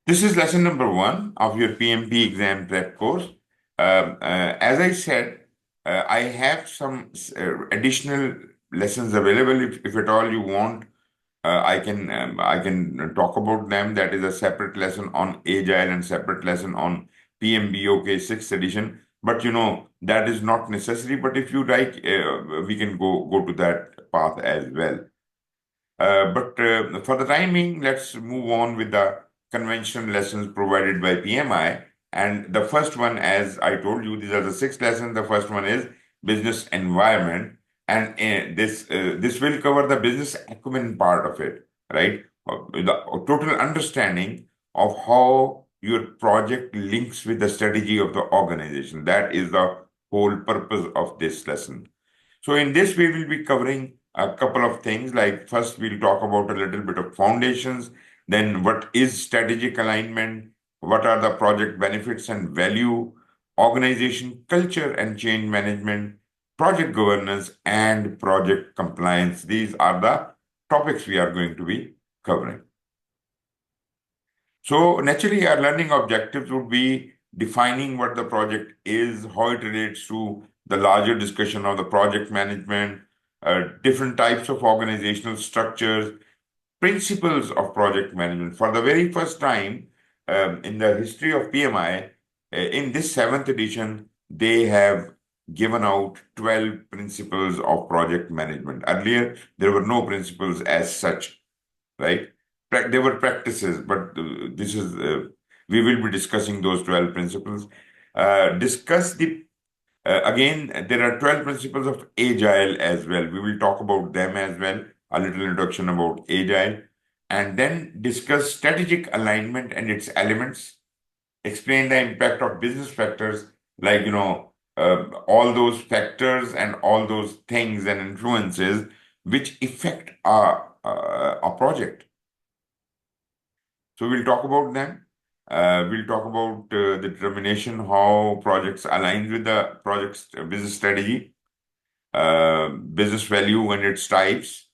This is lesson number one of your PMP exam prep course. As I said, I have some additional lessons available. If at all you want, I can talk about them. That is a separate lesson on Agile and separate lesson on PMBOK sixth edition. But that is not necessary. But if you like, we can go to that path as well. But for the time being, let's move on with the conventional lessons provided by PMI. And the first one, as I told you, these are the six lessons. The first one is business environment, and this will cover the business acumen part of it, right? The total understanding of how your project links with the strategy of the organization. That is the whole purpose of this lesson. So in this, we will be covering a couple of things. Like first, we'll talk about a little bit of foundations. Then, what is strategic alignment? What are the project benefits and value? Organization culture and change management, project governance, and project compliance. These are the topics we are going to be covering. So naturally, our learning objectives would be defining what the project is, how it relates to the larger discussion of the project management, different types of organizational structures, principles of project management. For the very first time in the history of PMI, in this seventh edition, they have given out 12 principles of project management. Earlier, there were no principles as such, right? They were practices, but this is we will be discussing those 12 principles. Discuss the again, there are 12 principles of agile as well. We will talk about them as well, a little introduction about agile, and then discuss strategic alignment and its elements, explain the impact of business factors, like all those factors and all those things and influences which affect a project. So we'll talk about them. We'll talk about the determination how projects align with the project's business strategy, business value and its types,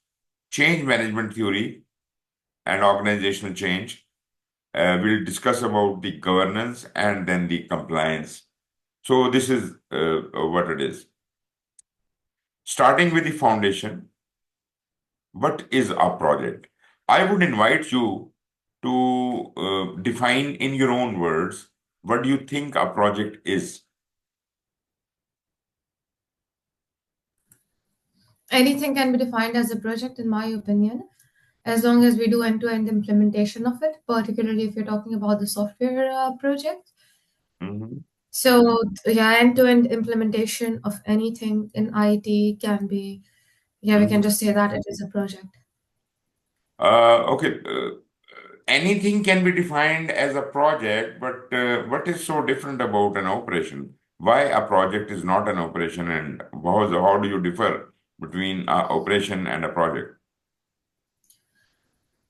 change management theory, and organizational change. We'll discuss about the governance and then the compliance. So this is what it is. Starting with the foundation, what is a project? I would invite you to define in your own words what do you think a project is. Anything can be defined as a project, in my opinion, as long as we do end-to-end implementation of it, particularly if you're talking about the software project. Mhm. So, yeah, end-to-end implementation of anything in IT can be, yeah, we can Mhm. just say that it is a project. Okay, anything can be defined as a project, but what is so different about an operation? Why a project is not an operation, and how do you differ between an operation and a project?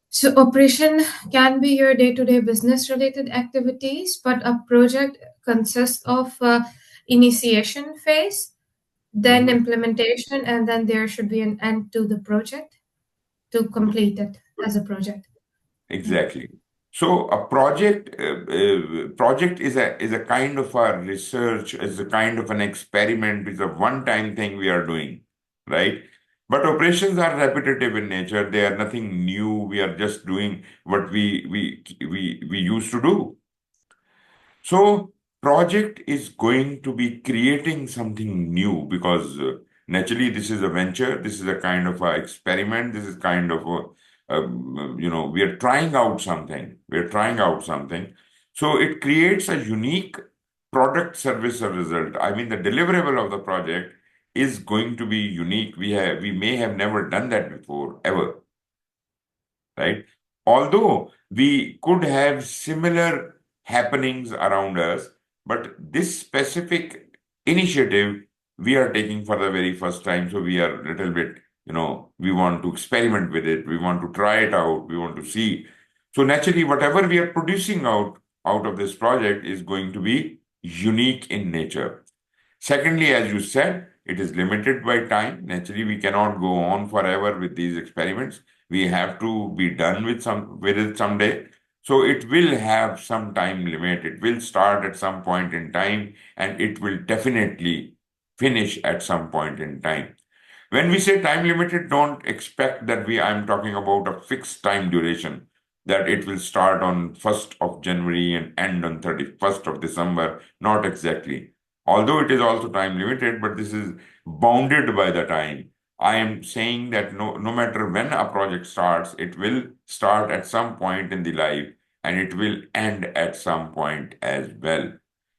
So, operation can be your day-to-day business-related activities, but a project consists of initiation phase, then Mhm. implementation, and then there should be an end to the project to complete it as a project. Yeah. Exactly. So a project is a kind of a research, is a kind of an experiment, is a one-time thing we are doing, right? But operations are repetitive in nature. They are nothing new. We are just doing what we used to do. So project is going to be creating something new because naturally this is a venture. This is a kind of a experiment. This is kind of we are trying out something. We are trying out something. So it creates a unique product, service, or result. I mean, the deliverable of the project is going to be unique. We may have never done that before ever, right? Although we could have similar happenings around us, but this specific initiative we are taking for the very first time. So we are a little bit, we want to experiment with it. We want to try it out. We want to see. So naturally, whatever we are producing out of this project is going to be unique in nature. Secondly, as you said, it is limited by time. Naturally, we cannot go on forever with these experiments. We have to be done with it someday. So it will have some time limit. It will start at some point in time and it will definitely finish at some point in time. When we say time limited, don't expect that I'm talking about a fixed time duration, that it will start on 1st of January and end on 31st of December. Not exactly. Although it is also time limited, but this is bounded by the time. I am saying that no matter when a project starts, it will start at some point in the life and it will end at some point as well.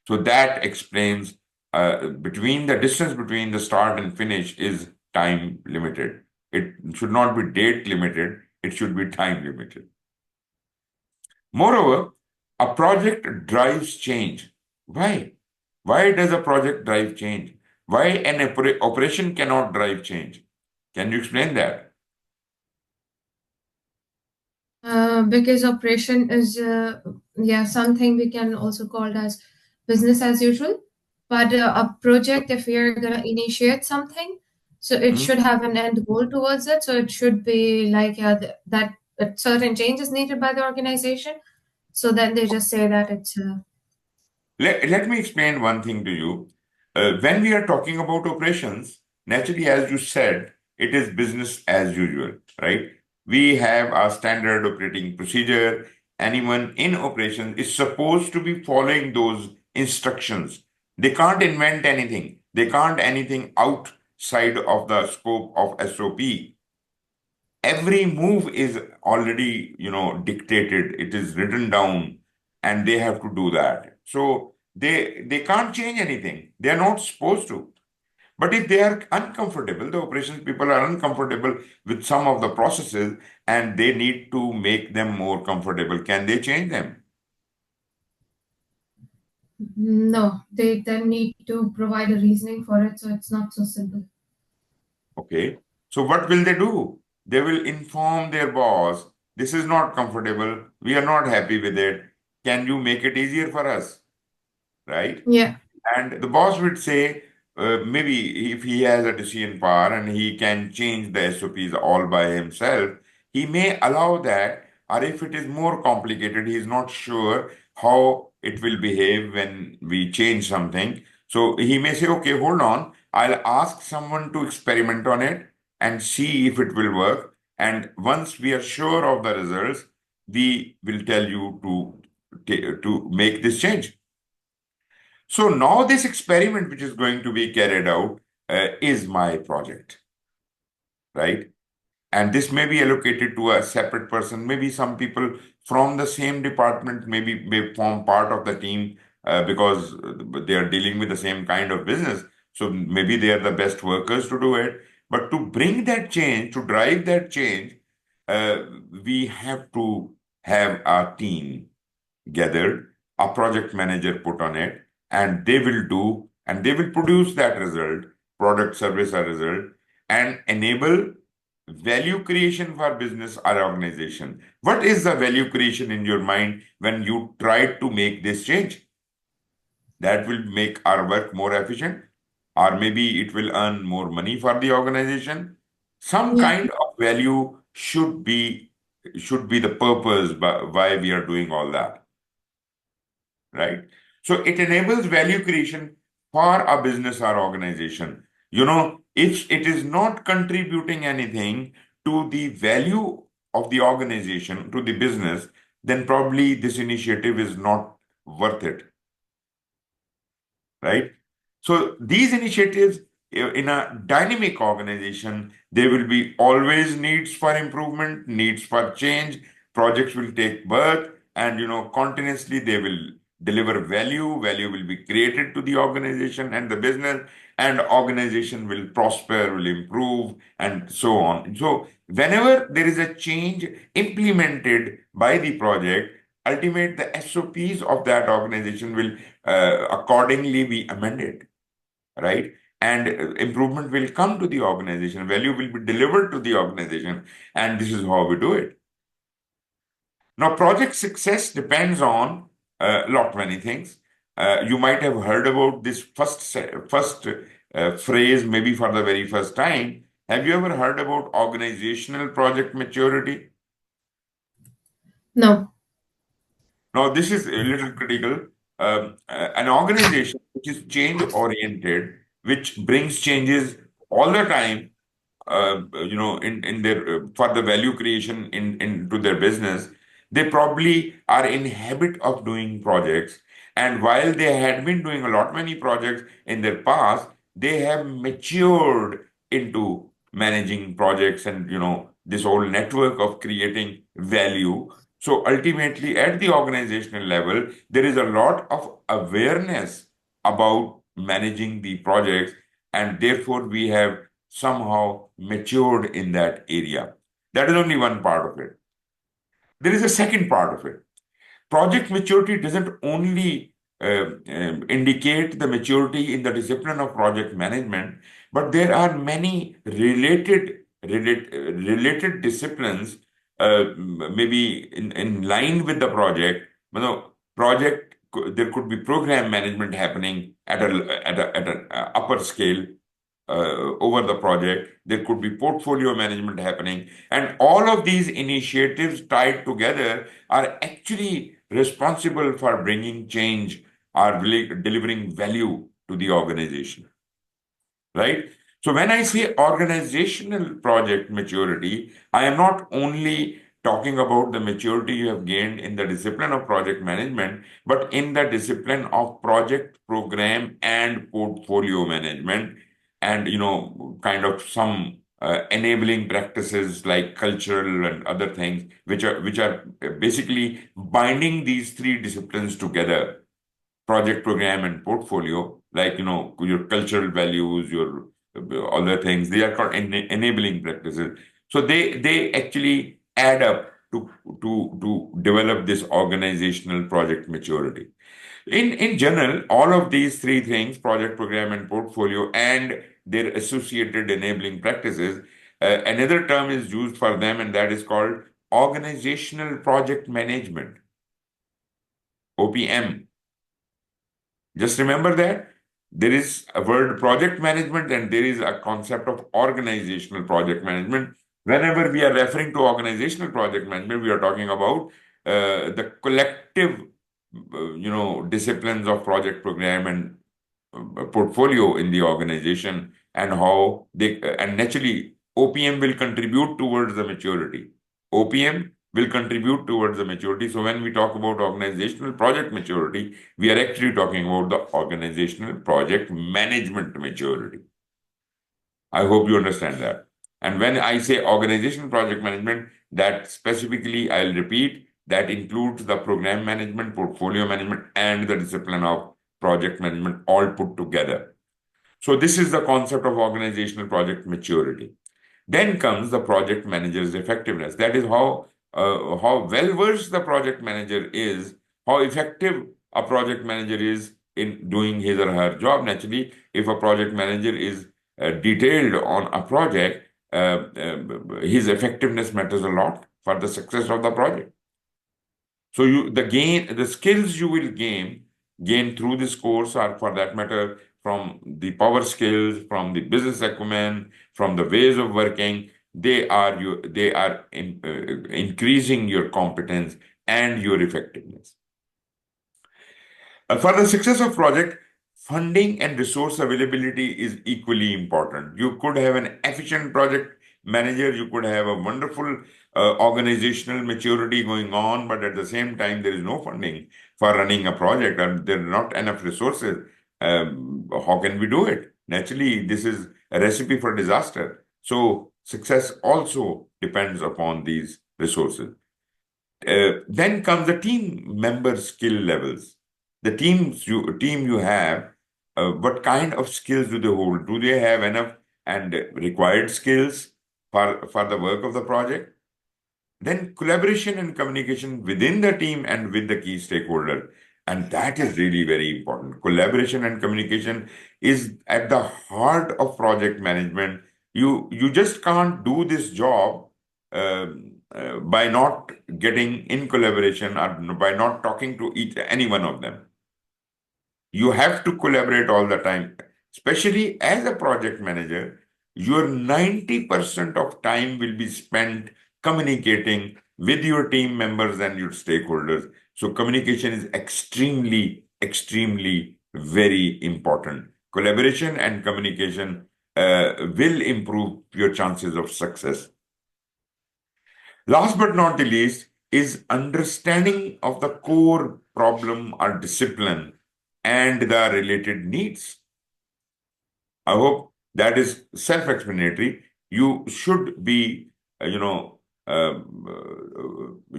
So that explains between the distance between the start and finish is time limited. It should not be date limited, it should be time limited. Moreover, a project drives change. Why? Why does a project drive change? Why an operation cannot drive change? Can you explain that? Because operation is, yeah, something we can also call as business as usual. But a project, if we are going to initiate something, so it Hmm? should have an end goal towards it. So it should be like, yeah, that a certain change is needed by the organization. So then they just say that it's, Let me explain one thing to you. When we are talking about operations, naturally, as you said, it is business as usual, right? We have a standard operating procedure. Anyone in operations is supposed to be following those instructions. They can't invent anything. They can't anything outside of the scope of SOP. Every move is already dictated, it is written down, and they have to do that. So they can't change anything, they are not supposed to. But if they are uncomfortable, the operations people are uncomfortable with some of the processes and they need to make them more comfortable, can they change them? no, they then need to provide a reasoning for it. So it's not so simple. Okay, so what will they do? They will inform their boss, this is not comfortable, we are not happy with it, can you make it easier for us, right? Yeah. And the boss would say, maybe if he has a decision power and he can change the SOPs all by himself, he may allow that. Or if it is more complicated, he is not sure how it will behave when we change something. So he may say, okay, hold on, I'll ask someone to experiment on it and see if it will work. And once we are sure of the results, we will tell you to make this change. So now this experiment which is going to be carried out is my project, right? And this may be allocated to a separate person. Maybe some people from the same department maybe may form part of the team because they are dealing with the same kind of business. So maybe they are the best workers to do it. But to bring that change, to drive that change, uh, we have to have a team gathered, a project manager put on it, and they will do and they will produce that result, product, service, or result, and enable value creation for business or organization. What is the value creation in your mind when you try to make this change? That will make our work more efficient, or maybe it will earn more money for the organization. Some Yeah. kind of value should be the purpose by, why we are doing all that, right? So it enables value creation for a business or organization. If it is not contributing anything to the value of the organization, to the business, then probably this initiative is not worth it, right? So these initiatives in a dynamic organization, there will be always needs for improvement, needs for change. Projects will take birth, and continuously they will deliver value. Value will be created to the organization and the business, and organization will prosper, will improve, and so on. So whenever there is a change implemented by the project, ultimate the SOPs of that organization will accordingly be amended, right? And improvement will come to the organization, value will be delivered to the organization, and this is how we do it. Now, project success depends on a lot many things. You might have heard about this first phrase, maybe for the very first time. Have you ever heard about organizational project maturity? No. Now, this is a little critical. An organization which is change oriented, which brings changes all the time, in their for the value creation into their business, they probably are in habit of doing projects. And while they had been doing a lot many projects in their past, they have matured into managing projects and this whole network of creating value. So ultimately, at the organizational level, there is a lot of awareness about managing the projects, and therefore we have somehow matured in that area. That is only one part of it. There is a second part of it. Project maturity doesn't only indicate the maturity in the discipline of project management, but there are many related disciplines, maybe in line with the project. There could be program management happening at an upper scale over the project. There could be portfolio management happening. And all of these initiatives tied together are actually responsible for bringing change or delivering value to the organization, right? So when I say organizational project maturity, I am not only talking about the maturity you have gained in the discipline of project management, but in the discipline of project, program, and portfolio management, and kind of some enabling practices like cultural and other things, which are basically binding these three disciplines together: project, program, and portfolio, like your cultural values, your other things. They are called enabling practices. So they actually add up to develop this organizational project maturity. In general, all of these three things, project, program, and portfolio, and their associated enabling practices, another term is used for them, and that is called organizational project management, OPM. Just remember that there is a word project management and there is a concept of organizational project management. Whenever we are referring to organizational project management, we are talking about the collective, disciplines of project, program, and portfolio in the organization, and how they and naturally OPM will contribute towards the maturity. OPM will contribute towards the maturity. So when we talk about organizational project maturity, we are actually talking about the organizational project management maturity. I hope you understand that. And when I say organizational project management, that specifically, I'll repeat, that includes the program management, portfolio management, and the discipline of project management all put together. So this is the concept of organizational project maturity. Then comes the project manager's effectiveness. That is how well versed the project manager is, how effective a project manager is in doing his or her job. Naturally, if a project manager is detailed on a project, his effectiveness matters a lot for the success of the project. So the skills you will gain through this course, or for that matter, from the power skills, from the business acumen, from the ways of working, they are increasing your competence and your effectiveness. For the success of project, funding and resource availability is equally important. You could have an efficient project manager, you could have a wonderful organizational maturity going on, but at the same time, there is no funding for running a project and there are not enough resources. How can we do it? Naturally, this is a recipe for disaster. So, success also depends upon these resources. Then comes the team member skill levels. The team you have, what kind of skills do they hold? Do they have enough and required skills for the work of the project? Then collaboration and communication within the team and with the key stakeholder. And that is really very important. Collaboration and communication is at the heart of project management. You just can't do this job by not getting in collaboration or by not talking to any one of them. You have to collaborate all the time, especially as a project manager. Your 90% of time will be spent communicating with your team members and your stakeholders. So communication is extremely, extremely very important. Collaboration and communication will improve your chances of success. Last but not the least is understanding of the core problem or discipline and the related needs. I hope that is self-explanatory. You should be, you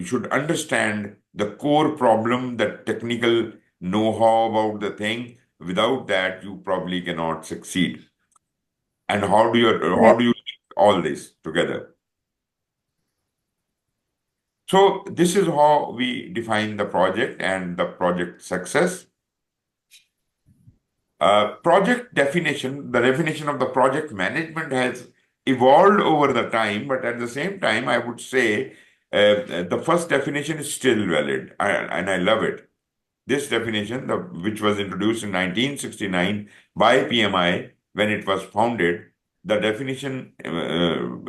should understand the core problem, the technical know-how about the thing. Without that, you probably cannot succeed. And how Right. do you link all this together? So this is how we define the project and the project success. Project definition, the definition of the project management has evolved over the time, but at the same time, I would say the first definition is still valid, and I love it. This definition, which was introduced in 1969 by PMI when it was founded, the definition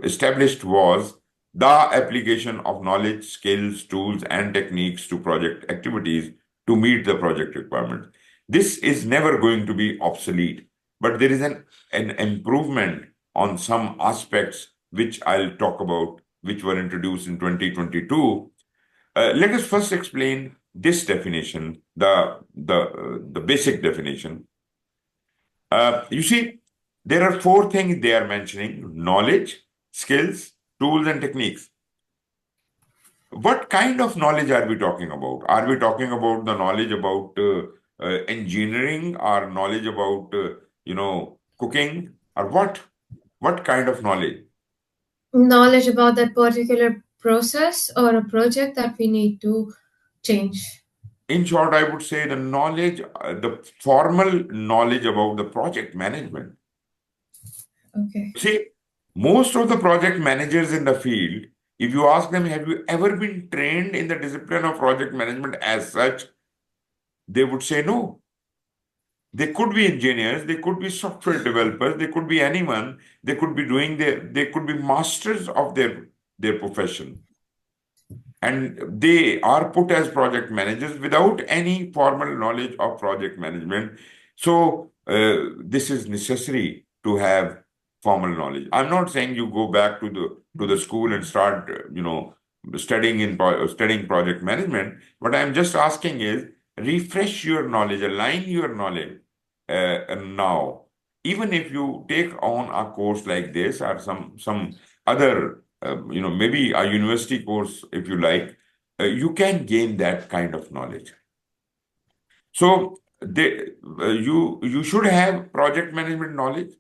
established was the application of knowledge, skills, tools, and techniques to project activities to meet the project requirements. This is never going to be obsolete, but there is an improvement on some aspects which I'll talk about, which were introduced in 2022. Let us first explain this definition, the basic definition. You see, there are four things they are mentioning: knowledge, skills, tools, and techniques. What kind of knowledge are we talking about? Are we talking about the knowledge about engineering, or knowledge about cooking, or what? What kind of knowledge? Knowledge about that particular process or a project that we need to change. In short, I would say the knowledge, the formal knowledge about the project management. Okay. See, most of the project managers in the field, if you ask them, have you ever been trained in the discipline of project management as such, they would say no. They could be engineers, they could be software developers, they could be anyone, they could be they could be masters of their profession. And they are put as project managers without any formal knowledge of project management. So this is necessary to have formal knowledge. I'm not saying you go back to the school and start studying project management. What I'm just asking is refresh your knowledge, align your knowledge now. Even if you take on a course like this or some other maybe a university course, if you like, you can gain that kind of knowledge. So you should have project management knowledge.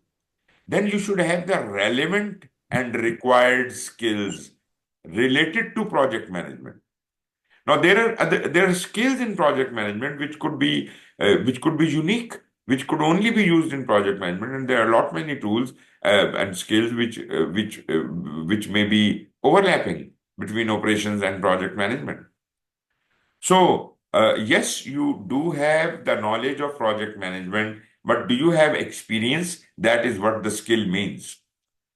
Then you should have the relevant and required skills related to project management. Now there are skills in project management which could be unique, which could only be used in project management, and there are a lot many tools and skills which may be overlapping between operations and project management. So yes, you do have the knowledge of project management, but do you have experience? That is what the skill means.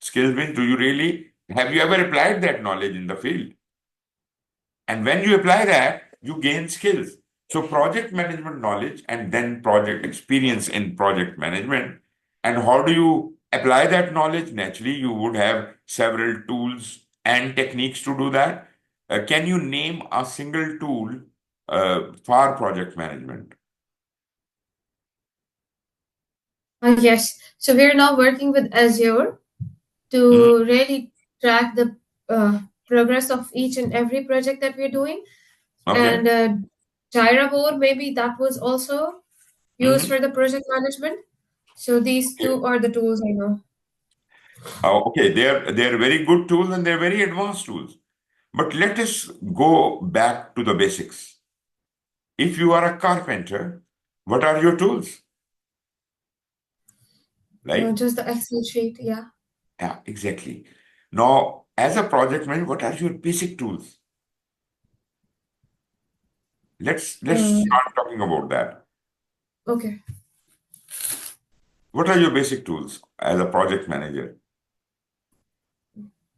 Skill means, do you really have you ever applied that knowledge in the field? And when you apply that, you gain skills. So, project management knowledge and then project experience in project management. And how do you apply that knowledge? Naturally, you would have several tools and techniques to do that. Can you name a single tool for project management? Yes. So we're now working with Azure Mhm. to really track the progress of each and every project that we're doing. Okay. And Jira board, maybe that was also used Mhm. for the project management. So these two are the tools I know. Okay, they're very good tools and they're very advanced tools. But let us go back to the basics. If you are a carpenter, what are your tools? Right? Just the Excel sheet, yeah. Yeah, exactly. Now, as a project manager, what are your basic tools? Let's Uh, start talking about that. okay. What are your basic tools as a project manager?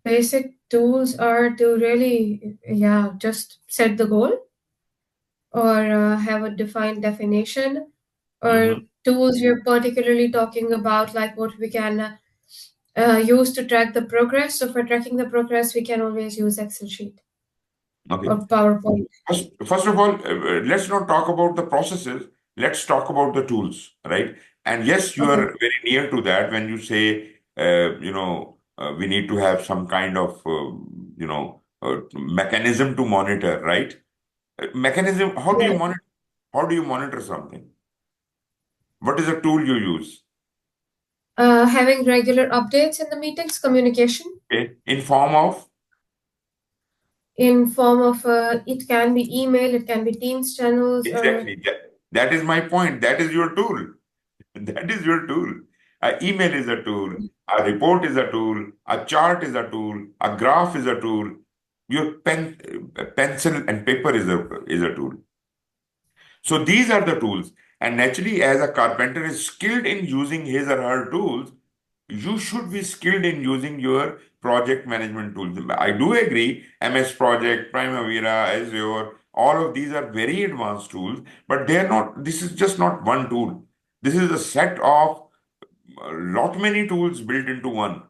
Basic tools are to really, just set the goal or have a defined definition, or Mhm. tools you're particularly talking about, like what we can use to track the progress. So for tracking the progress, we can always use Excel sheet Okay. or PowerPoint. First of all, let's not talk about the processes. Let's talk about the tools, right? And yes, you Okay. are very near to that when you say, we need to have some kind of, mechanism to monitor, right? Mechanism. How do you Yeah. monitor? How do you monitor something? What is the tool you use? Having regular updates in the meetings, communication Okay? In form of in form of it can be email, it can be Teams channels, or exactly. That is my point. That is your tool. That is your tool. A email is a tool. A report is a tool. A chart is a tool. A graph is a tool. Your pencil and paper is a tool. So these are the tools. And naturally, as a carpenter is skilled in using his or her tools, you should be skilled in using your project management tools. I do agree, MS Project, Primavera, Azure, all of these are very advanced tools, but they are not, this is just not one tool. This is a set of a lot many tools built into one,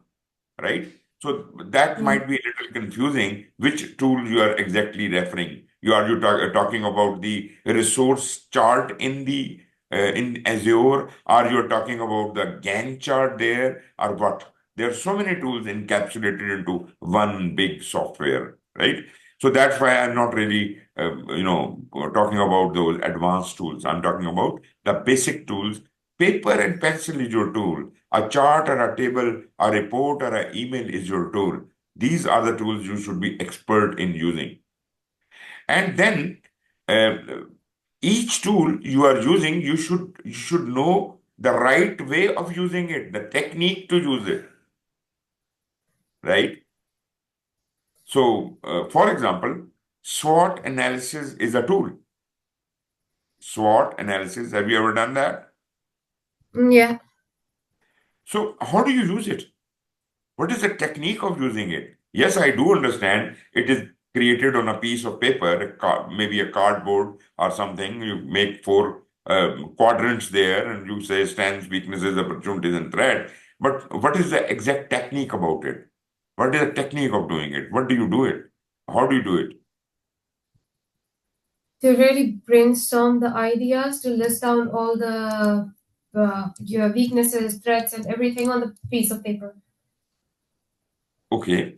right? So that mm, might be a little confusing which tool you are exactly referring. Talking about the resource chart in the in Azure, or you're talking about the Gantt chart there, or what? There are so many tools encapsulated into one big software, right? So that's why I'm not really, talking about those advanced tools. I'm talking about the basic tools. Paper and pencil is your tool. A chart or a table, a report or an email is your tool. These are the tools you should be expert in using. And then uh, each tool you are using, you should know the right way of using it, the technique to use it, right? So, for example, SWOT analysis is a tool. SWOT analysis, have you ever done that? yeah. So, how do you use it? What is the technique of using it? Yes, I do understand it is created on a piece of paper, maybe a cardboard or something. You make four quadrants there and you say strengths, weaknesses, opportunities, and threat. But what is the exact technique about it? What is the technique of doing it? What do you do it? How do you do it? To really brainstorm the ideas, to list down all the your weaknesses, threats, and everything on the piece of paper. Okay.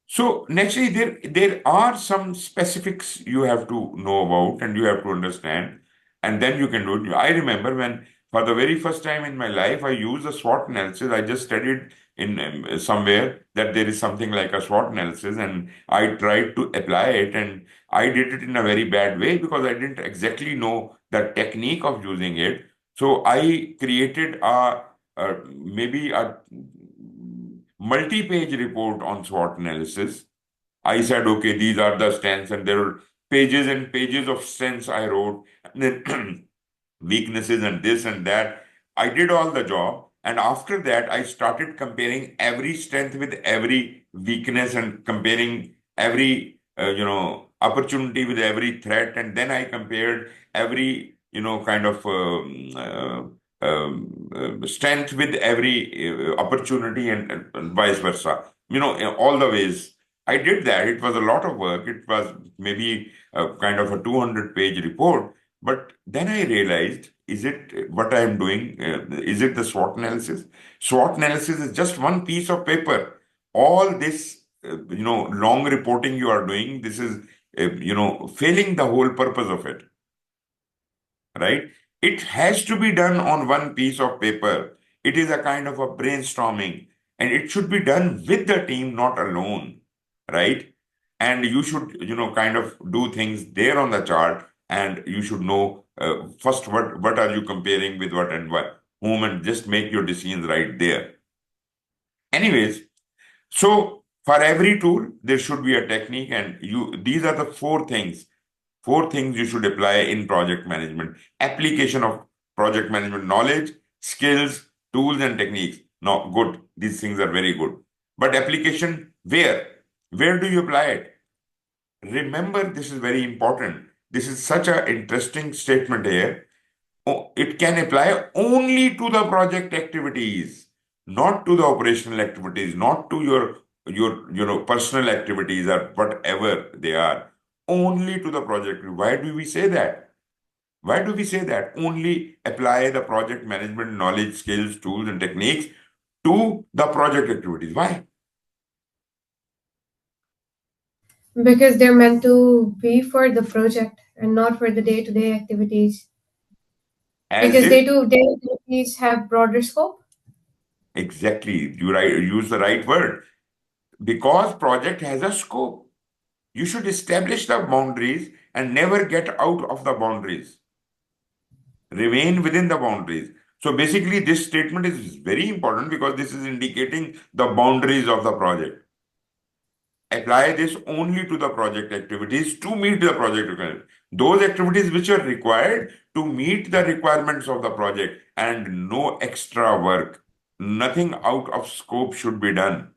So naturally, there are some specifics you have to know about and you have to understand, and then you can do it. I remember when, for the very first time in my life, I used a SWOT analysis. I just studied in somewhere that there is something like a SWOT analysis, and I tried to apply it, and I did it in a very bad way because I didn't exactly know the technique of using it. So I created maybe a multi-page report on SWOT analysis. I said, okay, these are the strengths, and there were pages and pages of strengths I wrote, and then weaknesses and this and that. I did all the job. And after that, I started comparing every strength with every weakness and comparing every, opportunity with every threat. And then I compared every, kind of strength with every opportunity and vice versa. All the ways. I did that. It was a lot of work. It was maybe a kind of a 200-page report, but then I realized, is it what I am doing? Is it the SWOT analysis? SWOT analysis is just one piece of paper. All this, long reporting you are doing, this is, failing the whole purpose of it, right? It has to be done on one piece of paper. It is a kind of a brainstorming, and it should be done with the team, not alone, right? And you should, kind of do things there on the chart, and you should know first what are you comparing with what and what, whom, and just make your decisions right there. Anyways, so for every tool, there should be a technique, and these are the four things you should apply in project management. Application of project management knowledge, skills, tools, and techniques. No, good. These things are very good. But application where? Where do you apply it? Remember, this is very important. This is such an interesting statement here. It can apply only to the project activities, not to the operational activities, not to your personal activities or whatever they are. Only to the project. Why do we say that? Why do we say that? Only apply the project management knowledge, skills, tools, and techniques to the project activities. Why? Because they're meant to be for the project and not for the day-to-day activities. As Because if day-to-day activities have broader scope. exactly you use the right word. Because project has a scope. You should establish the boundaries and never get out of the boundaries. Remain within the boundaries. So basically, this statement is very important because this is indicating the boundaries of the project. Apply this only to the project activities to meet the project requirements. Those activities which are required to meet the requirements of the project and no extra work. Nothing out of scope should be done.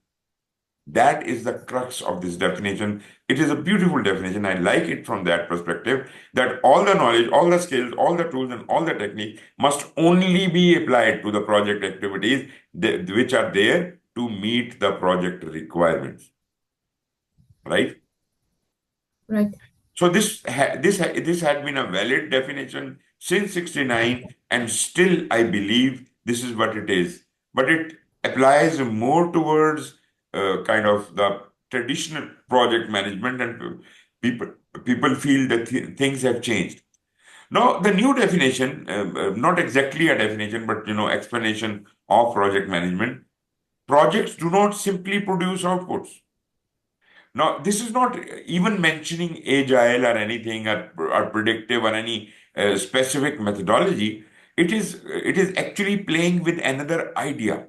That is the crux of this definition. It is a beautiful definition. I like it from that perspective that all the knowledge, all the skills, all the tools, and all the technique must only be applied to the project activities which are there to meet the project requirements. Right? Right. So this had been a valid definition since 69, and still I believe this is what it is. But it applies more towards kind of the traditional project management, and people people feel that things have changed. Now, the new definition, not exactly a definition, but explanation of project management. Projects do not simply produce outputs. Now, this is not even mentioning agile or anything or predictive or any specific methodology. It is actually playing with another idea,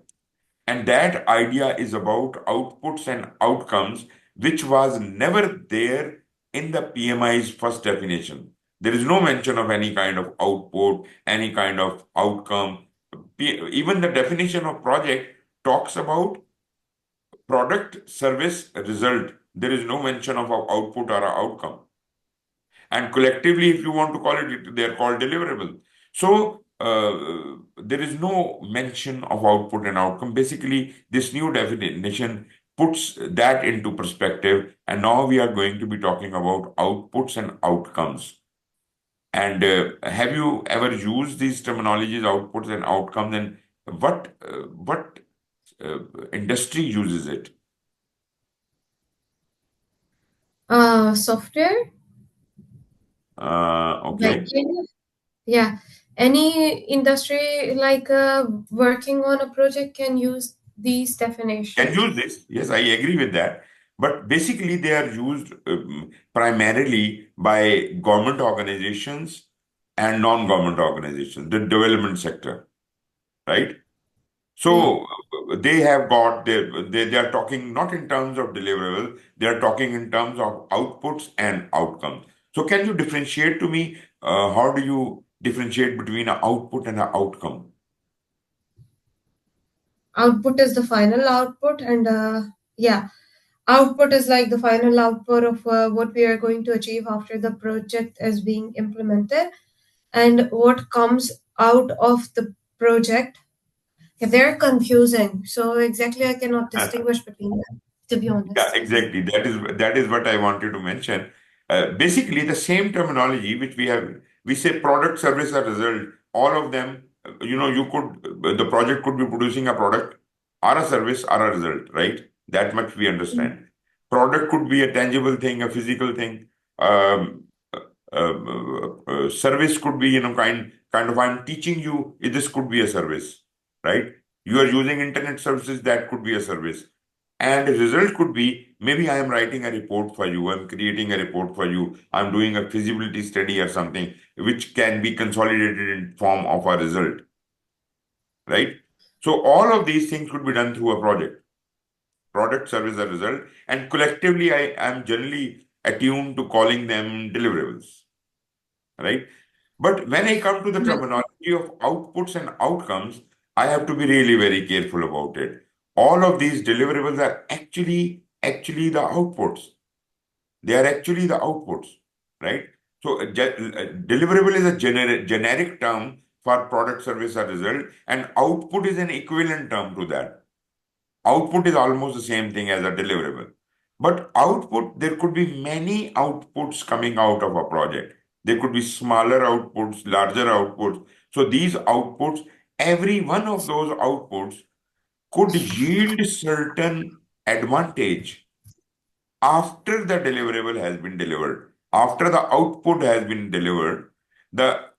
and that idea is about outputs and outcomes, which was never there in the PMI's first definition. There is no mention of any kind of output, any kind of outcome. Even the definition of project talks about product, service, result. There is no mention of a output or a outcome. And collectively, if you want to call it, they are called deliverable. So there is no mention of output and outcome. Basically, this new definition puts that into perspective. And now we are going to be talking about outputs and outcomes. And have you ever used these terminologies, outputs and outcomes, and what industry uses it? Software, Okay. banking, yeah. Any industry like working on a project can use these Can definitions. use this. Yes, I agree with that. But basically, they are used primarily by government organizations and non-government organizations, the development sector, right? Yeah. So they have got they are talking not in terms of deliverable, they are talking in terms of outputs and outcomes. So can you differentiate to me how do you differentiate between an output and an outcome? Output is the final output, and yeah, output is like the final output of what we are going to achieve after the project is being implemented, and what comes out of the project. Yeah, they're confusing. So exactly, I cannot distinguish between them, to be Yeah, honest. exactly. That is what I wanted to mention. Basically, the same terminology which we say product, service, or result. All of them, the project could be producing a product, or a service, or a result, right? That much we Mm. understand. Product could be a tangible thing, a physical thing. Um, Service could be, kind of. I'm teaching you. This could be a service, right? You are using internet services. That could be a service. And the result could be maybe I am writing a report for you, I'm creating a report for you, I'm doing a feasibility study or something which can be consolidated in form of a result, right? So all of these things could be done through a project, product, service, or result, and collectively I am generally attuned to calling them deliverables, right? But when I come to the Right. terminology of outputs and outcomes, I have to be really very careful about it. All of these deliverables are actually the outputs. They are actually the outputs, right? So deliverable is a generic term for product, service, or result, and output is an equivalent term to that. Output is almost the same thing as a deliverable. But output, there could be many outputs coming out of a project. There could be smaller outputs, larger outputs. So these outputs, every one of those outputs could yield certain advantage after the deliverable has been delivered, after the output has been delivered. The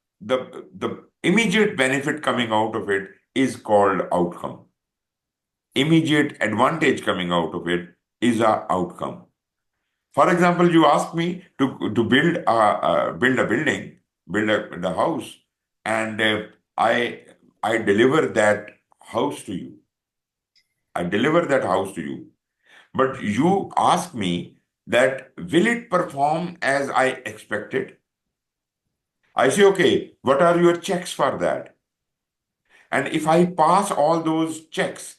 immediate benefit coming out of it is called outcome. Immediate advantage coming out of it is a outcome. For example, you ask me to build a building, the house, and I deliver that house to you. I deliver that house to you. But you ask me that will it perform as I expected? I say, okay, what are your checks for that? And if I pass all those checks,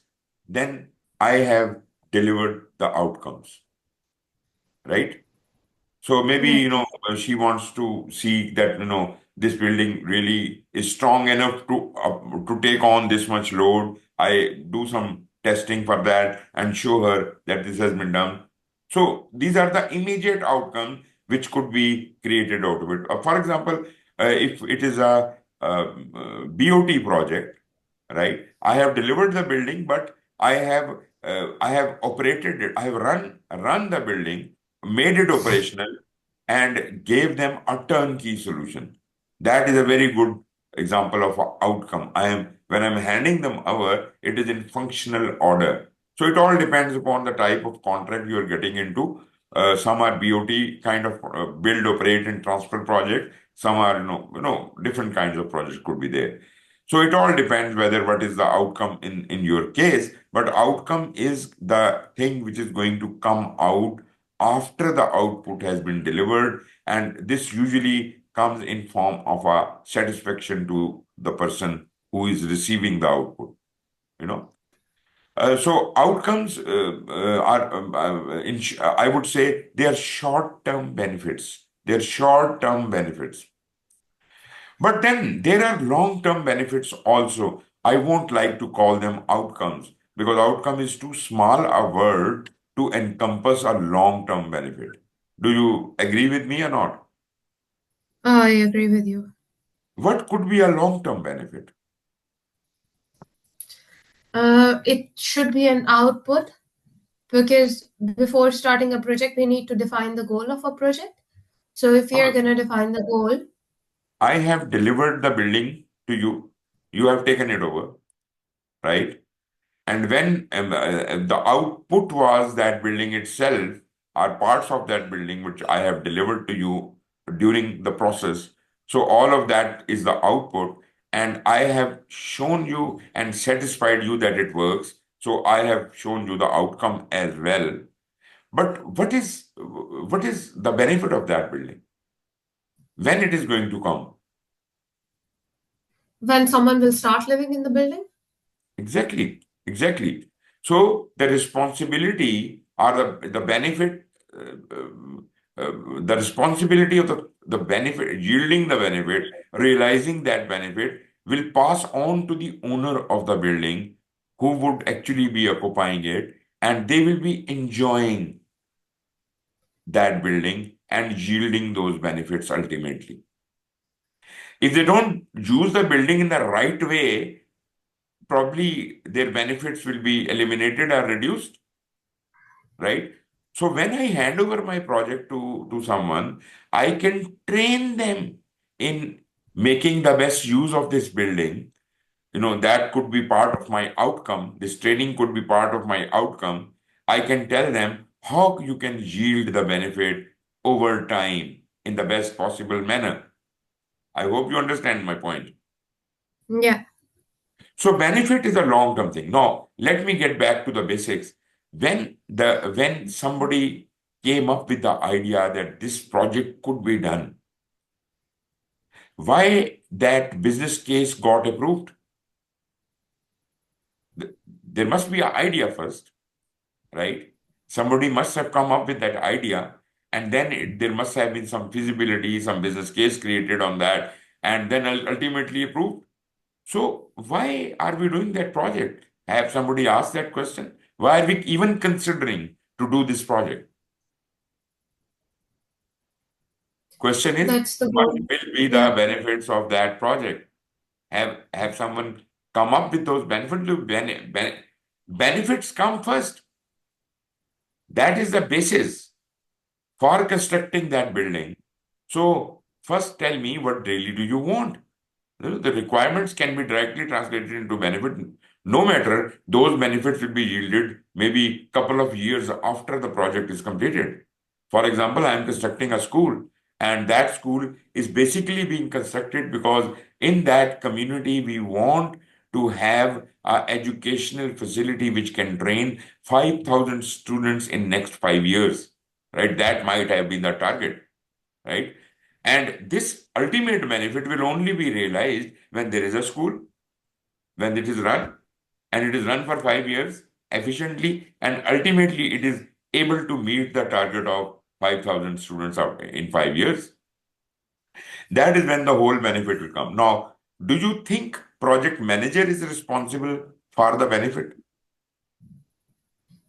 then I have delivered the outcomes, right? So maybe, Yeah. she wants to see that, this building really is strong enough to take on this much load. I do some testing for that and show her that this has been done. So these are the immediate outcomes which could be created out of it. For example, if it is a, BOT project, right? I have delivered the building, but I have operated it. I have run the building, made it operational, and gave them a turnkey solution. That is a very good example of a outcome. When I'm handing them over, it is in functional order. So it all depends upon the type of contract you are getting into. Some are BOT kind of build, operate, and transfer project. Some are different kinds of projects could be there. So it all depends whether what is the outcome in your case, but outcome is the thing which is going to come out after the output has been delivered, and this usually comes in form of a satisfaction to the person who is receiving the output. You know, so outcomes I would say they are short-term benefits. They're short-term benefits. But then there are long-term benefits also. I won't like to call them outcomes because outcome is too small a word to encompass a long-term benefit. Do you agree with me or not? I agree with you. What could be a long-term benefit? It should be an output because before starting a project, we need to define the goal of a project. So if you're Uh, going to define the goal, I have delivered the building to you. You have taken it over, right? And when the output was that building itself, or parts of that building which I have delivered to you during the process. So all of that is the output, and I have shown you and satisfied you that it works. So I have shown you the outcome as well. But what is the benefit of that building? When it is going to come? when someone will start living in the building, Exactly, exactly. So the responsibility or the benefit, the responsibility of the benefit, yielding the benefit, realizing that benefit will pass on to the owner of the building who would actually be occupying it, and they will be enjoying that building and yielding those benefits ultimately. If they don't use the building in the right way, probably their benefits will be eliminated or reduced, right? So when I hand over my project to someone, I can train them in making the best use of this building. That could be part of my outcome. This training could be part of my outcome. I can tell them how you can yield the benefit over time in the best possible manner. I hope you understand my point. yeah. So benefit is a long-term thing. Now, let me get back to the basics. When somebody came up with the idea that this project could be done, why that business case got approved? there must be an idea first, right? Somebody must have come up with that idea, and then there must have been some feasibility, some business case created on that, and then ultimately approved. So why are we doing that project? Have somebody asked that question? Why are we even considering to do this project? Question is, That's the what goal. will be the Yeah. benefits of that project? Have someone come up with those benefits? Benefits come first. That is the basis for constructing that building. So first tell me, what really do you want? The requirements can be directly translated into benefit. No matter, those benefits will be yielded maybe couple of years after the project is completed. For example, I am constructing a school, and that school is basically being constructed because in that community we want to have an educational facility which can train 5,000 students in next 5 years. Right? That might have been the target, right? And this ultimate benefit will only be realized when there is a school, when it is run, and it is run for 5 years efficiently, and ultimately it is able to meet the target of 5,000 students out in 5 years. That is when the whole benefit will come. Now, do you think project manager is responsible for the benefit?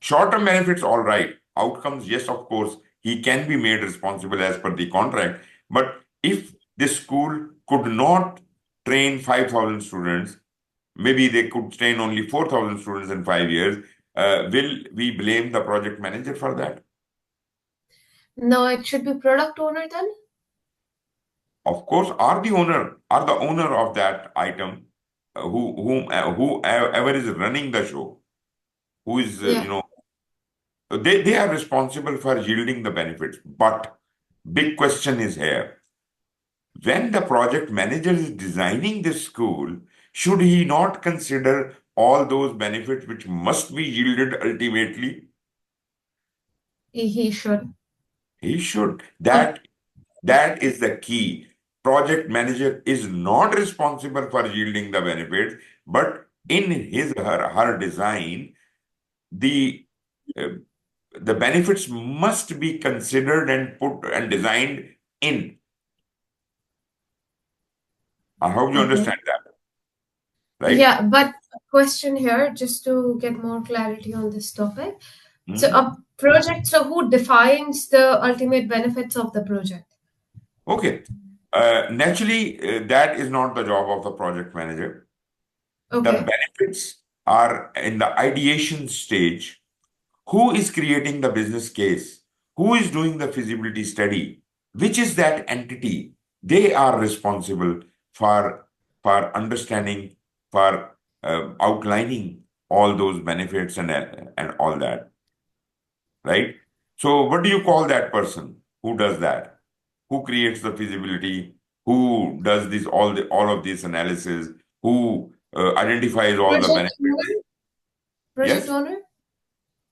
Short-term benefits, all right. Outcomes, yes, of course, he can be made responsible as per the contract. But if this school could not train 5,000 students, maybe they could train only 4,000 students in 5 years, will we blame the project manager for that? No, it should be product owner then. Of course, are the owner of that item, whoever is running the show, who is, Yeah. they are responsible for yielding the benefits. But big question is here. When the project manager is designing this school, should he not consider all those benefits which must be yielded ultimately? He should. He should. Okay. That is the key. Project manager is not responsible for yielding the benefits, but in his her design, the uh, the benefits must be considered and put and designed in. I hope you Okay. understand that, right? Yeah, but a question here, just to get more clarity on this topic. So Mhm. a project, so who defines the ultimate benefits of the project? Okay. Naturally, that is not the job of the project manager. The Okay. benefits are in the ideation stage. Who is creating the business case? Who is doing the feasibility study? Which is that entity? They are responsible for, for understanding, for outlining all those benefits and all that, right? So, what do you call that person who does that? Who creates the feasibility? Who does this all of this analysis? Who identifies all the Project benefits? owner? Project Yes. owner?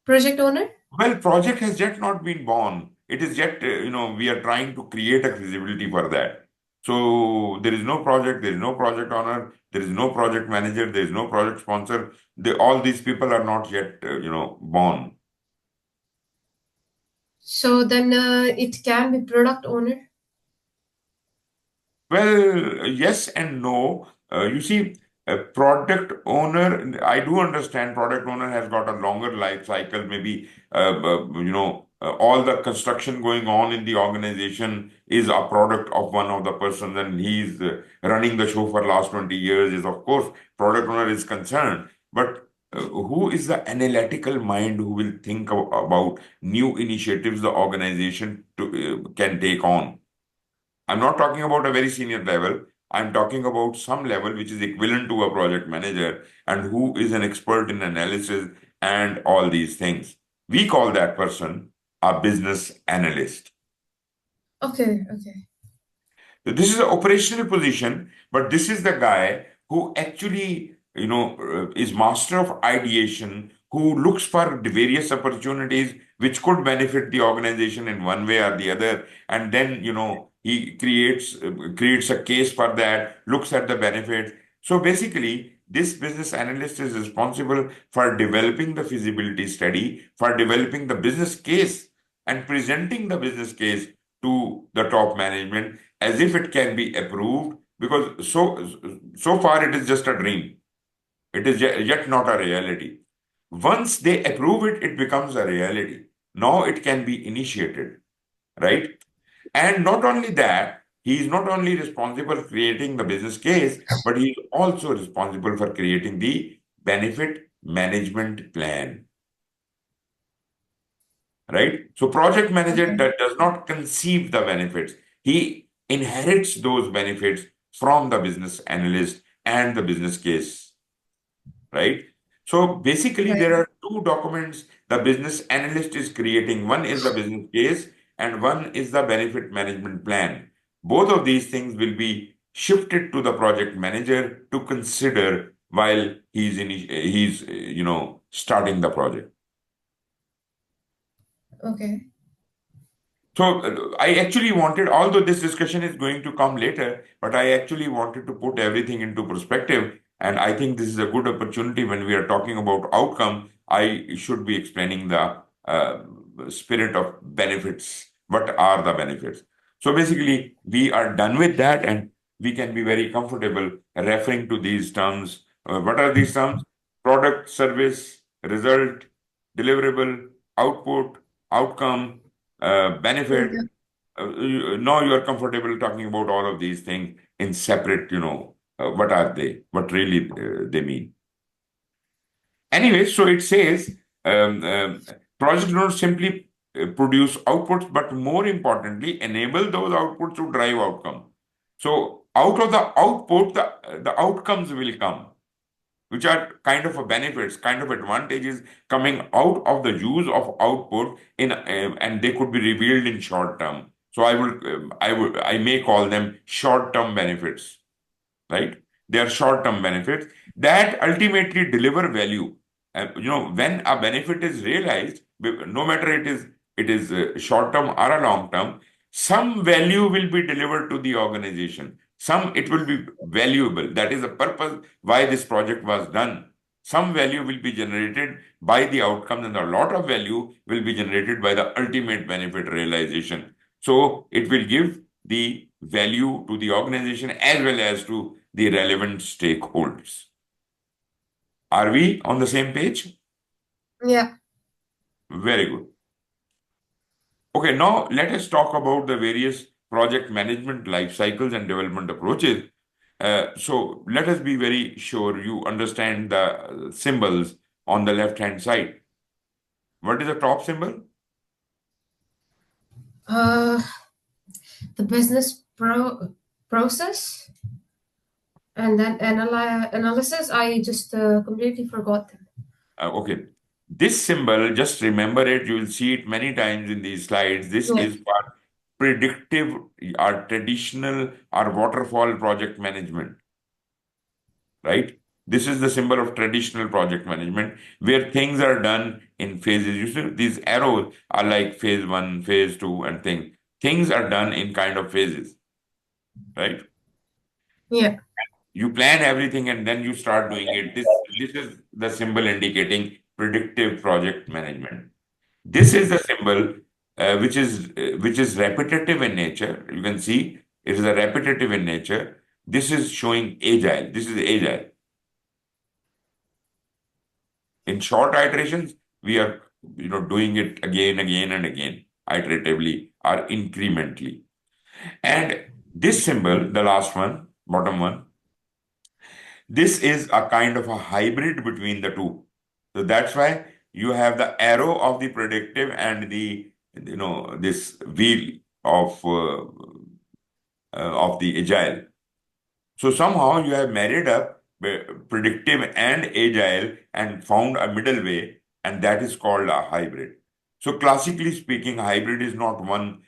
Project owner? Well, project has yet not been born. It is yet, we are trying to create a feasibility for that. So there is no project, there is no project owner, there is no project manager, there is no project sponsor. All these people are not yet, born. So then it can be product owner. Well, yes and no. You see, a product owner, I do understand product owner has got a longer life cycle. Maybe, all the construction going on in the organization is a product of one of the person, and he's running the show for last 20 years. Is of course, product owner is concerned. But who is the analytical mind who will think about new initiatives the organization can take on? I'm not talking about a very senior level. I'm talking about some level which is equivalent to a project manager and who is an expert in analysis and all these things. We call that person a business analyst. Okay, okay. So this is an operational position, but this is the guy who actually, is master of ideation, who looks for the various opportunities which could benefit the organization in one way or the other, and then he creates a case for that, looks at the benefits. So basically, This business analyst is responsible for developing the feasibility study, for developing the business case, and presenting the business case to the top management as if it can be approved, because so far it is just a dream. It is yet not a reality. Once they approve it, it becomes a reality. Now it can be initiated, right? And not only that, he is not only responsible for creating the business case, but he is also responsible for creating the benefit management plan, right? So project manager Okay. that does not conceive the benefits. He inherits those benefits from the business analyst and the business case, right? So basically, Right. there are two documents the business analyst is creating. One is the business case, and one is the benefit management plan. Both of these things will be shifted to the project manager to consider while he's starting the project. Okay. So I actually wanted, although this discussion is going to come later, but I actually wanted to put everything into perspective. And I think this is a good opportunity when we are talking about outcome. I should be explaining the spirit of benefits. What are the benefits? So basically, we are done with that, and we can be very comfortable referring to these terms. What are these terms? Product, service, result, deliverable, output, outcome, benefit. Yeah. Now you are comfortable talking about all of these things in separate, what are they? What really they mean? Anyway, so it says projects don't simply produce outputs, but more importantly, enable those outputs to drive outcome. So out of the output, the outcomes will come, which are kind of a benefits, kind of advantages coming out of the use of output and they could be revealed in short term. So I may call them short term benefits, right? They are short term benefits that ultimately deliver value. When a benefit is realized, no matter it is short term or a long term, some value will be delivered to the organization. Some it will be valuable. That is the purpose why this project was done. Some value will be generated by the outcome, and a lot of value will be generated by the ultimate benefit realization. So it will give the value to the organization as well as to the relevant stakeholders. Are we on the same page? Yeah. Very good. Okay, now let us talk about the various project management life cycles and development approaches. So let us be very sure you understand the symbols on the left hand side. What is the top symbol? Uh, the business process and then analysis. I just completely forgot them. Okay. This symbol, just remember it, you will see it many times in these slides. This Yeah. is for predictive or traditional or waterfall project management, right? This is the symbol of traditional project management where things are done in phases. You see, these arrows are like phase one, phase two, and things. Things are done in kind of phases, right? Yeah. You plan everything and then you start doing it. This is the symbol indicating predictive project management. This is the symbol which is repetitive in nature. You can see it is a repetitive in nature. This is showing agile. This is agile. In short iterations, we are doing it again and again, iteratively or incrementally. And this symbol, the last one, bottom one, this is a kind of a hybrid between the two. So that's why you have the arrow of the predictive and the this wheel of the agile. So somehow you have married up predictive and agile and found a middle way, and that is called a hybrid. So classically speaking, hybrid is not one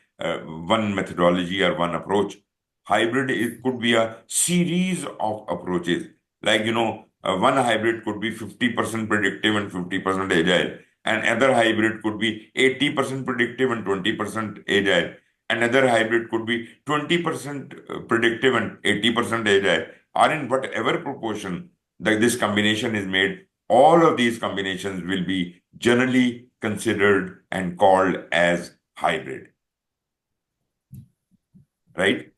methodology or one approach. Hybrid could be a series of approaches. Like one hybrid could be 50% predictive and 50% agile. And other hybrid could be 80% predictive and 20% agile. Another hybrid could be 20% predictive and 80% agile, or in whatever proportion. this combination is made, all of these combinations will be generally considered and called as hybrid, right?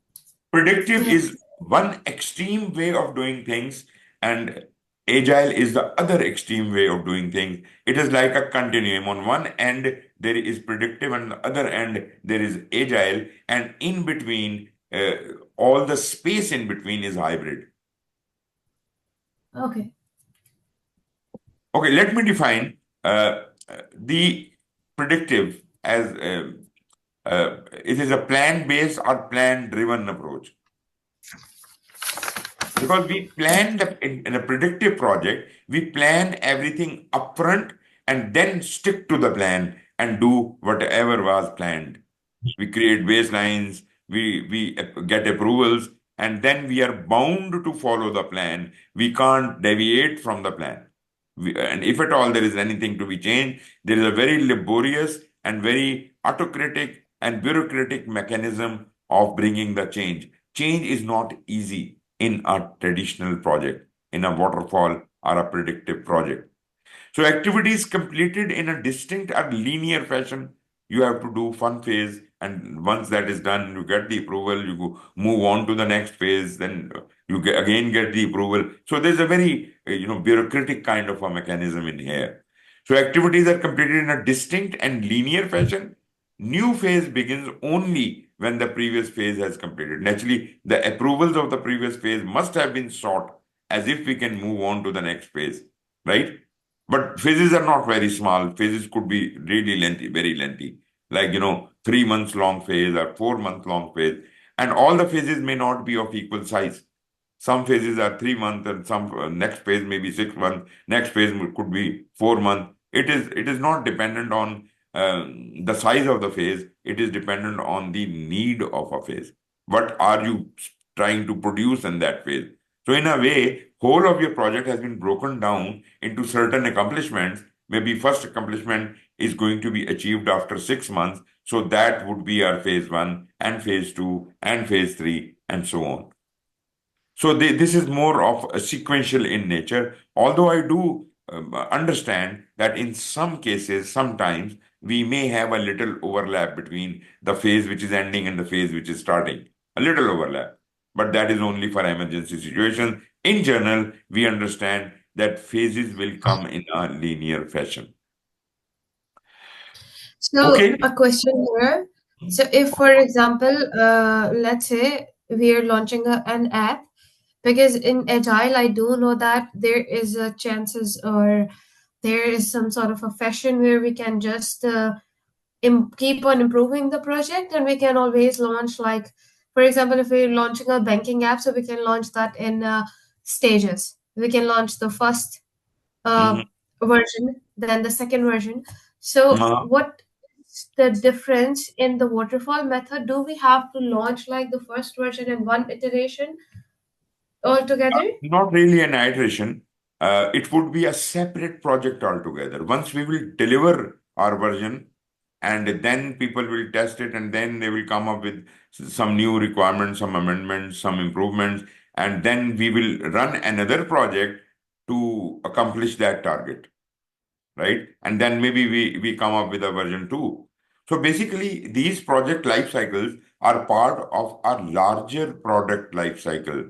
Predictive Yeah. is one extreme way of doing things, and agile is the other extreme way of doing things. It is like a continuum. On one end, there is predictive, and on the other end, there is agile, and in between, all the space in between is hybrid. Okay. Okay, let me define the predictive as it is a plan-based or plan-driven approach. Because we plan in a predictive project, we plan everything upfront and then stick to the plan and do whatever was planned. We create baselines, we get approvals, and then we are bound to follow the plan. We can't deviate from the plan. And if at all there is anything to be changed, there is a very laborious and very autocratic and bureaucratic mechanism of bringing the change. Change is not easy in a traditional project, in a waterfall or a predictive project. So activities completed in a distinct or linear fashion. You have to do one phase, and once that is done, you get the approval. You move on to the next phase. Then you again get the approval. So there's a very bureaucratic kind of a mechanism in here. So activities are completed in a distinct and linear fashion. New phase begins only when the previous phase has completed. Naturally, the approvals of the previous phase must have been sought as if we can move on to the next phase, right? But phases are not very small. Phases could be really lengthy, very lengthy, like 3 months long phase or 4 month long phase. And all the phases may not be of equal size. Some phases are 3 months, and some next phase may be 6 months. Next phase could be 4 months. It is not dependent on the size of the phase. It is dependent on the need of a phase. What are you trying to produce in that phase? So in a way, whole of your project has been broken down into certain accomplishments. Maybe first accomplishment is going to be achieved after 6 months. So that would be our phase one and phase two and phase three and so on. So this is more of a sequential in nature, although I do understand that in some cases, sometimes we may have a little overlap between the phase which is ending and the phase which is starting. A little overlap. But that is only for emergency situations. In general, we understand that phases will come in a linear fashion. So Okay. a question here. So if, for example, let's say we are launching an app, because in Agile, I do know that there is a chances or there is some sort of a fashion where we can just keep on improving the project, and we can always launch, like, for example, if we're launching a banking app, so we can launch that in stages. We can launch the first uh, Mhm. version, then the second version. So Uh, what is the difference in the waterfall method? Do we have to launch like the first version in one iteration altogether? Not really an iteration. It would be a separate project altogether. Once we will deliver our version, and then people will test it, and then they will come up with some new requirements, some amendments, some improvements, and then we will run another project to accomplish that target, right? And then maybe we come up with a version two. So basically, these project life cycles are part of a larger product life cycle.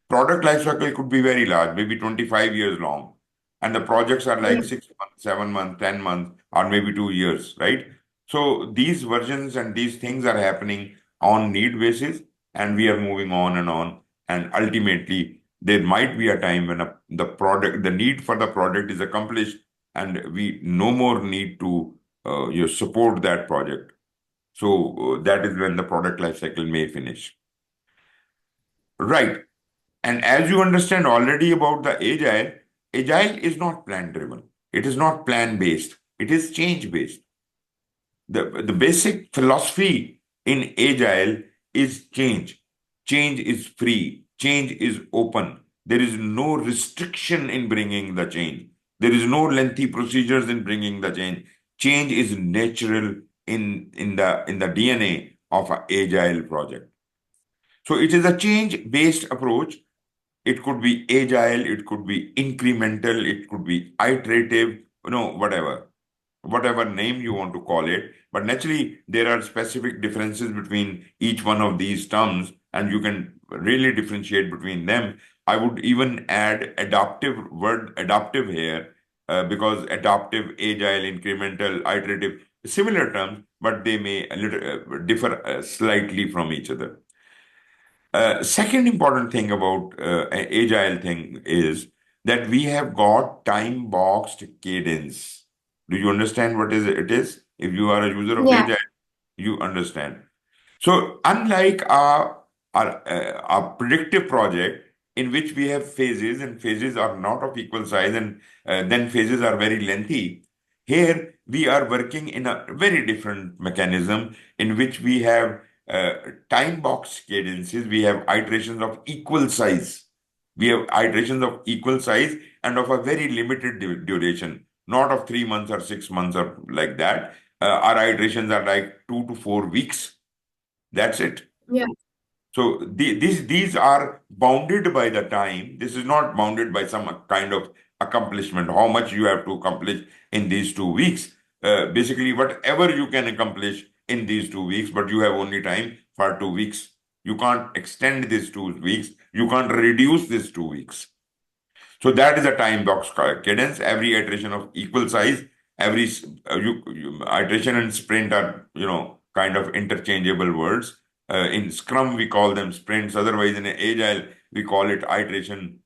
Product life cycle could be very large, maybe 25 years long. And the projects are Yeah. like 6 months, 7 months, 10 months, or maybe 2 years, right? So these versions and these things are happening on need basis, and we are moving on and on. And ultimately, there might be a time when the need for the product is accomplished, and we no more need to support that project. So that is when the product life cycle may finish. Right. And as you understand already about the agile, agile is not plan driven. It is not plan based. It is change based. The basic philosophy in agile is change. Change is free. Change is open. There is no restriction in bringing the change. There is no lengthy procedures in bringing the change. Change is natural in the DNA of an agile project. So it is a change based approach. It could be agile, it could be incremental, it could be iterative, whatever name you want to call it. But naturally, there are specific differences between each one of these terms, and you can really differentiate between them. I would even add adaptive here, because adaptive, agile, incremental, iterative, similar terms, but they may differ slightly from each other. Second important thing about agile thing is that we have got time boxed cadence. Do you understand what it is? If you are a user of Yeah. agile, you understand. So unlike a predictive project in which we have phases, and phases are not of equal size, and then phases are very lengthy, here we are working in a very different mechanism in which we have uh, time box cadences. We have iterations of equal size. We have iterations of equal size and of a very limited duration, not of 3 months or 6 months or like that. Our iterations are like 2 to 4 weeks. That's it. Yeah. So these are bounded by the time. This is not bounded by some kind of accomplishment, how much you have to accomplish in these 2 weeks. Basically, whatever you can accomplish in these 2 weeks, but you have only time for 2 weeks. You can't extend these 2 weeks. You can't reduce these 2 weeks. So that is a time box cadence. Every iteration of equal size, every iteration and sprint are kind of interchangeable words. In Scrum we call them sprints. Otherwise, in Agile we call it iteration.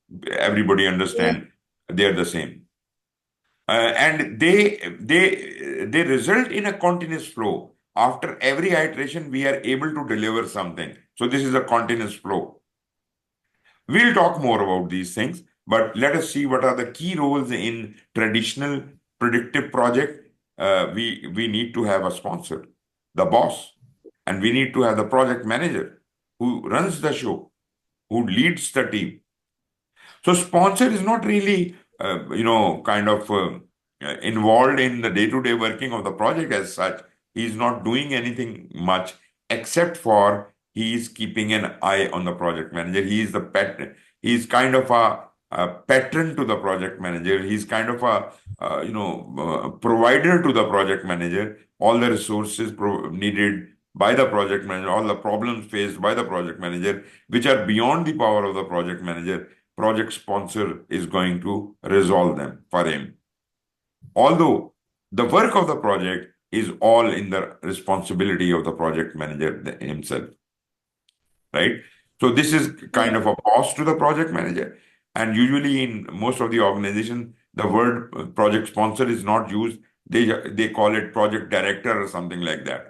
Everybody Yeah. understand they are the same, and they result in a continuous flow. After every iteration, we are able to deliver something. So this is a continuous flow. We'll talk more about these things, but let us see what are the key roles in traditional predictive project. We need to have a sponsor, the boss, and we need to have the project manager who runs the show, who leads the team. So sponsor is not really, kind of involved in the day-to-day working of the project as such. He's not doing anything much except for he is keeping an eye on the project manager. He is the pet. He's kind of a patron to the project manager. He's kind of a provider to the project manager. All the resources needed by the project manager, all the problems faced by the project manager, which are beyond the power of the project manager, project sponsor is going to resolve them for him. Although the work of the project is all in the responsibility of the project manager himself, right? So this is kind of a boss to the project manager. And usually in most of the organization, the word project sponsor is not used. They call it project director or something like that.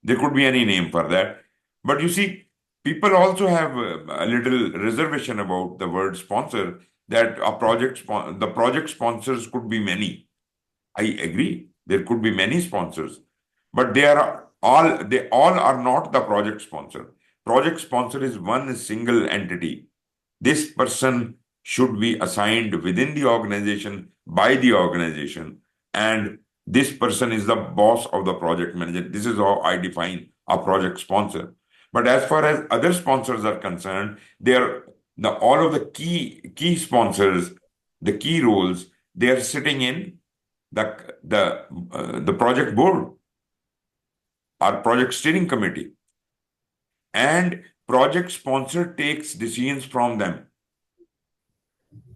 There could be any name for that. But you see, people also have a little reservation about the word sponsor, that the project sponsors could be many. I agree. There could be many sponsors, but they all are not the project sponsor. Project sponsor is one single entity. This person should be assigned within the organization by the organization, and this person is the boss of the project manager. This is how I define a project sponsor. But as far as other sponsors are concerned, they are all of the key sponsors, the key roles. They are sitting in the project board or project steering committee, and project sponsor takes decisions from them.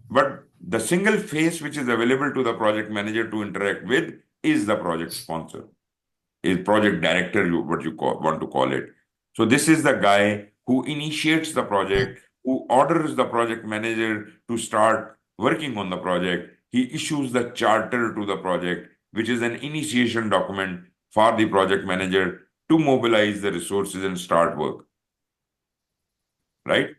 But the single face which is available to the project manager to interact with is the project sponsor, is project director, what you want to call it. So this is the guy who initiates the project, who orders the project manager to start working on the project. He issues the charter to the project, which is an initiation document for the project manager to mobilize the resources and start work, right?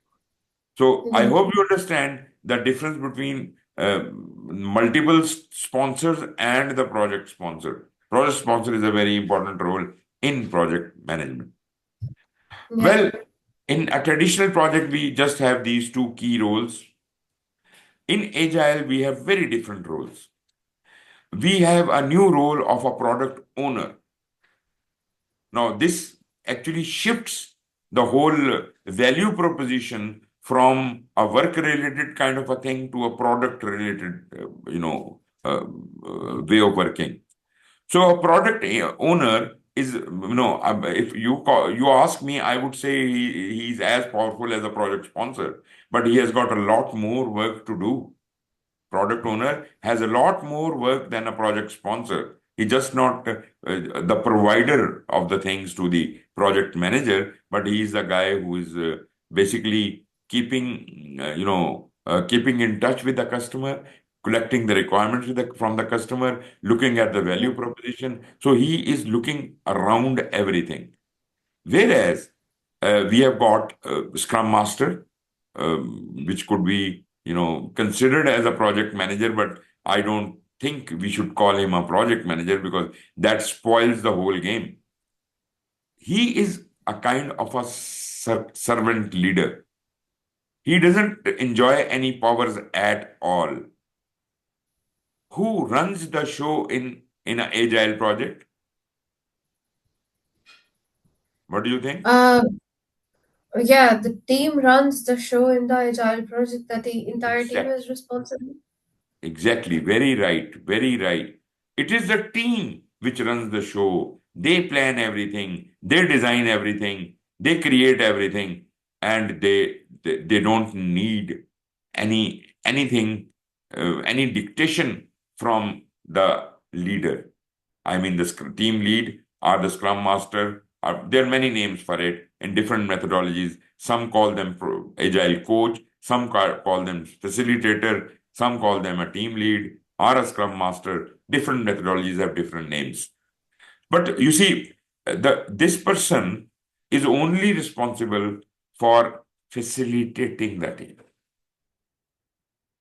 So I Yeah. hope you understand the difference between multiple sponsors and the project sponsor. Project sponsor is a very important role in project management. Yeah. Well, in a traditional project, we just have these two key roles. In Agile, we have very different roles. We have a new role of a product owner. Now, this actually shifts the whole value proposition from a work-related kind of a thing to a product-related, way of working. So a product owner is, if you ask me, I would say he's as powerful as a project sponsor, but he has got a lot more work to do. Product owner has a lot more work than a project sponsor. He's just not the provider of the things to the project manager, but he's the guy who is basically keeping in touch with the customer, collecting the requirements from the customer, looking at the value proposition. So he is looking around everything. Whereas we have got Scrum Master, which could be, considered as a project manager, but I don't think we should call him a project manager because that spoils the whole game. He is a kind of a servant leader. He doesn't enjoy any powers at all. Who runs the show in an agile project? What do you think? Uh, yeah, the team runs the show in the agile project that the entire team Exactly. is responsible. Exactly. Very right. Very right. It is the team which runs the show. They plan everything. They design everything. They create everything, and they don't need anything, any dictation from the leader. I mean, the team lead or the scrum master. There are many names for it in different methodologies. Some call them agile coach. Some call them facilitator. Some call them a team lead or a scrum master. Different methodologies have different names. But you see, this person is only responsible for facilitating the team,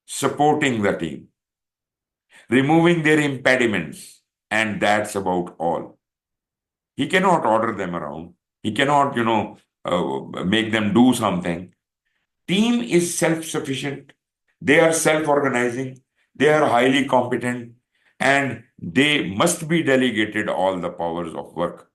supporting the team, removing their impediments, and that's about all. He cannot order them around. He cannot, make them do something. Team is self-sufficient. They are self-organizing. They are highly competent, and they must be delegated all the powers of work.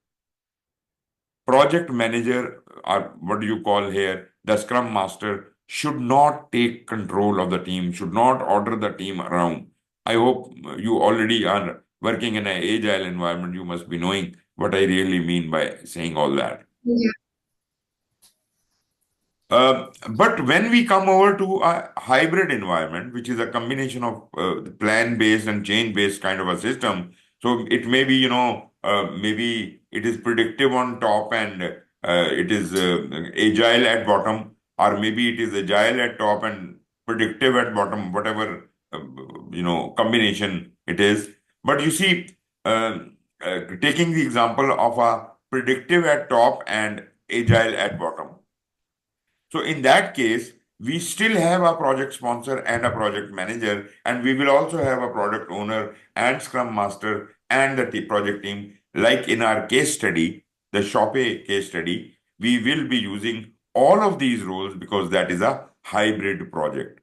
Project manager, or what do you call here, the scrum master, should not take control of the team, should not order the team around. I hope you already are working in an agile environment. You must be knowing what I really mean by saying all that. Yeah. But when we come over to a hybrid environment, which is a combination of plan-based and change-based kind of a system, so it may be, maybe it is predictive on top and it is agile at bottom, or maybe it is agile at top and predictive at bottom, whatever, combination it is. But you see, uh, taking the example of a predictive at top and agile at bottom. So in that case, we still have a project sponsor and a project manager, and we will also have a product owner and scrum master and the project team. Like in our case study, the Shopee case study, we will be using all of these roles because that is a hybrid project.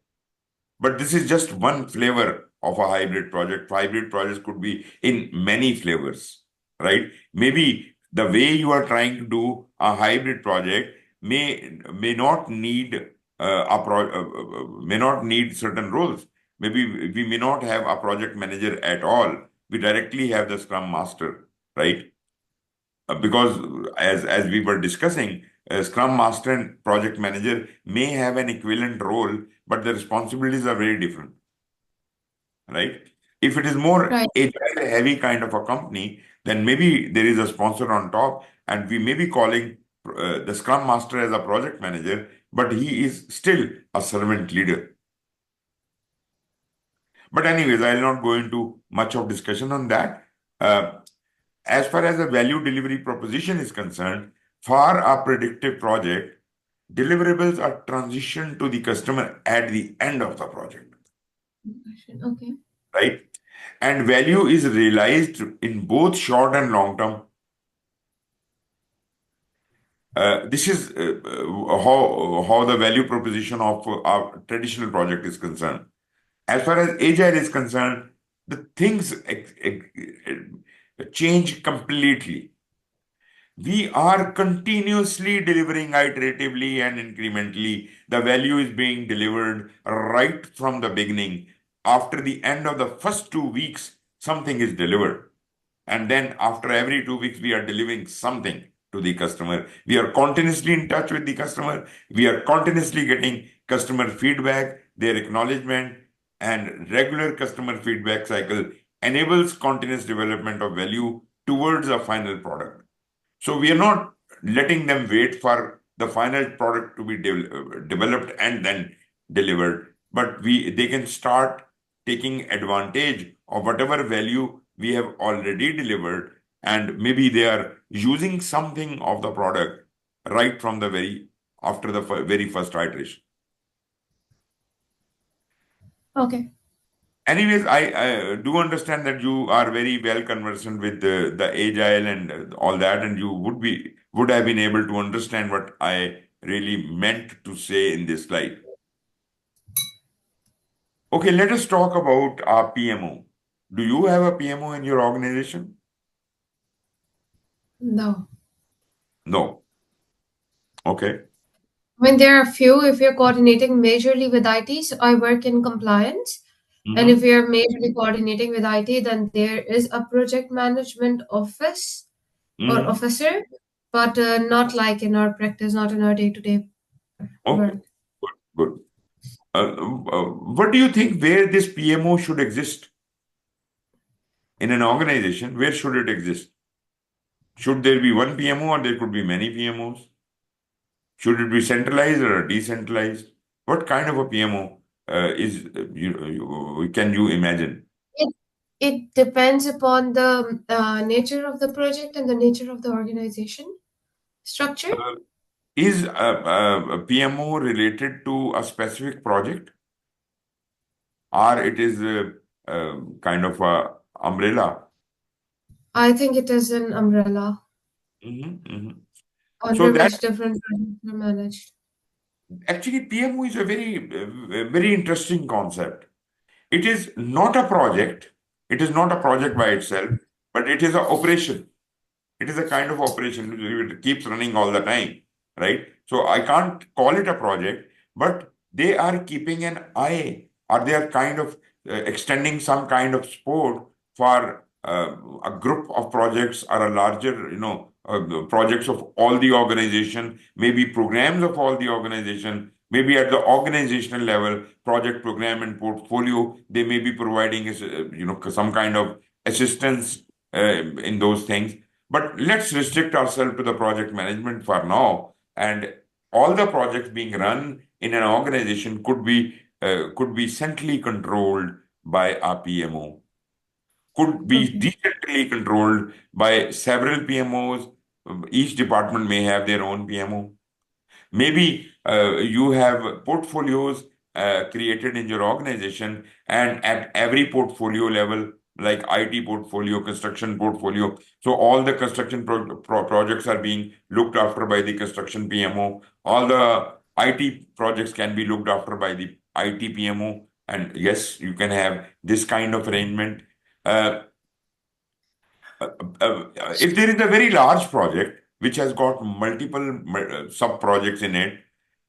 But this is just one flavor of a hybrid project. Hybrid projects could be in many flavors, right? Maybe the way you are trying to do a hybrid project may not need may not need certain roles. Maybe we may not have a project manager at all. We directly have the Scrum Master, right? Because as we were discussing, Scrum Master and Project Manager may have an equivalent role, but the responsibilities are very different, right? If it is more Right. agile heavy kind of a company, then maybe there is a sponsor on top, and we may be calling the Scrum Master as a project manager, but he is still a servant leader. But anyways, I'll not go into much of discussion on that. Uh, As far as the value delivery proposition is concerned, for a predictive project, deliverables are transitioned to the customer at the end of the project, Okay. right? And value is realized in both short and long term. This is how the value proposition of our traditional project is concerned. As far as agile is concerned, the things change completely. we are continuously delivering iteratively and incrementally. The value is being delivered right from the beginning. After the end of the first 2 weeks, something is delivered. And then after every 2 weeks, we are delivering something to the customer. We are continuously in touch with the customer. We are continuously getting customer feedback, their acknowledgement, and regular customer feedback cycle enables continuous development of value towards a final product. So we are not letting them wait for the final product to be developed and then delivered, but they can start taking advantage of whatever value we have already delivered, and maybe they are using something of the product right from the very after the very first iteration. Okay. Anyways, I do understand that you are very well conversant with the agile and all that, and you would have been able to understand what I really meant to say in this slide. Okay, let us talk about our PMO. Do you have a PMO in your organization? No. No. Okay. I mean, there are a few if you're coordinating majorly with IT. So I work in compliance. And if Mm-hmm. you're majorly coordinating with IT, then there is a project management office or Mm-hmm. officer, but not like in our practice, not in our day-to-day Okay. work. Good. Good. What do you think where this PMO should exist in an organization? Where should it exist? Should there be one PMO or there could be many PMOs? Should it be centralized or decentralized? What kind of a PMO is can you imagine? It it depends upon the nature of the project and the nature of the organization structure. Uh, is a PMO related to a specific project, or it is kind of a umbrella? I think it is an umbrella Mhm. So under that which different projects are managed. actually PMO is a very interesting concept. It is not a project. It is not a project by itself, but it is an operation. It is a kind of operation. It keeps running all the time, right? So I can't call it a project, but they are keeping an eye, or they are kind of extending some kind of support for a group of projects or a larger, projects of all the organization, maybe programs of all the organization, maybe at the organizational level, project program and portfolio, they may be providing us, some kind of assistance in those things, but let's restrict ourselves to the project management for now. And all the projects being run in an organization could be centrally controlled by a PMO, could be Okay. decentrally controlled by several PMOs. Each department may have their own PMO. Maybe you have portfolios created in your organization, and at every portfolio level, like IT portfolio, construction portfolio, so all the construction projects are being looked after by the construction PMO. All the IT projects can be looked after by the IT PMO. And yes, you can have this kind of arrangement. Uh, uh, if there is a very large project which has got multiple sub projects in it,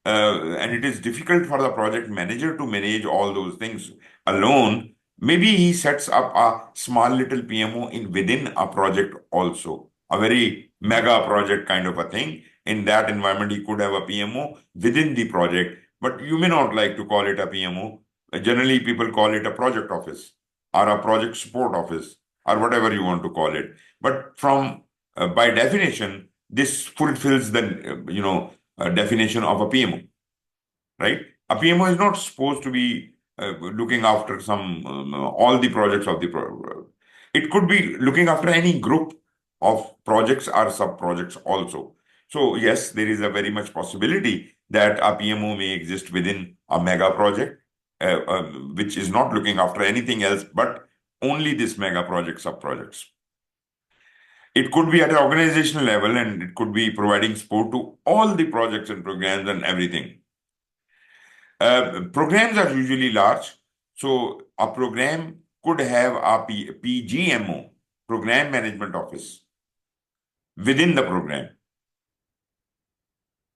and it is difficult for the project manager to manage all those things alone, maybe he sets up a small little PMO in within a project also, a very mega project kind of a thing. In that environment, he could have a PMO within the project, but you may not like to call it a PMO. Generally, people call it a project office or a project support office or whatever you want to call it. But from by definition, this fulfills the definition of a PMO, right? A PMO is not supposed to be looking after some all the projects of the it could be looking after any group of projects or sub projects also. So yes, there is a very much possibility that a PMO may exist within a mega project, which is not looking after anything else but only this mega project sub projects. It could be at an organizational level, and it could be providing support to all the projects and programs and everything. Programs are usually large, so a program could have a PGMO, Program Management Office, within the program,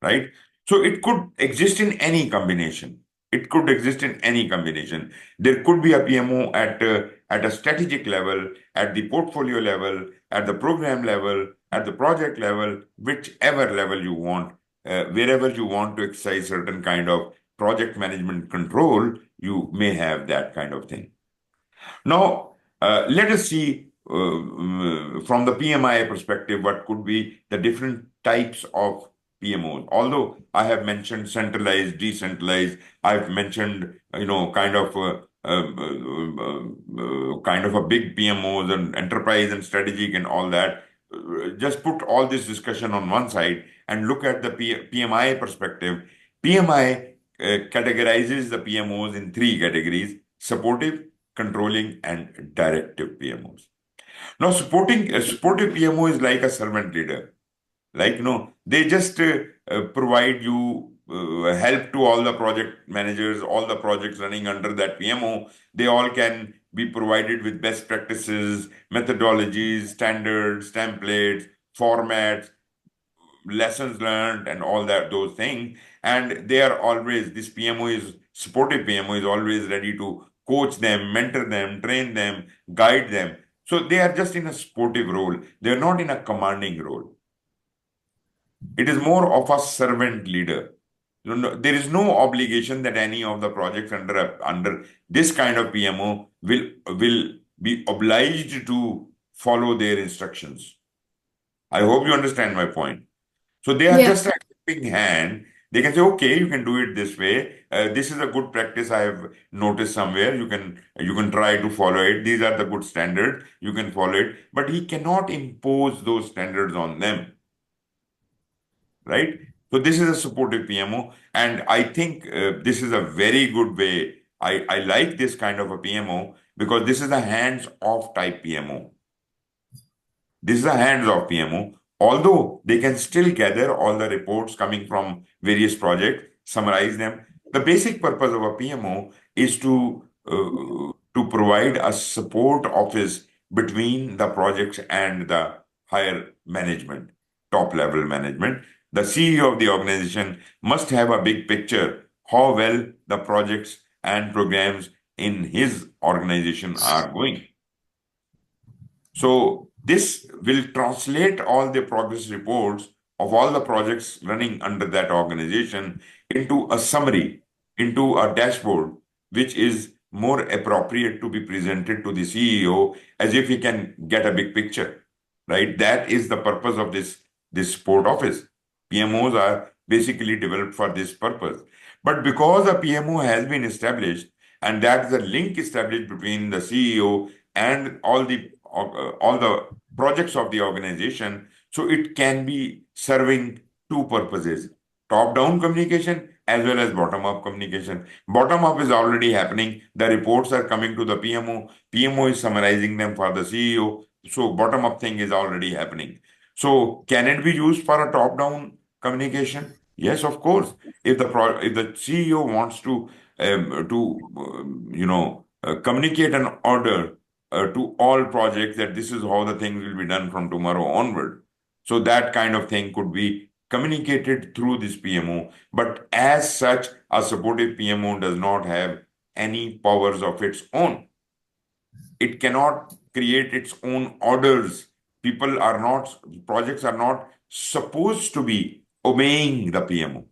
right? So it could exist in any combination. It could exist in any combination. There could be a PMO at a strategic level, at the portfolio level, at the program level, at the project level, whichever level you want, wherever you want to exercise certain kind of project management control, you may have that kind of thing. Now, let us see from the PMI perspective what could be the different types of PMOs. Although I have mentioned centralized, decentralized, I've mentioned kind of a big PMOs and enterprise and strategic and all that. Just put all this discussion on one side and look at the PMI perspective. PMI categorizes the PMOs in three categories: supportive, controlling, and directive PMOs. Now, supporting a supportive PMO is like a servant leader. Like, they just provide you help to all the project managers, all the projects running under that PMO. They all can be provided with best practices, methodologies, standards, templates, formats, lessons learned, and all that, those things. And they are always, this PMO is, supportive PMO is always ready to coach them, mentor them, train them, guide them. So they are just in a supportive role. They're not in a commanding role. It is more of a servant leader. There is no obligation that any of the projects under this kind of PMO will be obliged to follow their instructions. I hope you understand my point. So they are Yeah. just a helping hand. They can say, okay, you can do it this way. This is a good practice I have noticed somewhere. You can try to follow it. These are the good standards. You can follow it. But he cannot impose those standards on them, right? So this is a supportive PMO, and I think this is a very good way. I like this kind of a PMO because this is a hands-off type PMO. This is a hands-off PMO, although they can still gather all the reports coming from various projects, summarize them. The basic purpose of a PMO is to provide a support office between the projects and the higher management, top level management. The CEO of the organization must have a big picture how well the projects and programs in his organization are going. So this will translate all the progress reports of all the projects running under that organization into a summary, into a dashboard, which is more appropriate to be presented to the CEO as if he can get a big picture, right? That is the purpose of this support office. PMOs are basically developed for this purpose. But because a PMO has been established, and that is a link established between the CEO and all the projects of the organization, so it can be serving two purposes: top down communication as well as bottom up communication. Bottom up is already happening. The reports are coming to the PMO is summarizing them for the CEO. So bottom up thing is already happening. So can it be used for a top down communication? Yes, of course. If the CEO wants to communicate an order to all projects that this is how the things will be done from tomorrow onward. So that kind of thing could be communicated through this PMO. But as such, a supportive PMO does not have any powers of its own. It cannot create its own orders. Projects are not supposed to be obeying the PMO,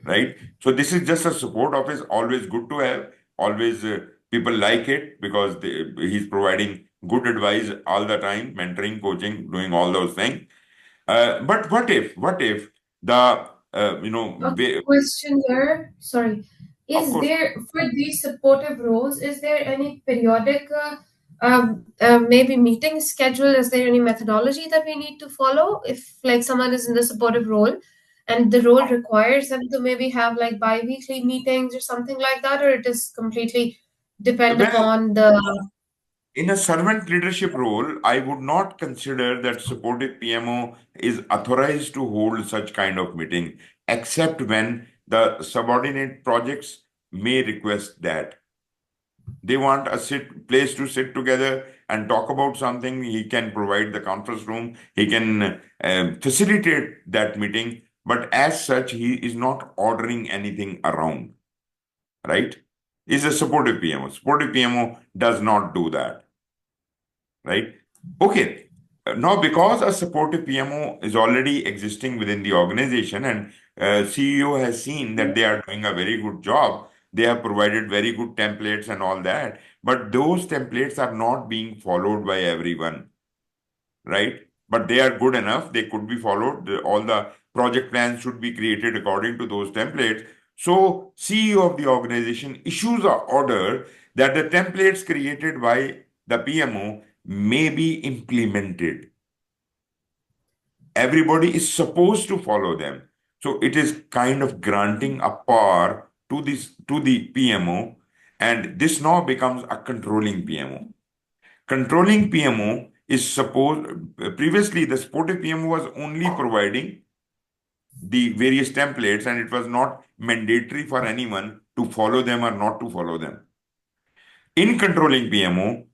right? So this is just a support office, always good to have. Always people like it because he's providing good advice all the time, mentoring, coaching, doing all those things. But what if the A question there. Sorry. of Is course. there, for these supportive roles, is there any periodic, maybe meeting schedule? Is there any methodology that we need to follow if, like, someone is in the supportive role and the role requires them to maybe have like bi-weekly meetings or something like that, or it is completely depend Well, upon the. in a servant leadership role, I would not consider that supportive PMO is authorized to hold such kind of meeting, except when the subordinate projects may request that. They want a place to sit together and talk about something. He can provide the conference room. He can facilitate that meeting. But as such, he is not ordering anything around, right? He's a supportive PMO. Supportive PMO does not do that, right? Okay. Now, because a supportive PMO is already existing within the organization and CEO has seen that they are doing a very good job, they have provided very good templates and all that, but those templates are not being followed by everyone, right? But they are good enough. They could be followed. All the project plans should be created according to those templates. So CEO of the organization issues an order that the templates created by the PMO may be implemented. Everybody is supposed to follow them. So it is kind of granting a power to the PMO, and this now becomes a controlling PMO. Controlling PMO is supposed, previously the supportive PMO was only providing the various templates and it was not mandatory for anyone to follow them or not to follow them. In controlling PMO,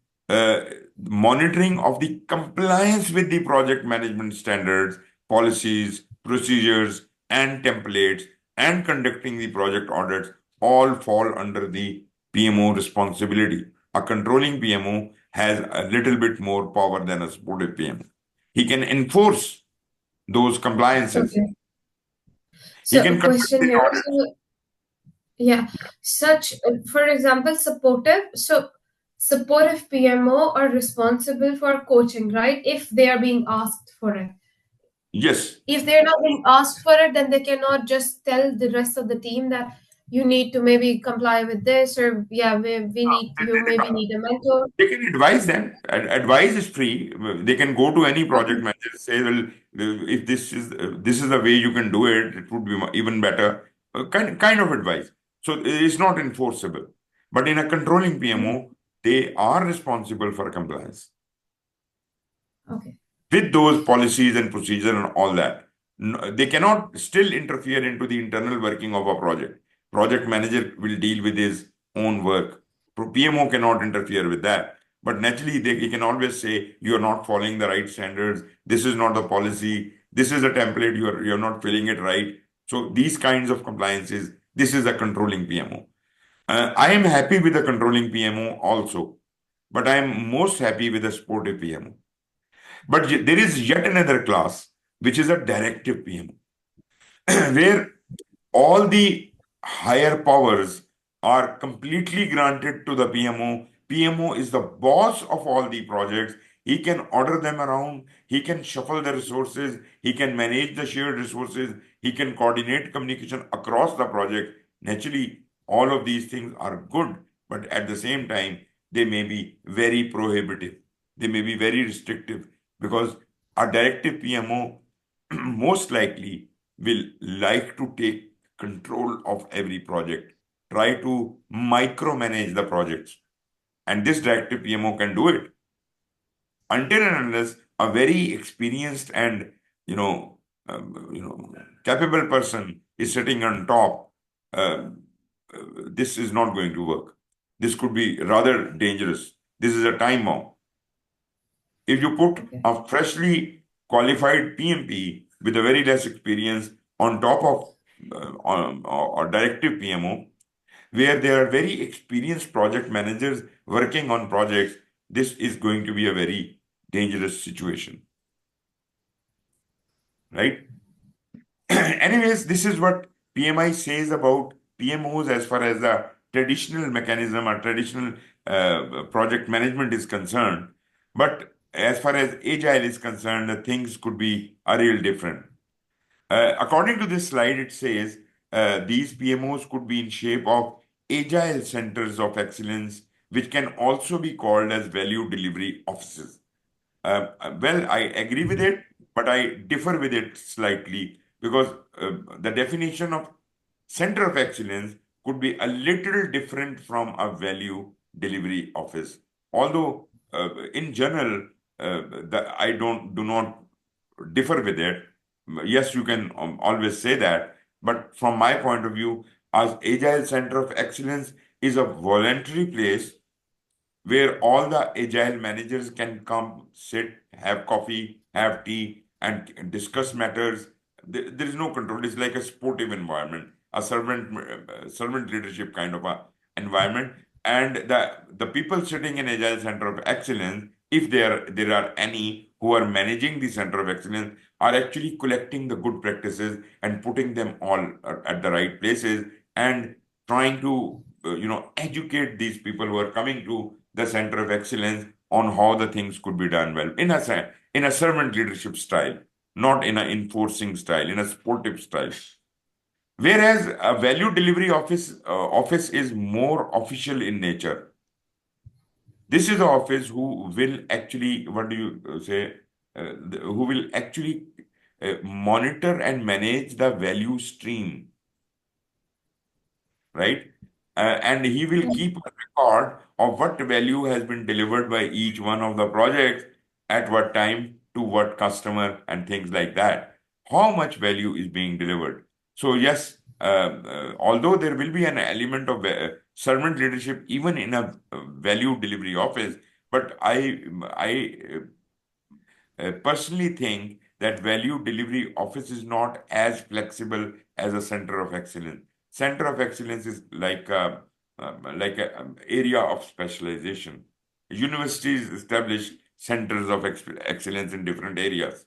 monitoring of the compliance with the project management standards, policies, procedures, and templates, and conducting the project audits all fall under the PMO responsibility. A controlling PMO has a little bit more power than a supportive PMO. He can enforce those compliances. Okay. He So can a conduct question the here. audit. So, yeah, for example, supportive PMO are responsible for coaching, right? If they are being asked for it. Yes. If they're not being asked for it, then they cannot just tell the rest of the team that you need to maybe comply with this, or yeah, we need you maybe need a mentor. They can advise them. Advice is free. They can go to any project Okay. manager, say, "Well, if this is the way you can do it, it would be even better." Kind of advice. So it's not enforceable. But in a controlling Mhm. PMO, they are responsible for compliance Okay. with those policies and procedure and all that. They cannot still interfere into the internal working of a project. Project manager will deal with his own work. PMO cannot interfere with that. But naturally, he can always say, you are not following the right standards. This is not the policy. This is a template. You're not filling it right. So these kinds of compliances, this is a controlling PMO. I am happy with the controlling PMO also, but I am most happy with the supportive PMO. But there is yet another class, which is a directive PMO, where all the higher powers are completely granted to the PMO. PMO is the boss of all the projects. He can order them around. He can shuffle the resources. He can manage the shared resources. He can coordinate communication across the project. Naturally, all of these things are good, but at the same time, they may be very prohibitive. They may be very restrictive because a directive PMO most likely will like to take control of every project, try to micromanage the projects. And this directive PMO can do it until and unless a very experienced and you know capable person is sitting on top. Uh, this is not going to work. This could be rather dangerous. This is a time bomb. If you put Okay. a freshly qualified PMP with a very less experience on top of or directive PMO, where there are very experienced project managers working on projects, this is going to be a very dangerous situation, right? Anyways, this is what PMI says about PMOs as far as the traditional mechanism or traditional project management is concerned. But as far as agile is concerned, things could be a real different. According to this slide, it says these PMOs could be in shape of agile centers of excellence, which can also be called as value delivery offices. Well, I agree with it, but I differ with it slightly because the definition of center of excellence could be a little different from a value delivery office. Although, in general, I do not differ with it. Yes, you can always say that, but from my point of view, as Agile Center of Excellence is a voluntary place where all the agile managers can come, sit, have coffee, have tea, and discuss matters. There is no control. It's like a sportive environment, a servant leadership kind of a environment. And the people sitting in Agile Center of Excellence, if there are any who are managing the Center of Excellence, are actually collecting the good practices and putting them all at the right places and trying to educate these people who are coming to the Center of Excellence on how the things could be done well in a servant leadership style, not in an enforcing style, in a sportive style. Whereas a value delivery office is more official in nature. This is the office who will actually, what do you say, who will actually monitor and manage the value stream, right? And he will keep a record of what value has been delivered by each one of the projects at what time to what customer and things like that. How much value is being delivered? So yes, although there will be an element of servant leadership even in a value delivery office, but I personally think that value delivery office is not as flexible as a center of excellence. Center of excellence is like a area of specialization. Universities establish centers of excellence in different areas,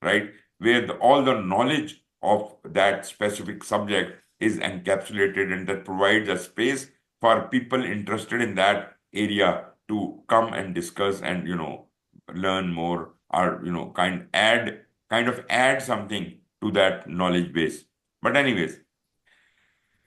right? Where all the knowledge of that specific subject is encapsulated, and that provides a space for people interested in that area to come and discuss and learn more, or kind of add something to that knowledge base. But anyways,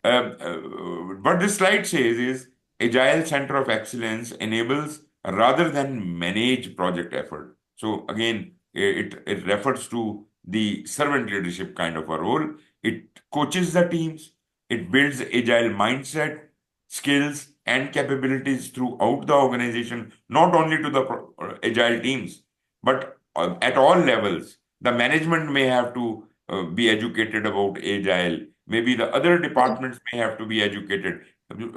what this slide says is Agile Center of Excellence enables rather than manage project effort. So again, it refers to the servant leadership kind of a role. It coaches the teams, it builds agile mindset, skills, and capabilities throughout the organization, not only to the agile teams, but at all levels. The management may have to be educated about agile. Maybe the other departments may have to be educated.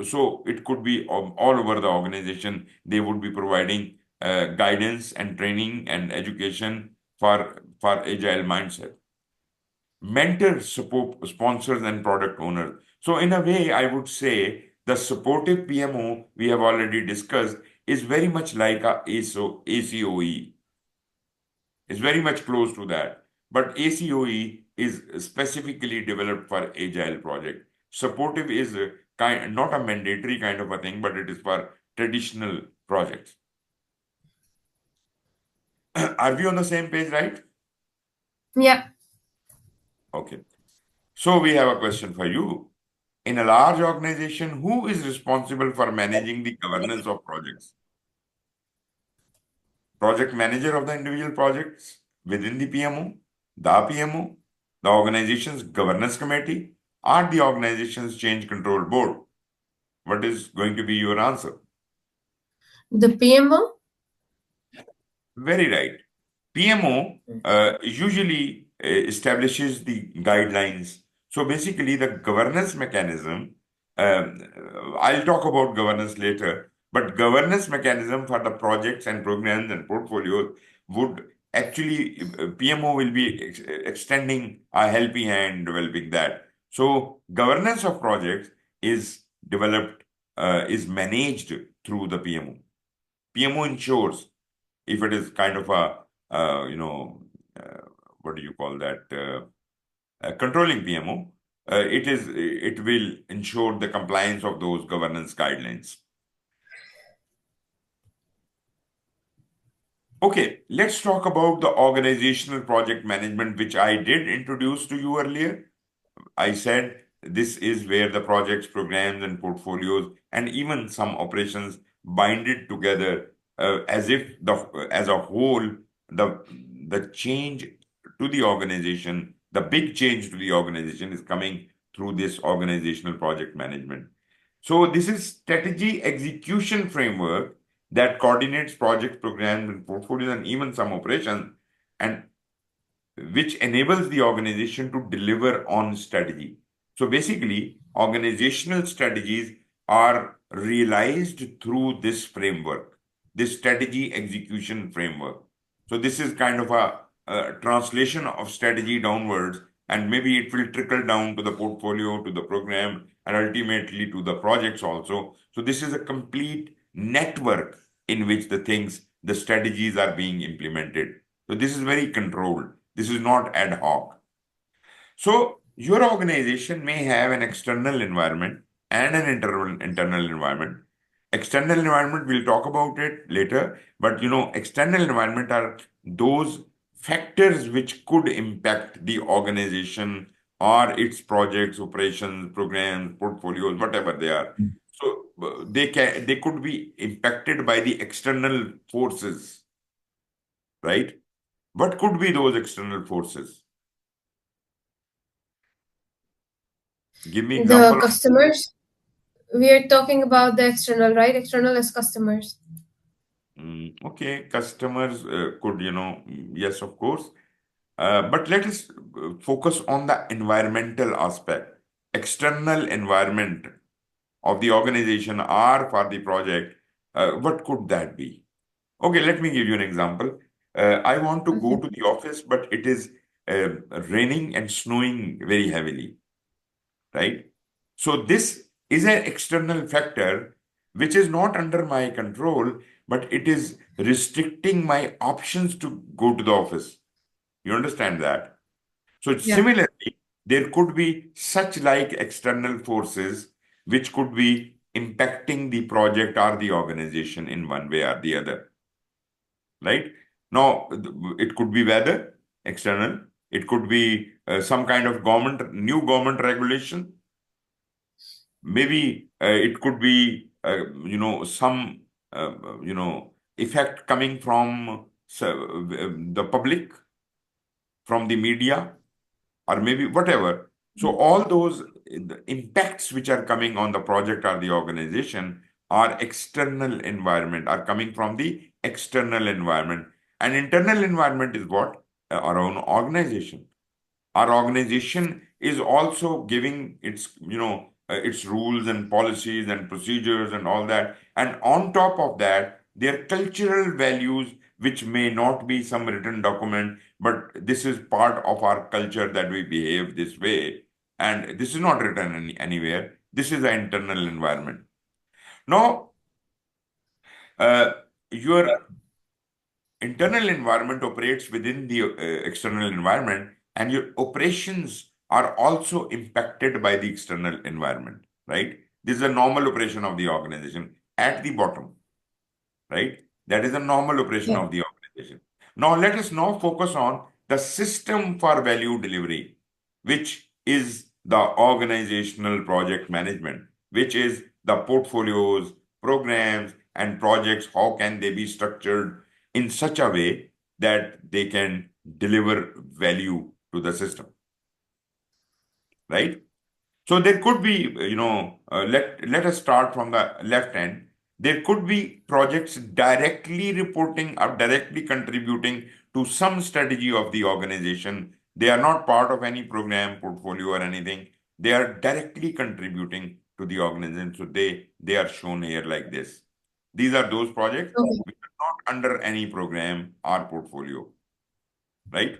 So it could be all over the organization. They would be providing guidance and training and education for agile mindset. Mentors, support sponsors, and product owners. So in a way, I would say the supportive PMO we have already discussed is very much like a ACOE. It's very much close to that. But ACOE is specifically developed for agile project. Supportive is not a mandatory kind of a thing, but it is for traditional projects. Are we on the same page, right? Yeah. Okay. So we have a question for you. In a large organization, who is responsible for managing the governance of projects? Project manager of the individual projects within the PMO, the organization's governance committee, or the organization's change control board? What is going to be your answer? The PMO? Very right. PMO usually establishes the guidelines. So basically, the governance mechanism, I'll talk about governance later, but governance mechanism for the projects and programs and portfolios would actually, PMO will be extending a helping hand developing that. So governance of projects is developed, is managed through the PMO. PMO ensures if it is kind of a uh, what do you call that, controlling PMO, it will ensure the compliance of those governance guidelines. Okay, let's talk about the organizational project management, which I did introduce to you earlier. I said this is where the projects, programs, and portfolios, and even some operations bind it together as if as a whole, the change to the organization, the big change to the organization is coming through this organizational project management. So this is strategy execution framework that coordinates project programs and portfolios and even some operations, and which enables the organization to deliver on strategy. So basically, organizational strategies are realized through this framework, this strategy execution framework. So this is kind of a translation of strategy downwards, and maybe it will trickle down to the portfolio, to the program, and ultimately to the projects also. So this is a complete network in which the strategies are being implemented. So this is very controlled. This is not ad hoc. So your organization may have an external environment and an internal environment. External environment, we'll talk about it later, but external environment are those factors which could impact the organization or its projects, operations, programs, portfolios, whatever they are. So they could be impacted by the external forces, right? What could be those external forces? Give me The example. customers, we are talking about the external, right? External as customers. Okay, customers could, yes, of course. But let us focus on the environmental aspect, external environment of the organization or for the project. What could that be? Okay, let me give you an example. I want to go Okay. to the office, but it is raining and snowing very heavily, right? So this is an external factor which is not under my control, but it is restricting my options to go to the office. You understand that? So Yeah. similarly, there could be such like external forces which could be impacting the project or the organization in one way or the other, right? Now, it could be weather, external. It could be some kind of new government regulation. Maybe it could be some effect coming from the public, from the media, or maybe whatever. So all those the impacts which are coming on the project or the organization are external environment, are coming from the external environment. And internal environment is what? Our own organization. Our organization is also giving its rules and policies and procedures and all that, and on top of that their cultural values, which may not be some written document, but this is part of our culture that we behave this way, and this is not written anywhere. This is an internal environment. Now, uh, your internal environment operates within the external environment, and your operations are also impacted by the external environment, right? This is a normal operation of the organization at the bottom, right? That is a normal operation Yeah. of the organization. Now, let us now focus on the system for value delivery, which is the organizational project management, which is the portfolios, programs, and projects. How can they be structured in such a way that they can deliver value to the system, right? So there could be, let us start from the left end. There could be projects directly reporting or directly contributing to some strategy of the organization. They are not part of any program, portfolio, or anything. They are directly contributing to the organization. So they are shown here like this. These are those projects Okay. which are not under any program or portfolio, right?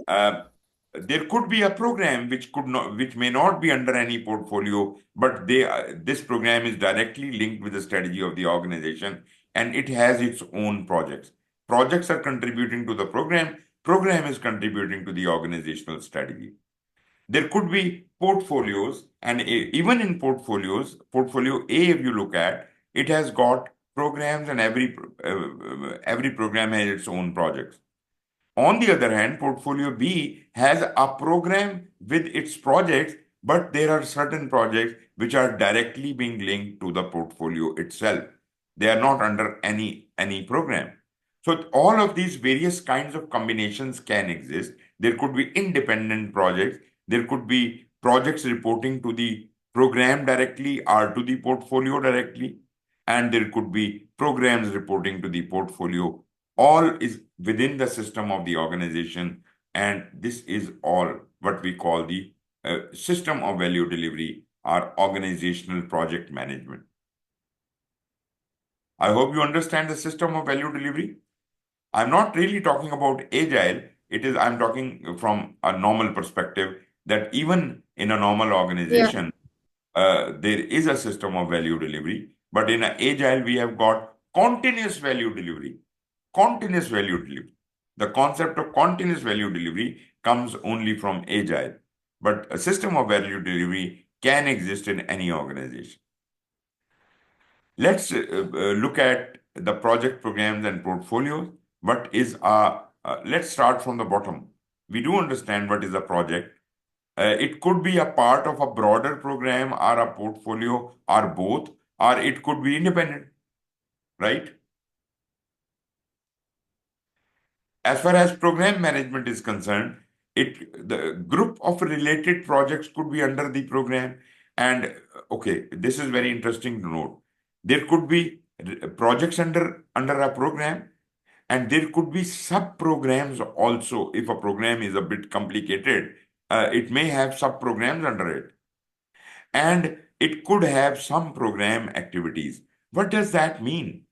Uh, there could be a program which may not be under any portfolio, but this program is directly linked with the strategy of the organization, and it has its own projects. Projects are contributing to the program. Program is contributing to the organizational strategy. There could be portfolios, and even in portfolios, portfolio A, if you look at, it has got programs, and every program has its own projects. On the other hand, portfolio B has a program with its projects, but there are certain projects which are directly being linked to the portfolio itself. They are not under any program. So all of these various kinds of combinations can exist. There could be independent projects. There could be projects reporting to the program directly or to the portfolio directly. And there could be programs reporting to the portfolio. All is within the system of the organization, and this is all what we call the system of value delivery or organizational project management. I hope you understand the system of value delivery. I'm not really talking about agile. I'm talking from a normal perspective that even in a normal Yeah. organization, there is a system of value delivery. But in an agile, we have got continuous value delivery. Continuous value delivery. The concept of continuous value delivery comes only from agile. But a system of value delivery can exist in any organization. Let's look at the project programs and portfolios. Let's start from the bottom. We do understand what is a project. It could be a part of a broader program or a portfolio or both, or it could be independent, right? As far as program management is concerned, the group of related projects could be under the program. And okay, this is very interesting to note. There could be projects under a program, and there could be sub-programs also. If a program is a bit complicated, it may have sub-programs under it. And it could have some program activities. What does that mean?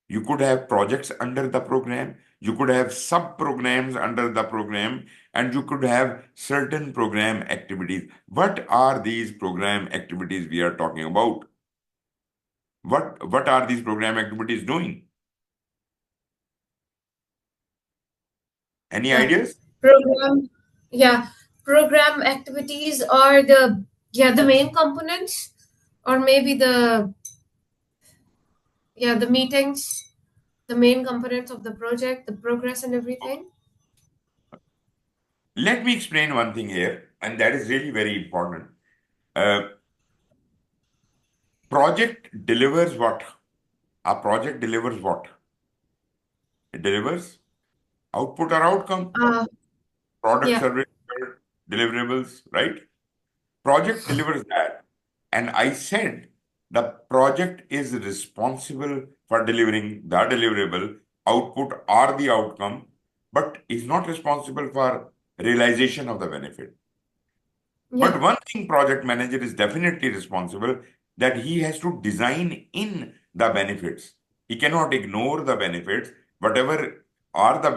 You could have projects under the program, you could have sub-programs under the program, and you could have certain program activities. What are these program activities we are talking about? What are these program activities doing? Any Yeah. ideas? Program. Yeah. Program activities are the main components, or maybe the meetings, the main components of the project, the progress and everything. Let me explain one thing here, and that is really very important. Uh, project delivers what? A project delivers what? It delivers output or outcome, Uh, product, yeah. service, or deliverables, right? Project delivers that. And I said the project is responsible for delivering the deliverable output or the outcome, but is not responsible for realization of the benefit. But Yeah. one thing project manager is definitely responsible, that he has to design in the benefits. He cannot ignore the benefits. Whatever are the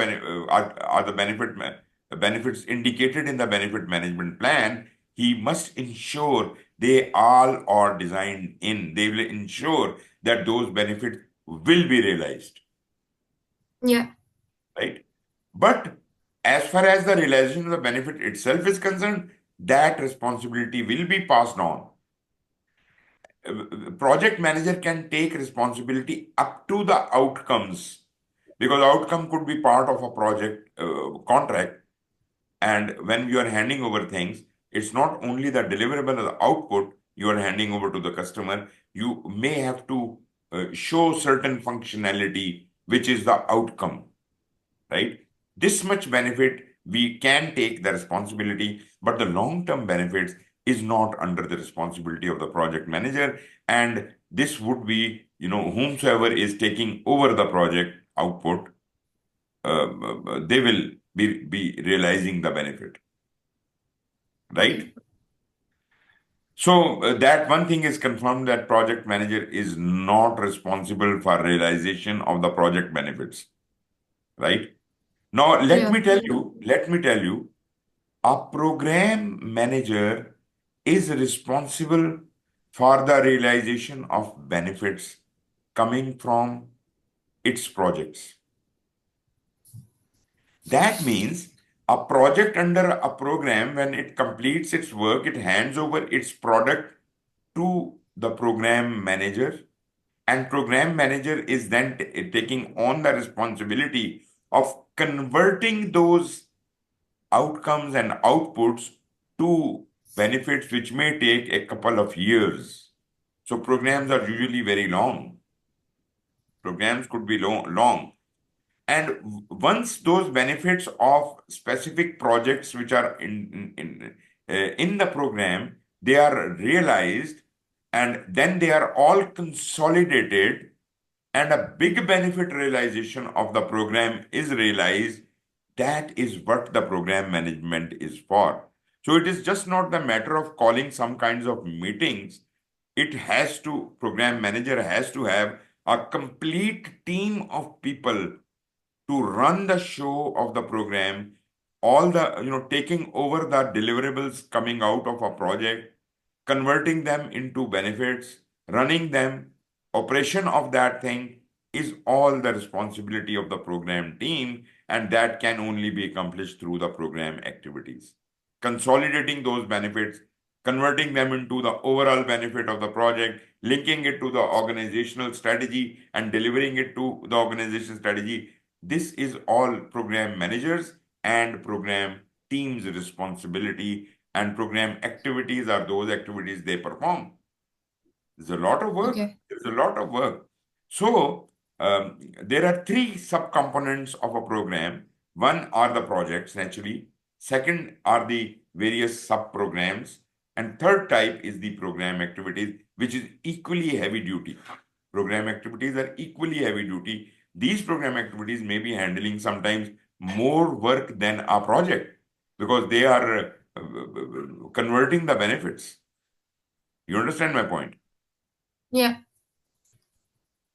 benefits indicated in the benefit management plan, he must ensure they all are designed in. They will ensure that those benefits will be realized, Yeah. right? But as far as the realization of the benefit itself is concerned, that responsibility will be passed on. Project manager can take responsibility up to the outcomes, because outcome could be part of a project contract. And when you are handing over things, it's not only the deliverable or the output you are handing over to the customer. You may have to show certain functionality, which is the outcome, right? This much benefit, we can take the responsibility, but the long-term benefits is not under the responsibility of the project manager. And this would be, whomsoever is taking over the project output, they will be realizing the benefit, right? Okay. So that one thing is confirmed, that project manager is not responsible for realization of the project benefits, right? Now, Yeah. let me tell you, a program manager is responsible for the realization of benefits coming from its projects. That means a project under a program, when it completes its work, it hands over its product to the program manager, and program manager is then taking on the responsibility of converting those outcomes and outputs to benefits, which may take a couple of years. So programs are usually very long. Programs could be long. And once those benefits of specific projects which are in the program, they are realized, and then they are all consolidated, and a big benefit realization of the program is realized. That is what the program management is for. So it is just not the matter of calling some kinds of meetings. It has to, program manager has to have a complete team of people to run the show of the program, all the, taking over the deliverables coming out of a project, converting them into benefits, running them, operation of that thing is all the responsibility of the program team, and that can only be accomplished through the program activities. Consolidating those benefits, converting them into the overall benefit of the project, linking it to the organizational strategy, and delivering it to the organization strategy. This is all program managers and program teams' responsibility, and program activities are those activities they perform. There's a lot of work. Okay. There's a lot of work. So there are three subcomponents of a program. One are the projects, naturally. Second are the various sub-programs. And third type is the program activities, which is equally heavy duty. Program activities are equally heavy duty. These program activities may be handling sometimes more work than a project because they are converting the benefits. You understand my point? Yeah.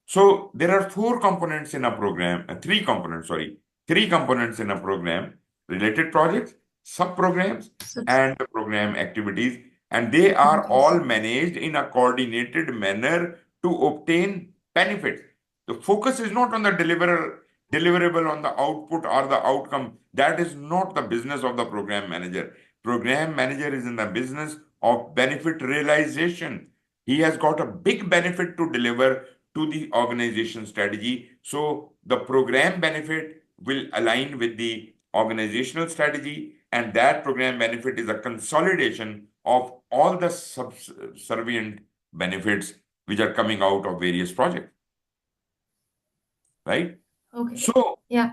So there are four components in a program, three components, sorry, three components in a program: related projects, sub-programs, So, and the program activities. And they are all managed in a coordinated manner to obtain benefits. The focus is not on the deliverable, on the output or the outcome. That is not the business of the program manager. Program manager is in the business of benefit realization. He has got a big benefit to deliver to the organization strategy. So the program benefit will align with the organizational strategy, and that program benefit is a consolidation of all the subservient benefits which are coming out of various projects, right? okay. So Yeah.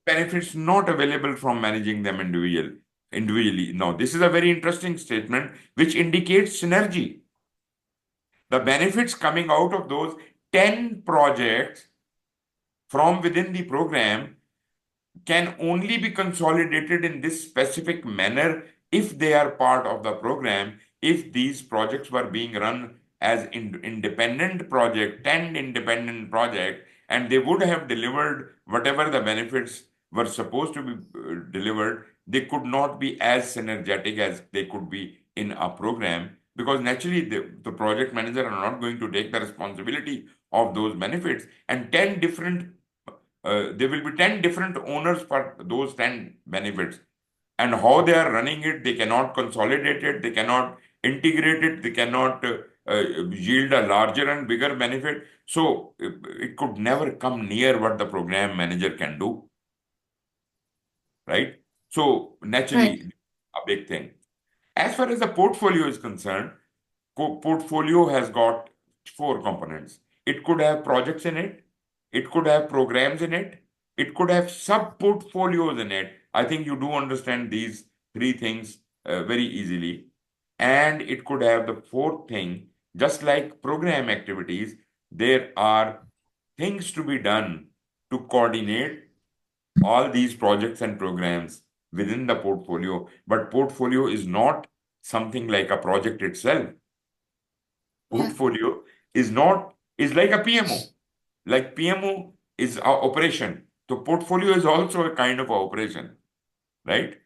benefits not available from managing them individually. Now, this is a very interesting statement which indicates synergy. The benefits coming out of those 10 projects from within the program can only be consolidated in this specific manner if they are part of the program. If these projects were being run as independent project, 10 independent project, and they would have delivered whatever the benefits were supposed to be delivered, they could not be as synergetic as they could be in a program, because naturally the project manager are not going to take the responsibility of those benefits, and 10 different there will be 10 different owners for those 10 benefits, and how they are running it, they cannot consolidate it, they cannot integrate it, they cannot yield a larger and bigger benefit. So it could never come near what the program manager can do, right? So Right. naturally, a big thing. As far as the portfolio is concerned, portfolio has got four components. It could have projects in it, it could have programs in it, it could have sub portfolios in it. I think you do understand these three things very easily. And it could have the fourth thing, just like program activities, there are things to be done to coordinate all these projects and programs within the portfolio. But portfolio is not something like a project itself. Yeah. Portfolio is like a PMO. Like PMO is a operation. So portfolio is also a kind of a operation, right?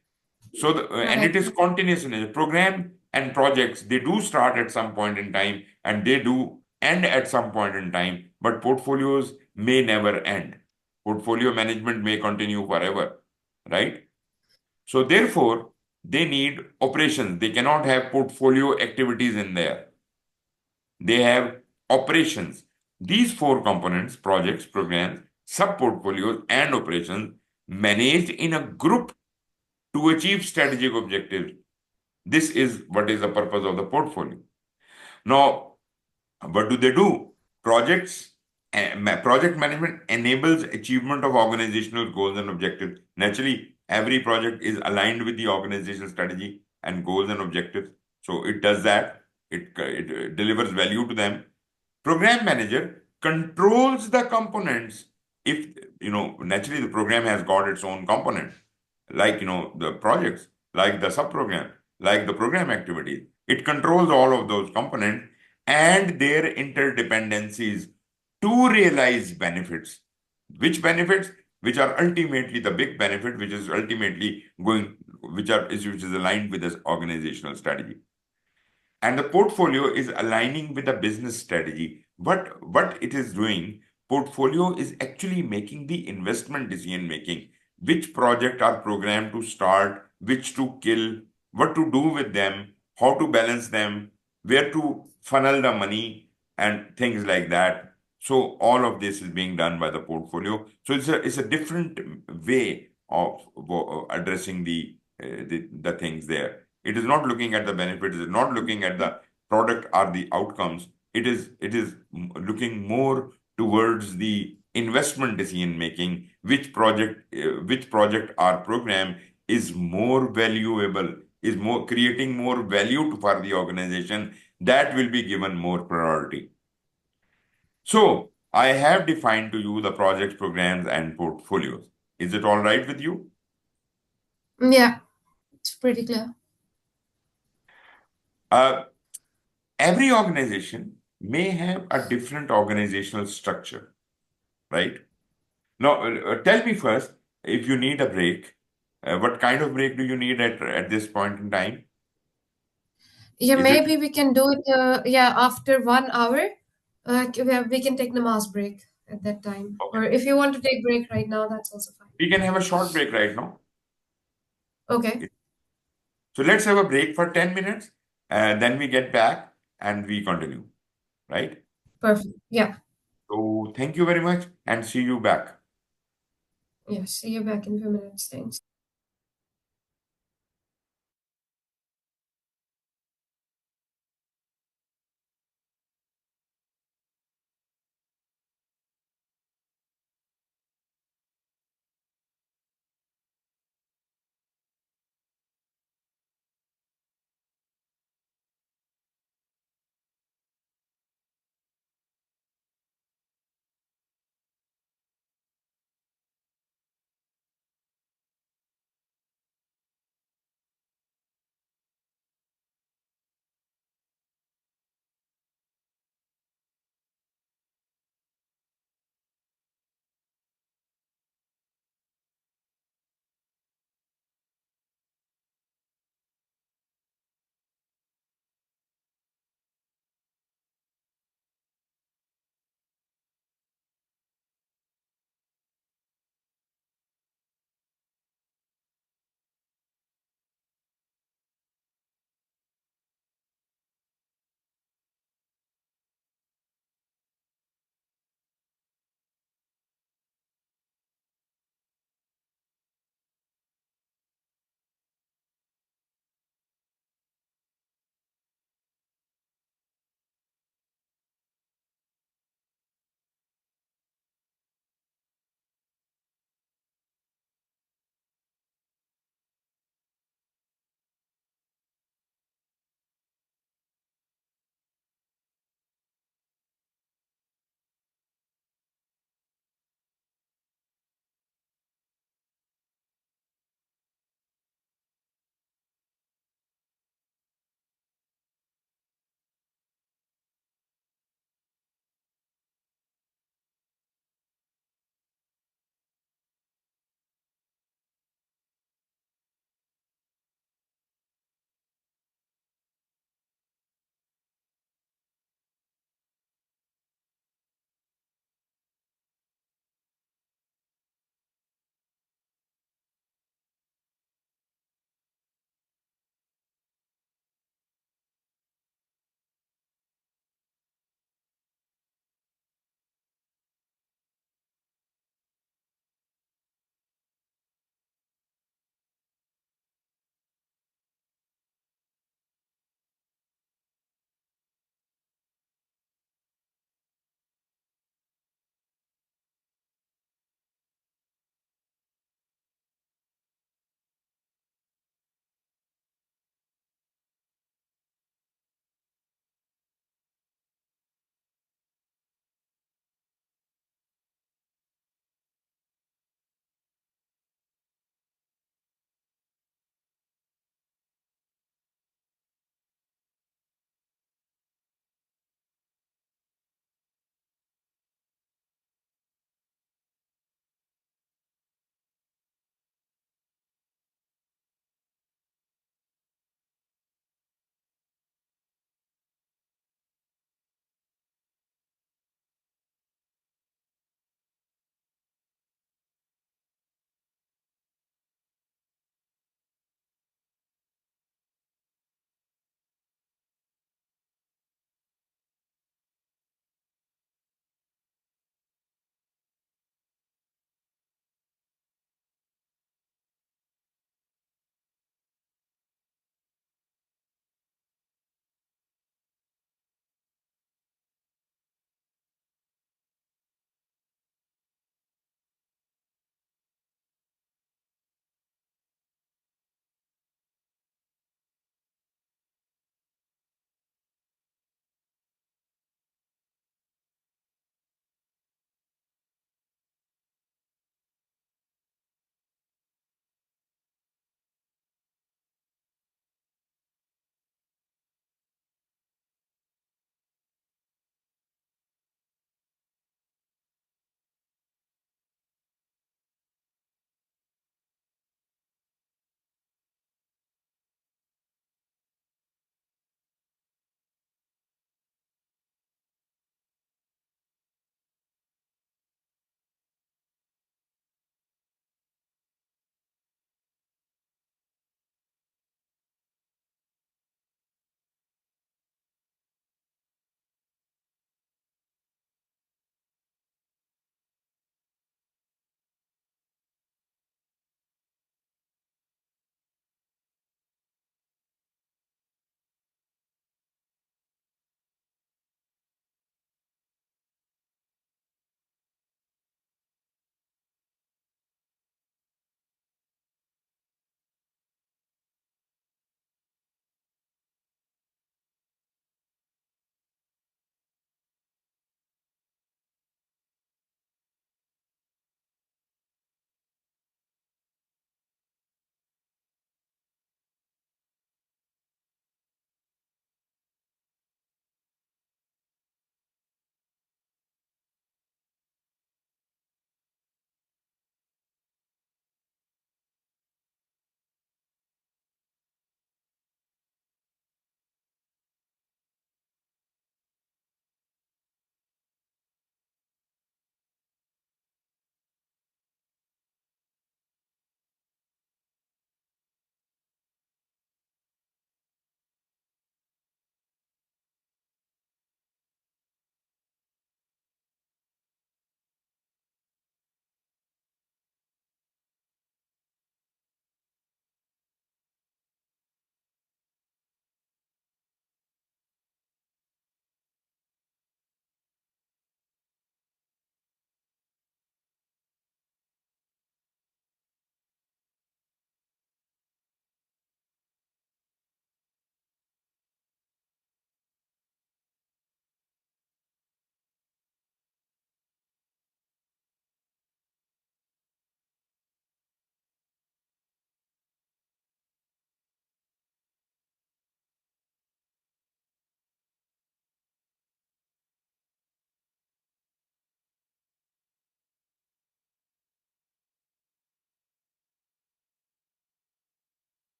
So and it Right. is continuous in it. Program and projects, they do start at some point in time and they do end at some point in time, but portfolios may never end. Portfolio management may continue forever, right? So therefore, they need operations. They cannot have portfolio activities in there. They have operations. These four components, projects, programs, sub-portfolios, and operations, managed in a group to achieve strategic objectives. This is what is the purpose of the portfolio. Now, what do they do? Project management enables achievement of organizational goals and objectives. Naturally, every project is aligned with the organizational strategy and goals and objectives. So it does that. It delivers value to them. Program manager controls the components. If, naturally the program has got its own component, like, the projects, like the sub-program. like the program activities. It controls all of those components and their interdependencies to realize benefits. Which benefits? Which are ultimately the big benefit, which is ultimately going, which is aligned with this organizational strategy. And the portfolio is aligning with the business strategy. What it is doing, portfolio is actually making the investment decision making, which project are programmed to start, which to kill, what to do with them, how to balance them, where to funnel the money, and things like that. So all of this is being done by the portfolio. So it's a different way of addressing the things there. It is not looking at the benefits, it is not looking at the product or the outcomes. It is looking more towards the investment decision making, which project or program is more valuable, is more creating more value for the organization, that will be given more priority. So I have defined to you the projects, programs, and portfolios. Is it all right with you? Yeah, it's pretty clear. Uh, every organization may have a different organizational structure, right? Now, tell me first, if you need a break, what kind of break do you need at this point in time? Yeah, Is it maybe we can do it. Yeah, after 1 hour, we can take namaz break at that time. okay? Or if you want to take break right now, that's also fine. We can have a short break right now. Okay, So let's have a break for 10 minutes, and then we get back and we continue, right? perfect. Yeah, So thank you very much and see you back. yeah. See you back in a few minutes. Thanks.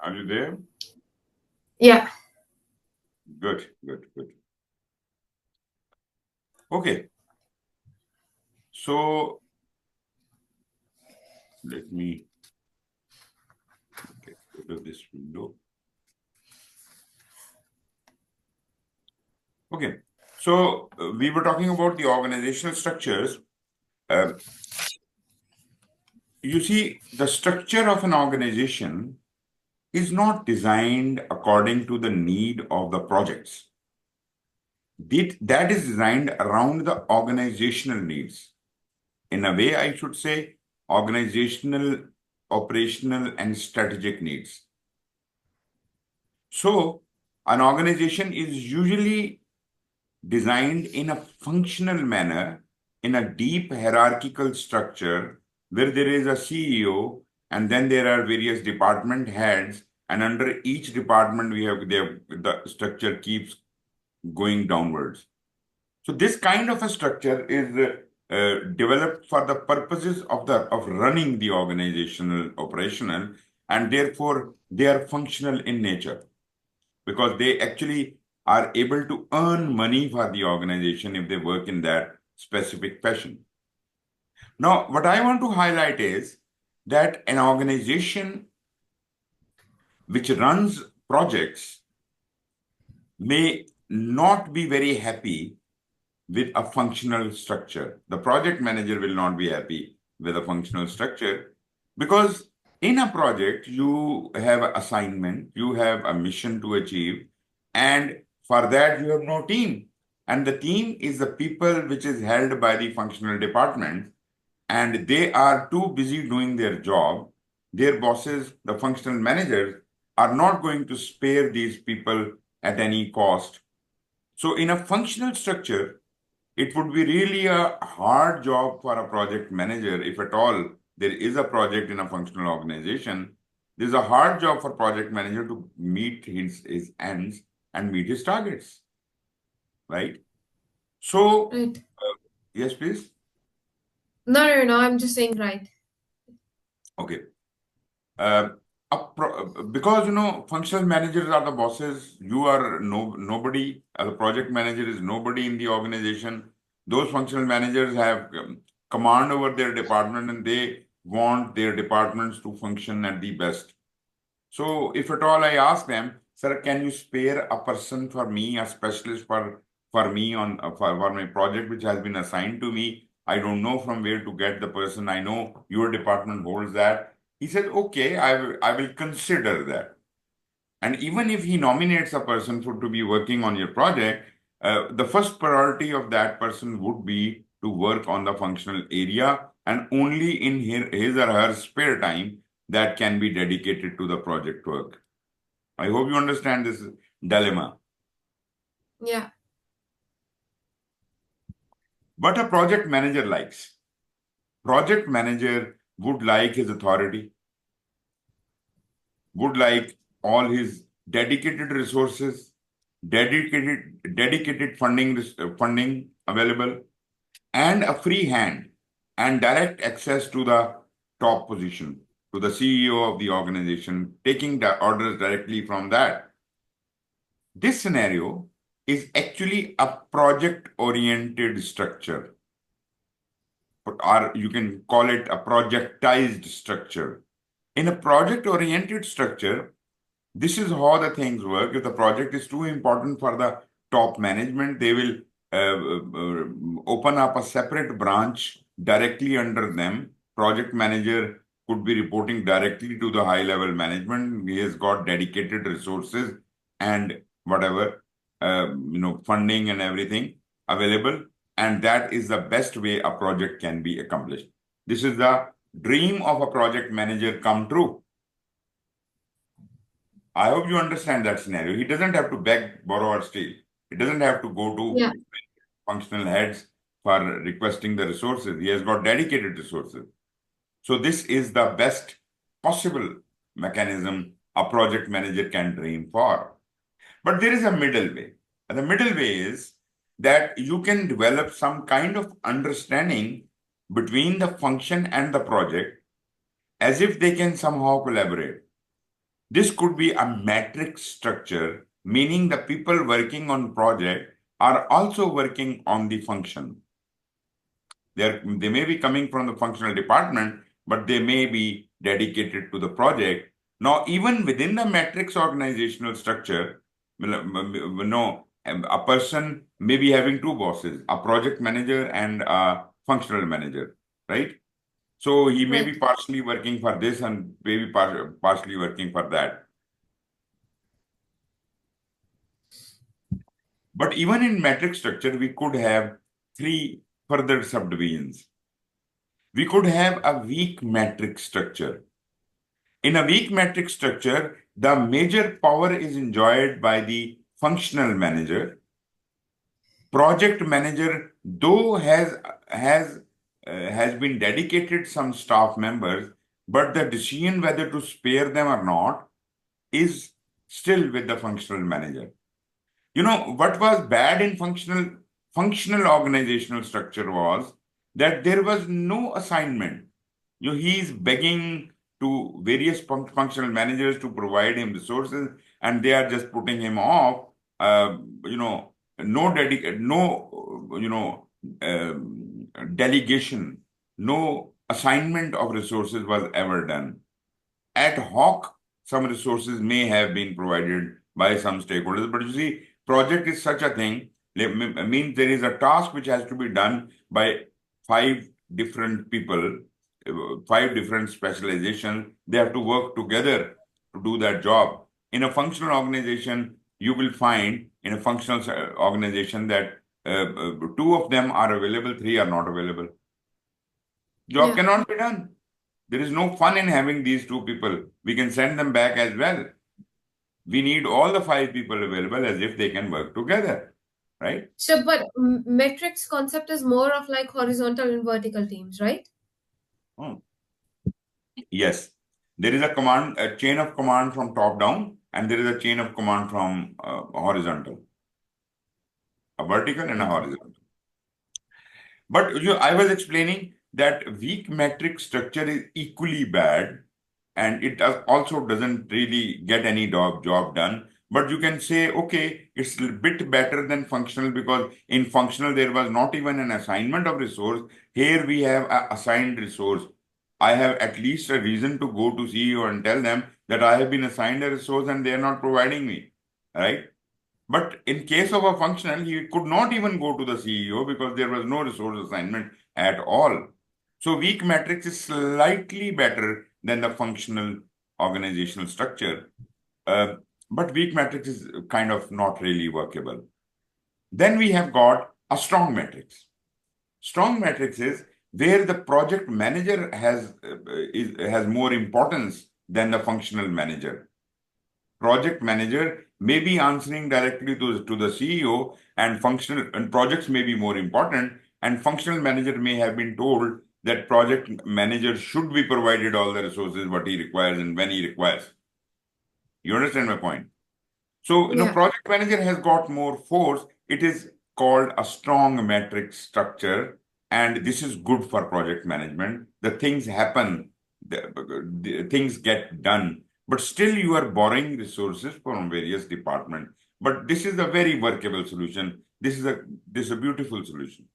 Are you there? Yeah. Good, good, good. Okay. So let me get rid of this window. Okay. So we were talking about the organizational structures. Uh, you see, the structure of an organization is not designed according to the need of the projects. That is designed around the organizational needs. In a way, I should say organizational, operational, and strategic needs. So, an organization is usually designed in a functional manner, in a deep hierarchical structure where there is a CEO and then there are various department heads, and under each department the structure keeps going downwards. So this kind of a structure is developed for the purposes of running the organizational operational, and therefore they are functional in nature because they actually are able to earn money for the organization if they work in that specific fashion. Now, what I want to highlight is that an organization which runs projects may not be very happy with a functional structure. The project manager will not be happy with a functional structure because in a project, you have an assignment, you have a mission to achieve, and for that, you have no team. And the team is the people which is held by the functional department, and they are too busy doing their job. Their bosses, the functional managers, are not going to spare these people at any cost. So, in a functional structure, it would be really a hard job for a project manager, if at all there is a project in a functional organization. There's a hard job for project manager to meet his ends and meet his targets, right? So, Right. yes, please. No. I'm just saying right. Okay. Uh, because functional managers are the bosses. You are nobody. The project manager is nobody in the organization. Those functional managers have command over their department, and they want their departments to function at the best. So, if at all, I ask them, sir, can you spare a person for me, a specialist for me on for my project which has been assigned to me? I don't know from where to get the person. I know your department holds that. He said, okay, I will consider that. And even if he nominates a person to be working on your project, the first priority of that person would be to work on the functional area, and only in his or her spare time that can be dedicated to the project work. I hope you understand this dilemma. Yeah. What a project manager likes. Project manager would like his authority, would like all his dedicated resources, dedicated funding available, and a free hand and direct access to the top position, to the CEO of the organization, taking the orders directly from that. This scenario is actually a project oriented structure, or you can call it a projectized structure. In a project oriented structure, this is how the things work. If the project is too important for the top management, they will open up a separate branch directly under them. Project manager could be reporting directly to the high level management. He has got dedicated resources and whatever, funding and everything available. And that is the best way a project can be accomplished. This is the dream of a project manager come true. I hope you understand that scenario. He doesn't have to beg, borrow, or steal. He doesn't have to go to Yeah. functional heads for requesting the resources. He has got dedicated resources. So this is the best possible mechanism a project manager can dream for. But there is a middle way. And the middle way is that you can develop some kind of understanding between the function and the project as if they can somehow collaborate. This could be a matrix structure, meaning the people working on project are also working on the function. They may be coming from the functional department, but they may be dedicated to the project. Now, even within the matrix organizational structure, a person may be having two bosses, a project manager and a functional manager, right? So he may be Right. partially working for this and maybe partially working for that. But even in matrix structure, we could have three further subdivisions. We could have a weak matrix structure. In a weak matrix structure, the major power is enjoyed by the functional manager. Project manager, though has been dedicated some staff members, but the decision whether to spare them or not is still with the functional manager. You know, what was bad in functional organizational structure was that there was no assignment. He's begging to various functional managers to provide him resources, and they are just putting him off. No delegation, no assignment of resources was ever done. Ad hoc, some resources may have been provided by some stakeholders, but you see, project is such a thing. Means there is a task which has to be done by five different people, five different specializations. They have to work together to do that job. In a functional organization, you will find in a functional organization that two of them are available, three are not available. Job Yeah. cannot be done. There is no fun in having these two people. We can send them back as well. We need all the five people available as if they can work together, right? So, but metrics concept is more of like horizontal and vertical teams, right? Hmm. Yes. There is a chain of command from top down, and there is a chain of command from horizontal, a vertical and a Okay. horizontal. But I was explaining that weak metric structure is equally bad, and it also doesn't really get any job done. But you can say, okay, it's a bit better than functional because in functional there was not even an assignment of resource. Here we have an assigned resource. I have at least a reason to go to CEO and tell them that I have been assigned a resource and they are not providing me, right? But in case of a functional, he could not even go to the CEO because there was no resource assignment at all. So weak matrix is slightly better than the functional organizational structure, uh, but weak matrix is kind of not really workable. Then we have got a strong matrix. Strong matrix is where the project manager has more importance than the functional manager. Project manager may be answering directly to the CEO, and functional and projects may be more important, and functional manager may have been told that project manager should be provided all the resources what he requires and when he requires. You understand my point? So, Yeah. project manager has got more force. It is called a strong matrix structure, and this is good for project management. The things happen, the things get done, but still you are borrowing resources from various departments. But this is a very workable solution. This is a beautiful solution.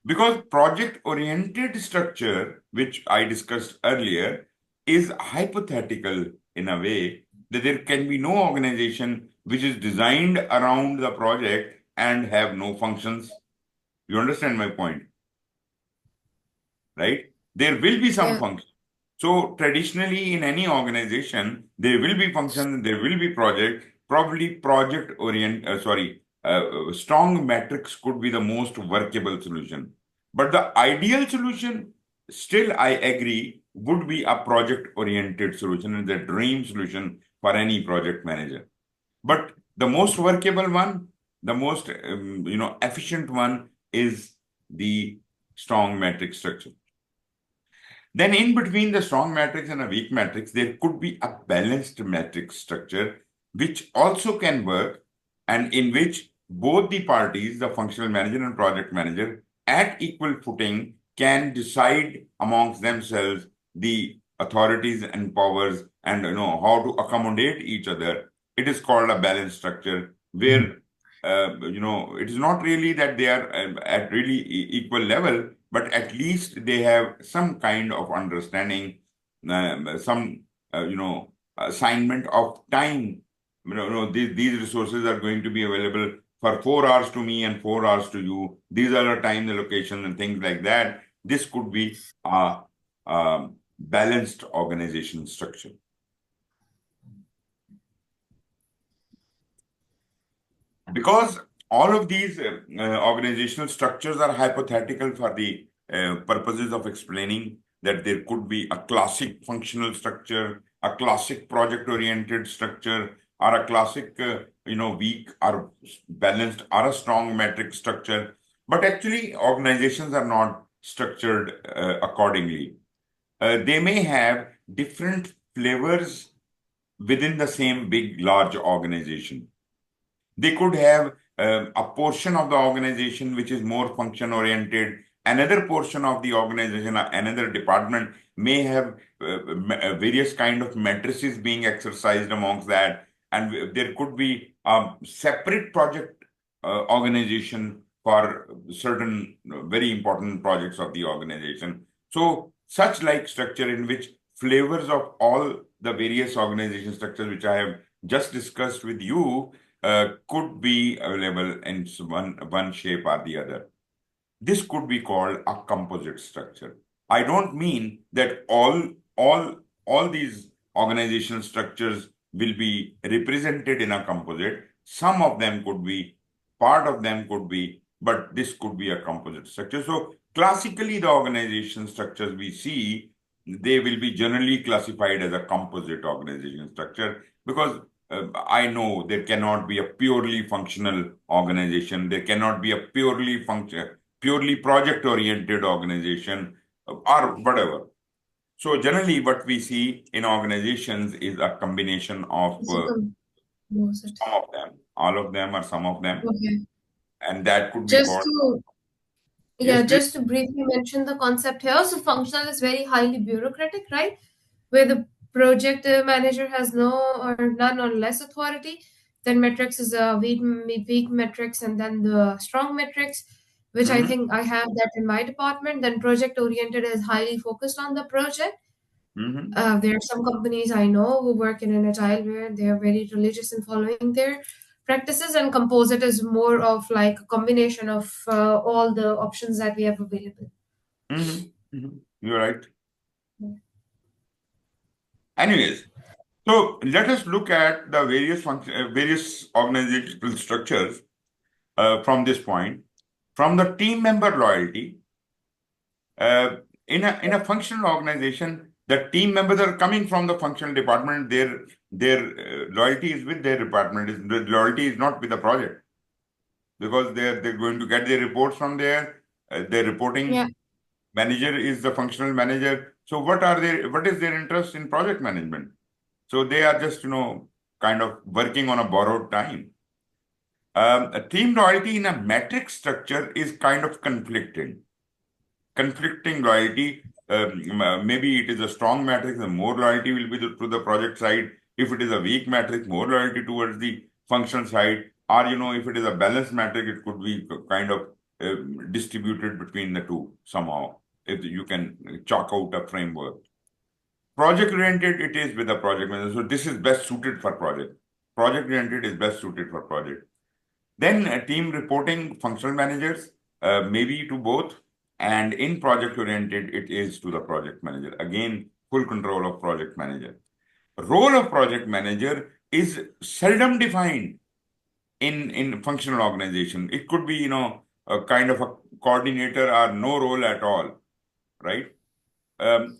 Because project-oriented structure, which I discussed earlier, is hypothetical in a way that there can be no organization which is designed around the project and have no functions. You understand my point, right? There will be some Yeah. function. So traditionally, in any organization, there will be functions, there will be project. Probably strong metrics could be the most workable solution. But the ideal solution, still, I agree, would be a project-oriented solution and the dream solution for any project manager. But the most workable one, the most efficient one is the strong metric structure. Then in between the strong matrix and a weak matrix, there could be a balanced matrix structure, which also can work and in which both the parties, the functional manager and project manager, at equal footing can decide amongst themselves the authorities and powers and how to accommodate each other. It is called a balanced structure where it is not really that they are at really equal level, but at least they have some kind of understanding, some assignment of time. These resources are going to be available for 4 hours to me and 4 hours to you. These are the time, the location, and things like that. This could be a balanced organization structure. Because all of these organizational structures are hypothetical for the purposes of explaining that there could be a classic functional structure, a classic project-oriented structure, or a classic, weak or balanced or a strong metric structure. But actually, organizations are not structured accordingly. They may have different flavors within the same big, large organization. They could have a portion of the organization which is more function oriented. Another portion of the organization, another department may have various kind of matrices being exercised amongst that. And there could be a separate project organization for certain very important projects of the organization. So such like structure in which flavors of all the various organization structures which I have just discussed with you could be available in one shape or the other. This could be called a composite structure. I don't mean that all these organizational structures will be represented in a composite. Some of them could be, part of them could be, but this could be a composite structure. So classically, the organization structures we see, they will be generally classified as a composite organization structure because I know there cannot be a purely functional organization. There cannot be a purely project-oriented organization or whatever. So generally, what we see in organizations is a combination of It's a composite. some of them, all of them, or some of them, Okay. and that could be Just called. to Yes, Yeah, please. just to briefly mention the concept here. So functional is very highly bureaucratic, right? Where the project manager has no or none or less authority. Then metrics is a weak metrics, and then the strong metrics, which I Mm-hmm, think I have that in my department. Then project oriented is highly focused on the project. mm-hmm, There are some companies I know who work in an agile where they are very religious in following their practices, and composite is more of like a combination of all the options that we have available. mm-hmm, mm-hmm. You're right. Anyways, so let us look at the various organizational structures from this point. From the team member loyalty, uh, in a functional organization, the team members are coming from the functional department. Their loyalty is with their department. The loyalty is not with the project because they're going to get their reports from there. Their Yeah. reporting manager is the functional manager. So what is their interest in project management? So they are just kind of working on a borrowed time. A team loyalty in a matrix structure is kind of conflicting loyalty. Maybe it is a strong matrix, the more loyalty will be to the project side. If it is a weak matrix, more loyalty towards the functional side. Or, if it is a balanced matrix, it could be kind of distributed between the two somehow, if you can chalk out a framework. Project oriented, it is with a project manager. So this is best suited for project. Project oriented is best suited for project. Then team reporting, functional managers, maybe to both. And in project oriented, it is to the project manager. Again, full control of project manager. Role of project manager is seldom defined in functional organization. It could be, a kind of a coordinator or no role at all, right?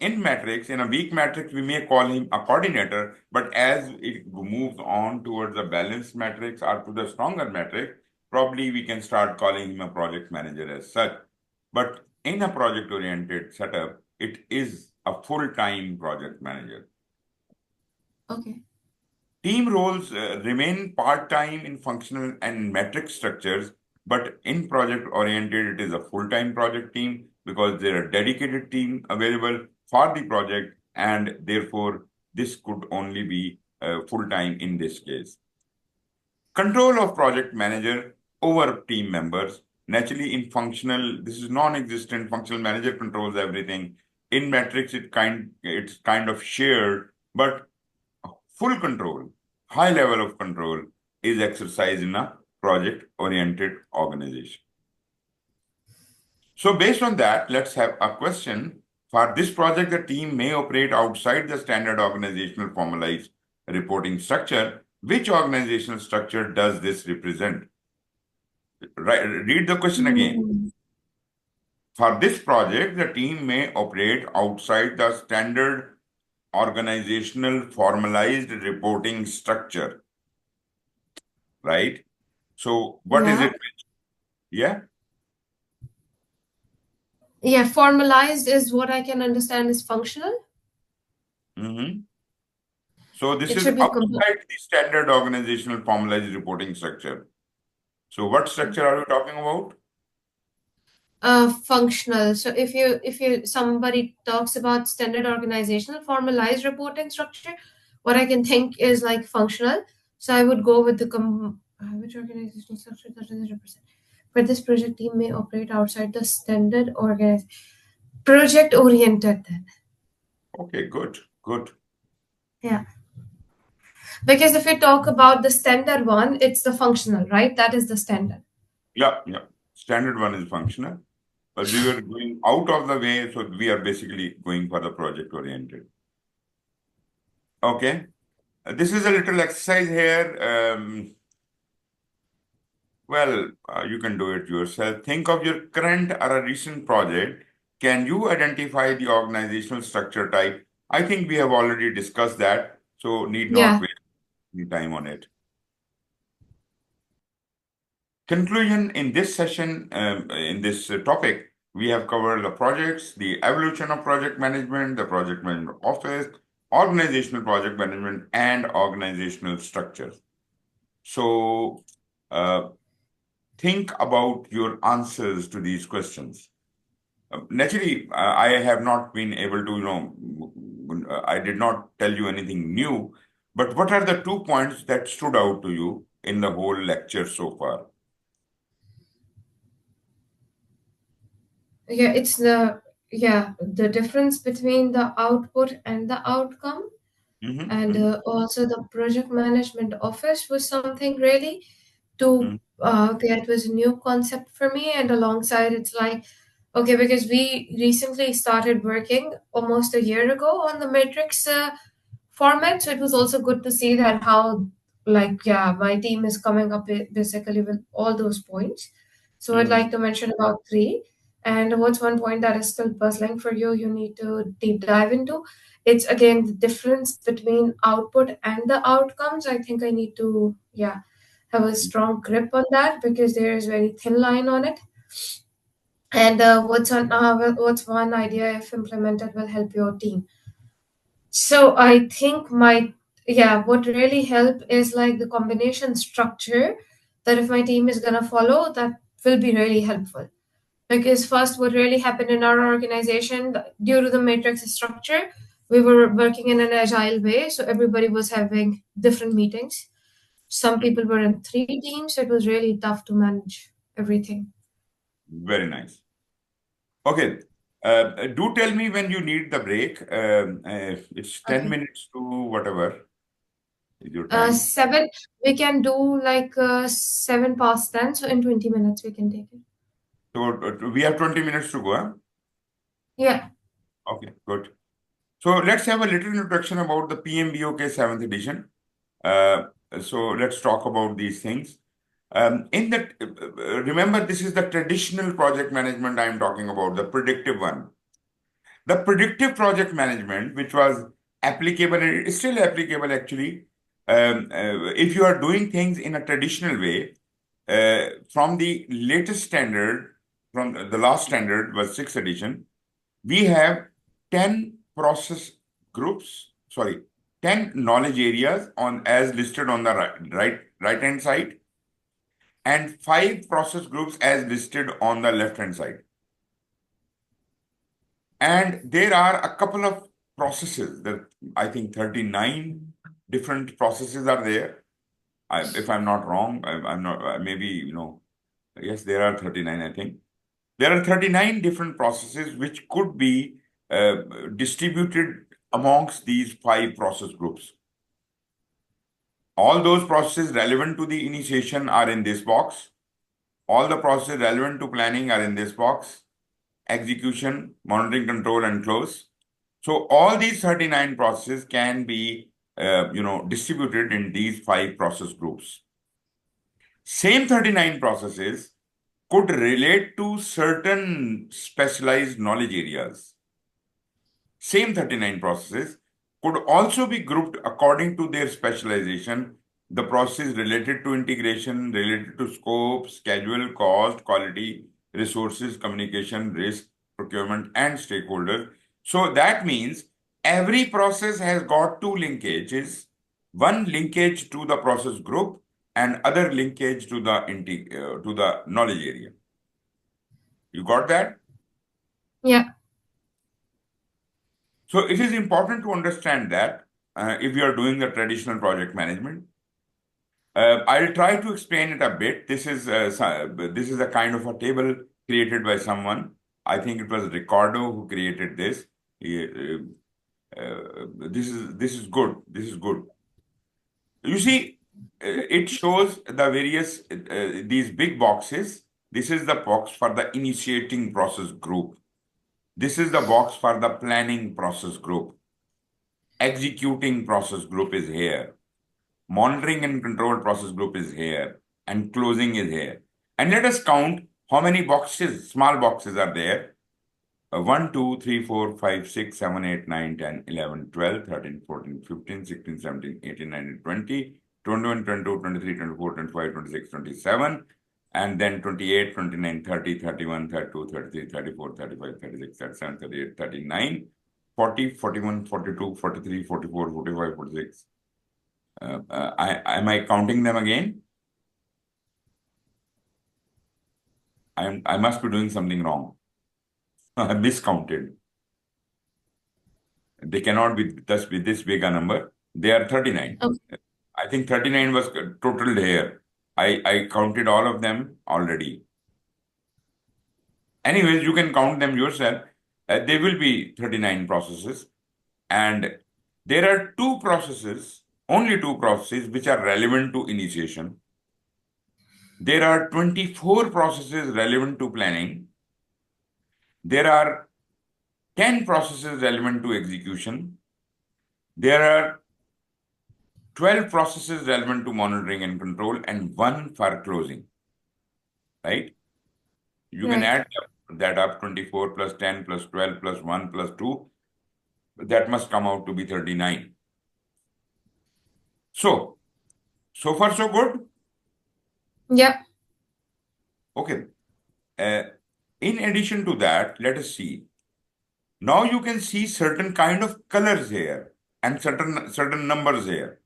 In matrix, in a weak matrix, we may call him a coordinator, but as it moves on towards the balanced matrix or to the stronger matrix, probably we can start calling him a project manager as such. But in a project-oriented setup, it is a full-time project manager. Okay. Team roles remain part-time in functional and metric structures, but in project-oriented, it is a full-time project team because there are dedicated team available for the project and therefore this could only be full-time in this case. Control of project manager over team members. Naturally, in functional, this is non-existent. Functional manager controls everything. In metrics, it's kind of shared, but full control, high level of control is exercised in a project-oriented organization. So based on that, let's have a question. For this project, the team may operate outside the standard organizational formalized reporting structure. Which organizational structure does this represent? Right, read the question again. Hmm. For this project, the team may operate outside the standard organizational formalized reporting structure, right? So what is Yeah. it? Yeah. Yeah, formalized is what I can understand is functional. Mhm. So this It is should be outside the standard organizational formalized reporting structure. So what structure are you talking about? functional. So if you somebody talks about standard organizational formalized reporting structure, what I can think is like functional. So I would go with the which organizational structure does it represent? For this project, team may operate outside the standard project oriented then. Okay, good, good. Yeah. Because if we talk about the standard one, it's the functional, right? That is the standard. Yeah, yeah. Standard one is functional, but we were going out of the way, so we are basically going for the project oriented. Okay. This is a little exercise here. Well, you can do it yourself. Think of your current or a recent project. Can you identify the organizational structure type? I think we have already discussed that, so need not Yeah. waste any time on it. Conclusion in this session, in this topic, we have covered the projects, the evolution of project management, the project management office, organizational project management, and organizational structures. So, think about your answers to these questions. Naturally, I have not been able to, I did not tell you anything new, but what are the 2 points that stood out to you in the whole lecture so far? Yeah, it's the difference between the output and the outcome. Hmm. And Hmm. also the project management office was something really to Hmm. that was a new concept for me. And alongside it's like, okay, because we recently started working almost a year ago on the matrix format, so it was also good to see that how, like, yeah, my team is coming up basically with all those points. So I'd Hmm. like to mention about three. And what's one point that is still puzzling for you, you need to deep dive into? It's again the difference between output and the outcomes. I think I need to, yeah, have a strong grip on that because there is very thin line on it. And what's one idea if implemented will help your team? So I think what really help is like the combination structure that if my team is gonna follow, that will be really helpful. Because first, what really happened in our organization due to the matrix structure, we were working in an agile way, so everybody was having different meetings. Some people were in three teams, so it was really tough to manage everything. Very nice. Okay. Do tell me when you need the break. It's 10 Okay. minutes to whatever is your time. Seven, we can do like 7 past 10, so in 20 minutes we can take it. So we have 20 minutes to go, huh? Yeah. Okay, good. So let's have a little introduction about the PMBOK 7th edition. Uh, so let's talk about these things. In that, remember, this is the traditional project management I'm talking about, the predictive one. The predictive project management, which was applicable, and it's still applicable actually, if you are doing things in a traditional way, from the latest standard, from the last standard was 6th edition, we have 10 process groups, sorry, 10 knowledge areas on as listed on the right hand side, and 5 process groups as listed on the left hand side. And there are a couple of processes. I think 39 different processes are there. If I'm not wrong, I'm not, maybe, yes, there are 39, I think. There are 39 different processes which could be uh, distributed amongst these 5 process groups. All those processes relevant to the initiation are in this box. All the processes relevant to planning are in this box. Execution, monitoring, control, and close. So all these 39 processes can be distributed in these 5 process groups. Same 39 processes could relate to certain specialized knowledge areas. Same 39 processes could also be grouped according to their specialization. The process related to integration, related to scope, schedule, cost, quality, resources, communication, risk, procurement, and stakeholders. So that means every process has got 2 linkages, one linkage to the process group and other linkage to the knowledge area. You got that? Yeah. So it is important to understand that if you are doing the traditional project management, I'll try to explain it a bit. This is a kind of a table created by someone. I think it was Ricardo who created this. This is good. This is good. You see, it shows the various these big boxes. This is the box for the initiating process group. This is the box for the planning process group. Executing process group is here. Monitoring and control process group is here. And closing is here. And let us count how many boxes, small boxes are there. 1, 2, 3, 4, 5, 6, 7, 8, 9, 10, 11, 12, 13, 14, 15, 16, 17, 18, 19, 20, 21, 22, 23, 24, 25, 26, 27, and then 28, 29, 30, 31, 32, 33, 34, 35, 36, 37, 38, 39, 40, 41, 42, 43, 44, 45, 46. Am I counting them again? I must be doing something wrong. I miscounted. They cannot be thus with this big a number. They are 39. Okay. I think 39 was total here. I counted all of them already. Anyways, you can count them yourself. They will be 39 processes. And there are only two processes which are relevant to initiation. There are 24 processes relevant to planning. There are 10 processes relevant to execution. There are 12 processes relevant to monitoring and control and 1 for closing, right? You can Right. add that up 24 plus 10 plus 12 plus 1 plus 2. That must come out to be 39. So far so good? Yep. Okay. In addition to that, let us see. Now you can see certain kind of colors here and certain numbers here.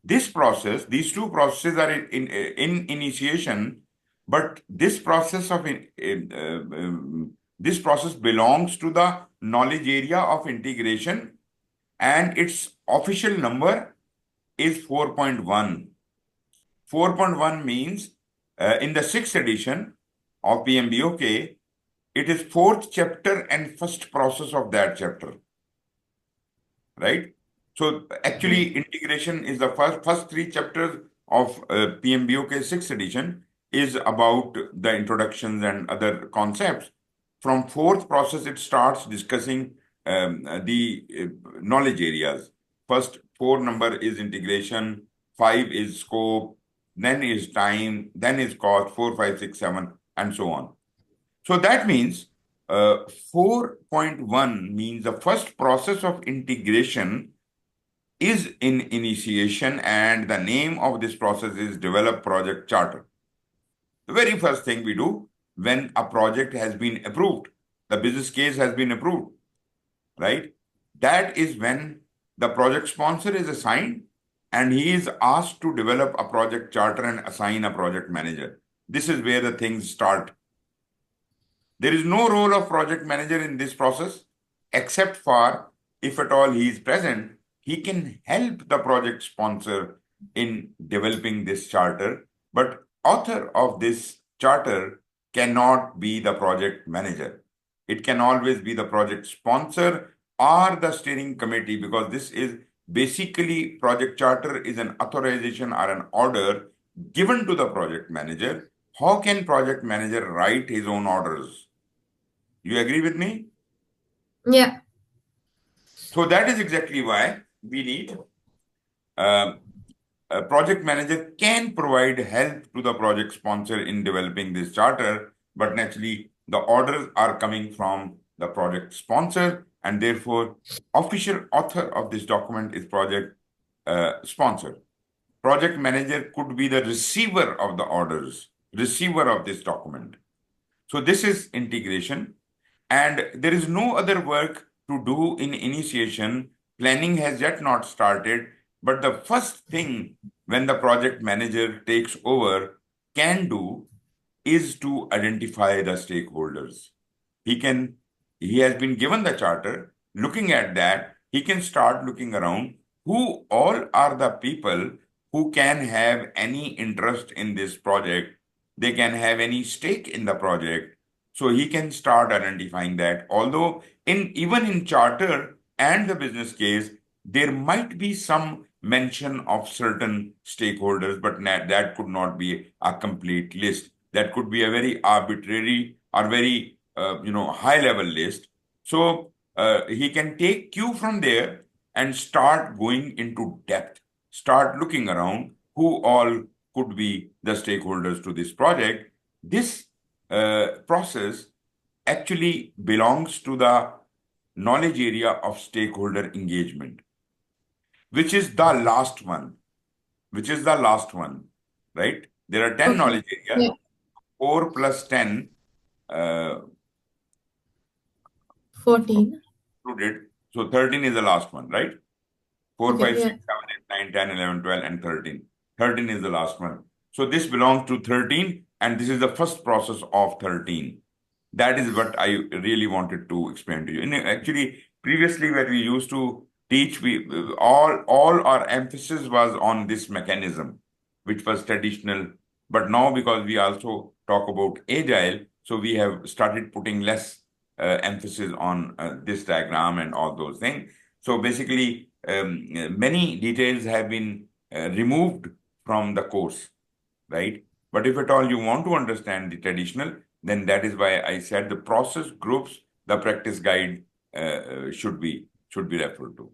These 2 processes are in initiation, but this process belongs to the knowledge area of integration, and its official number is 4.1. 4.1 means in the 6th edition of PMBOK, it is 4th chapter and first process of that chapter, right? So actually, integration is the first 3 chapters of PMBOK 6th edition is about the introductions and other concepts. From 4th process, it starts discussing the knowledge areas. First 4 number is integration, 5 is scope, then is time, then is cost, 4, 5, 6, 7, and so on. So that means 4.1 means the first process of integration is in initiation, and the name of this process is develop project charter. The very first thing we do when a project has been approved, the business case has been approved, right? That is when the project sponsor is assigned and he is asked to develop a project charter and assign a project manager. This is where the things start. There is no role of project manager in this process except for if at all he is present, he can help the project sponsor in developing this charter. But author of this charter cannot be the project manager. It can always be the project sponsor or the steering committee, because this is basically project charter is an authorization or an order given to the project manager. How can project manager write his own orders? You agree with me? Yeah. So that is exactly why we need a project manager can provide help to the project sponsor in developing this charter, but naturally the orders are coming from the project sponsor, and therefore official author of this document is project sponsor. Project manager could be the receiver of the orders, receiver of this document. So this is integration, and there is no other work to do in initiation. Planning has yet not started, but the first thing when the project manager takes over can do is to identify the stakeholders. He can, he has been given the charter. Looking at that, he can start looking around who all are the people who can have any interest in this project. They can have any stake in the project. So he can start identifying that. Although in even in charter and the business case, there might be some mention of certain stakeholders, but that could not be a complete list. That could be a very arbitrary or very high level list. So he can take cue from there and start going into depth, start looking around who all could be the stakeholders to this project. This process actually belongs to the knowledge area of stakeholder engagement, which is the last one, right? There are 10 Okay. knowledge areas, Yeah. 4 plus 10 uh, 14. included. So 13 is the last one, right? 4, Okay. 5, 6, Yeah. 7, 8, 9, 10, 11, 12, and 13. 13 is the last one. So this belongs to 13, and this is the first process of 13. That is what I really wanted to explain to you. And actually, previously when we used to teach, we all our emphasis was on this mechanism, which was traditional. But now, because we also talk about agile, so we have started putting less emphasis on this diagram and all those things. So basically, many details have been removed from the course, right? But if at all you want to understand the traditional, then that is why I said the process groups, the practice guide should be referred to.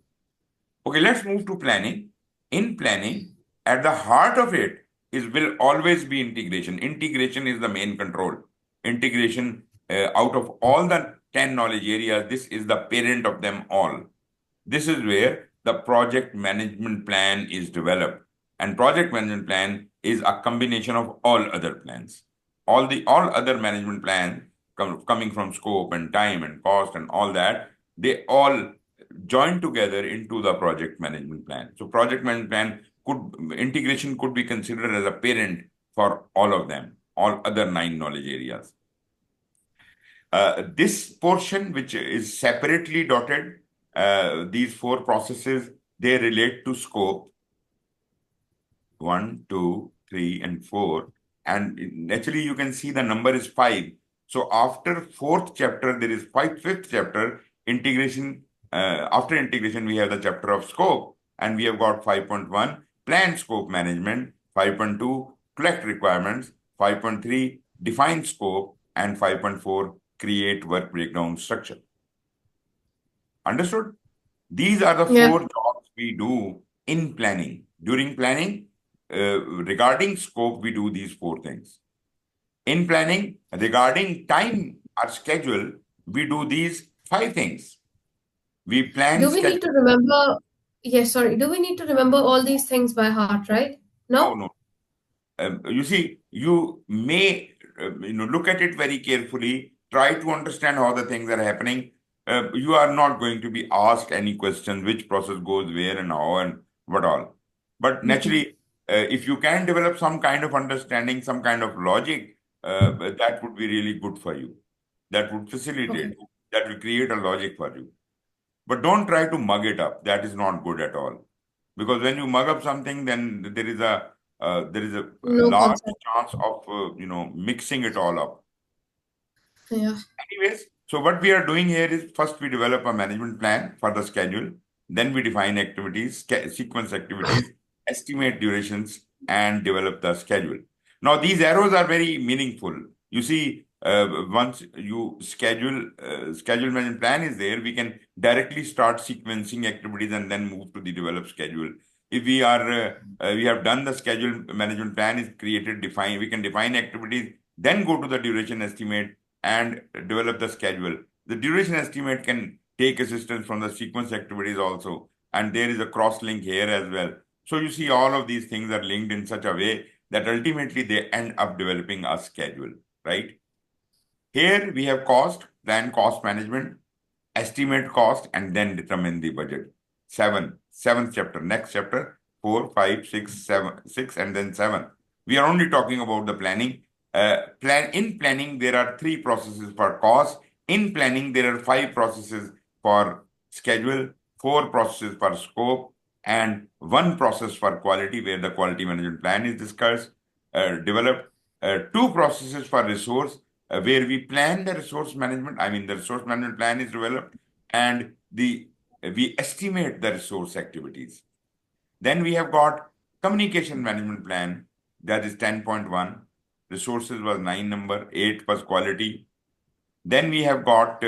Okay, let's move to planning. In planning, at the heart of it is will always be integration. Integration is the main control. Integration out of all the 10 knowledge areas, this is the parent of them all. This is where the project management plan is developed. And project management plan is a combination of all other plans. All other management plans coming from scope and time and cost and all that, they all join together into the project management plan. So project management plan integration could be considered as a parent for all of them, all other 9 knowledge areas. This portion, which is separately dotted, these 4 processes, they relate to scope 1, 2, 3, and 4. And naturally, you can see the number is 5. So after 4th chapter, there is fifth chapter, integration. After integration, we have the chapter of scope, and we have got 5.1, plan scope management, 5.2, collect requirements, 5.3, define scope, and 5.4, create work breakdown structure. Understood? These are the Yeah. 4 jobs we do in planning. During planning, regarding scope, we do these 4 things. In planning, regarding time or schedule, we do these 5 things. We plan Do we need schedule. to remember? Yes, sorry. Do we need to remember all these things by heart, right? No, No? no. You see, you may look at it very carefully, try to understand how the things are happening. You are not going to be asked any questions, which process goes where and how and what all. But Okay. naturally, if you can develop some kind of understanding, some kind of logic, that would be really good for you. That would Okay. facilitate, that will create a logic for you. but don't try to mug it up. That is not good at all. Because when you mug up something, then there is a No large concept. chance of mixing it all up. Yeah. Anyways, so what we are doing here is first we develop a management plan for the schedule, then we define activities, sequence activities, estimate durations, and develop the schedule. Now, these arrows are very meaningful. You see, once you schedule management plan is there, we can directly start sequencing activities and then move to the developed schedule. If we have done the schedule management plan is created, define, we can define activities, then go to the duration estimate and develop the schedule. The duration estimate can take assistance from the sequence activities also. And there is a cross link here as well. So you see all of these things are linked in such a way that ultimately they end up developing a schedule, right? Here we have cost, plan cost management, estimate cost, and then determine the budget. Seventh chapter, next chapter, 4, 5, 6, 7, 6, and then 7. We are only talking about the planning. In planning, there are 3 processes for cost. In planning, there are 5 processes for schedule, 4 processes for scope, and 1 process for quality, where the quality management plan is discussed, developed. 2 processes for resource, where we plan the resource management. I mean, the resource management plan is developed, and we estimate the resource activities. Then we have got communication management plan, that is 10.1. Resources was 9 number, 8 was quality. Then we have got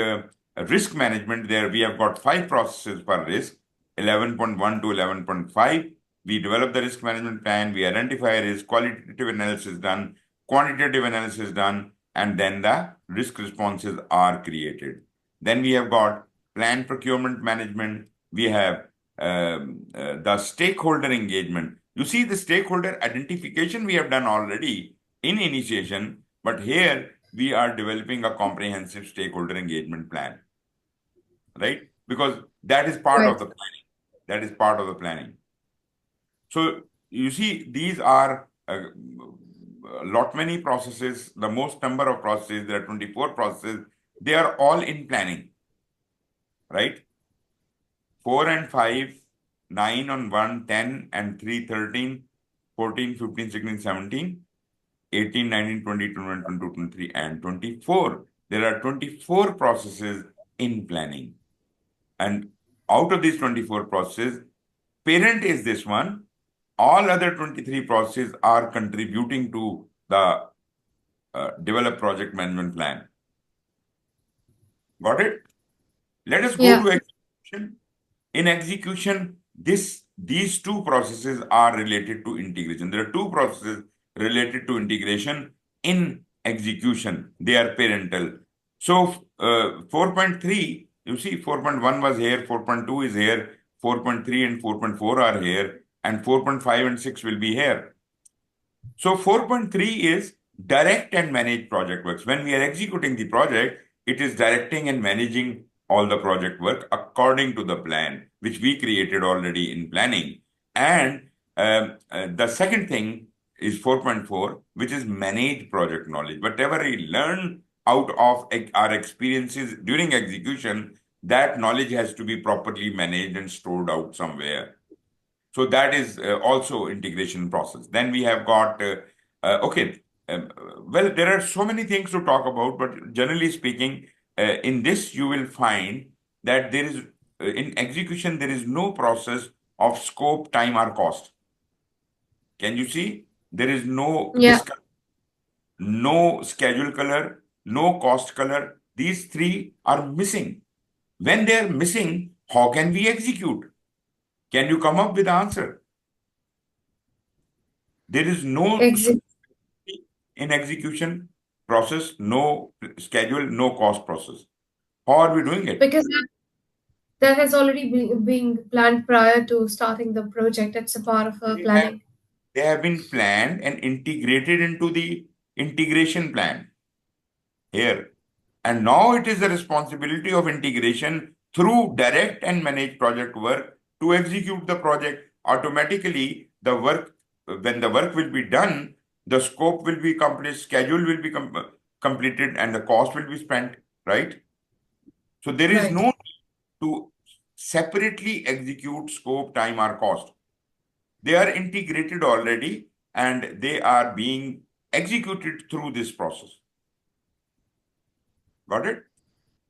risk management. There we have got 5 processes for risk, 11.1 to 11.5. We develop the risk management plan, we identify risk, qualitative analysis done, quantitative analysis done, and then the risk responses are created. Then we have got plan procurement management. We have the stakeholder engagement. You see, the stakeholder identification we have done already in initiation, but here we are developing a comprehensive stakeholder engagement plan, right? Because that is part Right. of the planning. That is part of the planning. So you see, these are lot many processes. The most number of processes, there are 24 processes. They are all in planning, right? 4 and 5, 9 on 1, 10 and 3, 13, 14, 15, 16, 17, 18, 19, 20, 21, 22, 23, and 24. There are 24 processes in planning. And out of these 24 processes, parent is this one. All other 23 processes are contributing to the developed project management plan. Got it? Let us go Yeah. to execution. In execution, these 2 processes are related to integration. There are 2 processes related to integration in execution. They are parental. So 4.3, you see 4.1 was here, 4.2 is here, 4.3 and 4.4 are here, and 4.5 and 6 will be here. So 4.3 is direct and manage project works. When we are executing the project, it is directing and managing all the project work according to the plan, which we created already in planning. And the second thing is 4.4, which is manage project knowledge. Whatever we learn out of our experiences during execution, that knowledge has to be properly managed and stored out somewhere. So that is also integration process. Then we have got, okay, well, there are so many things to talk about, but generally speaking, in this you will find that there is, in execution, there is no process of scope, time, or cost. Can you see? There is no Yeah. no schedule color, no cost color. These 3 are missing. When they are missing, how can we execute? Can you come up with the answer? There is no Exit. in execution process, no schedule, no cost process. How are we doing it? Because that has already been planned prior to starting the project. It's a part of They have, planning. they have been planned and integrated into the integration plan here. And now it is the responsibility of integration through direct and managed project work to execute the project. Automatically, the work, when the work will be done, the scope will be complete, schedule will be completed, and the cost will be spent, right? So there is Right. no need to separately execute scope, time, or cost. They are integrated already and they are being executed through this process. Got it?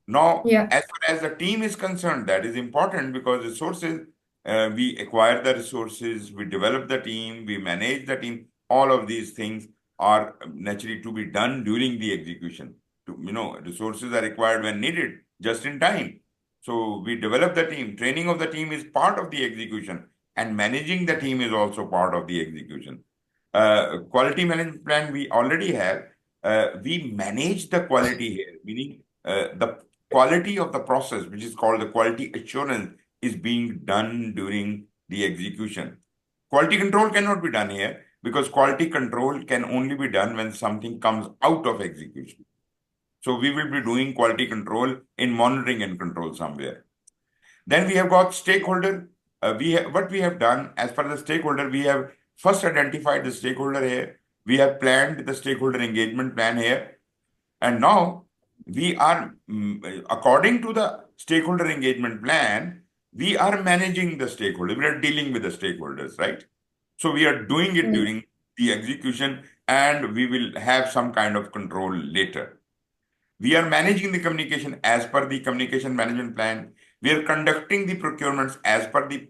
Now, Yeah. as far as the team is concerned, that is important because resources, we acquire the resources, we develop the team, we manage the team. All of these things are naturally to be done during the execution. Resources are required when needed, just in time. So we develop the team. Training of the team is part of the execution, and managing the team is also part of the execution. Quality management plan we already have. We manage the quality here, meaning the quality of the process, which is called the quality assurance, is being done during the execution. Quality control cannot be done here because quality control can only be done when something comes out of execution. So we will be doing quality control in monitoring and control somewhere. Then we have got stakeholder. What we have done as per the stakeholder, we have first identified the stakeholder here. We have planned the stakeholder engagement plan here. And now we are, according to the stakeholder engagement plan, we are managing the stakeholder. We are dealing with the stakeholders, right? So we are doing it Right. during the execution and we will have some kind of control later. We are managing the communication as per the communication management plan. We are conducting the procurements as per the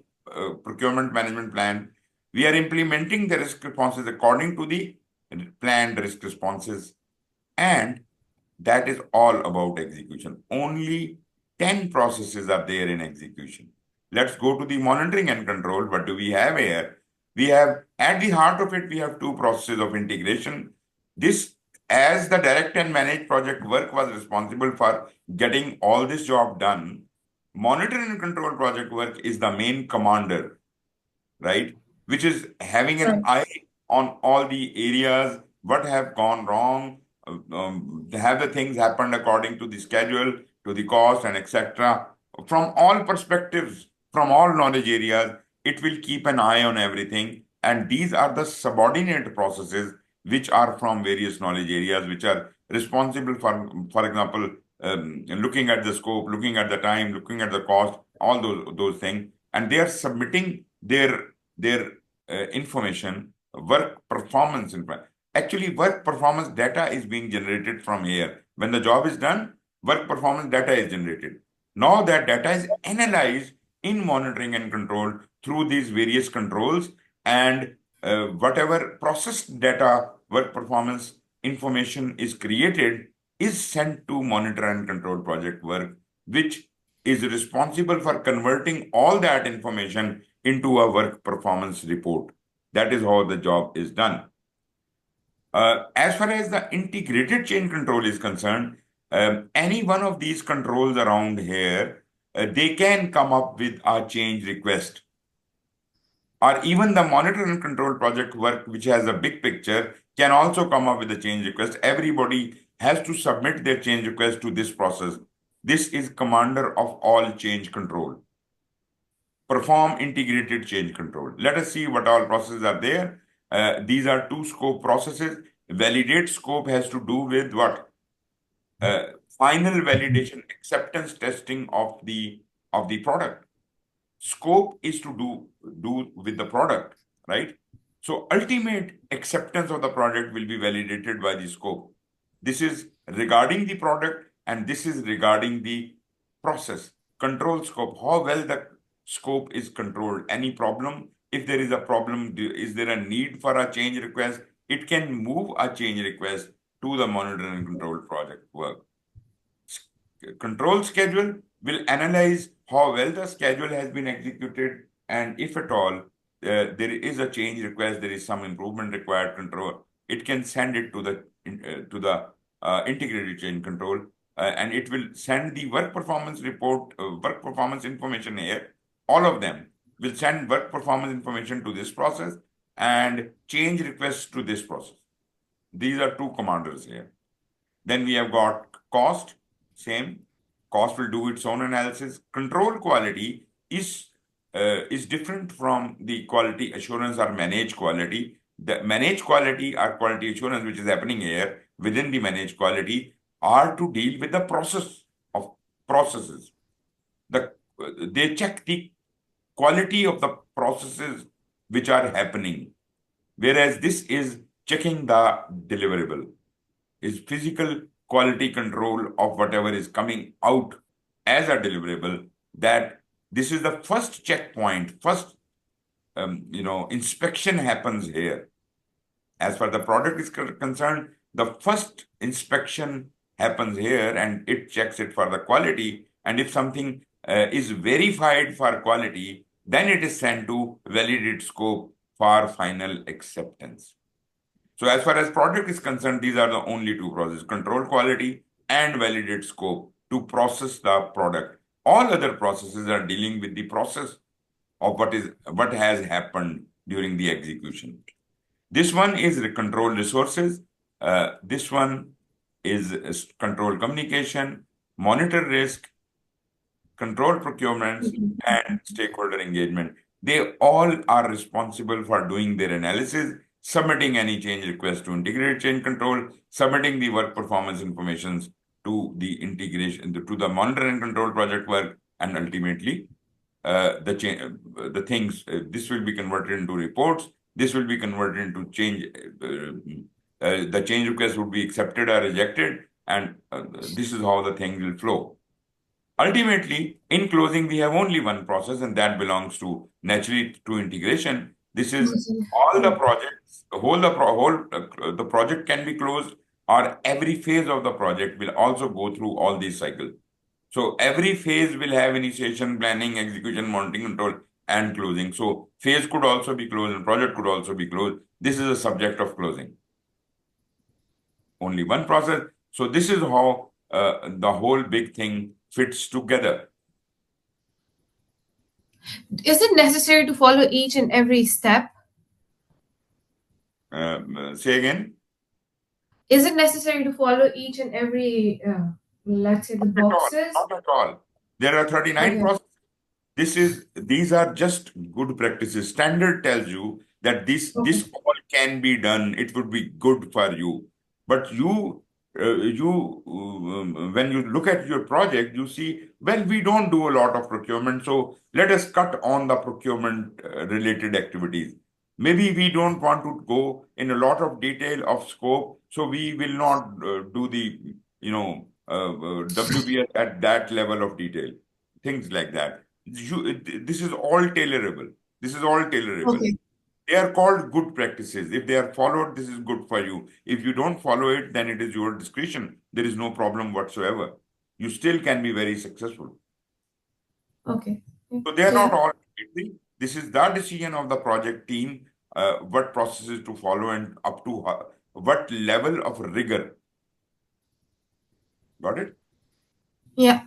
procurement management plan. We are implementing the risk responses according to the planned risk responses. And that is all about execution. Only 10 processes are there in execution. Let's go to the monitoring and control. What do we have here? We have, at the heart of it, we have two processes of integration. This, as the direct and managed project work was responsible for getting all this job done, monitoring and control project work is the main commander, right? Which is having an Right. eye on all the areas, what have gone wrong, have the things happened according to the schedule, to the cost, and etc. From all perspectives, from all knowledge areas, it will keep an eye on everything. And these are the subordinate processes which are from various knowledge areas, which are responsible for example, looking at the scope, looking at the time, looking at the cost, all those things, and they are submitting their information, work performance information. Actually, work performance data is being generated from here. When the job is done, work performance data is generated. Now that data is analyzed in monitoring and control through these various controls, and whatever processed data, work performance information is created is sent to monitor and control project work, which is responsible for converting all that information into a work performance report. That is how the job is done. As far as the integrated change control is concerned, any one of these controls around here, they can come up with a change request. Or even the monitor and control project work, which has a big picture, can also come up with a change request. Everybody has to submit their change request to this process. This is commander of all change control. Perform integrated change control. Let us see what all processes are there. These are two scope processes. Validate scope has to do with what? Final validation, acceptance testing of the product. Scope is to do with the product, right? So ultimate acceptance of the product will be validated by the scope. This is regarding the product and this is regarding the process. Control scope, how well the scope is controlled. Any problem? If there is a problem, is there a need for a change request? It can move a change request to the monitor and control project work. Control schedule will analyze how well the schedule has been executed, and if at all there is a change request, there is some improvement required control, it can send it to the integrated change control, and it will send the work performance report, work performance information here. All of them will send work performance information to this process and change requests to this process. These are two commanders here. Then we have got cost, same. Cost will do its own analysis. Control quality is different from the quality assurance or managed quality. The managed quality or quality assurance, which is happening here within the managed quality, are to deal with the process of processes. The they check the quality of the processes which are happening, whereas this is checking the deliverable, is physical quality control of whatever is coming out as a deliverable. That this is the first checkpoint, first inspection happens here. As far the product is concerned, the first inspection happens here and it checks it for the quality. And if something is verified for quality, then it is sent to validate scope for final acceptance. So as far as product is concerned, these are the only two processes: control quality and validate scope to process the product. All other processes are dealing with the process of what has happened during the execution. This one is the control resources. This one is control communication, monitor risk, control procurements, and stakeholder engagement. They all are responsible for doing their analysis, submitting any change request to integrated change control, submitting the work performance informations to the integration to the monitor and control project work, and ultimately the things. This will be converted into reports. This will be converted into change. The change request would be accepted or rejected, and this is how the thing will flow. Ultimately, in closing, we have only one process, and that belongs to naturally to integration. This is all the projects, the project can be closed, or every phase of the project will also go through all these cycles. So every phase will have initiation, planning, execution, monitoring, control, and closing. So phase could also be closed and project could also be closed. This is a subject of closing. Only one process. So this is how the whole big thing fits together. Is it necessary to follow each and every step? Say again? Is it necessary to follow each and every, let's say, the Not at all. boxes? Not at all. There are 39 Okay. processes. These are just good practices. Standard tells you that this Okay. all can be done. It would be good for you. But when you look at your project, you see, well, we don't do a lot of procurement, so let us cut on the procurement related activities. Maybe we don't want to go in a lot of detail of scope, so we will not do the WBS at that level of detail. Things like that. This is all tailorable. This is all tailorable. Okay. They are called good practices. If they are followed, this is good for you. If you don't follow it, then it is your discretion. There is no problem whatsoever. You still can be very successful. Okay. So they are Yeah. not all completely. This is the decision of the project team, what processes to follow and up to what level of rigor. Got it? Yeah.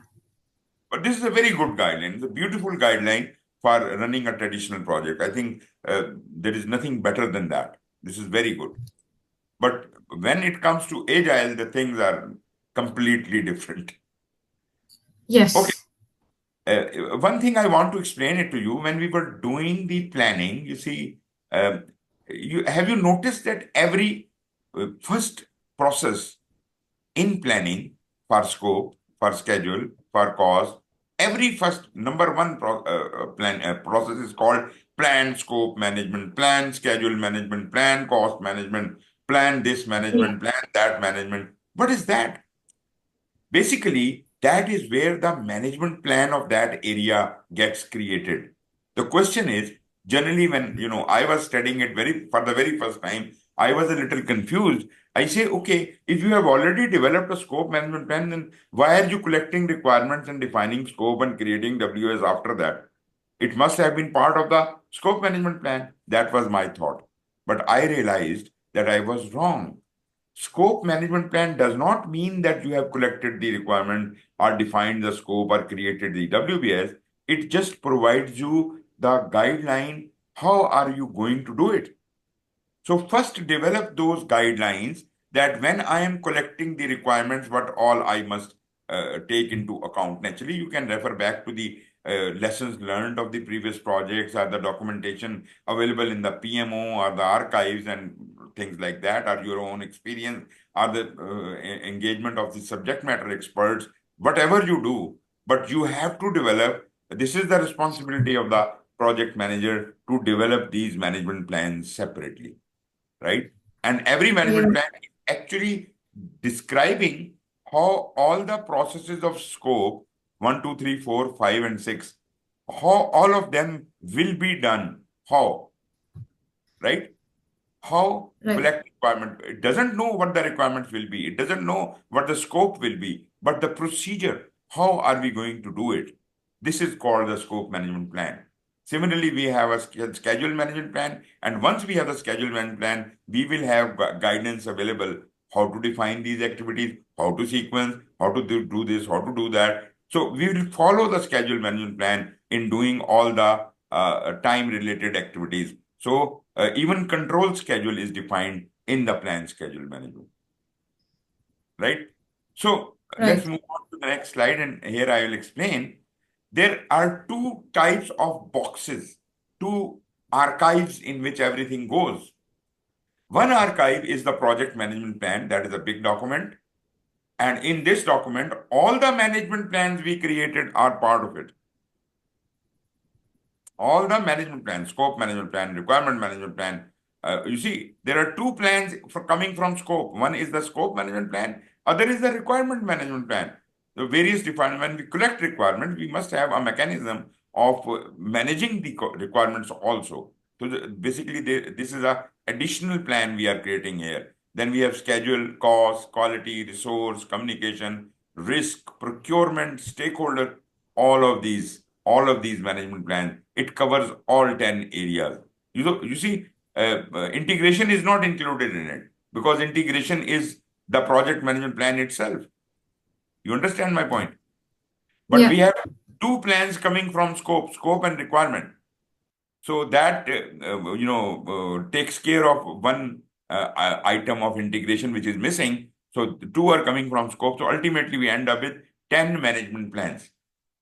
But this is a very good guideline. It's a beautiful guideline for running a traditional project. I think there is nothing better than that. This is very good. But when it comes to agile, the things are completely different. Okay. Yes. One thing I want to explain it to you, when we were doing the planning, you see, have you noticed that every first process in planning for scope, for schedule, for cost, every first number one process is called plan scope management, plan schedule management, plan cost management, plan this Yeah. management, plan that management. What is that? Basically, that is where the management plan of that area gets created. The question is, generally, when I was studying it for the very first time, I was a little confused. I say, okay, if you have already developed a scope management plan, then why are you collecting requirements and defining scope and creating WS after that? It must have been part of the scope management plan. That was my thought. But I realized that I was wrong. Scope management plan does not mean that you have collected the requirement or defined the scope or created the WBS. It just provides you the guideline. How are you going to do it? So first develop those guidelines that when I am collecting the requirements, what all I must take into account. Naturally, you can refer back to the lessons learned of the previous projects or the documentation available in the PMO or the archives and things like that, or your own experience or the engagement of the subject matter experts, whatever you do, but you have to develop this is the responsibility of the project manager to develop these management plans separately, right? And every Yeah. management plan is actually describing how all the processes of scope 1, 2, 3, 4, 5, and 6, how all of them will be done. How, right? How Right. collect requirement. It doesn't know what the requirements will be. It doesn't know what the scope will be, but the procedure. How are we going to do it? This is called the scope management plan. Similarly, we have a schedule management plan, and once we have the schedule management plan, we will have guidance available how to define these activities, how to sequence, how to do this, how to do that. So we will follow the schedule management plan in doing all the time-related activities. So even control schedule is defined in the plan schedule management, right? So let's Right. move on to the next slide, and here I will explain. There are two types of boxes, two archives in which everything goes. One archive is the project management plan, that is a big document. And in this document, all the management plans we created are part of it. All the management plan, scope management plan, requirement management plan. You see, there are two plans for coming from scope. One is the scope management plan, other is the requirement management plan. The various departments, when we collect requirements, we must have a mechanism of managing the requirements also. So basically, this is a additional plan we are creating here. Then we have schedule, cost, quality, resource, communication, risk, procurement, stakeholder, all of these management plans. It covers all 10 areas. You see, integration is not included in it because integration is the project management plan itself. You understand my point? But we Yeah. have two plans coming from scope and requirement. So that takes care of one item of integration which is missing. So the two are coming from scope. So ultimately, we end up with 10 management plans.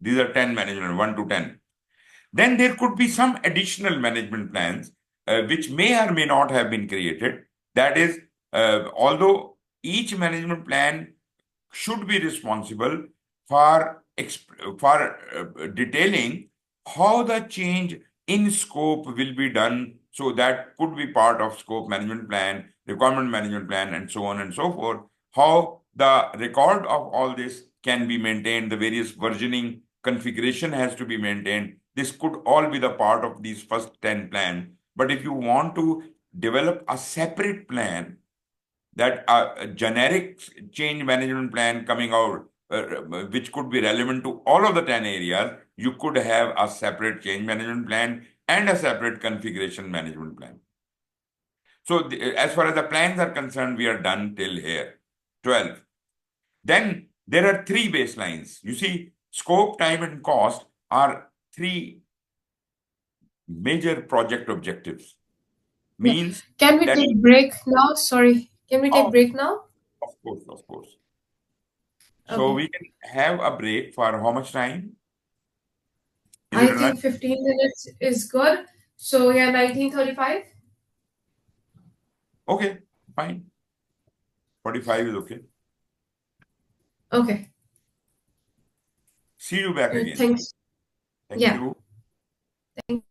These are 10 management, 1 to 10. Then there could be some additional management plans which may or may not have been created. That is, although each management plan should be responsible for detailing how the change in scope will be done. So that could be part of scope management plan, requirement management plan, and so on and so forth. How the record of all this can be maintained, the various versioning configuration has to be maintained. This could all be the part of these first 10 plans. But if you want to develop a separate plan, that a generic change management plan coming out, which could be relevant to all of the 10 areas, you could have a separate change management plan and a separate configuration management plan. So, as far as the plans are concerned, we are done till here, 12. Then there are three baselines. You see, scope, time, and cost are three major project objectives. Yeah. Means Can we that, take break now? Sorry. Can we take of, break now? of course, of course. So Okay. we can have a break for how much time? Is it I a lunch? think 15 minutes is good. So yeah, 19:35. Okay, fine. 45 is okay. Okay. See you back again. Thanks. Thank Yeah. you. Thank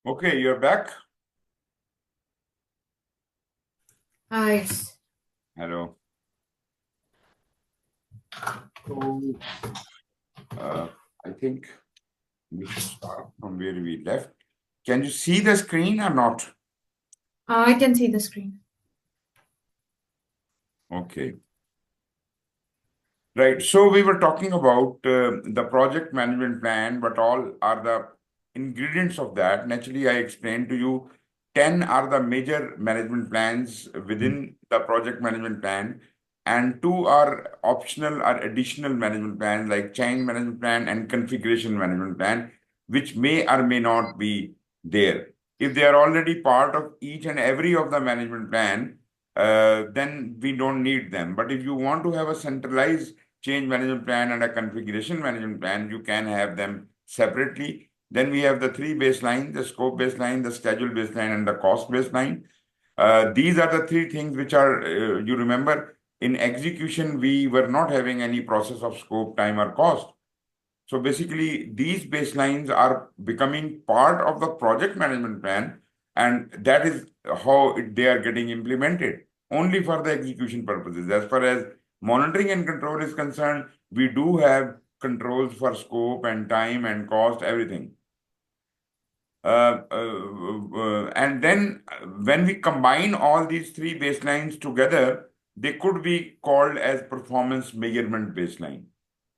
Okay, you're back. Yes. Hello. So, uh, I think we should start from where we left. Can you see the screen or not? I can see the screen. Okay. Right. So we were talking about the project management plan, what all are the ingredients of that. Naturally, I explained to you 10 are the major management plans within the project management plan, and two are optional or additional management plans like change management plan and configuration management plan, which may or may not be there. If they are already part of each and every of the management plan, then we don't need them. But if you want to have a centralized change management plan and a configuration management plan, you can have them separately. Then we have the three baselines, the scope baseline, the schedule baseline, and the cost baseline. These are the three things which are, you remember, in execution, we were not having any process of scope, time, or cost. So basically, these baselines are becoming part of the project management plan, and that is how they are getting implemented only for the execution purposes. As far as monitoring and control is concerned, we do have controls for scope and time and cost, everything. And then when we combine all these three baselines together, they could be called as performance measurement baseline.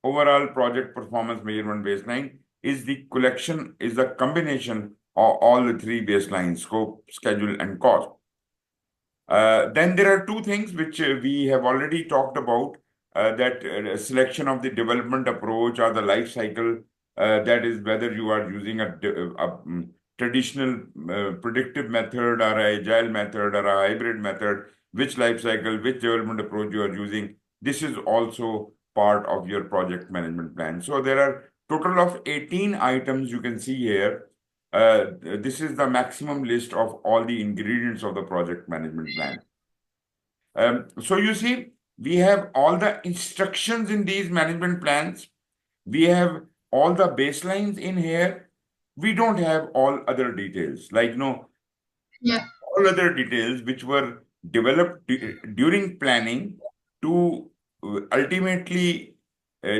Overall project performance measurement baseline is the collection, is the combination of all the three baselines, scope, schedule, and cost. Then there are two things which we have already talked about, that selection of the development approach or the life cycle, that is whether you are using a traditional predictive method or a agile method or a hybrid method, which life cycle, which development approach you are using. This is also part of your project management plan. So there are total of 18 items you can see here. This is the maximum list of all the ingredients of the project management plan. So you see, we have all the instructions in these management plans. We have all the baselines in here. We don't have all other details, like no, Yeah. all other details which were developed during planning to ultimately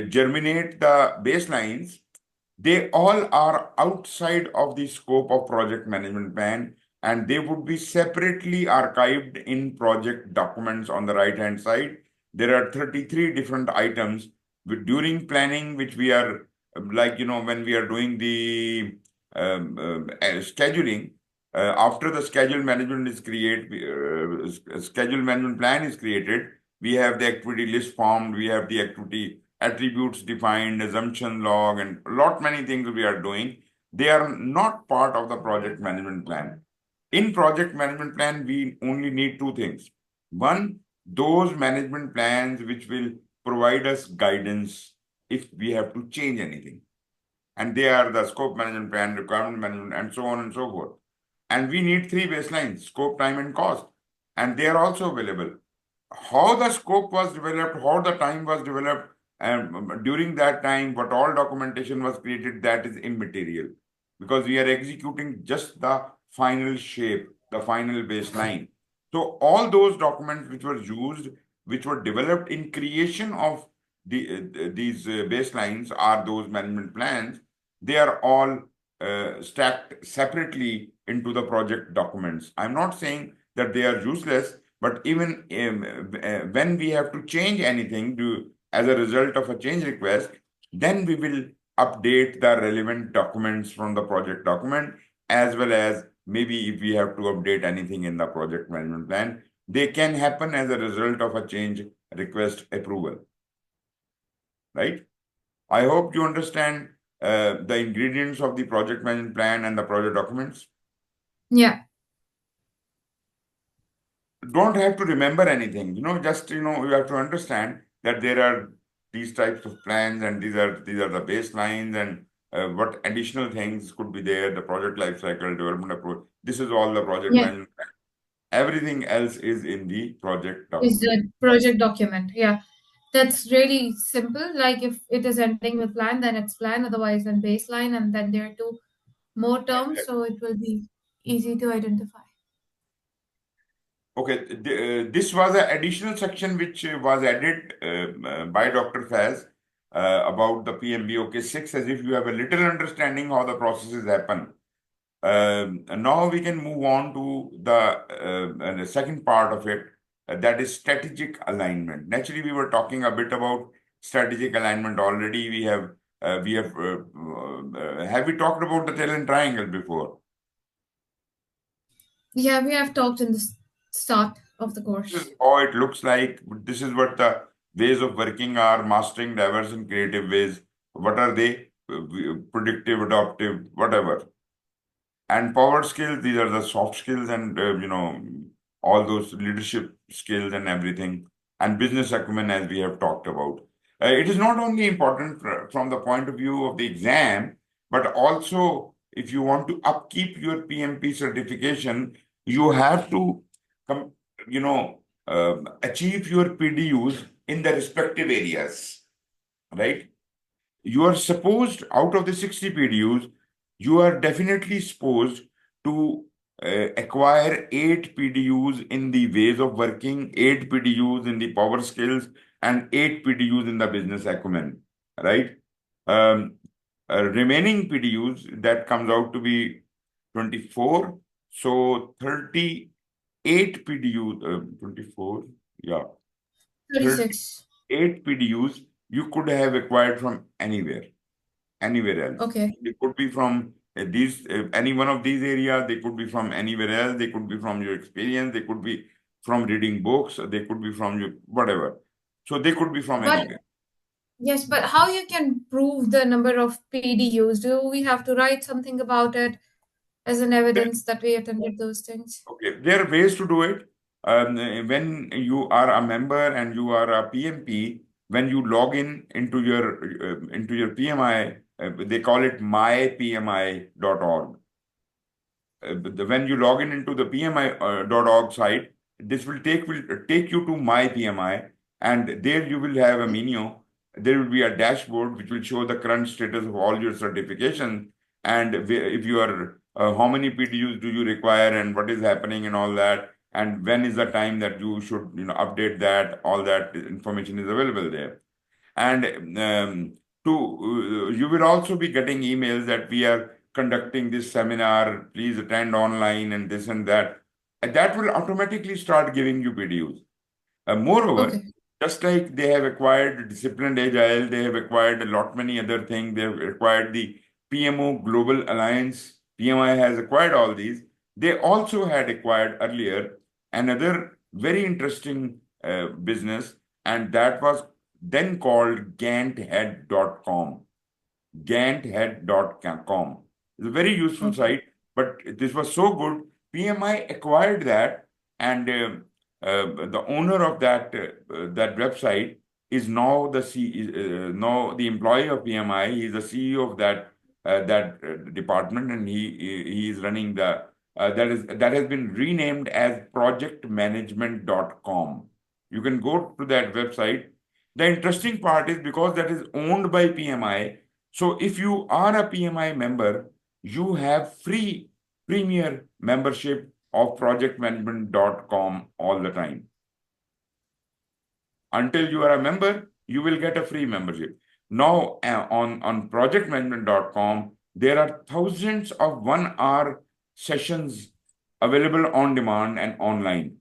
germinate the baselines. They all are outside of the scope of project management plan, and they would be separately archived in project documents on the right hand side. There are 33 different items during planning, which we are like, when we are doing the scheduling. After the schedule management plan is created, we have the activity list formed, we have the activity attributes defined, assumption log, and a lot many things we are doing. They are not part of the project management plan. In project management plan, we only need two things. One, those management plans which will provide us guidance if we have to change anything. And they are the scope management plan, requirement management, and so on and so forth. And we need three baselines, scope, time, and cost. And they are also available. How the scope was developed, how the time was developed, and during that time, what all documentation was created, that is immaterial. Because we are executing just the final shape, the final baseline. So all those documents which were used, which were developed in creation of these baselines are those management plans. They are all stacked separately into the project documents. I'm not saying that they are useless, but even when we have to change anything as a result of a change request, then we will update the relevant documents from the project document, as well as maybe if we have to update anything in the project management plan, they can happen as a result of a change request approval. Right? I hope you understand the ingredients of the project management plan and the project documents. Yeah. Don't have to remember anything, just, you have to understand that there are these types of plans, and these are the baselines, and what additional things could be there, the project life cycle, development approach. This is all the project Yeah. management plan. Everything else is in the project Is document. the project document. Yeah. That's really simple. Like if it is ending with plan, then it's plan. Otherwise, then baseline, and then there are two more terms, so it will be easy to identify. Okay, this was an additional section which was added by Dr. Faz about the PMBOK 6, as if you have a little understanding how the processes happen. Now we can move on to the second part of it, that is strategic alignment. Naturally, we were talking a bit about strategic alignment already. Have we talked about the talent triangle before? Yeah, we have talked in the start of the This course. is how it looks like. This is what the ways of working are: mastering diverse and creative ways. What are they? Predictive, adaptive, whatever. And power skills, these are the soft skills and, all those leadership skills and everything. And business acumen, as we have talked about. It is not only important from the point of view of the exam, but also if you want to upkeep your PMP certification, you have to, com- achieve your PDUs in the respective areas, right? You are supposed, out of the 60 PDUs, you are definitely supposed to acquire 8 PDUs in the ways of working, 8 PDUs in the power skills, and 8 PDUs in the business acumen, right? Um, Remaining PDUs, that comes out to be 24. So 38 PDUs, 24, yeah, 36. 38 PDUs you could have acquired from anywhere else. Okay. They could be from any one of these areas. They could be from anywhere else. They could be from your experience. They could be from reading books. They could be from your whatever. So they could be from But anywhere. yes, but how you can prove the number of PDUs? Do we have to write something about it as an evidence that we attended those things? Okay, there are ways to do it. When you are a member and you are a PMP, when you log in into your PMI, they call it mypmi.org. When you log in into the PMI.org site, this will take you to my PMI, and there you will have a menu. There will be a dashboard which will show the current status of all your certifications, and if you are how many PDUs do you require, and what is happening, and all that, and when is the time that you should update that. All that information is available there. And you will also be getting emails that we are conducting this seminar, please attend online and this and that. And that will automatically start giving you videos. Moreover, Okay. just like they have acquired disciplined agile, they have acquired a lot many other things. They have acquired the PMO Global Alliance. PMI has acquired all these. They also had acquired earlier another very interesting business, and that was then called ganthead.com. Ganthead.com. It's a very useful Okay. site, but this was so good. PMI acquired that, and the owner of that website is now now the employee of PMI. He's the CEO of that department, and he is running that has been renamed as projectmanagement.com. You can go to that website. The interesting part is because that is owned by PMI, so if you are a PMI member, you have free premier membership of projectmanagement.com all the time. Until you are a member, you will get a free membership. Now, on projectmanagement.com, there are thousands of 1 hour sessions available on demand and online,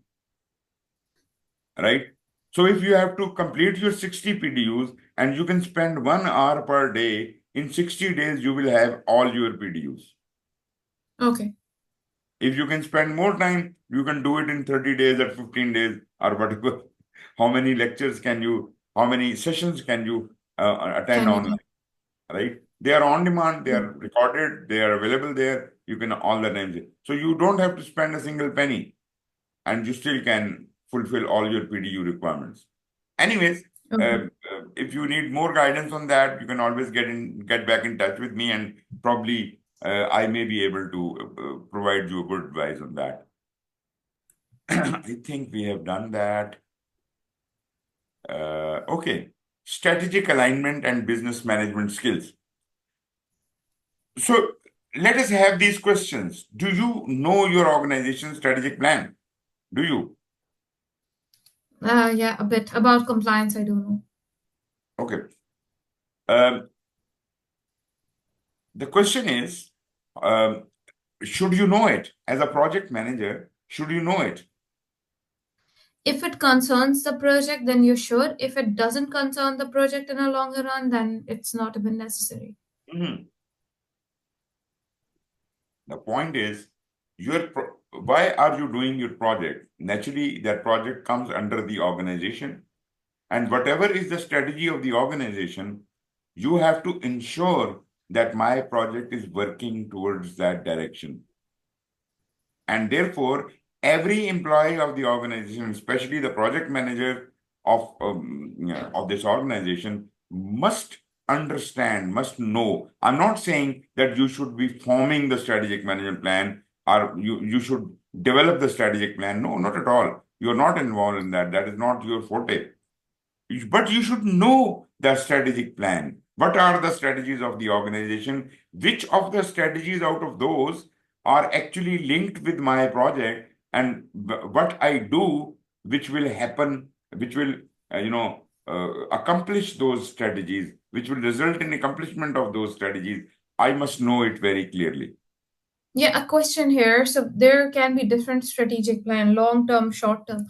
right? So if you have to complete your 60 PDUs and you can spend 1 hour per day, in 60 days, you will have all your PDUs. Okay. If you can spend more time, you can do it in 30 days or 15 days or whatever. How many lectures can you, how many sessions can you attend Can you online, do? right? They are on demand, they Yeah. are recorded, they are available there. You can all the time. So you don't have to spend a single penny, and you still can fulfill all your PDU requirements. Anyways, Okay. if you need more guidance on that, you can always get back in touch with me, and probably I may be able to provide you good advice on that. I think we have done that. Okay, strategic alignment and business management skills. So let us have these questions. Do you know your organization's strategic plan? Do you? Yeah, a bit about compliance, I don't know. Okay. Um, the question is, um, should you know it? As a project manager, should you know it? If it concerns the project, then you should. If it doesn't concern the project in a longer run, then it's not even necessary. Mhm. The point is, why are you doing your project? Naturally, that project comes under the organization, and whatever is the strategy of the organization, you have to ensure that my project is working towards that direction. And therefore, every employee of the organization, especially the project manager of this organization, must understand, must know. I'm not saying that you should be forming the strategic management plan or you should develop the strategic plan. No, not at all. You're not involved in that. That is not your forte. But you should know the strategic plan. What are the strategies of the organization? Which of the strategies out of those are actually linked with my project, and what I do, which will happen, which will, accomplish those strategies, which will result in accomplishment of those strategies. I must know it very clearly. Yeah, a question here. So there can be different strategic plan, long term, short term.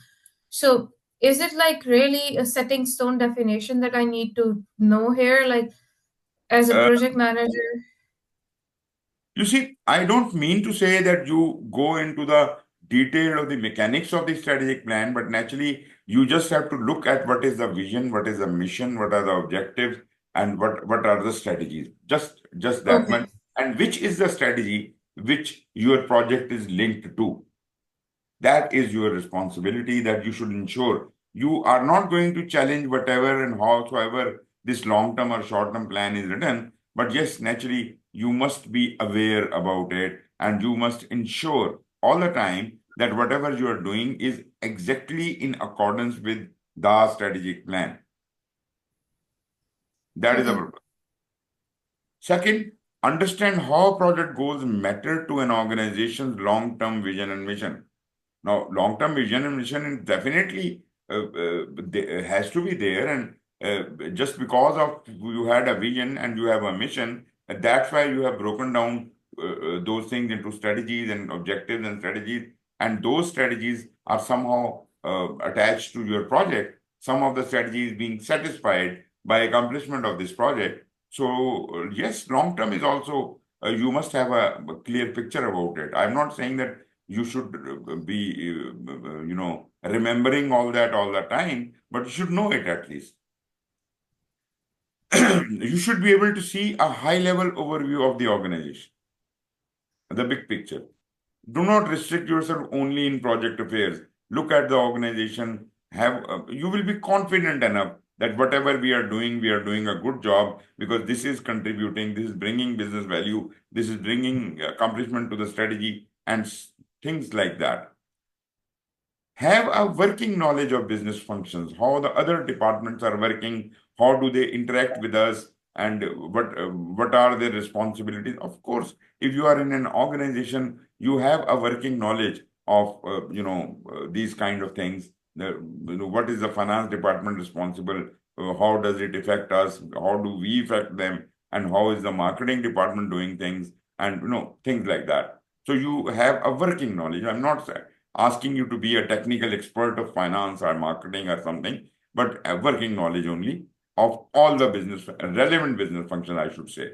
So is it like really a setting stone definition that I need to know here, like as a Uh, project manager? You see, I don't mean to say that you go into the detail of the mechanics of the strategic plan, but naturally you just have to look at what is the vision, what is the mission, what are the objectives, and what are the strategies. Just that Okay. much. And which is the strategy which your project is linked to. That is your responsibility that you should ensure. You are not going to challenge whatever and howsoever this long term or short term plan is written. But yes, naturally, you must be aware about it and you must ensure all the time that whatever you are doing is exactly in accordance with the strategic plan. That is the Okay. purpose. Second, understand how project goals matter to an organization's long term vision and mission. Now, long-term vision and mission is definitely has to be there, and just because of you had a vision and you have a mission, that's why you have broken down those things into strategies and objectives and strategies, and those strategies are somehow attached to your project. Some of the strategies being satisfied by accomplishment of this project. So yes, long-term is also you must have a clear picture about it. I'm not saying that you should be remembering all that all the time, but you should know it at least. You should be able to see a high level overview of the organization, the big picture. Do not restrict yourself only in project affairs. Look at the organization. Have you will be confident enough that whatever we are doing a good job because this is contributing, this is bringing business value, this is bringing accomplishment to the strategy, and things like that. Have a working knowledge of business functions, how the other departments are working, how do they interact with us, and what are their responsibilities. Of course, if you are in an organization, you have a working knowledge of these kind of things. What is the finance department responsible? How does it affect us? How do we affect them? And how is the marketing department doing things? And things like that. So you have a working knowledge. I'm not asking you to be a technical expert of finance or marketing or something, but a working knowledge only of all the business, relevant business functions, I should say.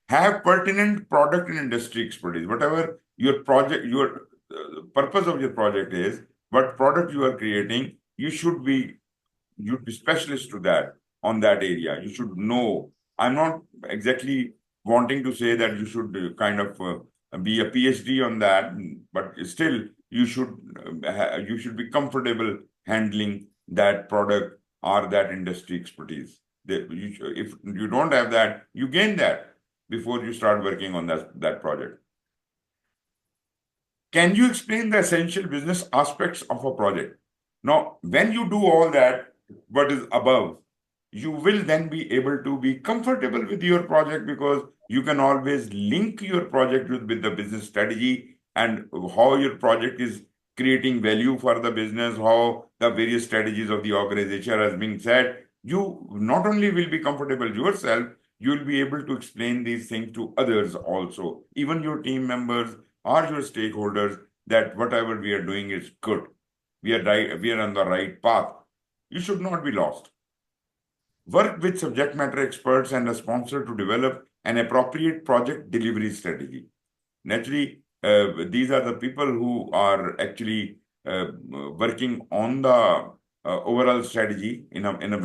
Have pertinent product and industry expertise. Whatever your project, your purpose of your project is, what product you are creating, you'd be specialist to that on that area. You should know. I'm not exactly wanting to say that you should kind of be a PhD on that, but still you should be comfortable handling that product or that industry expertise. If you don't have that, you gain that before you start working on that project. Can you explain the essential business aspects of a project? Now, when you do all that, what is above? you will then be able to be comfortable with your project because you can always link your project with the business strategy and how your project is creating value for the business, how the various strategies of the organization has been said. You not only will be comfortable yourself, you will be able to explain these things to others also, even your team members or your stakeholders, that whatever we are doing is good. We are right, we are on the right path. You should not be lost. Work with subject matter experts and a sponsor to develop an appropriate project delivery strategy. Naturally, these are the people who are actually working on the overall strategy in a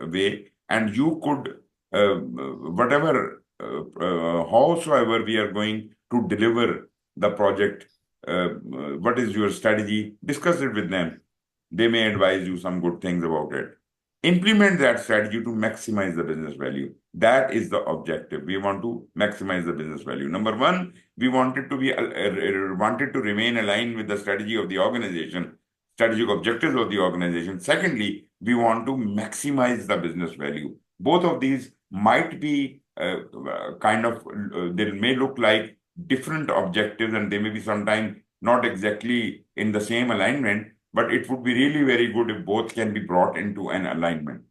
way, and you could whatever howsoever we are going to deliver the project. What is your strategy? Discuss it with them. They may advise you some good things about it. Implement that strategy to maximize the business value. That is the objective. We want to maximize the business value. Number one, we wanted to be wanted to remain aligned with the strategy of the organization, strategic objectives of the organization. Secondly, we want to maximize the business value. Both of these might be they may look like different objectives, and they may be sometimes not exactly in the same alignment, but it would be really very good if both can be brought into an alignment.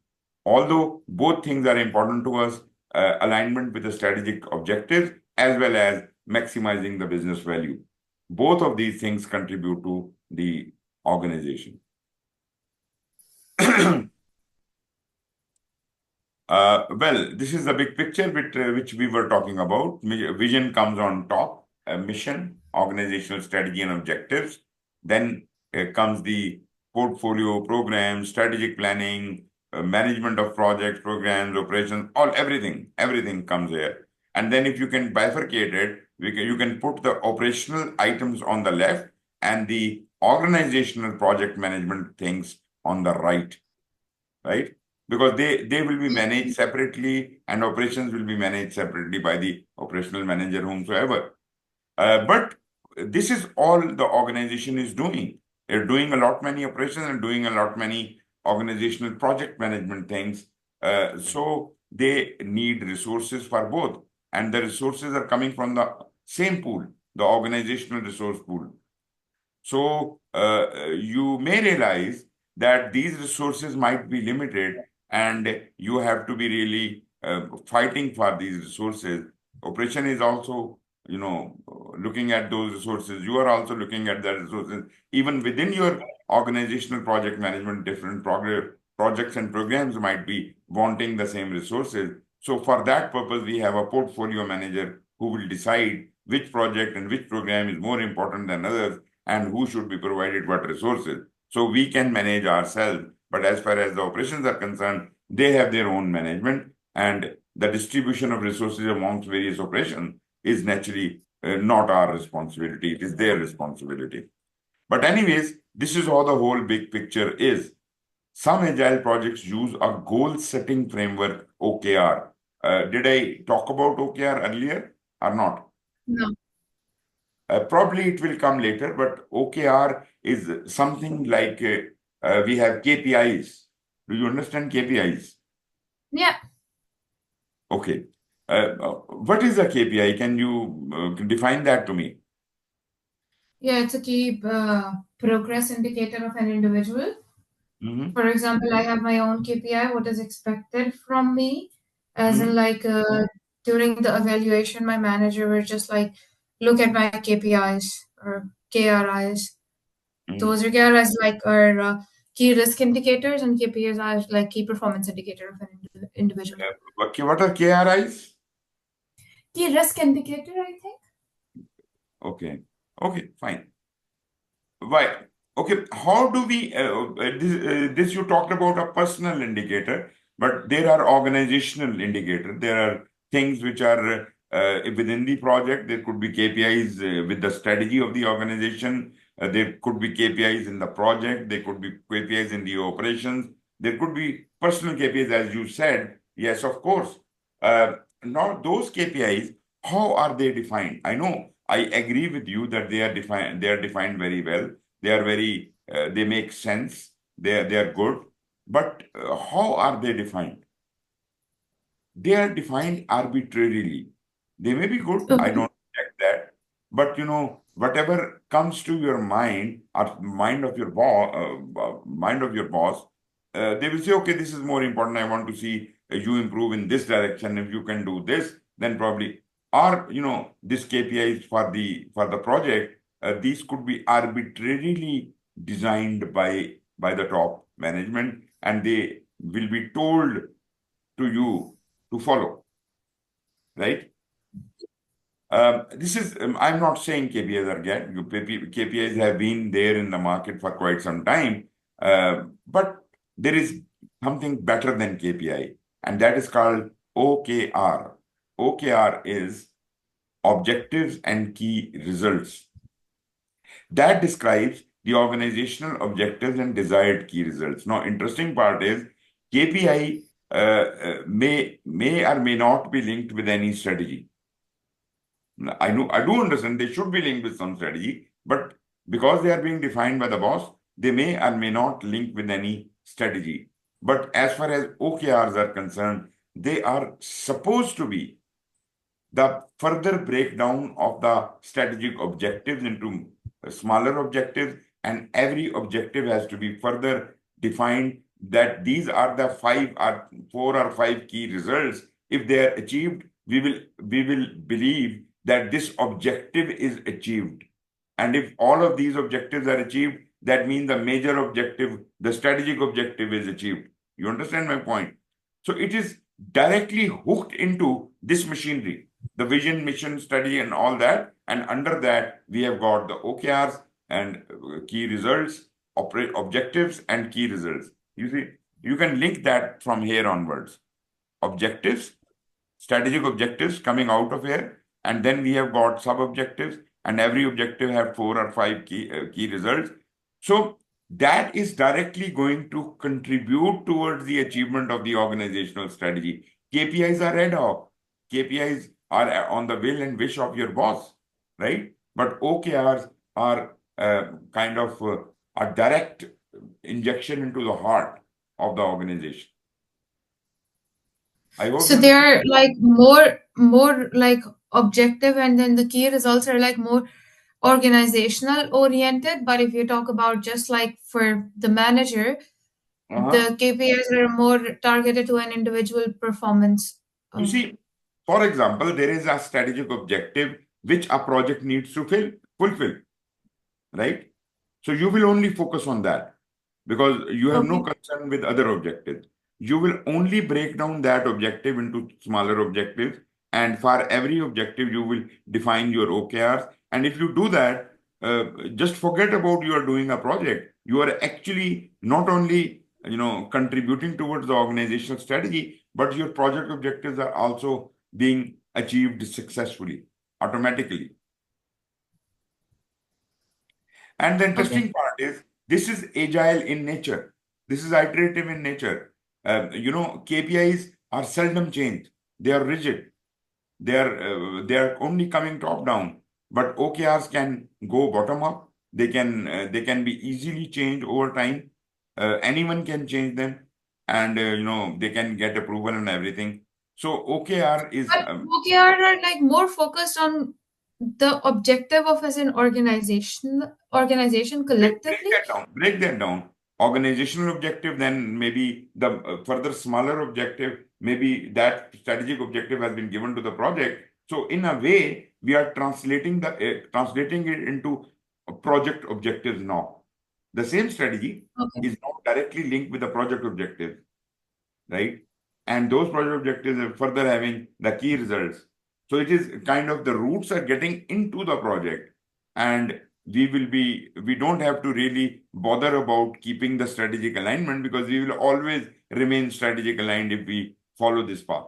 Although both things are important to us, alignment with the strategic objectives as well as maximizing the business value. Both of these things contribute to the organization. Well, this is the big picture which we were talking about. Vision comes on top, mission, organizational strategy and objectives. Then comes the portfolio, program, strategic planning, management of projects, programs, operations, everything comes here. And then if you can bifurcate it, you can put the operational items on the left and the organizational project management things on the right, right? Because they will be managed separately and operations will be managed separately by the operational manager, whomsoever. But this is all the organization is doing. They're doing a lot many operations and doing a lot many organizational project management things. So they need resources for both. And the resources are coming from the same pool, the organizational resource pool. So you may realize that these resources might be limited and you have to be really fighting for these resources. Operation is also, looking at those resources. You are also looking at the resources. Even within your organizational project management, different projects and programs might be wanting the same resources. So for that purpose, we have a portfolio manager who will decide which project and which program is more important than others and who should be provided what resources. So we can manage ourselves. But as far as the operations are concerned, they have their own management, and the distribution of resources amongst various operations is naturally not our responsibility. It is their responsibility. But anyways, this is how the whole big picture is. Some agile projects use a goal setting framework, OKR. Did I talk about OKR earlier or not? No. Probably it will come later, but OKR is something like we have KPIs. Do you understand KPIs? Yeah. Okay. What is a KPI? Can you define that to me? Yeah, it's a key progress indicator of an individual. Mm-hmm. For example, I have my own KPI, what is expected from me, as in Mm-hmm. like during the evaluation, my manager will just like look at my KPIs or KRIs. Mm-hmm. Those are KRIs like are key risk indicators, and KPIs are like key performance indicator of an individual. Okay, what are KRIs? Key risk indicator, I think. Okay. Okay, fine. Why? Okay, how do we, this you talked about a personal indicator, but there are organizational indicators. There are things which are within the project. There could be KPIs with the strategy of the organization. There could be KPIs in the project. There could be KPIs in the operations. There could be personal KPIs, as you said. Yes, of course. Now, those KPIs, how are they defined? I know I agree with you that they are defined. They are defined very well. They are very. They make sense. They are good. But how are they defined? They are defined arbitrarily. They may be good, I Okay. don't check that. But whatever comes to your mind or mind of your boss, they will say, okay, this is more important. I want to see you improve in this direction. If you can do this, then probably, or this KPIs for the project. These could be arbitrarily designed by the top management, and they will be told to you to follow, right? I'm not saying KPIs are bad. KPIs have been there in the market for quite some time, but there is something better than KPI, and that is called OKR. OKR is objectives and key results. That describes the organizational objectives and desired key results. Now, interesting part is KPI may or may not be linked with any strategy. I do understand they should be linked with some strategy, but because they are being defined by the boss, they may or may not link with any strategy. But as far as OKRs are concerned, they are supposed to be the further breakdown of the strategic objectives into smaller objectives, and every objective has to be further defined that these are the four or five key results. If they are achieved, we will believe that this objective is achieved. And if all of these objectives are achieved, that means the major objective, the strategic objective is achieved. You understand my point? So it is directly hooked into this machinery, the vision, mission, study, and all that. And under that, we have got the OKRs and key results, objectives, and key results. You see, you can link that from here onwards. Objectives, strategic objectives coming out of here, and then we have got sub-objectives, and every objective have four or five key results. So that is directly going to contribute towards the achievement of the organizational strategy. KPIs are ad hoc. KPIs are on the will and wish of your boss, right? But OKRs are kind of a direct injection into the heart of the organization. I hope So you they understand. are like more like objective, and then the key results are like more organizational oriented. But if you talk about just like for the manager, Uh-huh. the KPIs are more targeted to an individual performance. You see, for example, there is a strategic objective which a project needs to fulfill, right? So you will only focus on that because you have no Okay. concern with other objectives. You will only break down that objective into smaller objectives, and for every objective, you will define your OKRs. And if you do that, just forget about you are doing a project. You are actually not only contributing towards the organizational strategy, but your project objectives are also being achieved successfully, automatically. And the Okay. interesting part is this is agile in nature. This is iterative in nature. KPIs are seldom changed. They are rigid. They are only coming top down. But OKRs can go bottom up. They can be easily changed over time. Anyone can change them, and they can get approval and everything. So OKR is But OKR are like more focused on the objective of as an organization break collectively. that down. Break that down. Organizational objective, then maybe the further smaller objective, maybe that strategic objective has been given to the project. So in a way, we are translating it into project objectives now. The same strategy Okay. is now directly linked with the project objective, right? And those project objectives are further having the key results. So it is kind of the roots are getting into the project, and we don't have to really bother about keeping the strategic alignment because we will always remain strategic aligned if we follow this path.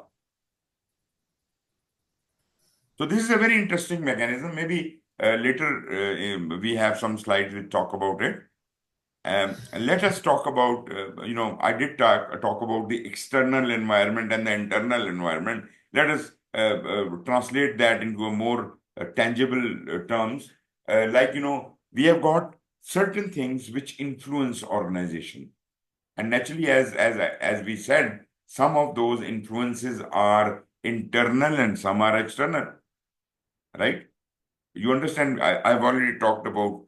So this is a very interesting mechanism. Maybe later we have some slides which talk about it. Let us talk about, I did talk about the external environment and the internal environment. Let us translate that into a more tangible terms. We have got certain things which influence organization. And naturally, as we said, some of those influences are internal and some are external, right? You understand? I've already talked about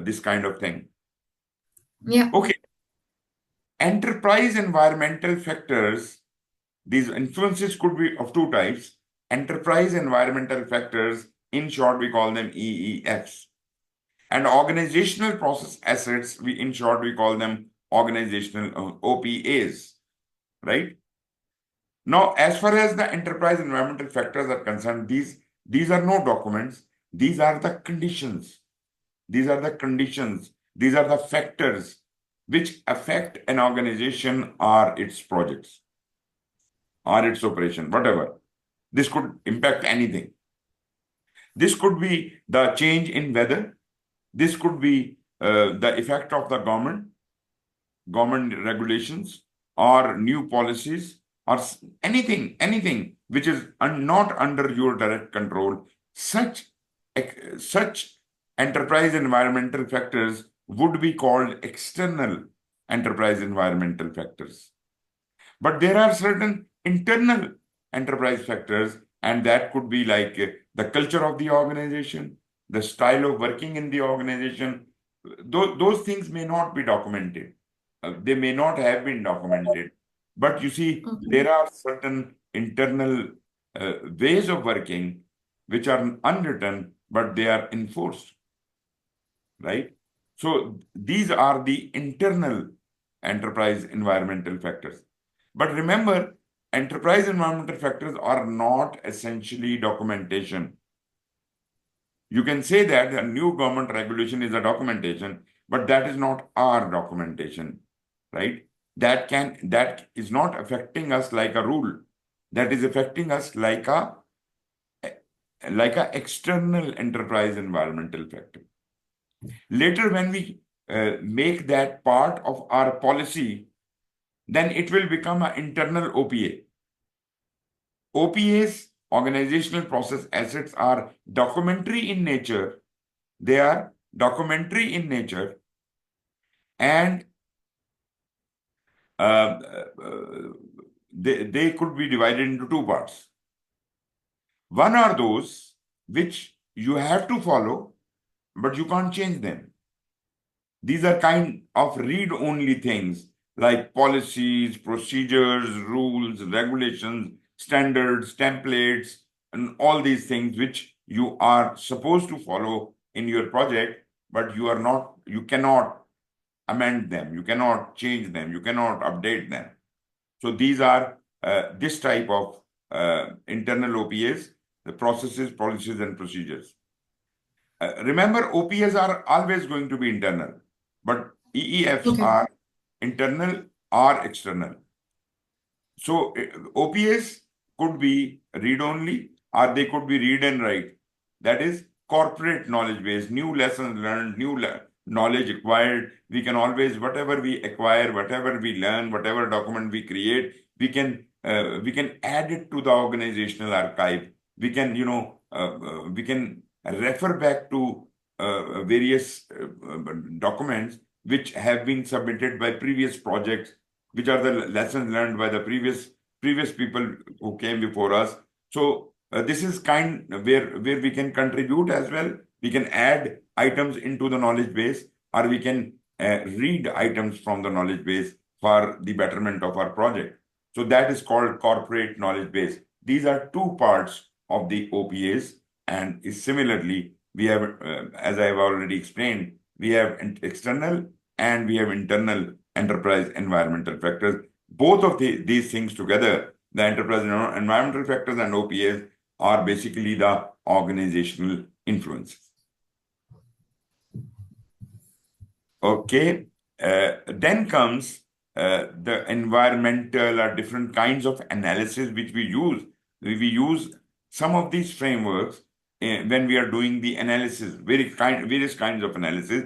this kind of thing. Yeah. Okay, enterprise environmental factors, these influences could be of two types. Enterprise environmental factors, in short, we call them EEFs. And organizational process assets, in short, we call them organizational OPAs, right? Now, as far as the enterprise environmental factors are concerned, these are no documents. These are the conditions. These are the conditions. These are the factors which affect an organization or its projects or its operation, whatever. This could impact anything. This could be the change in weather. This could be the effect of the government regulations or new policies or anything which is not under your direct control. Such enterprise environmental factors would be called external enterprise environmental factors. But there are certain internal enterprise factors, and that could be like the culture of the organization, the style of working in the organization. Those things may not be documented. They may not have been documented. But you see, Okay. there are certain internal ways of working which are unwritten, but they are enforced, right? So these are the internal enterprise environmental factors. But remember, enterprise environmental factors are not essentially documentation. You can say that a new government regulation is a documentation, but that is not our documentation, right? That is not affecting us like a rule. That is affecting us like a external enterprise environmental factor. Later, when we make that part of our policy, then it will become an internal OPA. OPAs, organizational process assets, are documentary in nature. They are documentary in nature, and uh, they could be divided into two parts. One are those which you have to follow, but you can't change them. These are kind of read-only things like policies, procedures, rules, regulations, standards, templates, and all these things which you are supposed to follow in your project, but you cannot amend them, you cannot change them, you cannot update them. So these are this type of internal OPAs, the processes, policies, and procedures. Remember, OPAs are always going to be internal, but EEFs Okay. are internal or external. So OPAs could be read only or they could be read and write. That is corporate knowledge base, new lessons learned, knowledge acquired. We can always, whatever we acquire, whatever we learn, whatever document we create, we can add it to the organizational archive. We can, we can refer back to various documents which have been submitted by previous projects, which are the lessons learned by the previous people who came before us. So this is kind where we can contribute as well. We can add items into the knowledge base, or we can read items from the knowledge base for the betterment of our project. So that is called corporate knowledge base. These are two parts of the OPAs, and similarly, we have, as I have already explained, we have external and we have internal enterprise environmental factors. Both of these things together, the enterprise environmental factors and OPAs, are basically the organizational influences. Okay, then comes the environmental or different kinds of analysis which we use. We use some of these frameworks when we are doing the analysis, various kinds of analysis.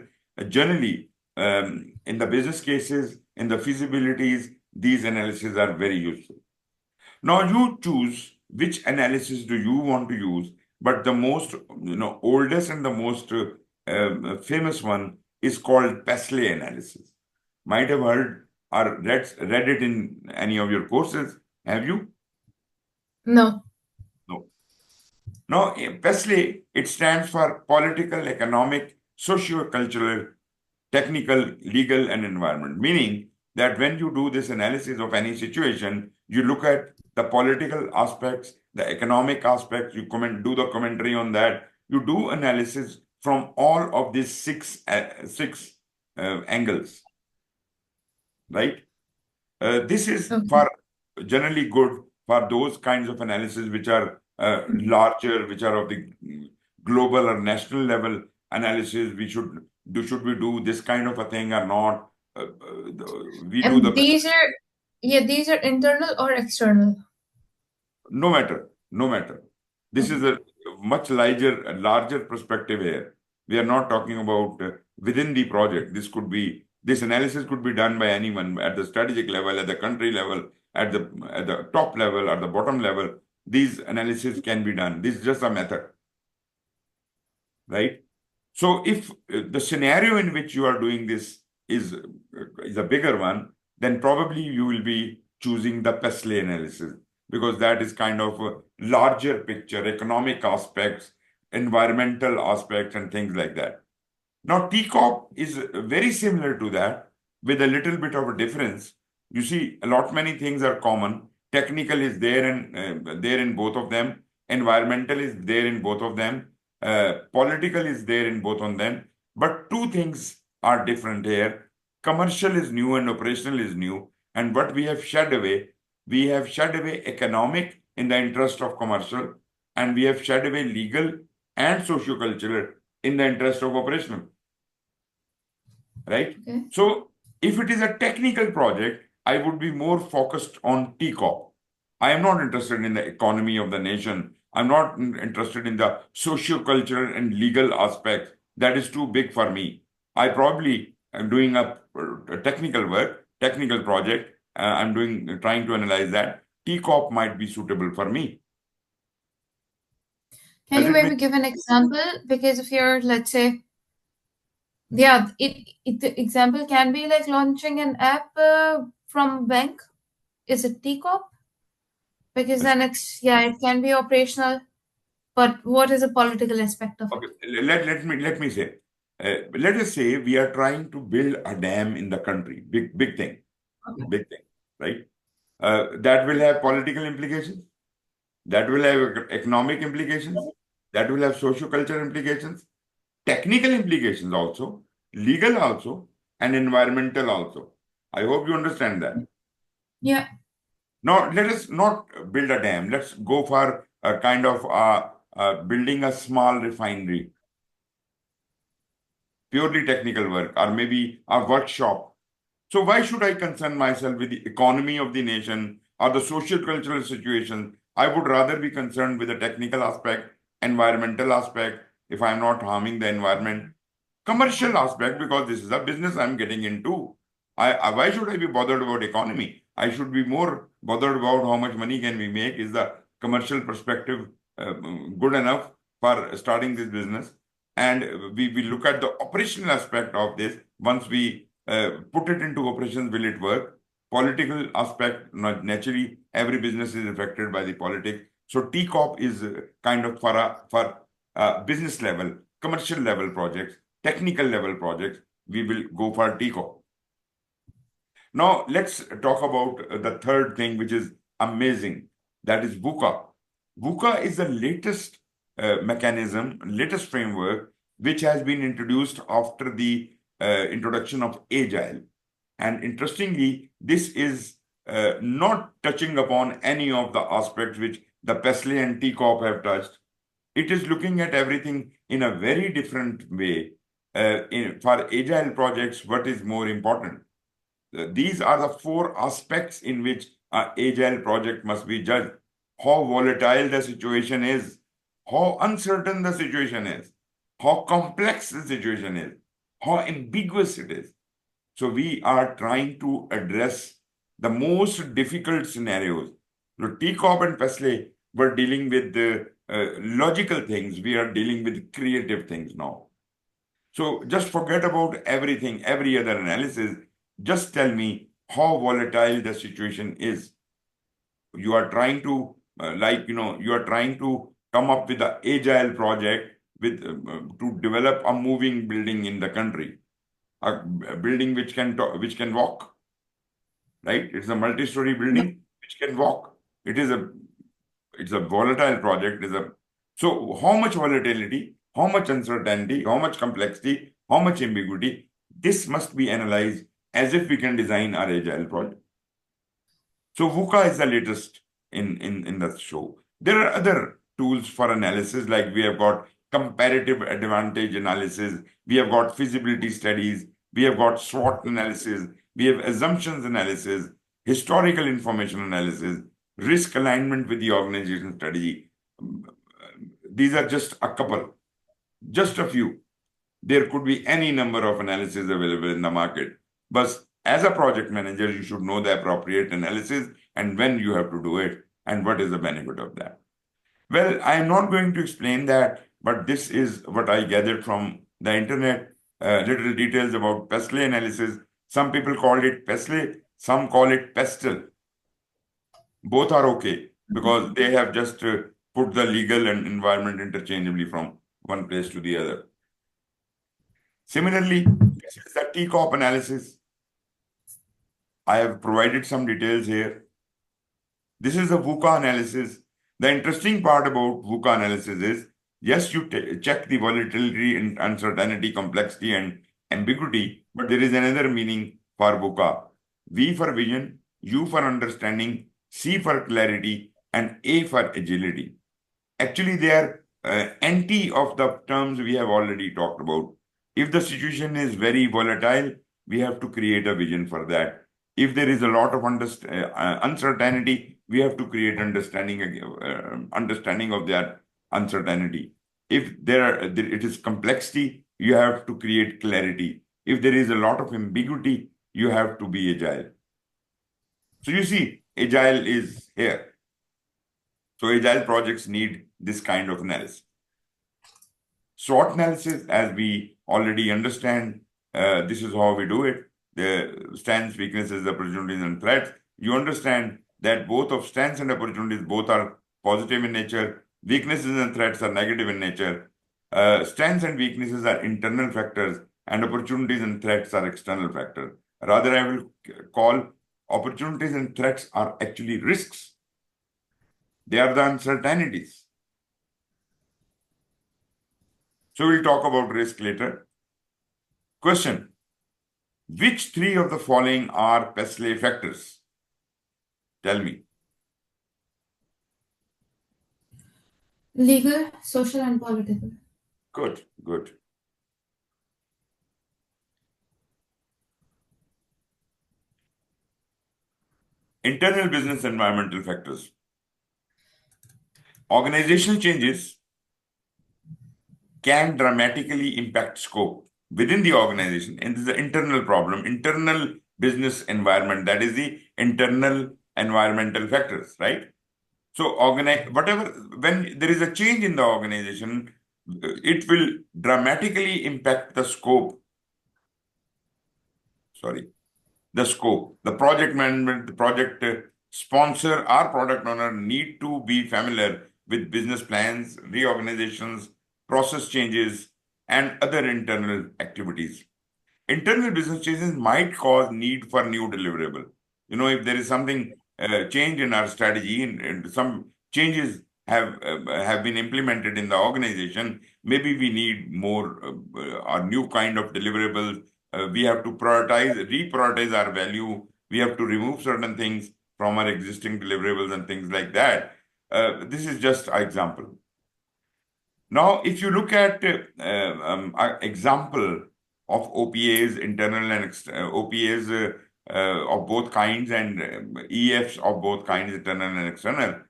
Generally, in the business cases, in the feasibilities, these analyses are very useful. Now you choose which analysis do you want to use, but the most oldest and the most famous one is called Pasley analysis. Might have heard or read it in any of your courses. Have you? No. No. No, PESLE, it stands for political, economic, socio-cultural, technical, legal, and environment. Meaning that when you do this analysis of any situation, you look at the political aspects, the economic aspects, you do the commentary on that. You do analysis from all of these six angles, right? This is Okay. for generally good for those kinds of analysis which are larger, which are of the global or national level analysis. Should we do this kind of a thing or not? We do And the these are internal or external? no matter, no matter. This Okay. is a much larger perspective here. We are not talking about within the project. This analysis could be done by anyone at the strategic level, at the country level, at the top level, at the bottom level. These analysis can be done. This is just a method, right? So if the scenario in which you are doing this is a bigger one, then probably you will be choosing the PESLE analysis because that is kind of a larger picture, economic aspects, environmental aspects, and things like that. Now, TCOP is very similar to that with a little bit of a difference. You see, a lot many things are common. Technical is there in both of them. Environmental is there in both of them. Political is there in both of them. But two things are different here. Commercial is new and operational is new. And what we have shed away economic in the interest of commercial, and we have shed away legal and socio-cultural in the interest of operational, right? Okay. So if it is a technical project, I would be more focused on TCOP. I am not interested in the economy of the nation. I'm not interested in the socio-cultural and legal aspects. That is too big for me. I probably am doing a technical work, technical project. Trying to analyze that. TCOP might be suitable for me. Can Does you it make maybe give an example? Because if you're, let's say, yeah, the example can be like launching an app from bank. Is it TCOP? Because sense? then it can be operational, but what is the political aspect of it? Okay, let me say, let us say we are trying to build a dam in the country, Okay. big thing, right? That will have political implications, that will have economic implications, that will have socio-cultural implications, technical implications also, legal also, and environmental also. I hope you understand that. Yeah. Now, let us not build a dam. Let's go for a kind of building a small refinery, purely technical work, or maybe a workshop. So why should I concern myself with the economy of the nation or the social cultural situation? I would rather be concerned with the technical aspect, environmental aspect, if I'm not harming the environment, commercial aspect, because this is a business I'm getting into. Why should I be bothered about economy? I should be more bothered about how much money can we make. Is the commercial perspective good enough for starting this business? And we look at the operational aspect of this. Once we put it into operations, will it work? Political aspect, naturally, every business is affected by the politics. So TCOP is kind of for business level, commercial level projects, technical level projects. We will go for TCOP. Now let's talk about the third thing, which is amazing. That is VUCA. VUCA is the latest mechanism, latest framework, which has been introduced after the introduction of Agile. And interestingly, this is not touching upon any of the aspects which the PESLE and TCOP have touched. It is looking at everything in a very different way. For Agile projects, what is more important? These are the four aspects in which an agile project must be judged. How volatile the situation is, how uncertain the situation is, how complex the situation is, how ambiguous it is. So we are trying to address the most difficult scenarios. So TCOP and PESLE were dealing with the logical things. We are dealing with creative things now. So just forget about everything, every other analysis. Just tell me how volatile the situation is. You are trying to, you are trying to come up with an agile project with to develop a moving building in the country, a building which can walk, right? It's a multi-story building which can walk. It is a it's a volatile project. So how much volatility, how much uncertainty, how much complexity, how much ambiguity? This must be analyzed as if we can design our agile project. So VUCA is the latest in the show. There are other tools for analysis, like we have got comparative advantage analysis, we have got feasibility studies, we have got SWOT analysis, we have assumptions analysis, historical information analysis, risk alignment with the organization strategy. These are just a couple, just a few. There could be any number of analyses available in the market. But as a project manager, you should know the appropriate analysis and when you have to do it and what is the benefit of that. Well, I am not going to explain that, but this is what I gathered from the internet. Little details about PESTLE analysis. Some people call it PESTLE, some call it PESTLE. Both are okay because they have just put the legal and environment interchangeably from one place to the other. Similarly, this is the TCOP analysis. I have provided some details here. This is the VUCA analysis. The interesting part about VUCA analysis is, yes, you check the volatility and uncertainty, complexity, and ambiguity, but there is another meaning for VUCA. V for vision, U for understanding, C for clarity, and A for agility. Actually, they are anti of the terms we have already talked about. If the situation is very volatile, we have to create a vision for that. If there is a lot of uncertainty, we have to create understanding of that uncertainty. If it is complexity, you have to create clarity. If there is a lot of ambiguity, you have to be agile. So you see, agile is here. So agile projects need this kind of analysis. SWOT analysis, as we already understand, this is how we do it. The strengths, weaknesses, opportunities, and threats. You understand that both of strengths and opportunities both are positive in nature. Weaknesses and threats are negative in nature. Strengths and weaknesses are internal factors, and opportunities and threats are external factors. Rather, I will call opportunities and threats are actually risks. They are the uncertainties. So we'll talk about risk later. Question: which three of the following are PESTLE factors? Tell me. Legal, social, and political. Good, good. Internal business environmental factors. Organizational changes can dramatically impact scope within the organization. And this is an internal problem, internal business environment. That is the internal environmental factors, right? So when there is a change in the organization, it will dramatically impact the scope. Sorry, the scope. The project management, the project sponsor, or product owner need to be familiar with business plans, reorganizations, process changes, and other internal activities. Internal business changes might cause need for new deliverable. If there is something change in our strategy and some changes have been implemented in the organization, maybe we need more or new kind of deliverables. We have to reprioritize our value. We have to remove certain things from our existing deliverables and things like that. This is just an example. Now, if you look at an example of OPAs, internal and OPAs of both kinds, and EFs of both kinds, internal and external,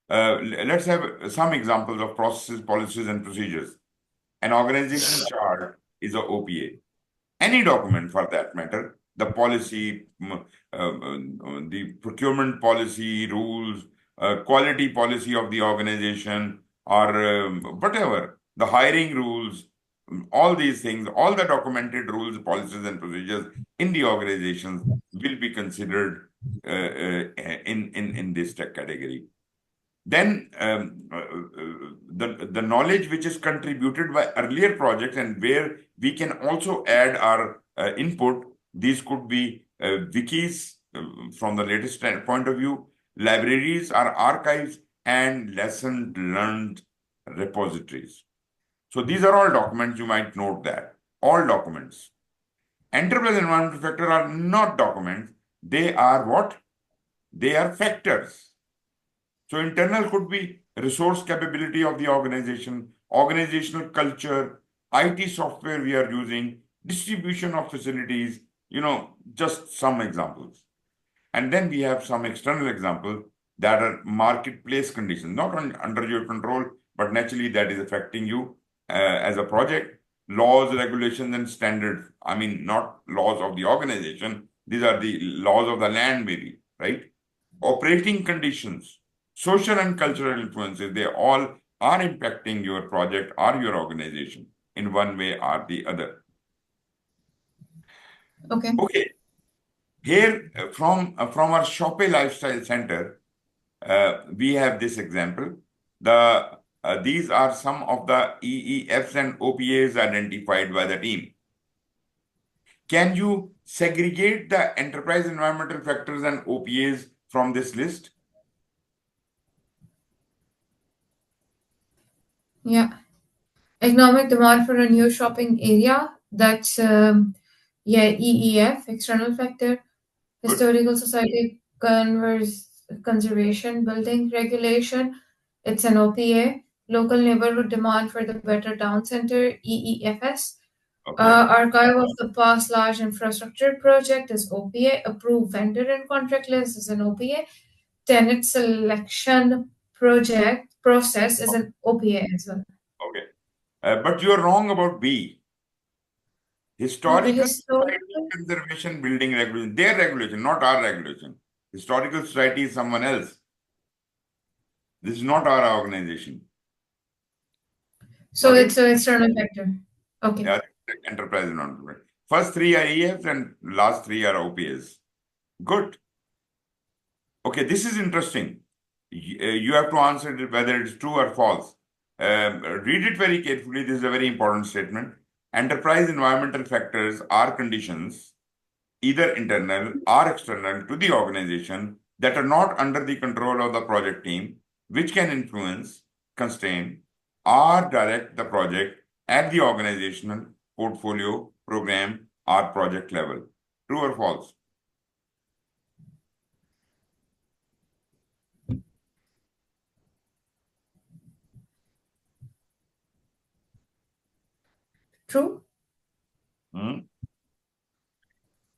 let's have some examples of processes, policies, and procedures. An organization chart is a OPA. Any document for that matter, the policy, the procurement policy, rules, quality policy of the organization, or whatever, the hiring rules, all these things, all the documented rules, policies, and procedures in the organizations will be considered in this tech category. Then the knowledge which is contributed by earlier projects and where we can also add our input, these could be wikis from the latest point of view, libraries or archives, and lesson learned repositories. So these are all documents. You might note that all documents. Enterprise environmental factors are not documents. They are what? They are factors. So internal could be resource capability of the organization, organizational culture, IT software we are using, distribution of facilities, just some examples. And then we have some external examples that are marketplace conditions, not under your control, but naturally that is affecting you as a project. Laws, regulations, and standards. I mean, not laws of the organization. These are the laws of the land, maybe, right? Operating conditions, social and cultural influences, they all are impacting your project or your organization in one way or the other. Okay. Here, from our Shoppe Lifestyle Center, we have this example. These are some of the EEFs and OPAs identified by the team. Can you segregate the enterprise environmental factors and OPAs from this list? Yeah. Economic demand for a new shopping area. That's EEF, external factor. Good. Historical society conservation building regulation. It's an OPA. Local neighborhood demand for the better town center, EEFS. Okay. Archive of the past large infrastructure project is OPA. Approved vendor and contract list is an OPA. Tenant selection project process is an OPA as well. Okay. But you are wrong about B. Historical Society Conservation Building Regulation. Their regulation, not our regulation. Historical Society is someone else. This is not our organization. So it's an external factor. Okay. Yeah, enterprise environment. First three are EFs and last three are OPS. Good. Okay, this is interesting. You have to answer it whether it's true or false. Read it very carefully. This is a very important statement. Enterprise environmental factors are conditions, either internal or external to the organization, that are not under the control of the project team, which can influence, constrain, or direct the project at the organizational, portfolio, program, or project level. True or false? True.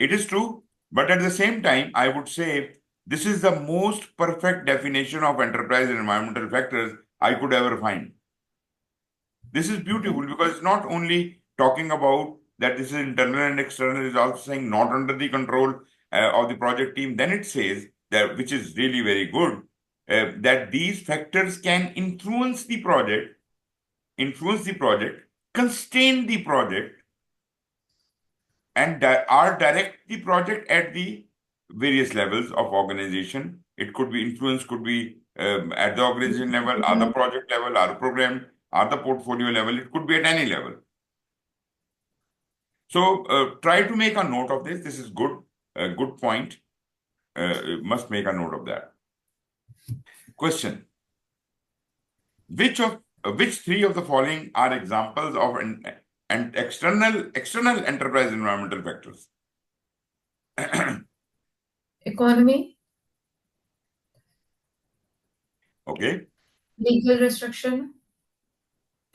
It is true, but at the same time, I would say this is the most perfect definition of enterprise environmental factors I could ever find. This is beautiful because it's not only talking about that this is internal and external, it's also saying not under the control of the project team. Then it says that, which is really very good, that these factors can influence the project, constrain the project, and are direct the project at the various levels of organization. It could be influence, could be at the organization level, or the project level, or the program, or the portfolio level. It could be at any level. So try to make a note of this. This is good, a good point. Must make a note of that. Question: which three of the following are examples of an external enterprise environmental factors? Economy. Okay. Legal restriction.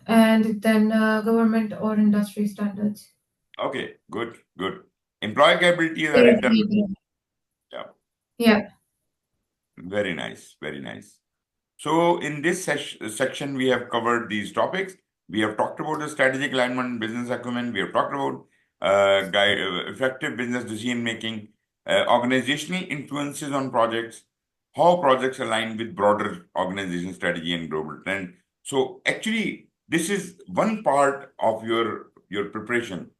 And then government or industry standards. Okay, good. Employee capabilities are internal. Yeah. Very nice. So in this section, we have covered these topics. We have talked about the strategic alignment, business acumen. We have talked about effective business decision making, organizational influences on projects, how projects align with broader organization strategy and global trend. So actually, This is one part of your preparation.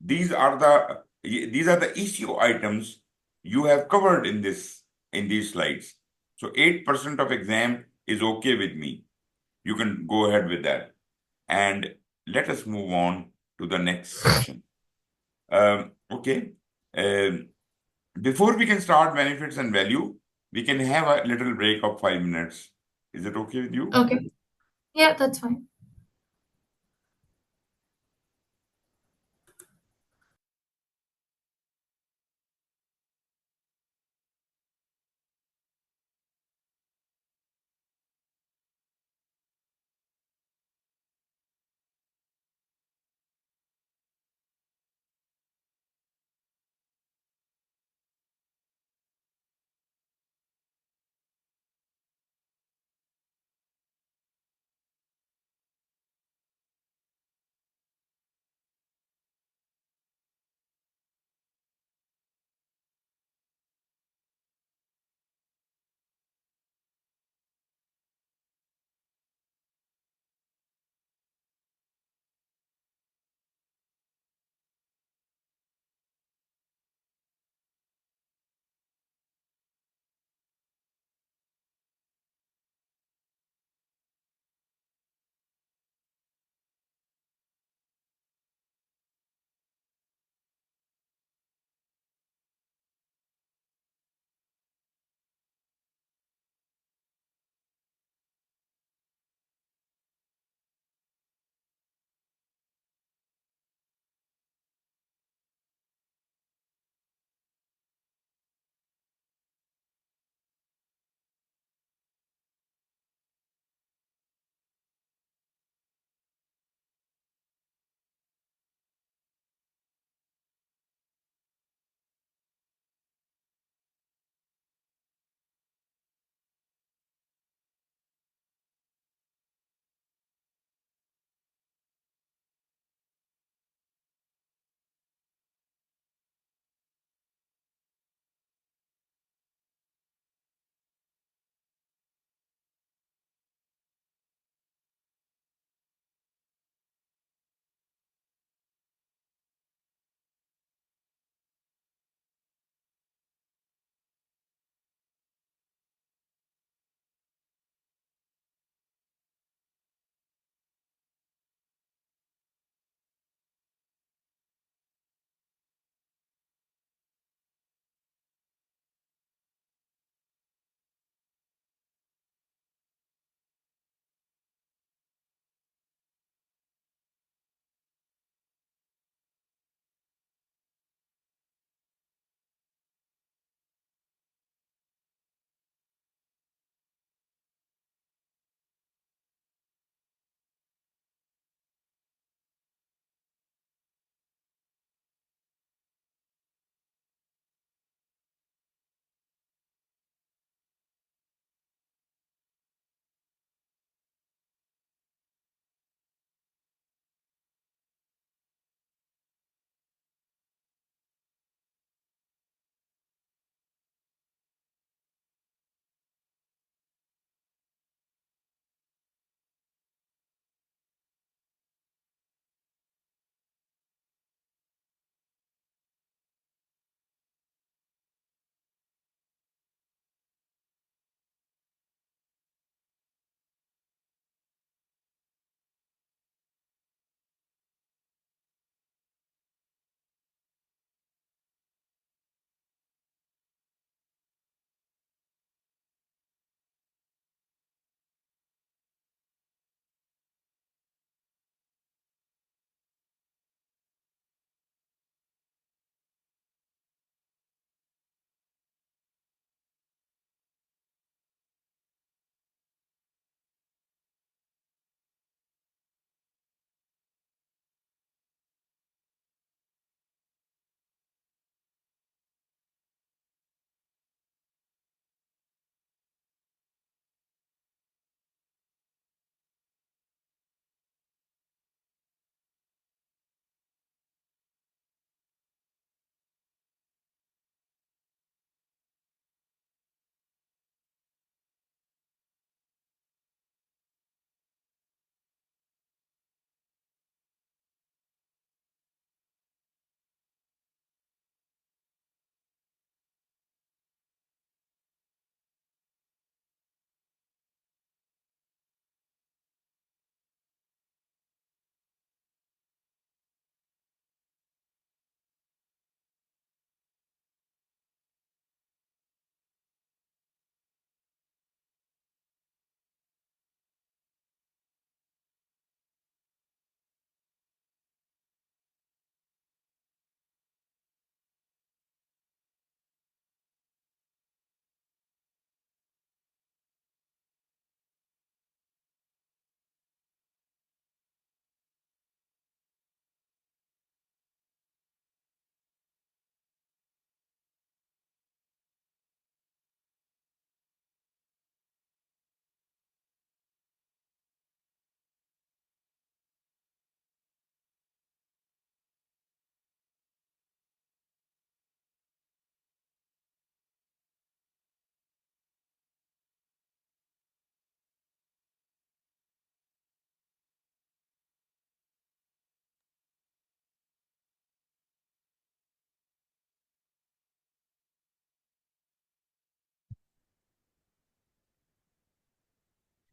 These are the issue items you have covered in these slides. So 8% of exam is okay with me. You can go ahead with that. And let us move on to the next section. Okay. Um, Before we can start benefits and value, we can have a little break of 5 minutes. Is it okay with you? Okay. Yeah, that's fine.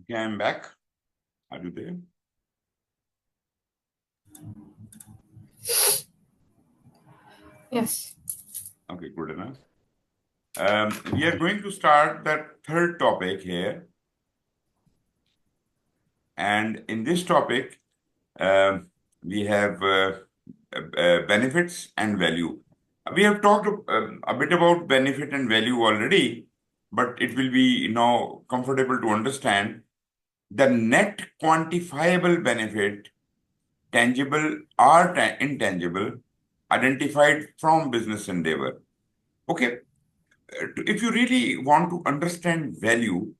Okay, I'm back. Are you there? Yes. Okay, good enough. We are going to start the third topic here. And in this topic, we have benefits and value. We have talked a bit about benefit and value already, but it will be now comfortable to understand the net quantifiable benefit, tangible or intangible, identified from business endeavor. Okay, if you really want to understand value,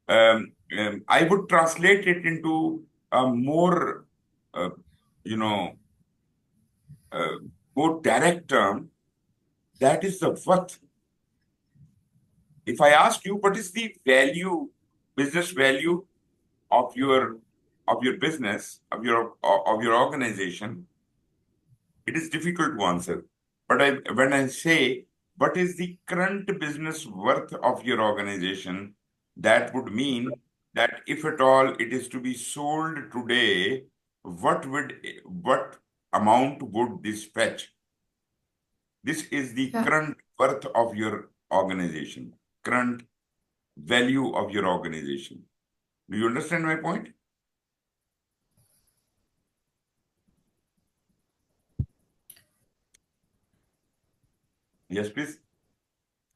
I would translate it into a more, uh, you know, uh, more direct term. That is the worth. If I ask you, what is the value, business value of your business, of your organization, it is difficult to answer. But when I say, what is the current business worth of your organization, that would mean that if at all it is to be sold today, what amount would this fetch? This is the Yeah. current worth of your organization, current value of your organization. Do you understand my point? Yes, please.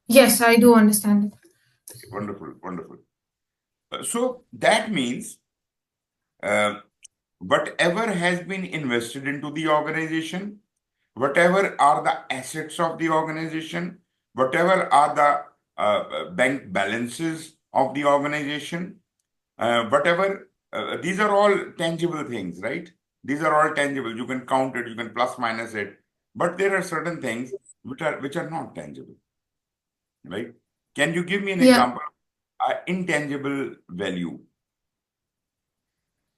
Yes, I do understand it. Wonderful, wonderful. So that means uh, whatever has been invested into the organization, whatever are the assets of the organization, whatever are the bank balances of the organization, whatever, these are all tangible things, right? These are all tangible. You can count it, you can plus minus it, but there are certain things which are not tangible, right? Can you give me an Yeah. example? Intangible value.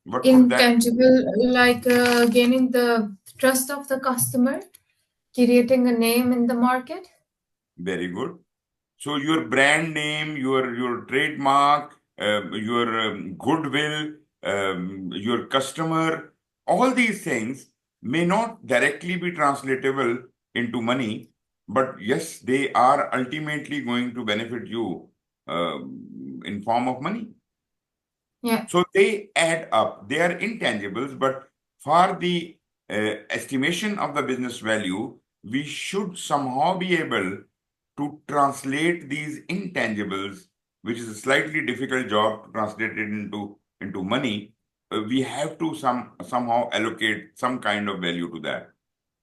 What would that? Intangible, like gaining the trust of the customer, creating a name in the market. Very good. So your brand name, your trademark, your goodwill, your customer, all these things may not directly be translatable into money, but yes, they are ultimately going to benefit you in form of money. Yeah. So they add up. They are intangibles, but for the estimation of the business value, we should somehow be able to translate these intangibles, which is a slightly difficult job to translate it into money. We have to somehow allocate some kind of value to that.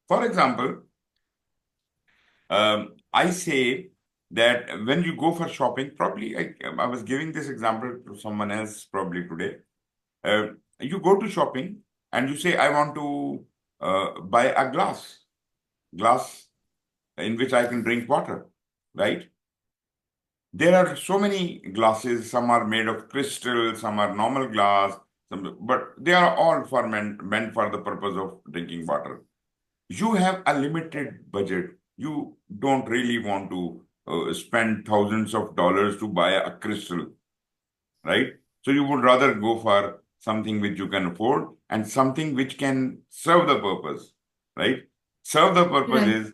For example, I say that when you go for shopping, probably I was giving this example to someone else probably today. Uh, you go to shopping and you say, I want to buy a glass in which I can drink water, right? There are so many glasses. Some are made of crystal, some are normal glass, but they are all meant for the purpose of drinking water. You have a limited budget. You don't really want to spend thousands of dollars to buy a crystal, right? So you would rather go for something which you can afford and something which can serve the purpose, right? Serve the purpose Right. is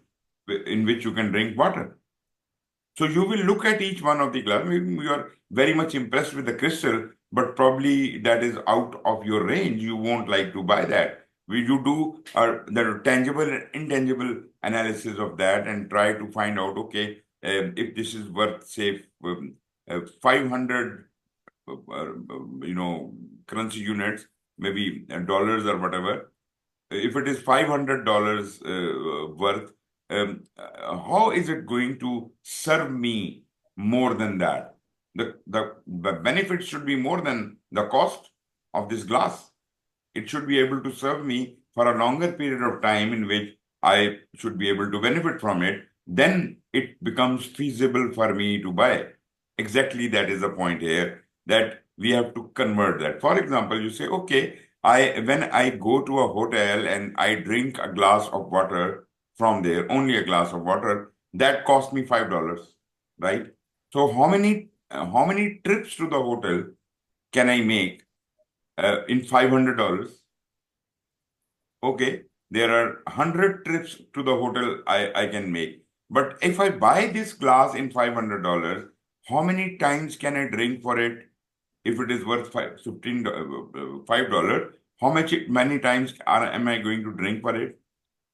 in which you can drink water. So you will look at each one of the glass. Maybe you are very much impressed with the crystal, but probably that is out of your range. You won't like to buy that. Will you do the tangible and intangible analysis of that and try to find out, okay, if this is worth, say, 500 currency units, maybe dollars or whatever. If it is $500 worth, how is it going to serve me more than that? The benefit should be more than the cost of this glass. It should be able to serve me for a longer period of time in which I should be able to benefit from it. Then it becomes feasible for me to buy. Exactly, that is the point here, that we have to convert that. For example, you say, okay, when I go to a hotel and I drink a glass of water from there, only a glass of water, that cost me $5, right? So how many trips to the hotel can I make in $500? Okay, there are 100 trips to the hotel I can make. But if I buy this glass in $500, how many times can I drink for it? If it is worth $5, how many times am I going to drink for it?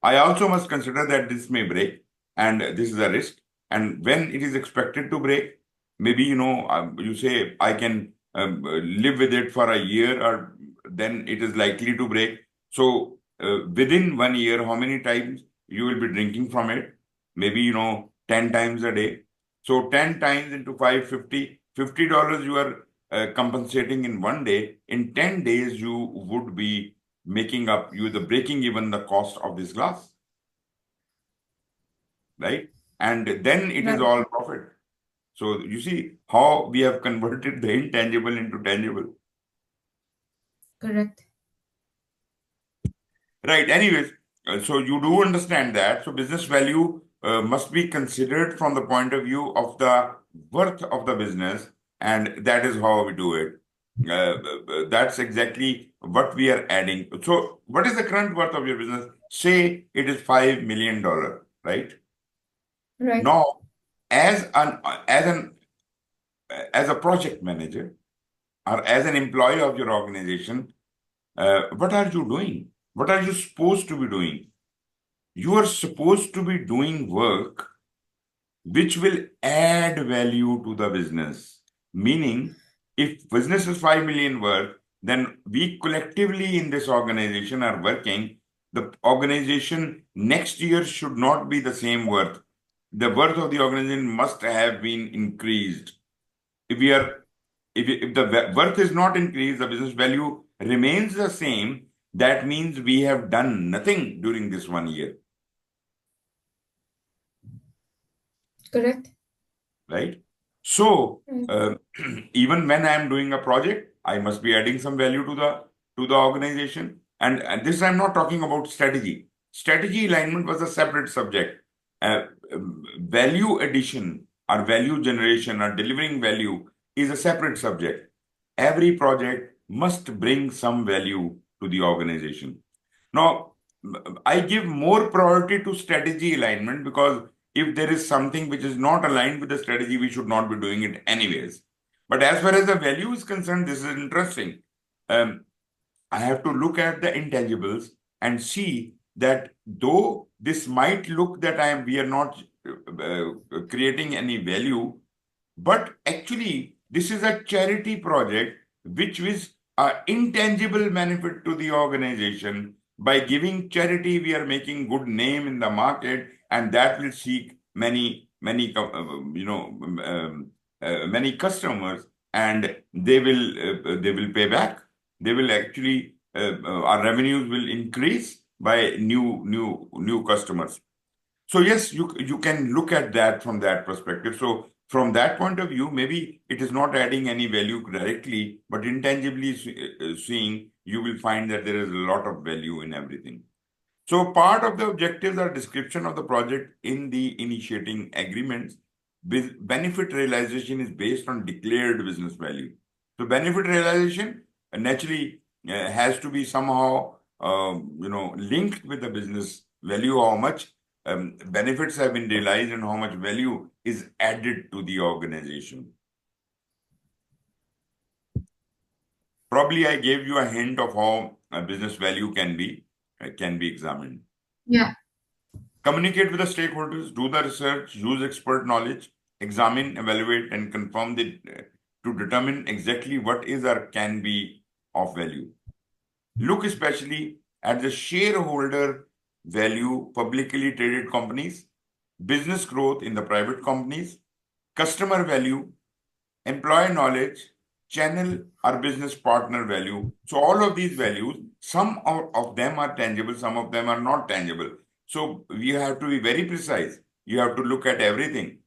I also must consider that this may break, and this is a risk. And when it is expected to break, maybe you say I can live with it for a year, or then it is likely to break. So within 1 year, how many times you will be drinking from it? Maybe 10 times a day. So 10 times into 550, $50 you are compensating in 1 day. In 10 days, you would be making up, you the breaking even the cost of this glass, right? And then it is Right. all profit. So you see how we have converted the intangible into tangible. Correct. Right. Anyways, so you do understand that. So business value must be considered from the point of view of the worth of the business, and that is how we do it. That's exactly what we are adding. So, what is the current worth of your business? Say it is $5 million, right? Right. Now, as an as an as a project manager or as an employee of your organization, what are you doing? What are you supposed to be doing? You are supposed to be doing work which will add value to the business. Meaning, if business is 5 million worth, then we collectively in this organization are working. The organization next year should not be the same worth. The worth of the organization must have been increased. If we are, if the worth is not increased, the business value remains the same. That means we have done nothing during this 1 year, Correct. right? So Right. even when I am doing a project, I must be adding some value to the organization. And this I'm not talking about strategy. Strategy alignment was a separate subject. Value addition or value generation or delivering value is a separate subject. Every project must bring some value to the organization. Now, I give more priority to strategy alignment because if there is something which is not aligned with the strategy, we should not be doing it anyways. But as far as the value is concerned, this is interesting. Um, I have to look at the intangibles and see that though this might look that we are not creating any value, but actually, this is a charity project which is an intangible benefit to the organization. By giving charity, we are making good name in the market, and that will seek many customers, and they will pay back. They will actually our revenues will increase by new customers. So yes, you can look at that from that perspective. So from that point of view, maybe it is not adding any value directly, but intangibly seeing, you will find that there is a lot of value in everything. So part of the objectives are description of the project in the initiating agreements. Benefit realization is based on declared business value. So benefit realization naturally has to be somehow linked with the business value, how much benefits have been realized and how much value is added to the organization. Probably I gave you a hint of how business value can be examined. Yeah. Communicate with the stakeholders, do the research, use expert knowledge, examine, evaluate, and confirm to determine exactly what is or can be of value. Look especially at the shareholder value, publicly traded companies, business growth in the private companies, customer value, employee knowledge, channel or business partner value. So all of these values, some of them are tangible, some of them are not tangible. So we have to be very precise. You have to look at everything.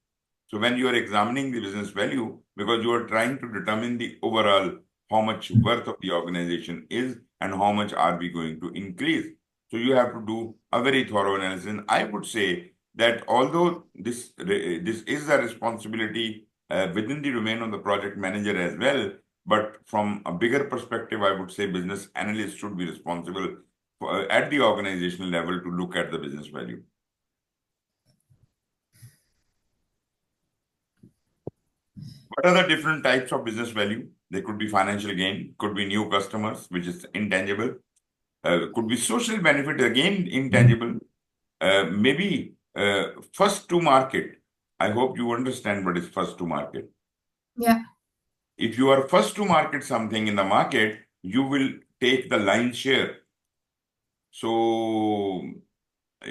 So when you are examining the business value, because you are trying to determine the overall how much worth of the organization is and how much are we going to increase. So you have to do a very thorough analysis. And I would say that although this is a responsibility within the domain of the project manager as well, But from a bigger perspective, I would say business analysts should be responsible at the organizational level to look at the business value. What are the different types of business value? There could be financial gain, could be new customers, which is intangible, could be social benefit, again intangible, maybe first to market. I hope you understand what is first to market. Yeah. If you are first to market something in the market, you will take the lion's share. So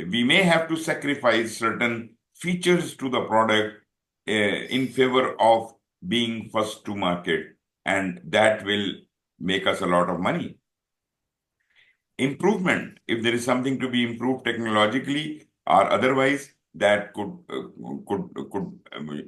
we may have to sacrifice certain features to the product in favor of being first to market, and that will make us a lot of money. Improvement, if there is something to be improved technologically or otherwise, that could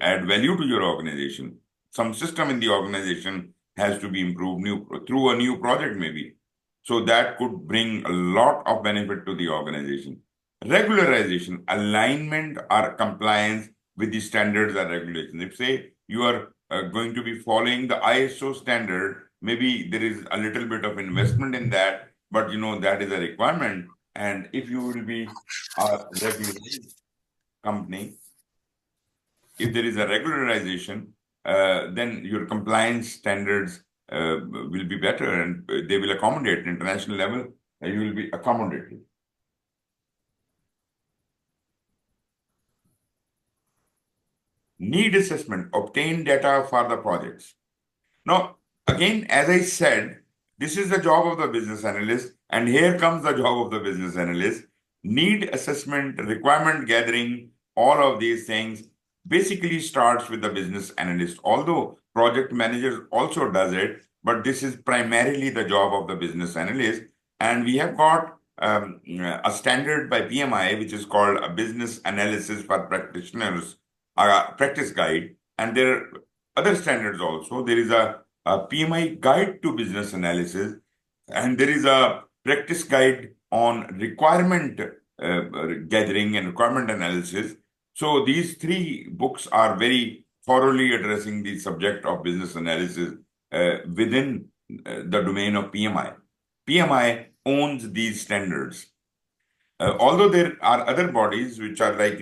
add value to your organization. Some system in the organization has to be improved through a new project maybe. So that could bring a lot of benefit to the organization. Regularization, alignment or compliance with the standards or regulations. If say you are going to be following the ISO standard, maybe there is a little bit of investment in that, but that is a requirement. And if you will be a regularized company, if there is a regularization, then your compliance standards will be better, and they will accommodate international level. You will be accommodated. Need assessment, obtain data for the projects. Now, again, as I said, this is the job of the business analyst, and here comes the job of the business analyst. Need assessment, requirement gathering, all of these things basically starts with the business analyst. Although project manager also does it, but this is primarily the job of the business analyst. And we have got a standard by PMI, which is called a business analysis for practitioners, practice guide. And there are other standards also. There is a PMI guide to business analysis, and there is a practice guide on requirement gathering and requirement analysis. So these three books are very thoroughly addressing the subject of business analysis within the domain of PMI. PMI owns these standards. Although there are other bodies which are like,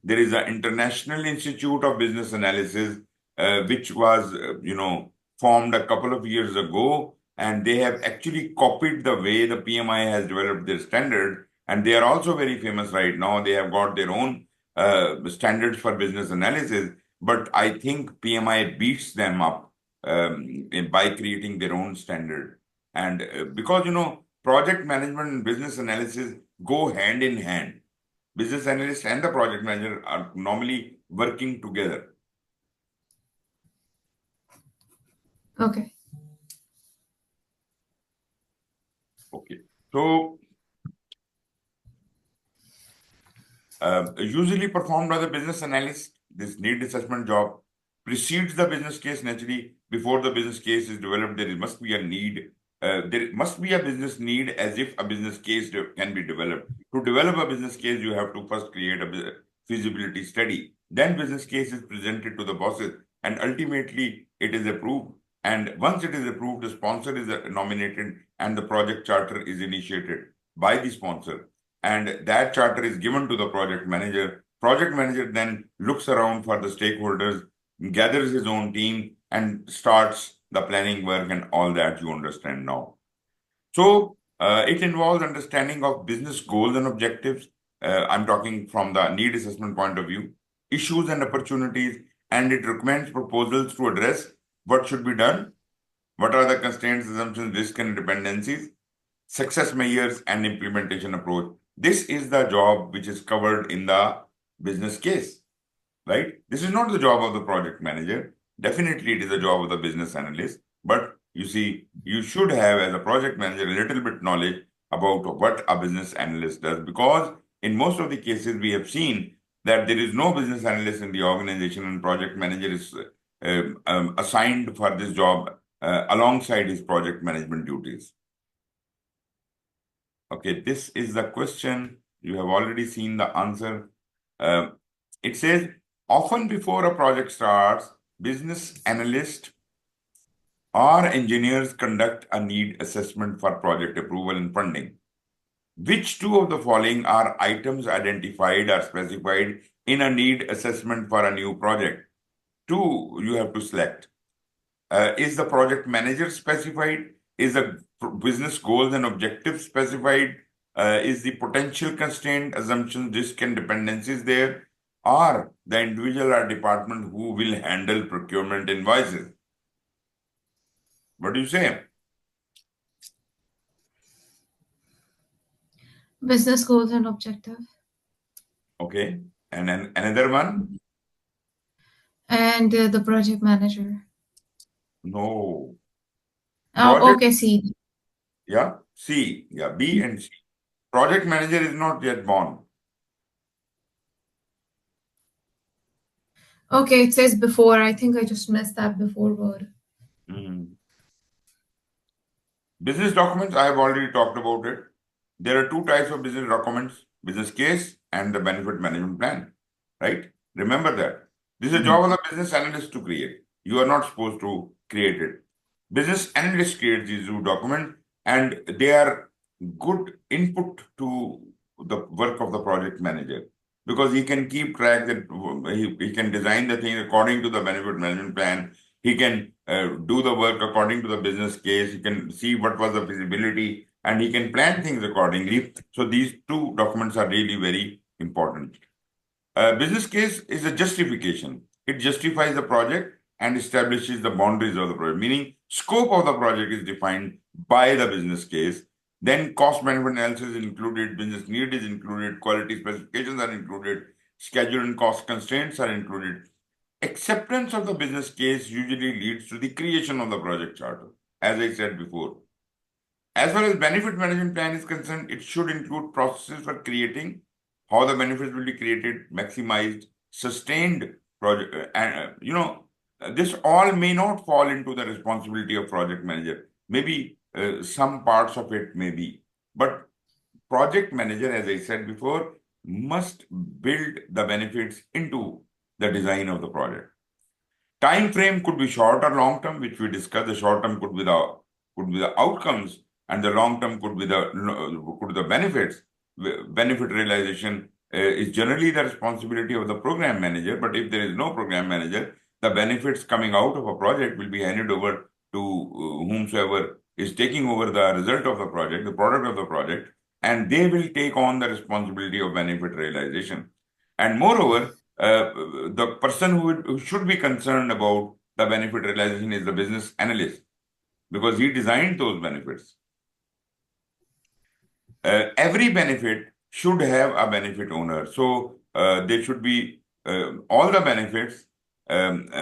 there is an International Institute of Business Analysis, which was, formed a couple of years ago, and they have actually copied the way the PMI has developed their standard, and they are also very famous right now. They have got their own standards for business analysis, but I think PMI beats them up by creating their own standard. And because, project management and business analysis go hand in hand. Business analyst and the project manager are normally working together. Okay. Okay. So, usually performed by the business analyst, this need assessment job precedes the business case naturally. Before the business case is developed, there must be a need. There must be a business need as if a business case can be developed. To develop a business case, you have to first create a feasibility study. Then business case is presented to the bosses, and ultimately it is approved. And once it is approved, the sponsor is nominated and the project charter is initiated by the sponsor. And that charter is given to the project manager. Project manager then looks around for the stakeholders, gathers his own team, and starts the planning work and all that you understand now. So it involves understanding of business goals and objectives. I'm talking from the need assessment point of view, issues and opportunities, and it recommends proposals to address what should be done, what are the constraints, assumptions, risks, and dependencies, success measures, and implementation approach. This is the job which is covered in the business case, right? This is not the job of the project manager. Definitely, it is the job of the business analyst. But you see, you should have, as a project manager, a little bit knowledge about what a business analyst does, because in most of the cases, we have seen that there is no business analyst in the organization, and project manager is assigned for this job alongside his project management duties. Okay, this is the question. You have already seen the answer. It says, often before a project starts, business analyst Our engineers conduct a need assessment for project approval and funding. Which two of the following are items identified or specified in a need assessment for a new project? Two you have to select. Is the project manager specified? Is the business goals and objectives specified? Is the potential constraint, assumptions, risk, and dependencies there? Or the individual or department who will handle procurement invoices? What do you say? Business goals and objective. Okay. And then another one? And the project manager. No. Oh, Project, okay, see. yeah, C. Yeah, B and C. Project manager is not yet born. Okay, it says before. I think I just missed that before word. Mhm. Business documents, I have already talked about it. There are two types of business documents, business case and the benefit management plan, right? Remember that. This is a job of the business analyst to create. You are not supposed to create it. Business analyst creates these two documents and they are good input to the work of the project manager because he can keep track that he can design the thing according to the benefit management plan. He can do the work according to the business case. He can see what was the feasibility and he can plan things accordingly. So these two documents are really very important. Business case is a justification. It justifies the project and establishes the boundaries of the project, meaning scope of the project is defined by the business case. Then cost benefit analysis is included, business need is included, quality specifications are included, schedule and cost constraints are included. Acceptance of the business case usually leads to the creation of the project charter, as I said before. As far as benefit management plan is concerned, it should include processes for creating how the benefits will be created, maximized, sustained project. This all may not fall into the responsibility of project manager. Maybe some parts of it may be, but project manager, as I said before, must build the benefits into the design of the project. Time frame could be short or long term, which we discussed. The short term could be the outcomes, and the long term could be the benefits. Benefit realization is generally the responsibility of the program manager. But if there is no program manager, the benefits coming out of a project will be handed over to whomsoever is taking over the result of the project, the product of the project, and they will take on the responsibility of benefit realization. And moreover, the person who should be concerned about the benefit realization is the business analyst because he designed those benefits. Every benefit should have a benefit owner. So there should be all the benefits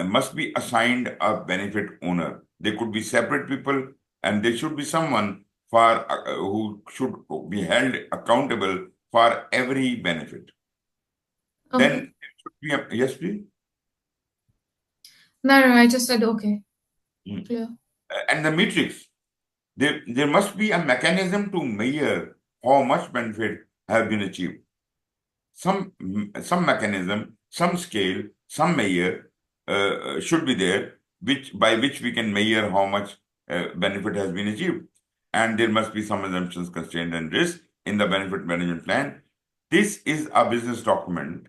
must be assigned a benefit owner. They could be separate people and there should be someone who should be held accountable for every benefit. Okay. Then it should be yes, please. No, I just said okay. Clear. And the matrix, there must be a mechanism to measure how much benefit have been achieved. Some mechanism, some scale, some measure should be there, by which we can measure how much benefit has been achieved. And there must be some assumptions, constraint, and risk in the benefit management plan. This is a business document,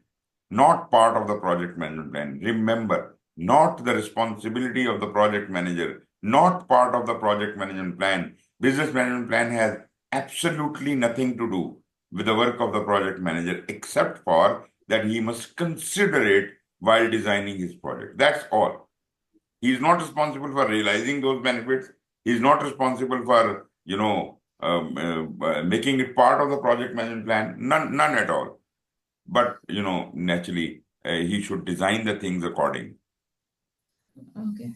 not part of the project management plan. Remember, not the responsibility of the project manager, not part of the project management plan. Business management plan has absolutely nothing to do with the work of the project manager, except for that he must consider it while designing his project. That's all. He is not responsible for realizing those benefits. He is not responsible for, making it part of the project management plan. None at all. But, naturally, he should design the things accordingly. Okay.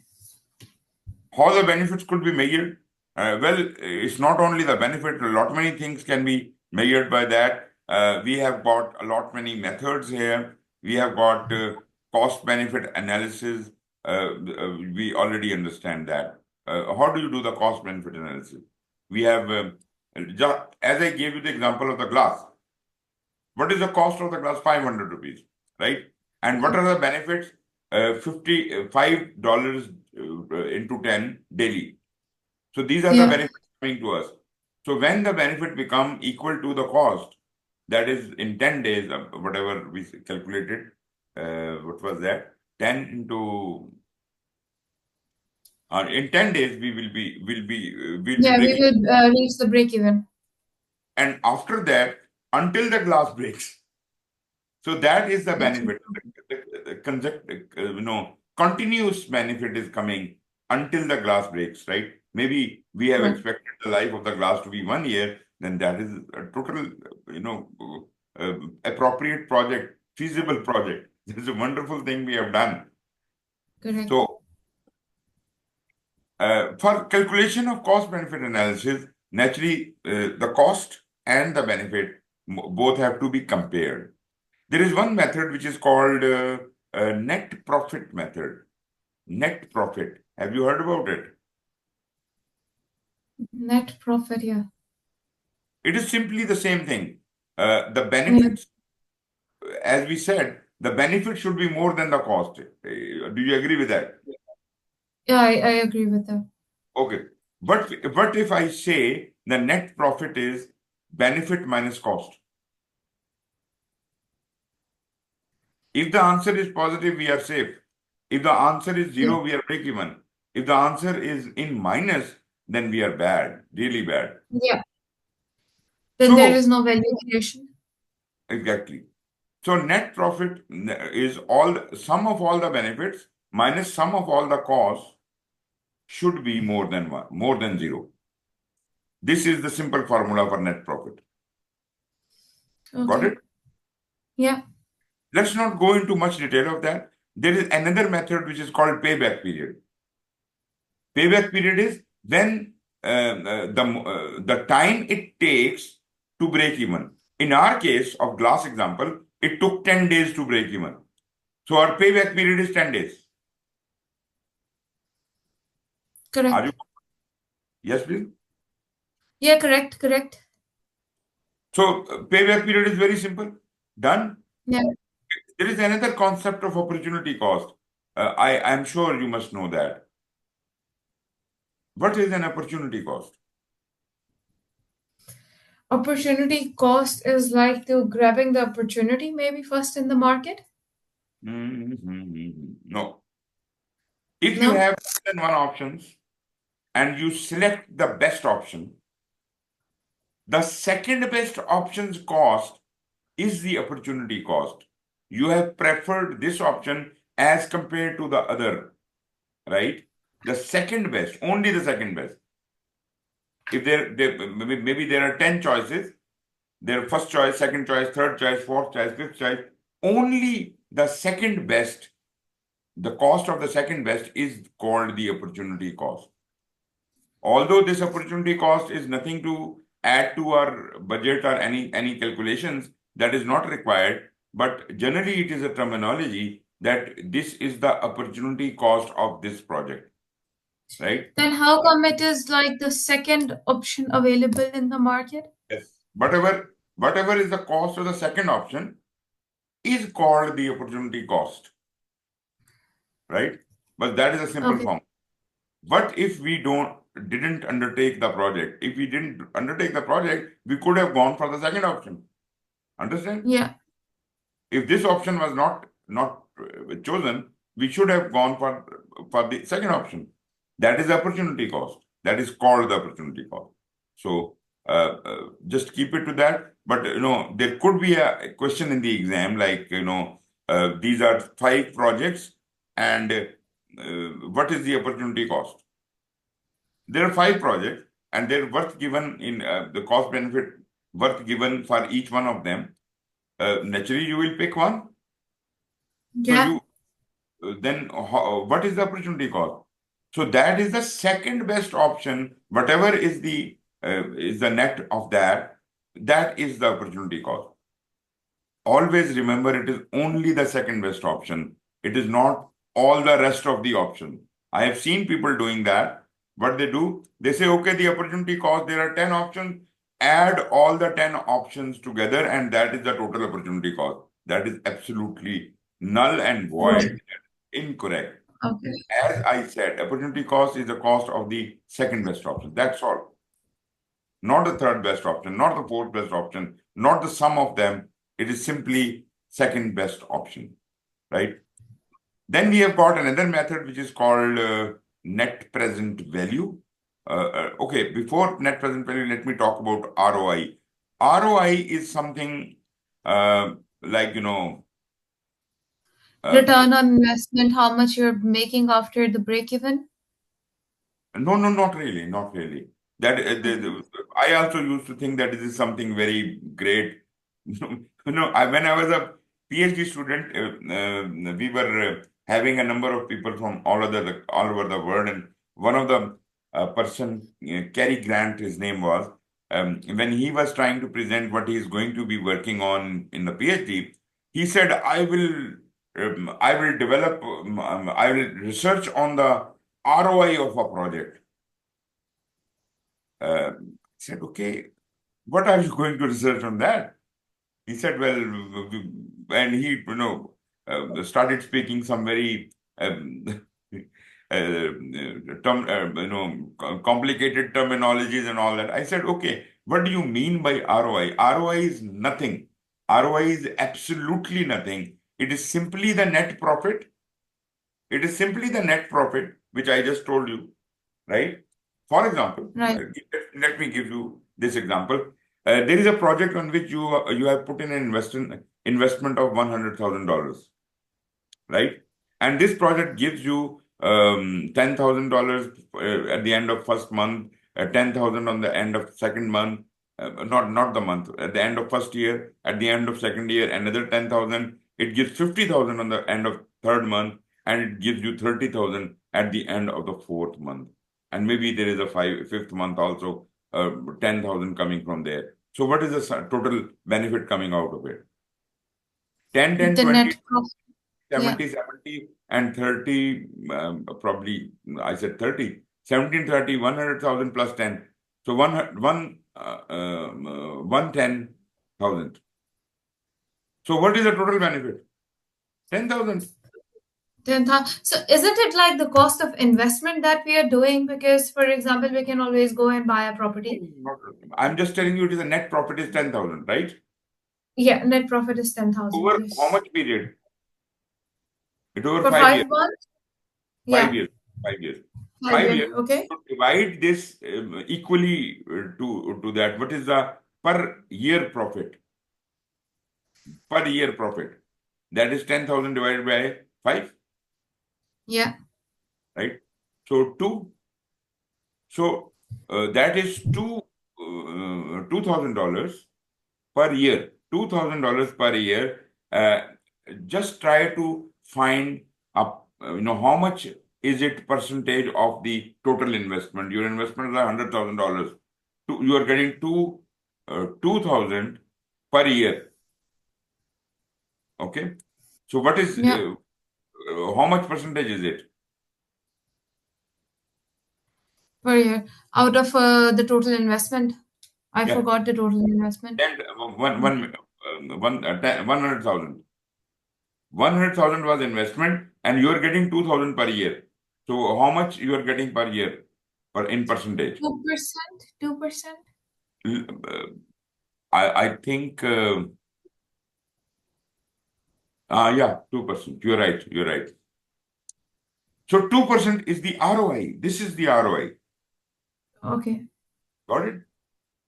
How the benefits could be measured? Well, it's not only the benefit, a lot many things can be measured by that. We have got a lot many methods here. We have got cost benefit analysis. We already understand that. How do you do the cost benefit analysis? We have, as I gave you the example of the glass. What is the cost of the glass? 500 rupees, right? And what are the benefits? $55 into 10 daily. So these are the benefits coming to us. So when the benefit become equal to the cost, that is in 10 days, whatever we calculated, what was that? 10 into, in 10 days, we'll be Yeah, we breaking. will reach the break even. And after that, until the glass breaks. So that is the Exactly. benefit. Continuous benefit is coming until the glass breaks, right? Maybe we have Right. expected the life of the glass to be 1 year, then that is a total, appropriate project, feasible project. This is a wonderful thing we have done. Correct. So, for calculation of cost benefit analysis, naturally, the cost and the benefit both have to be compared. There is one method which is called net profit method. Net profit. Have you heard about it? Net profit, yeah. It is simply the same thing. The Yeah, benefits, as we said, the benefit should be more than the cost. Do you agree with that? yeah, I agree with that. Okay. But if I say the net profit is benefit minus cost? If the answer is positive, we are safe. If the answer is Yeah. zero, we are break even. If the answer is in minus, then we are bad, really bad. Yeah. Then there So, is no value creation. exactly. So net profit is all sum of all the benefits minus sum of all the costs should be more than one, more than zero. This is the simple formula for net profit. Got Okay. it? Yeah. Let's not go into much detail of that. There is another method which is called payback period. Payback period is when the time it takes to break even. In our case of glass example, it took 10 days to break even. So our payback period is 10 days. Are you? Correct. Yes, please. Yeah, correct, correct. So payback period is very simple. Done. Yeah. There is another concept of opportunity cost. I'm sure you must know that. What is an opportunity cost? Opportunity cost is like to grabbing the opportunity maybe first in the market. No. If you No? have more than one options and you select the best option, the second best option's cost is the opportunity cost. You have preferred this option as compared to the other, right? The second best, only the second best. If maybe there are 10 choices, their first choice, second choice, third choice, fourth choice, fifth choice, only the second best, the cost of the second best is called the opportunity cost. Although this opportunity cost is nothing to add to our budget or any calculations, that is not required, but generally it is a terminology that this is the opportunity cost of this project, right? Then how come it is like the second option available in the market? Yes. Whatever is the cost of the second option is called the opportunity cost, right? But that is a simple Okay. form. What if we didn't undertake the project? If we didn't undertake the project, we could have gone for the second option. Understand? Yeah. If this option was not chosen, we should have gone for the second option. That is opportunity cost. That is called the opportunity cost. So just keep it to that. But there could be a question in the exam like these are 5 projects, and what is the opportunity cost? There are 5 projects, and they're worth given in the cost benefit worth given for each one of them. Naturally, you will pick one. So Yeah. you then what is the opportunity cost? So that is the second best option. Whatever is the net of that, that is the opportunity cost. Always remember, it is only the second best option. It is not all the rest of the option. I have seen people doing that. What they do, they say, okay, the opportunity cost, there are 10 options, add all the 10 options together, and that is the total opportunity cost. That is absolutely null and Right. void, incorrect. Okay. As I said, opportunity cost is the cost of the second best option. That's all. Not the third best option, not the fourth best option, not the sum of them. It is simply second best option, right? Then we have got another method which is called net present value. Okay, before net present value, let me talk about ROI. ROI is something like, uh, Return on investment, how much you're making after the break even? no, no, not really, not really. That Okay. I also used to think that this is something very great. When I was a PhD student, we were having a number of people from all over the world, and one of the person, Cary Grant, his name was, when he was trying to present what he is going to be working on in the PhD, he said, I will develop, I will research on the ROI of a project. I said, okay, what are you going to research on that? He said, well, and he, started speaking some very complicated terminologies and all that. I said, okay, what do you mean by ROI? ROI is nothing. ROI is absolutely nothing. It is simply the net profit. It is simply the net profit, which I just told you, right? For example, Right. let me give you this example. There is a project on which you have put in an investment of $100,000, right? And this project gives you $10,000 at the end of first month, 10,000 on the end of second month, not the month, at the end of first year, at the end of second year, another 10,000. It gives 50,000 on the end of third month, and it gives you 30,000 at the end of the fourth month. And maybe there is a fifth month also, 10,000 coming from there. So what is the total benefit coming out of it? 10, 10, The 20, net profit. Yeah. 70, 70, and 30, probably, I said 30, 17, 30, 100,000 plus 10. So 110,000. So what is the total benefit? 10,000. Then so isn't it like the cost of investment that we are doing? Because, for example, we can always go and buy a property. I'm just telling you it is a net profit is 10,000, right? Yeah, net profit is 10,000. Over how Yes. much period? It over For 5 years. 5 months? 5 Yeah, years. 5 years. 5 year. 5 years. Okay. To divide this equally to that, what is the per year profit? Per year profit. That is 10,000 divided by 5, Yeah. right? So 2. So that is $2,000 per year. $2,000 per year. Just try to find up, how much is it percentage of the total investment? Your investment is $100,000. You are getting 2,000 per year. Okay. So what is Yeah. how much percentage is it? Per year. Out of the total investment. I Yeah. forgot the total investment. Then 100,000. 100,000 was investment, and you are getting 2,000 per year. So how much you are getting per year, in percentage? 2%? 2%? Uh, I think, yeah, 2%. You're right. You're right. So 2% is the ROI. This is the ROI. Okay. Got it?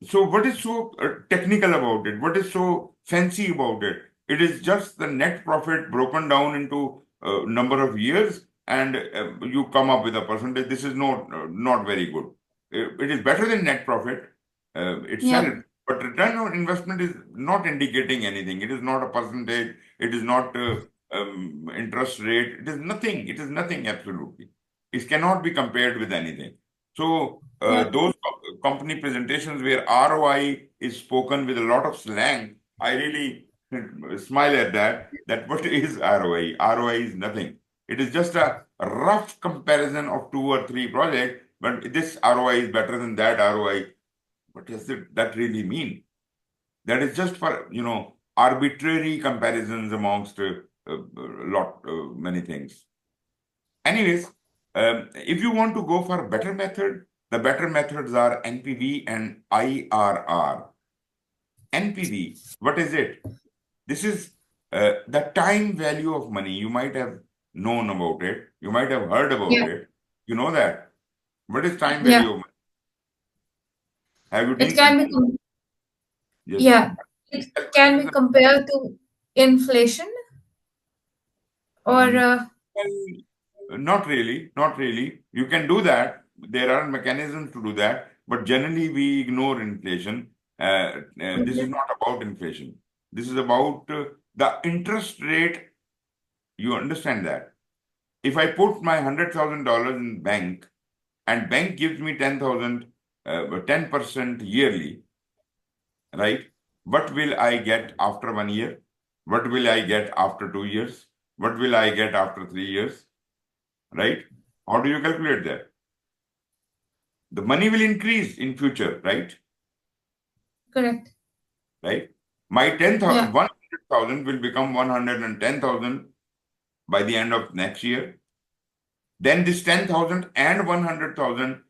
So what is so technical about it? What is so fancy about it? It is just the net profit broken down into number of years, and you come up with a percentage. This is not very good. It is better than net profit Yeah. itself, but return on investment is not indicating anything. It is not a percentage. It is not interest rate. It is nothing. It is nothing absolutely. It cannot be compared with anything. So Yeah. those company presentations where ROI is spoken with a lot of slang, I really smile at that. That what is ROI? ROI is nothing. It is just a rough comparison of 2 or 3 projects, but this ROI is better than that ROI. What does that really mean? That is just for, arbitrary comparisons amongst many things. Anyways, if you want to go for a better method, the better methods are NPV and IRR. NPV, what is it? This is the time value of money. You might have known about it. You might have heard about Yeah. it. You know that. What is time Yeah. value of money? Have you It done? can be Yes. yeah. It can be compared to inflation or Mm, well, not really, not really. You can do that. There are mechanisms to do that, but generally we ignore inflation. This is not about inflation. This is about the interest rate. You understand that? If I put my $100,000 in bank and bank gives me 10% yearly, right? What will I get after 1 year? What will I get after 2 years? What will I get after 3 years? Right? How do you calculate that? The money will increase in future, right? correct. Right? My 10,000, Yeah. 100,000 will become 110,000 by the end of next year. Then this 10,000 and 100,000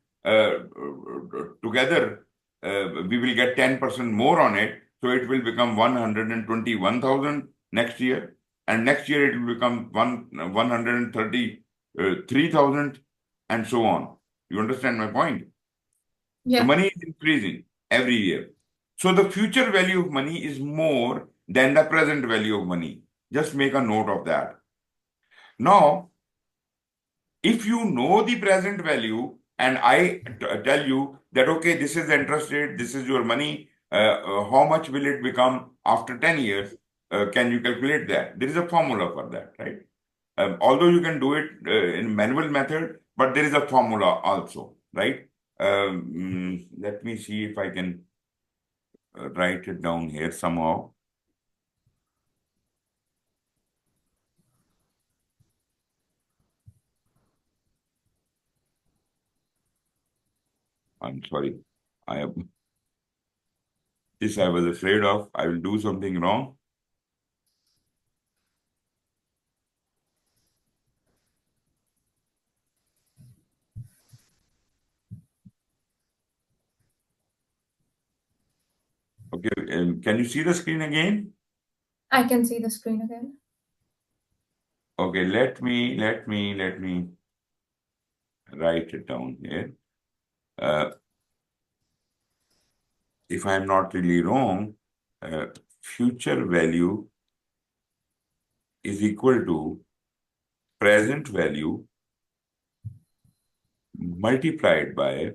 together, we will get 10% more on it. So it will become 121,000 next year. And next year it will become 133,000 and so on. You understand my point? The Yeah. money is increasing every year. So the future value of money is more than the present value of money. Just make a note of that. Now, if you know the present value and I tell you that, okay, this is the interest rate, this is your money, how much will it become after 10 years? Can you calculate that? There is a formula for that, right? Although you can do it in manual method, but there is a formula also, right? Let me see if I can write it down here somehow. I'm sorry. I have this I was afraid of. I will do something wrong. Okay, can you see the screen again? I can see the screen again. Okay, let me write it down here. Uh, if I'm not really wrong, future value is equal to present value multiplied by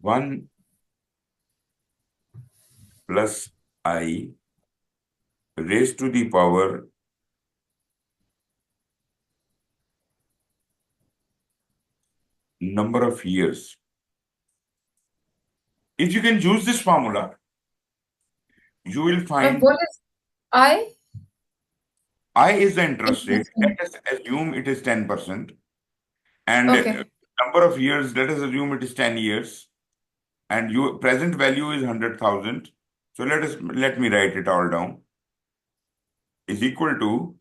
1 plus I raised to the power number of years. If you can use this formula, you will find What is I? I is the interest rate. Interest rate. Let us assume it is 10%. And Okay. number of years, let us assume it is 10 years. And your present value is 100,000. So let me write it all down. Is equal to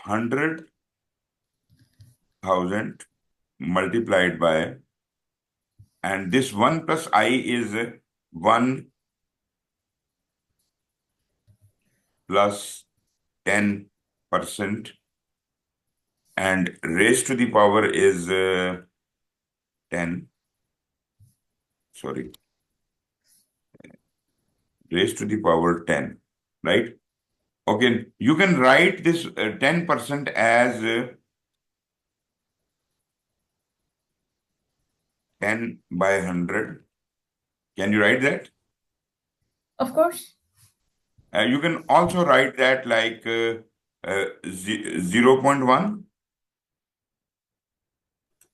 100,000 multiplied by, and this 1 plus I is 1 plus 10%, and raised to the power is 10. Sorry, raised to the power 10, right? Okay, you can write this 10% as 10 by 100. Can you write that? Of course. You can also write that like 0.1.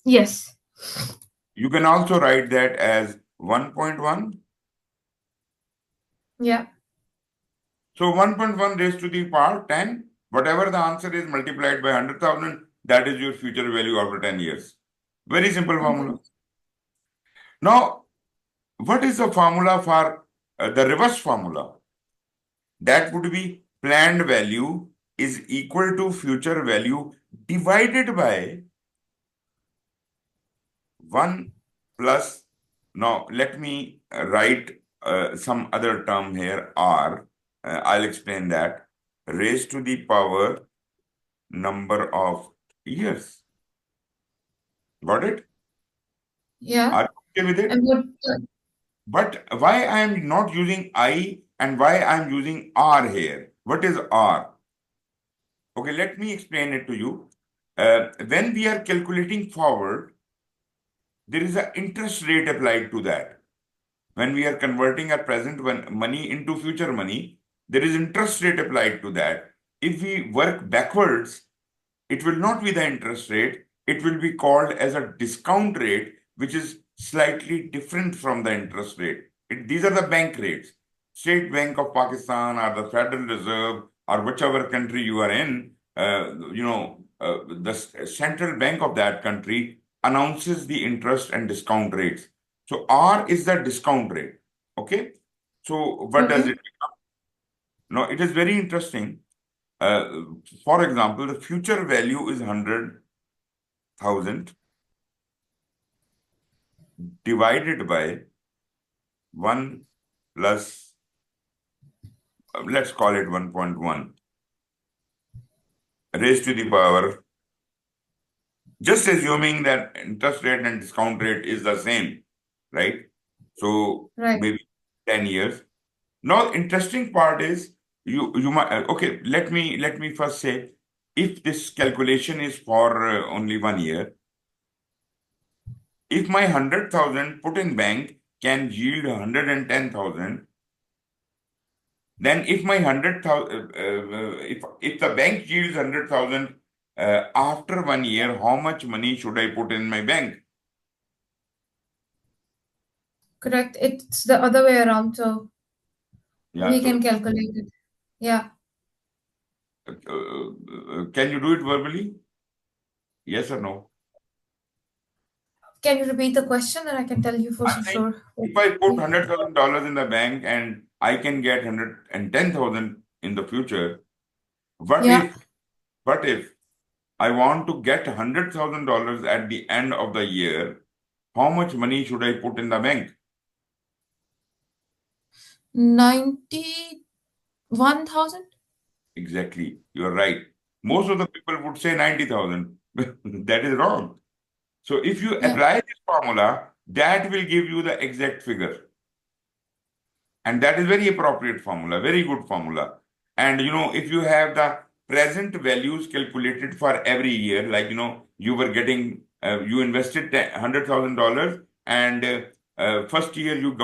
Yes. You can also write that as 1.1. Yeah. So 1.1 raised to the power 10, whatever the answer is multiplied by 100,000, that is your future value after 10 years. Very simple formula. Now, what is the formula for the reverse formula? That would be planned value is equal to future value divided by 1 plus, now let me write some other term here, R. I'll explain that. Raised to the power number of years. Got it? Yeah. Are you okay with it? And what? But why I am not using I and why I am using R here? What is R? Okay, let me explain it to you. When we are calculating forward, there is an interest rate applied to that. When we are converting our present money into future money, there is interest rate applied to that. If we work backwards, it will not be the interest rate. It will be called as a discount rate, which is slightly different from the interest rate. These are the bank rates. State Bank of Pakistan or the Federal Reserve or whichever country you are in, the central bank of that country announces the interest and discount rates. So R is the discount rate. Okay. So what does Okay. it become? Now it is very interesting. Uh, for example, the future value is 100,000 divided by 1 plus, let's call it 1.1 raised to the power, just assuming that interest rate and discount rate is the same, right? So Right. maybe 10 years. Now, interesting part is you might okay. Let me first say, if this calculation is for only 1 year, if my 100,000 put in bank can yield 110,000, then if my 100,000, if the bank yields 100,000 after 1 year, how much money should I put in my bank? Correct. It's the other way around, so Yeah. we So can calculate it. Yeah. can you do it verbally? Yes or no? Can you repeat the question and I can tell you for I'm saying sure? if I put $100,000 in the bank and I can get 110,000 in the future, what Yeah. if what if I want to get $100,000 at the end of the year? How much money should I put in the bank? 91,000? Exactly, you're right. Most of the people would say 90,000. That is wrong. So if you Yeah. apply this formula, that will give you the exact figure. And that is very appropriate formula, very good formula. And if you have the present values calculated for every year, like you were getting, you invested $100,000, and first year you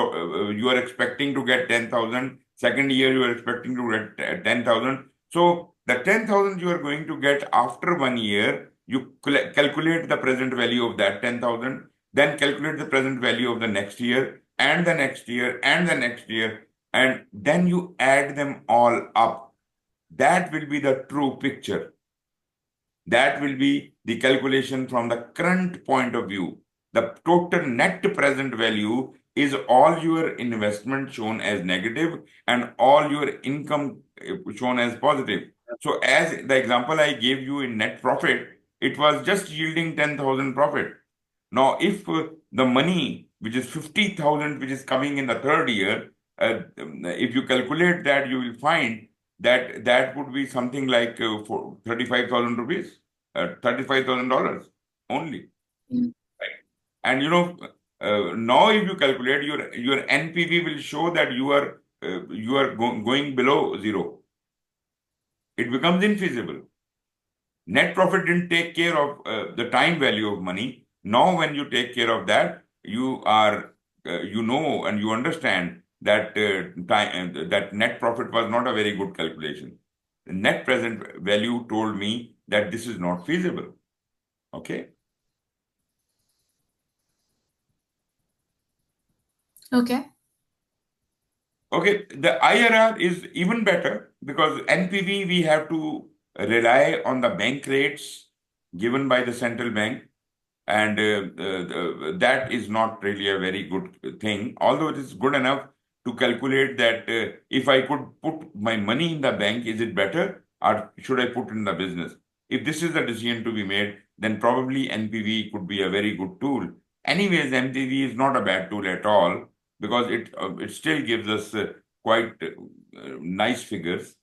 are expecting to get 10,000. Second year you are expecting to get 10,000. So the 10,000 you are going to get after 1 year, you calculate the present value of that 10,000, then calculate the present value of the next year and the next year and the next year, and then you add them all up. That will be the true picture. That will be the calculation from the current point of view. The total net present value is all your investment shown as negative and all your income shown as positive. So, as the example I gave you in net profit, it was just yielding 10,000 profit. Now, if the money, which is 50,000, which is coming in the third year, if you calculate that, you will find that that would be something like for 35,000 rupees, $35,000 only. Yeah. Right? And now if you calculate your NPV will show that you are going below zero. It becomes infeasible. Net profit didn't take care of the time value of money. Now, when you take care of that, you know, and you understand that that net profit was not a very good calculation. The net present value told me that this is not feasible. Okay. Okay. Okay. The IRR is even better because NPV we have to rely on the bank rates given by the central bank, and that is not really a very good thing, although it is good enough to calculate that if I could put my money in the bank, is it better or should I put in the business? If this is the decision to be made, then probably NPV could be a very good tool. Anyways, NPV is not a bad tool at all because it still gives us quite nice figures,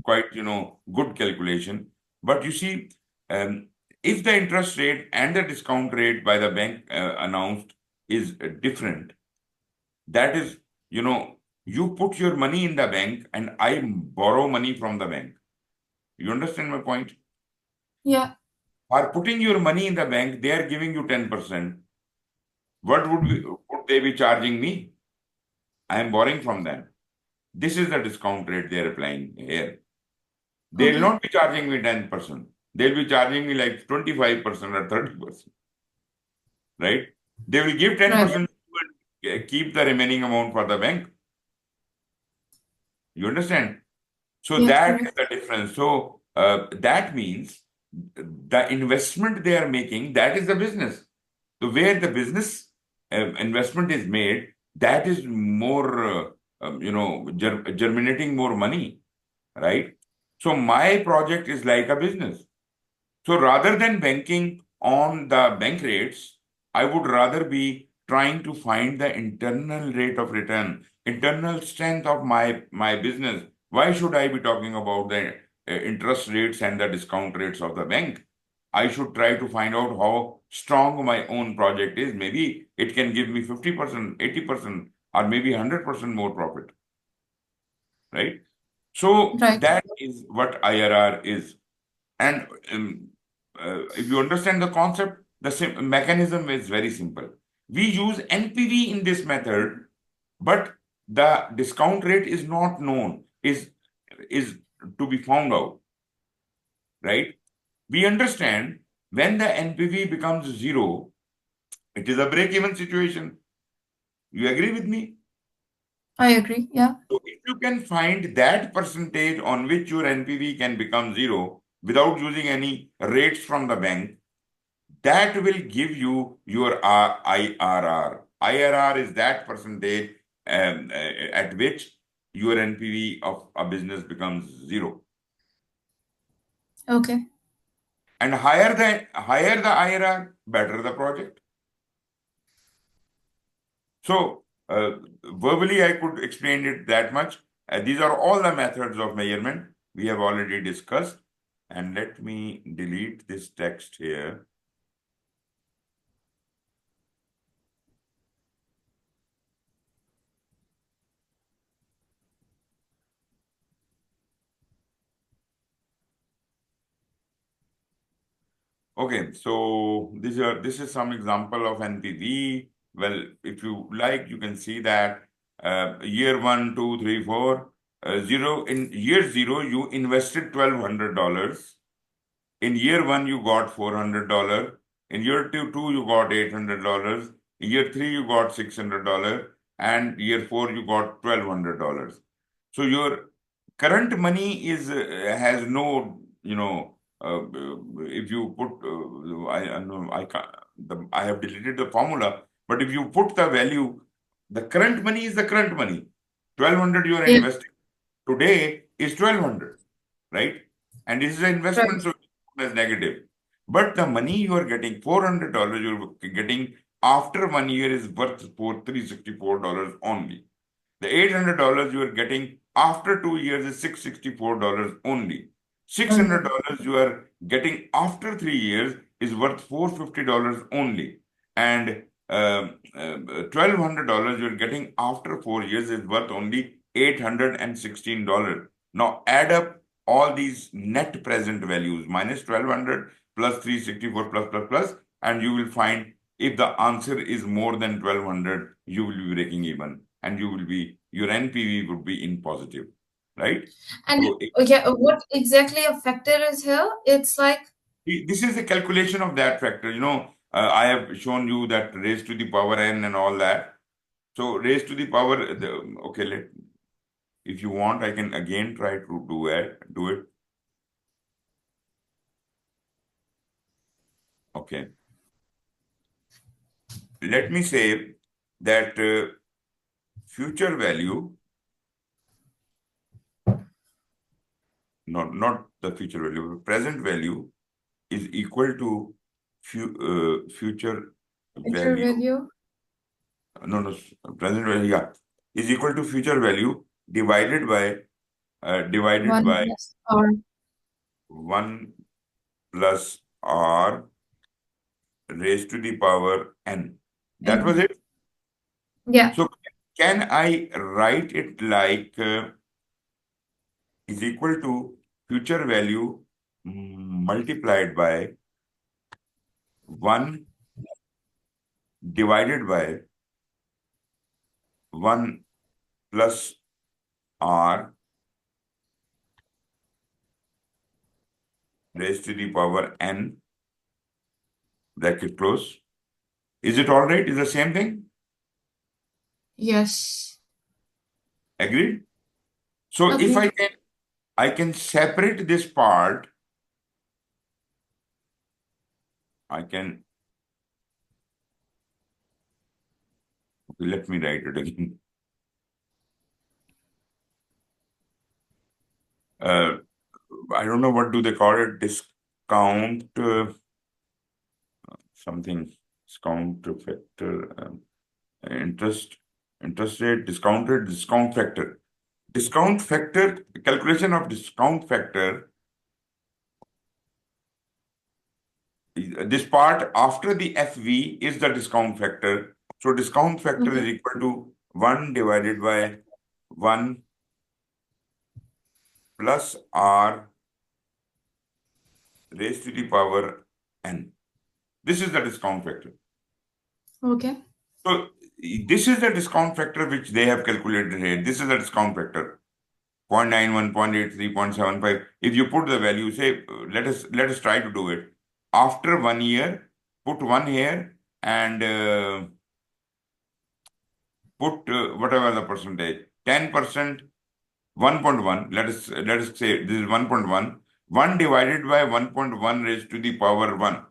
quite good calculation. But you see, if the interest rate and the discount rate by the bank announced is different, that is, you put your money in the bank and I borrow money from the bank. You understand my point? Yeah. By putting your money in the bank, they are giving you 10%. What would they be charging me? I am borrowing from them. This is the discount rate they are applying here. They will Okay. not be charging me 10%. They'll be charging me like 25% or 30%. Right? They will give Right. 10% and keep the remaining amount for the bank. You understand? So Yeah, that is correct. the difference. So that means the investment they are making, that is the business. So where the business investment is made, that is more, germinating more money, right? So my project is like a business. So rather than banking on the bank rates, I would rather be trying to find the internal rate of return, internal strength of my business. Why should I be talking about the interest rates and the discount rates of the bank? I should try to find out how strong my own project is. Maybe it can give me 50%, 80%, or maybe 100% more profit, right? So Right. that is what IRR is. And if you understand the concept, the mechanism is very simple. We use NPV in this method, but the discount rate is not known, is to be found out, right? We understand when the NPV becomes zero, it is a break-even situation. You agree with me? I agree. Yeah. So if you can find that percentage on which your NPV can become zero without using any rates from the bank, that will give you your IRR. IRR is that percentage at which your NPV of a business becomes zero. Okay. And higher the IRR, better the project. So verbally, I could explain it that much. These are all the methods of measurement we have already discussed. And let me delete this text here. Okay, so this is some example of NPV. Well, if you like, you can see that year one, two, three, four, zero. In year zero, you invested $1,200. In year one, you got $400. In year two, you got $800. In year three, you got $600. And year four, you got $1,200. So your current money has no, if you put, I know I can't, I have deleted the formula, but if you put the value, the current money is the current money. 1,200 you are Yeah. investing today is 1,200, right? And this is an investment, Right. so it's negative. But the money you are getting, $400 you're getting after 1 year is worth for $364 only. The $800 you are getting after 2 years is $664 only. Only. $600 you are getting after 3 years is worth $450 only. And $1,200 you're getting after 4 years is worth only $816. Now add up all these net present values minus 1,200 plus 364 plus, and you will find if the answer is more than 1,200, you will be breaking even and your NPV would be in positive, right? And So yeah, what exactly a factor is here? It's like this is a calculation of that factor. I have shown you that raised to the power n and all that. So raised to the power, okay, if you want, I can again try to do it. Okay. Let me say that future value not the future value. Present value is equal to future Future value. value. No, present value, yeah, is equal to future value divided by 1 plus R. 1 plus R raised to the power n. That was N. it. Yeah. So can I write it like is equal to future value multiplied by 1 divided by 1 plus R raised to the power n, bracket close. Is it all right? Is the same thing? Yes. Agreed? So if Agreed. I can separate this part, I can, okay, let me write it again. I don't know what do they call it, discount, something, discount factor, interest rate, discount factor. Discount factor, calculation of discount factor, this part after the FV is the discount factor. So discount factor is Okay. equal to 1 divided by 1 plus R raised to the power n. This is the discount factor. Okay. So this is the discount factor which they have calculated here. This is the discount factor. 0.91, 0.83, 0.75. If you put the value, say, let us try to do it. After 1 year, put 1 here and put whatever the percentage, 10%, 1.1. Let us say this is 1.1. 1 divided by 1.1 raised to the power 1.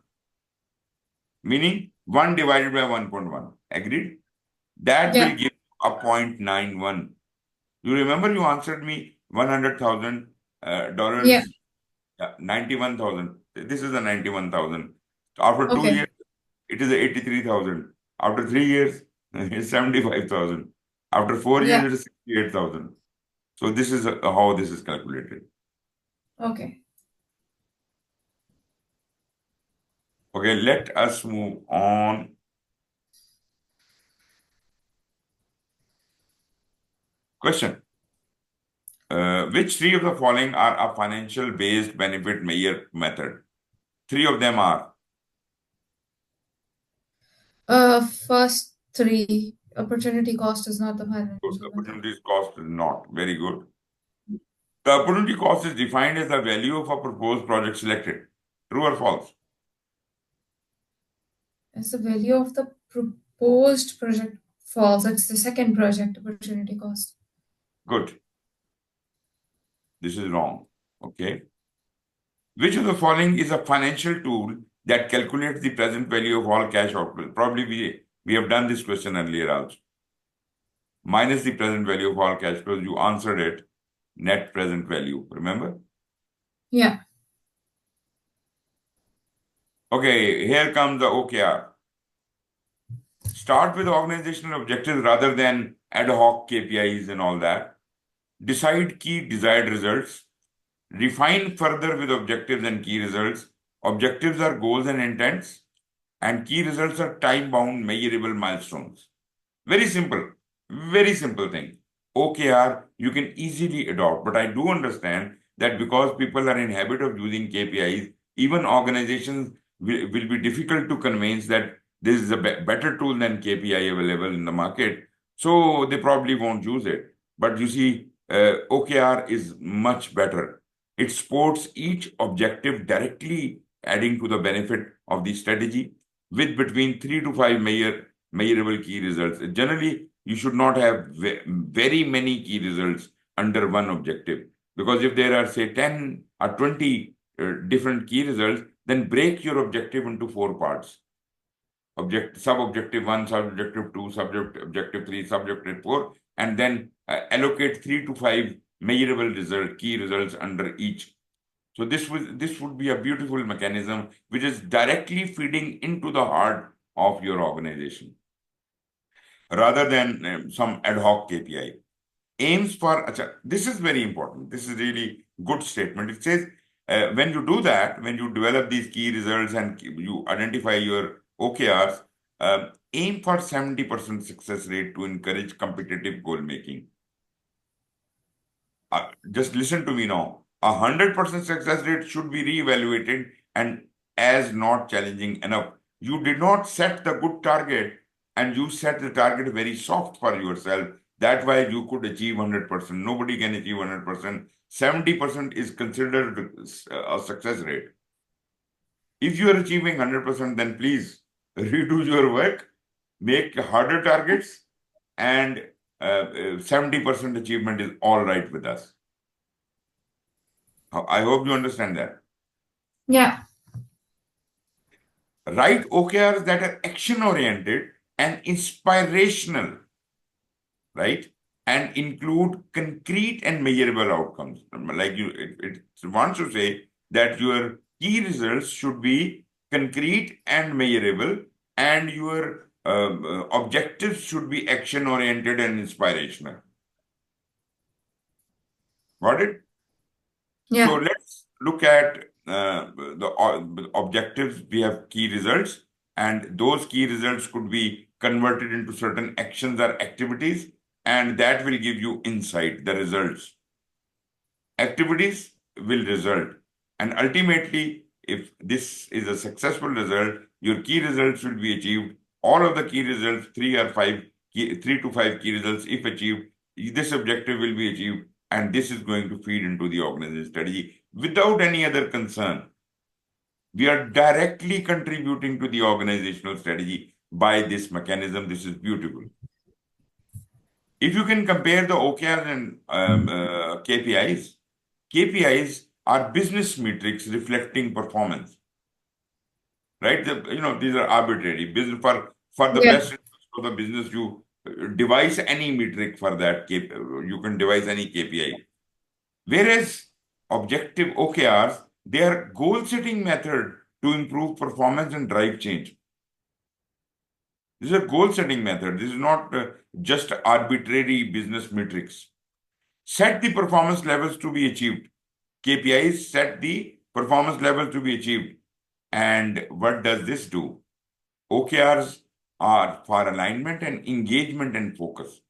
Meaning 1 divided by 1.1. Agreed? That will Yeah. give a 0.91. You remember you answered me $100,000, Yeah. 91,000. This is the 91,000. After 2 years, Okay. it is 83,000. After 3 years, it's 75,000. After 4 years, Yeah. it is 68,000. So this is how this is calculated. Okay. Okay, let us move on. Question. Which three of the following are a financial based benefit measure method? Three of them are. First three. Opportunity cost is not the Good. financial method. Opportunities cost is not. Very good. The opportunity cost is defined as the value of a proposed project selected. True or false? It's the value of the proposed project. False. It's the second project opportunity cost. Good. This is wrong. Okay. Which of the following is a financial tool that calculates the present value of all cash outflows? Probably we have done this question earlier also. Minus the present value of all cash flows, you answered it. Net present value. Remember? Yeah. Okay, here comes the OKR. Start with organizational objectives rather than ad hoc KPIs and all that. Decide key desired results. Refine further with objectives and key results. Objectives are goals and intents, and key results are time-bound, measurable milestones. Very simple thing. OKR, you can easily adopt, but I do understand that because people are in habit of using KPIs, even organizations will be difficult to convince that this is a better tool than KPI available in the market. So they probably won't use it. But you see, OKR is much better. It supports each objective directly, adding to the benefit of the strategy with between 3 to 5 measurable key results. Generally, you should not have very many key results under one objective. Because if there are, say, 10 or 20 different key results, then break your objective into 4 parts. Sub-objective 1, sub-objective 2, sub-objective 3, sub-objective 4, and then allocate 3 to 5 measurable result, key results under each. So this would be a beautiful mechanism which is directly feeding into the heart of your organization rather than some ad hoc KPI. Aims for, this is very important. This is really good statement. It says when you do that, when you develop these key results and you identify your OKRs, aim for 70% success rate to encourage competitive goal making. Just listen to me now. 100% success rate should be reevaluated and as not challenging enough. You did not set the good target and you set the target very soft for yourself. That's why you could achieve 100%. Nobody can achieve 100%. 70% is considered a success rate. If you are achieving 100%, then please redo your work, make harder targets, and 70% achievement is all right with us. I hope you understand that. Yeah. Write OKRs that are action oriented and inspirational, right? And include concrete and measurable outcomes. Like it wants to say that your key results should be concrete and measurable, and your objectives should be action oriented and inspirational. Got it? So Yeah. let's look at the objectives. We have key results, and those key results could be converted into certain actions or activities, and that will give you insight, the results. Activities will result, and ultimately, if this is a successful result, your key results will be achieved. All of the key results, three to five key results, if achieved, this objective will be achieved, and this is going to feed into the organization strategy without any other concern. We are directly contributing to the organizational strategy by this mechanism. This is beautiful. If you can compare the OKRs and KPIs, KPIs are business metrics reflecting performance, right? These are arbitrary. Business for the Yeah. best interest of the business, you devise any metric for that. You can devise any KPI. Whereas objective OKRs, they are goal-setting method to improve performance and drive change. This is a goal-setting method. This is not just arbitrary business metrics. Set the performance levels to be achieved. KPIs set the performance levels to be achieved. And what does this do? OKRs are for alignment and engagement and focus.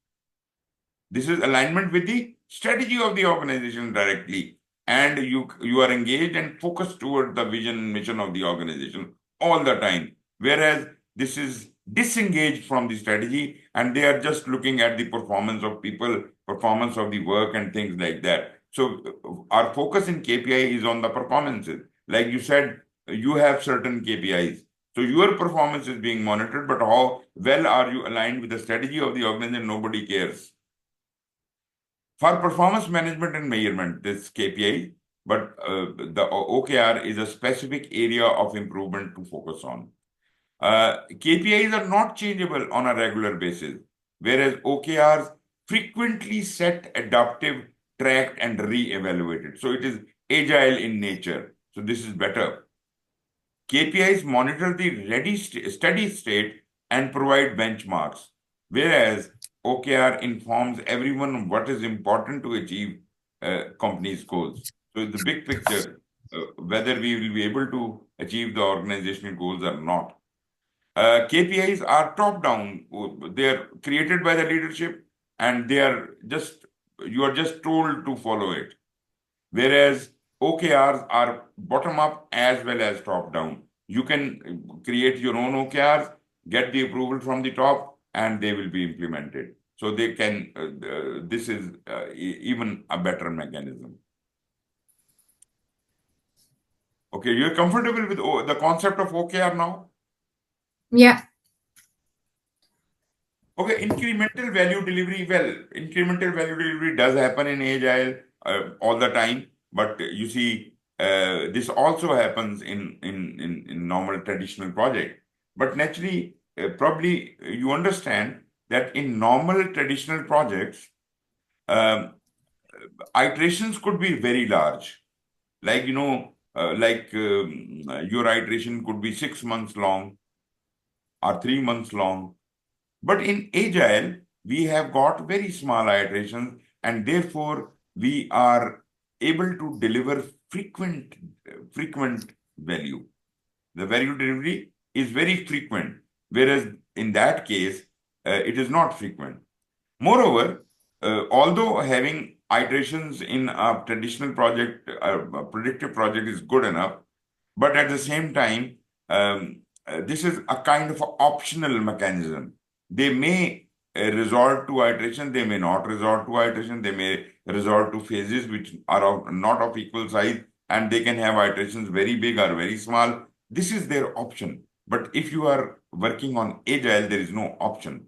This is alignment with the strategy of the organization directly. And you are engaged and focused toward the vision and mission of the organization all the time. Whereas this is disengaged from the strategy and they are just looking at the performance of people, performance of the work and things like that. So our focus in KPI is on the performances. Like you said, you have certain KPIs. So your performance is being monitored, but how well are you aligned with the strategy of the organization? Nobody cares. For performance management and measurement, this KPI, but the OKR is a specific area of improvement to focus on. KPIs are not changeable on a regular basis, whereas OKRs frequently set, adaptive, tracked, and re-evaluated. So it is agile in nature. So this is better. KPIs monitor the steady state and provide benchmarks, whereas OKR informs everyone what is important to achieve company's goals. So the big picture, whether we will be able to achieve the organizational goals or not. KPIs are top down. They are created by the leadership and you are just told to follow it. Whereas OKRs are bottom up as well as top down. You can create your own OKRs, get the approval from the top, and they will be implemented. So they can, this is even a better mechanism. Okay, you're comfortable with the concept of OKR now? Yeah. Okay, incremental value delivery. Well, incremental value delivery does happen in Agile all the time, but you see, this also happens in normal traditional project. But naturally, probably you understand that in normal traditional projects, um, iterations could be very large. Like, your iteration could be 6 months long or 3 months long. But in Agile, we have got very small iterations, and therefore we are able to deliver frequent value. The value delivery is very frequent, whereas in that case, it is not frequent. Moreover, although having iterations in a traditional project, a predictive project is good enough, but at the same time, this is a kind of a optional mechanism. They may resort to iteration, they may not resort to iteration, they may resort to phases which are not of equal size, and they can have iterations very big or very small. This is their option. But if you are working on Agile, there is no option.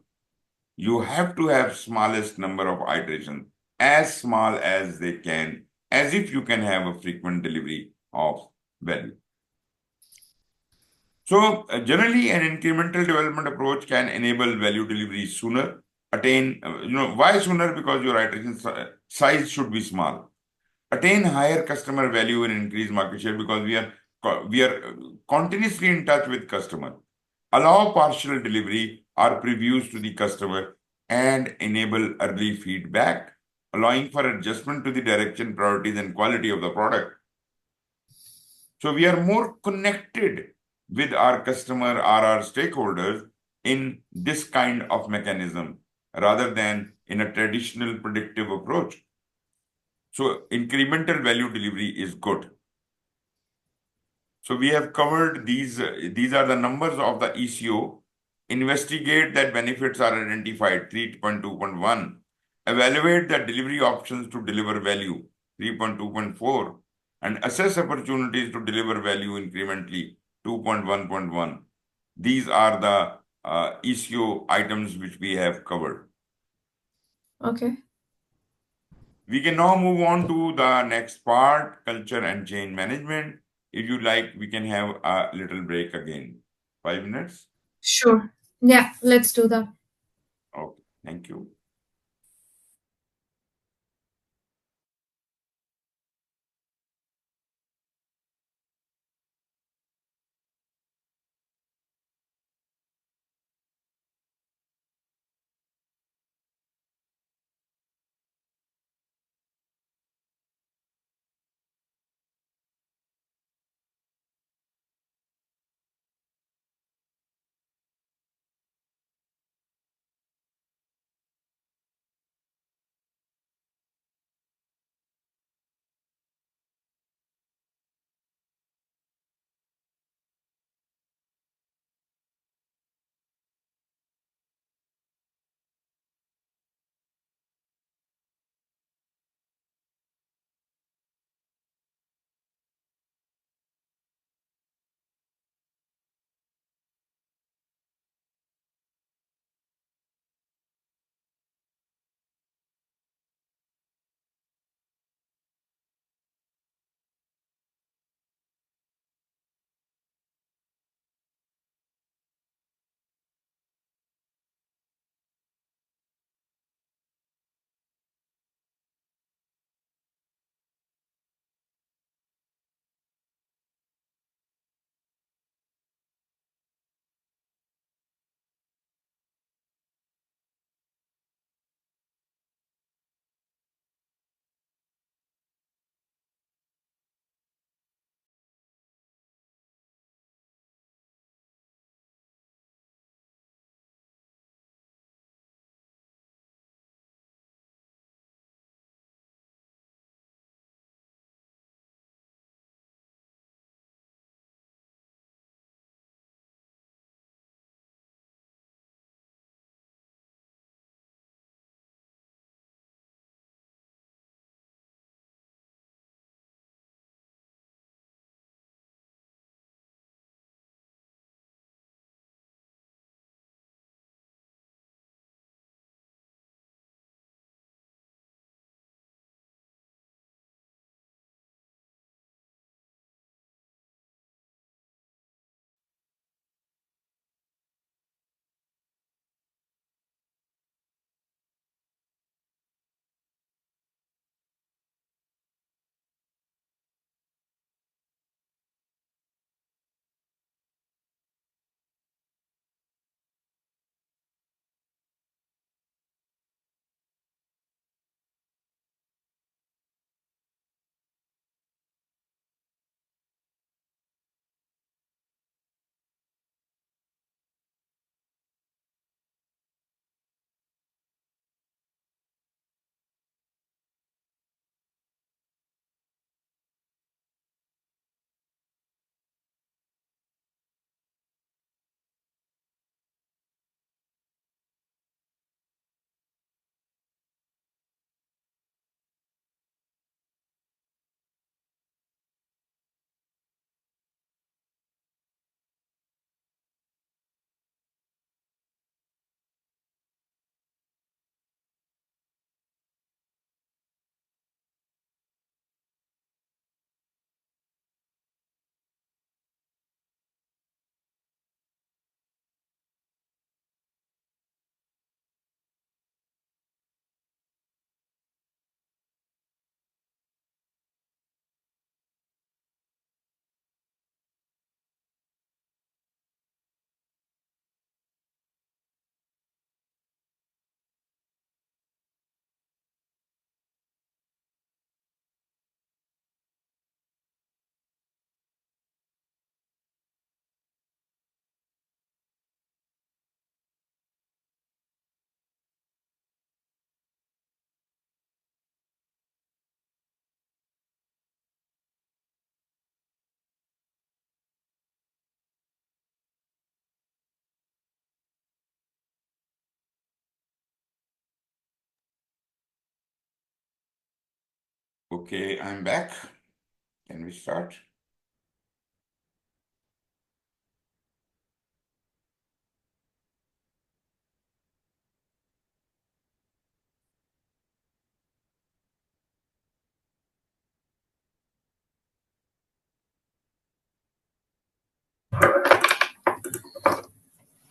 You have to have smallest number of iterations, as small as they can, as if you can have a frequent delivery of value. So generally, an incremental development approach can enable value delivery sooner. Why sooner? Because your iteration size should be small. Attain higher customer value and increase market share because we are continuously in touch with customer. Allow partial delivery or previews to the customer and enable early feedback, allowing for adjustment to the direction, priorities, and quality of the product. So we are more connected with our customer or our stakeholders in this kind of mechanism rather than in a traditional predictive approach. So incremental value delivery is good. So we have covered these. These are the numbers of the ECO. Investigate that benefits are identified, 3.2.1. Evaluate the delivery options to deliver value, 3.2.4. And assess opportunities to deliver value incrementally, 2.1.1. These are the ECO items which we have covered. Okay. We can now move on to the next part, culture and change management. If you like, we can have a little break again. 5 minutes? Sure. Yeah, let's do that. Okay, thank you. Okay, I'm back. Can we start?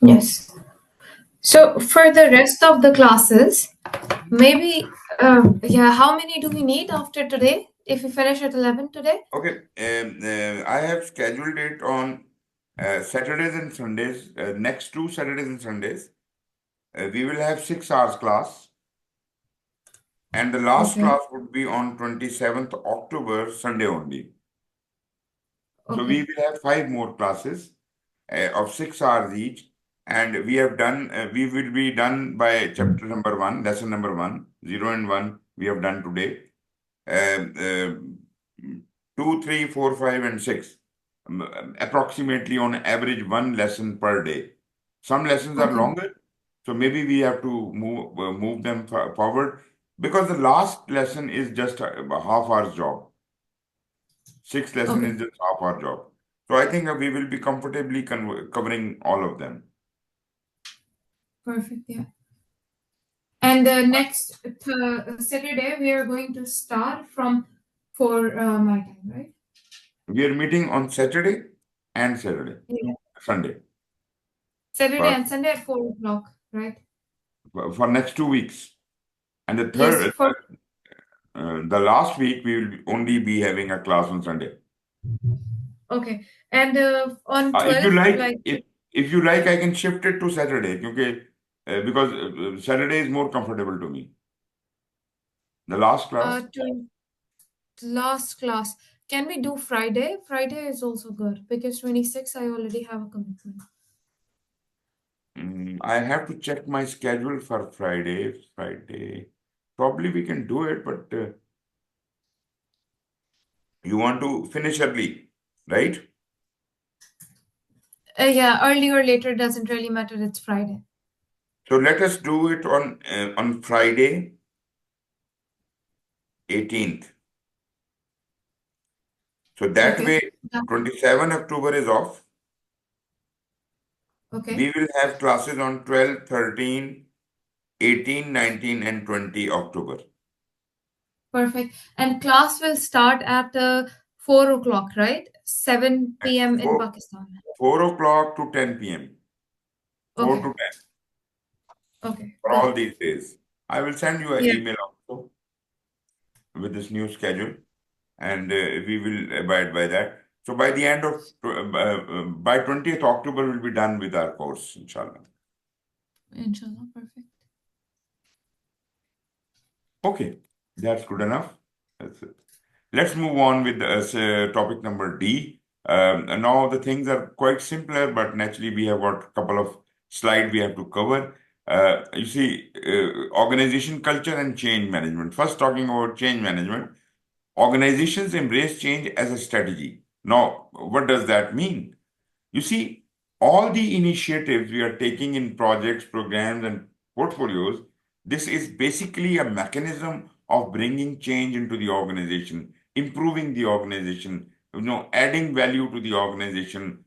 Yes. So for the rest of the classes, maybe, yeah, how many do we need after today? If we finish at 11 today? Okay, I have scheduled it on Saturdays and Sundays, next 2 Saturdays and Sundays. We will have 6 hours class, and the last Okay. class would be on 27th October, Sunday only. So we Okay. will have 5 more classes of 6 hours each, and we will be done by chapter number 1, lesson number 1, 0 and 1. We have done today. 2, 3, 4, 5, and 6. Approximately on average 1 lesson per day. Some lessons are Okay. longer, so maybe we have to move them forward, because the last lesson is just a half hour's job. 6 lesson Okay. is just half hour job. So I think we will be comfortably covering all of them. Perfect. Yeah. And next Saturday, we are going to start from 4 my time, right? We are meeting on Saturday and Yeah. Sunday, Saturday for, and Sunday at 4 o'clock, right? for next 2 weeks. And Yes. For the last week, we will only be having a class on Sunday. okay. And on If you 12th, like, like if you like, I can shift it to Saturday, okay? Because Saturday is more comfortable to me. The last class, to last class. Can we do Friday? Friday is also good because 26 I already have a commitment. I have to check my schedule for Friday. Friday, probably we can do it, but you want to finish early, right? Yeah, early or later doesn't really matter. It's Friday. So let us do it on Friday, 18th. So that Okay. way, 27 October is off. Okay. We will have classes on 12, 13, 18, 19, and 20 October. Perfect. And class will start at 4 o'clock, right? 7 And p.m. in 4, Pakistan. 4 o'clock to 10 p.m. 4 to Okay. 10 Okay. for all Good. these days. I will send you an Yeah. email also with this new schedule, and we will abide by that. So by the end of by 20th October, we'll be done with our course, inshallah. Inshallah. Perfect. Okay, that's good enough. That's it. Let's move on with topic number D. And now the things are quite simpler, but naturally we have got a couple of slides we have to cover. You see, organization culture and change management. First, talking about change management. Organizations embrace change as a strategy. Now, what does that mean? You see, all the initiatives we are taking in projects, programs, and portfolios, this is basically a mechanism of bringing change into the organization, improving the organization, adding value to the organization,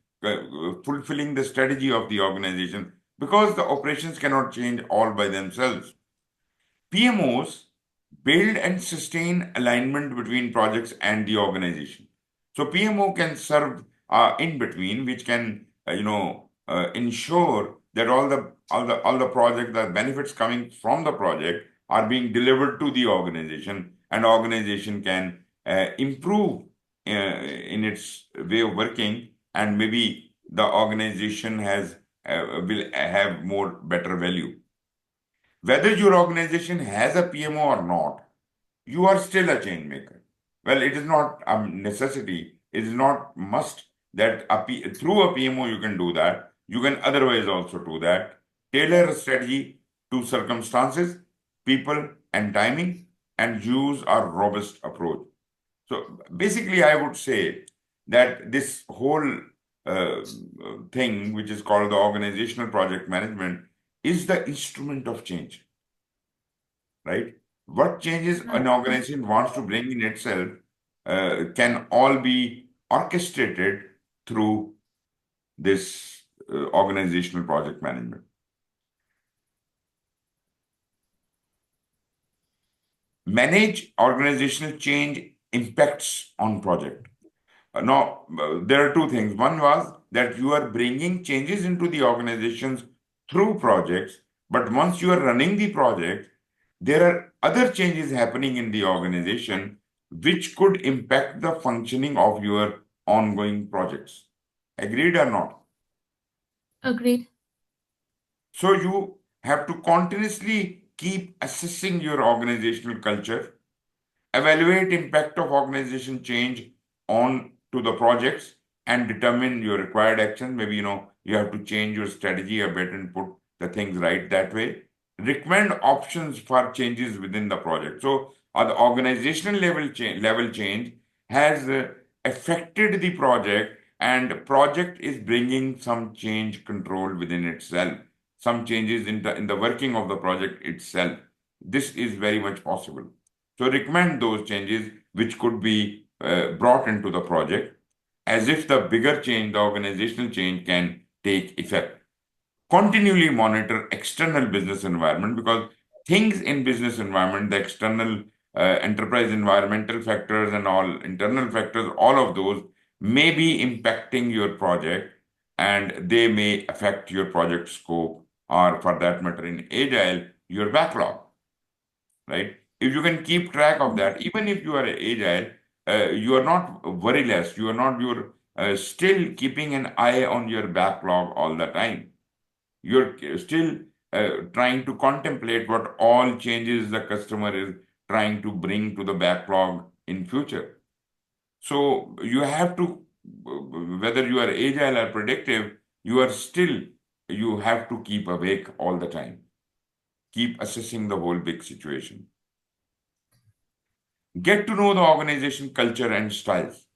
fulfilling the strategy of the organization, because the operations cannot change all by themselves. PMOs build and sustain alignment between projects and the organization. So PMO can serve in between, which can ensure that all the project, the benefits coming from the project are being delivered to the organization, and organization can improve in its way of working, and maybe the organization will have more better value. Whether your organization has a PMO or not, you are still a change maker. Well, it is not a necessity, it is not must that through a PMO you can do that. You can otherwise also do that. Tailor a strategy to circumstances, people, and timing, and use a robust approach. So basically, I would say that this whole uh, thing, which is called the organizational project management, is the instrument of change, right? what changes an organization wants to bring in itself can all be orchestrated through this organizational project management. Manage organizational change impacts on project. Now, there are two things. One was that you are bringing changes into the organizations through projects, but once you are running the project, there are other changes happening in the organization which could impact the functioning of your ongoing projects. Agreed or not? Agreed. So you have to continuously keep assessing your organizational culture, evaluate impact of organization change on to the projects, and determine your required action. Maybe you have to change your strategy a bit and put the things right that way. Recommend options for changes within the project. So the organizational level change has affected the project, and project is bringing some change control within itself, some changes in the working of the project itself. This is very much possible. So recommend those changes which could be brought into the project as if the bigger change, the organizational change, can take effect. Continually monitor external business environment, because things in business environment, the external enterprise environmental factors and all internal factors, all of those may be impacting your project, and they may affect your project scope, or for that matter in agile, your backlog, right? If you can keep track of that, even if you are agile, you are not worryless. You're still keeping an eye on your backlog all the time. You're still trying to contemplate what all changes the customer is trying to bring to the backlog in future. So you have to, whether you are agile or predictive, you have to keep awake all the time. Keep assessing the whole big situation. Get to know the organization culture and styles.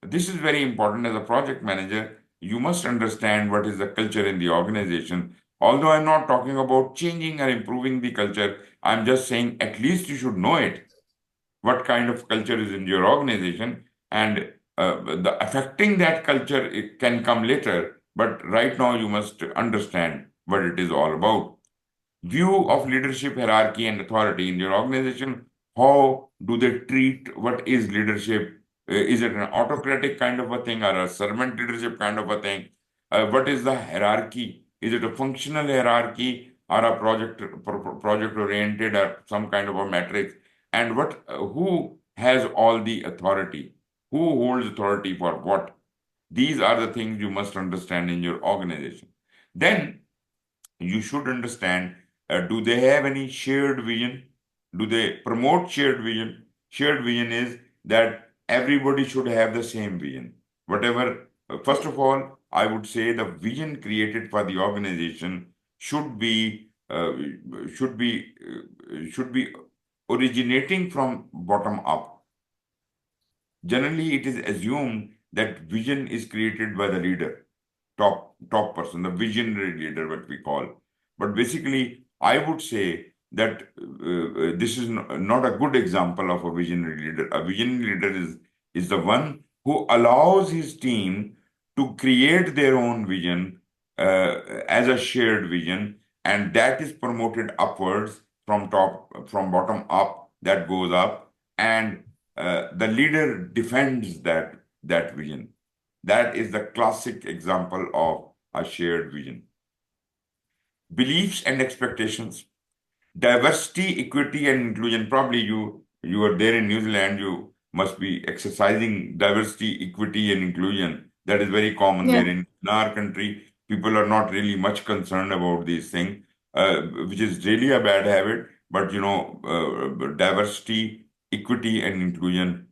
This is very important. As a project manager, you must understand what is the culture in the organization. Although I'm not talking about changing or improving the culture, I'm just saying at least you should know it. What kind of culture is in your organization, and the affecting that culture, it can come later. But right now, you must understand what it is all about. View of leadership, hierarchy, and authority in your organization. How do they treat what is leadership? Is it an autocratic kind of a thing or a servant leadership kind of a thing? What is the hierarchy? Is it a functional hierarchy or a project oriented or some kind of a matrix? And who has all the authority? Who holds authority for what? These are the things you must understand in your organization. Then you should understand, do they have any shared vision? Do they promote shared vision? Shared vision is that everybody should have the same vision. Whatever, first of all, I would say the vision created for the organization should be should be should be originating from bottom up. Generally, it is assumed that vision is created by the leader, top person, the visionary leader, what we call. But basically, I would say that this is not a good example of a visionary leader. A visionary leader is the one who allows his team to create their own vision as a shared vision, and that is promoted upwards from bottom up. That goes up, and the leader defends that vision. That is the classic example of a shared vision. Beliefs and expectations, diversity, equity, and inclusion. Probably you are there in New Zealand. You must be exercising diversity, equity, and inclusion. That is very common Yeah. there in our country. People are not really much concerned about these things, which is really a bad habit. But diversity, equity, and inclusion.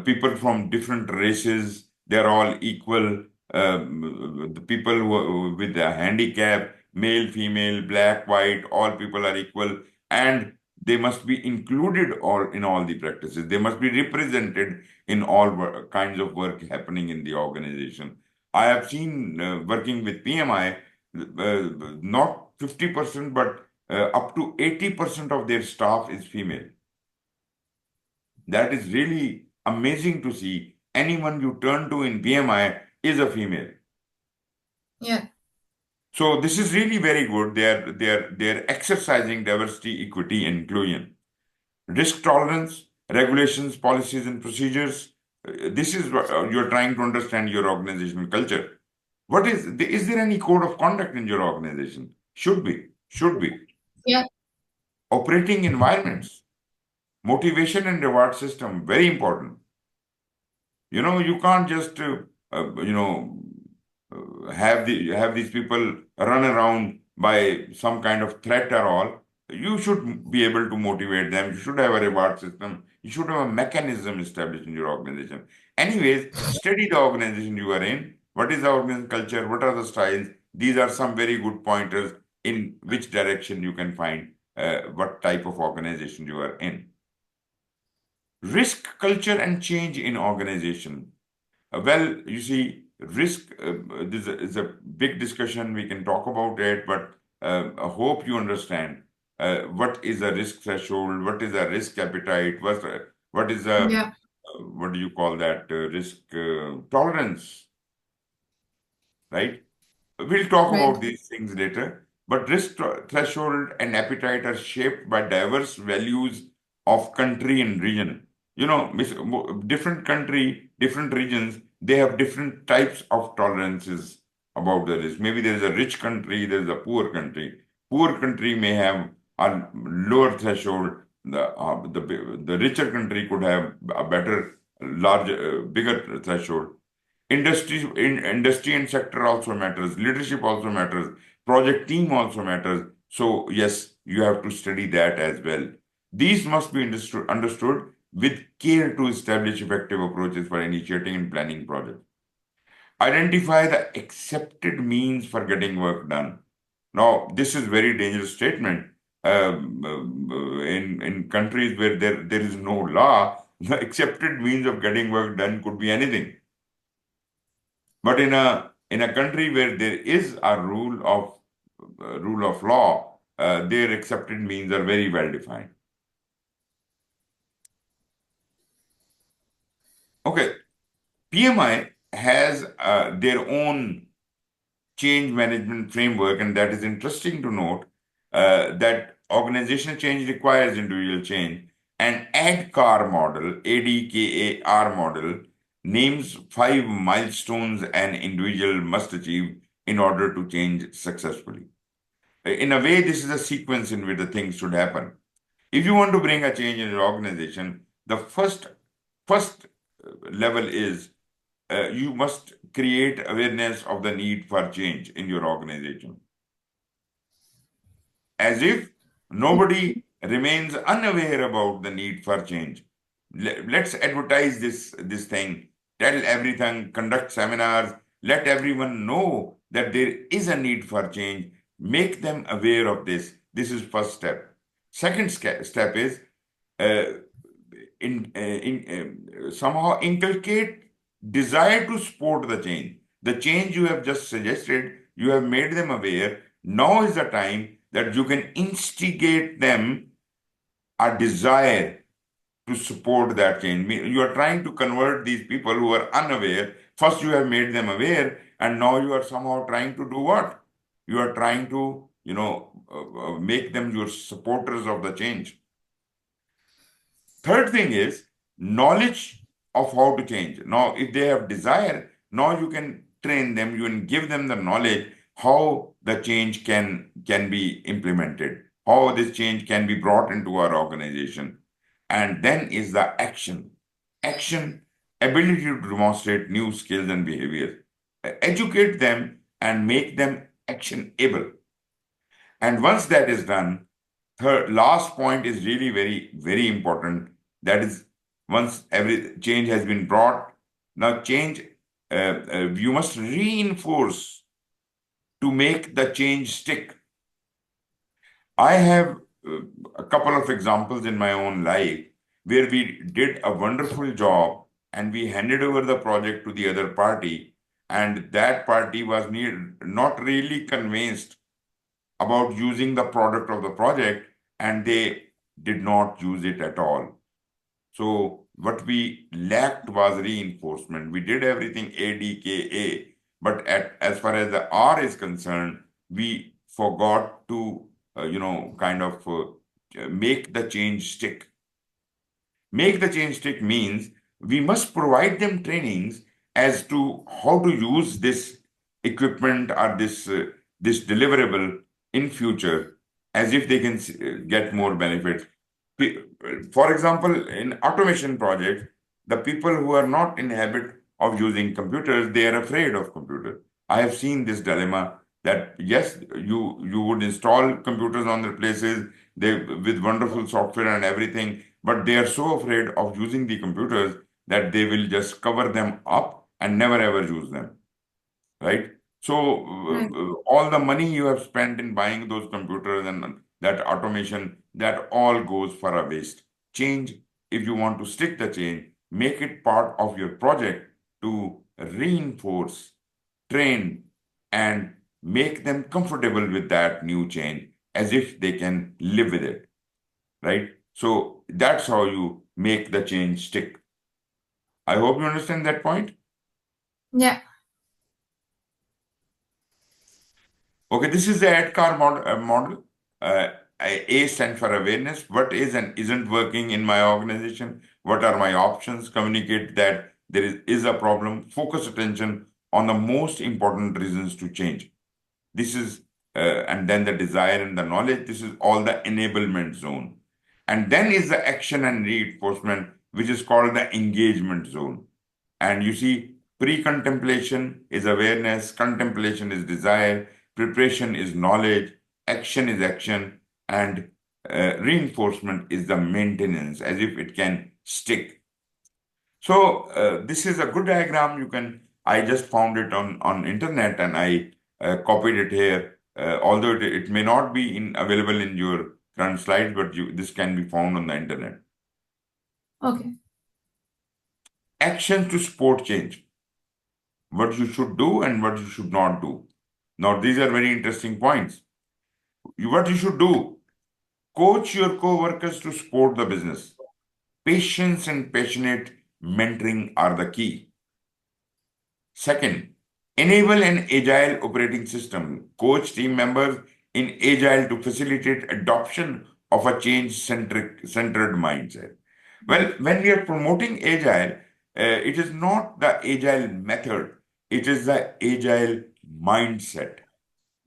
People from different races, they're all equal. The people with a handicap, male, female, black, white, all people are equal, and they must be included all in all the practices. They must be represented in all kinds of work happening in the organization. I have seen working with PMI, not 50%, but up to 80% of their staff is female. That is really amazing to see. Anyone you turn to in PMI is a female. Yeah. So this is really very good. They're exercising diversity, equity, and inclusion. Risk tolerance, regulations, policies, and procedures. This is what you're trying to understand your organizational culture. Is there any code of conduct in your organization? Should be. Yeah. Operating environments, motivation and reward system, very important. You can't just have these people run around by some kind of threat or all. You should be able to motivate them. You should have a reward system. You should have a mechanism established in your organization. Anyways, study the organization you are in. What is the organization culture? What are the styles? These are some very good pointers in which direction you can find what type of organization you are in. Risk culture and change in organization. Well, you see, risk this is a big discussion. We can talk about it, but I hope you understand what is a risk threshold, what is a risk appetite, what is a Yeah. what do you call that risk tolerance, right? We'll talk Right. about these things later, but threshold and appetite are shaped by diverse values of country and region. Different country, different regions, they have different types of tolerances about the risk. Maybe there is a rich country, there is a poor country. Poor country may have a lower threshold. The richer country could have a better, larger, bigger threshold. Industry and sector also matters. Leadership also matters. Project team also matters. So yes, you have to study that as well. These must be understood with care to establish effective approaches for initiating and planning projects. Identify the accepted means for getting work done. Now, this is very dangerous statement. In countries where there is no law, the accepted means of getting work done could be anything. But in a country where there is a rule of law, their accepted means are very well defined. Okay, PMI has their own change management framework, and that is interesting to note that organizational change requires individual change. An ADKAR model, ADKAR model, names 5 milestones an individual must achieve in order to change successfully. In a way, this is a sequence in which the things should happen. If you want to bring a change in your organization, the first level is you must create awareness of the need for change in your organization. As if nobody remains unaware about the need for change. Let's advertise this thing, tell everything, conduct seminars, let everyone know that there is a need for change, make them aware of this. This is first step. Second step is uh, somehow inculcate desire to support the change. The change you have just suggested, you have made them aware. Now is the time that you can instigate them a desire to support that change. You are trying to convert these people who are unaware. First, you have made them aware, and now you are somehow trying to do what? You are trying to, make them your supporters of the change. Third thing is knowledge of how to change. Now, if they have desire, now you can train them, you can give them the knowledge how the change can be implemented, how this change can be brought into our organization. And then is the action. Action, ability to demonstrate new skills and behaviors. Educate them and make them actionable. And once that is done, third, last point is really very, very important. That is, once every change has been brought, now change, you must reinforce to make the change stick. I have a couple of examples in my own life where we did a wonderful job and we handed over the project to the other party, and that party was not really convinced about using the product of the project, and they did not use it at all. So what we lacked was reinforcement. We did everything ADKA, but as far as the R is concerned, we forgot to, kind of make the change stick. Make the change stick means we must provide them trainings as to how to use this equipment or this deliverable in future, as if they can get more benefits. For example, in automation projects, the people who are not in habit of using computers, they are afraid of computers. I have seen this dilemma that yes, you would install computers on their places, they with wonderful software and everything, but they are so afraid of using the computers that they will just cover them up and never ever use them, right? So Right. all the money you have spent in buying those computers and that automation, that all goes for a waste. Change, if you want to stick the change, make it part of your project to reinforce, train, and make them comfortable with that new change as if they can live with it, right? So that's how you make the change stick. I hope you understand that point. Yeah. Okay, this is the ADKAR model. Uh, A stands for awareness. What is and isn't working in my organization? What are my options? Communicate that there is a problem. Focus attention on the most important reasons to change. This is, and then the desire and the knowledge. This is all the enablement zone. And then is the action and reinforcement, which is called the engagement zone. And you see, pre-contemplation is awareness, contemplation is desire, preparation is knowledge, action is action, and reinforcement is the maintenance, as if it can stick. So this is a good diagram. I just found it on internet and I copied it here. Although it may not be available in your current slides, but this can be found on the internet. Okay. Action to support change. What you should do and what you should not do. Now, these are very interesting points. What you should do, coach your co-workers to support the business. Patience and passionate mentoring are the key. Second, enable an agile operating system. Coach team members in agile to facilitate adoption of a centered mindset. Well, when we are promoting agile, it is not the agile method, it is the agile mindset.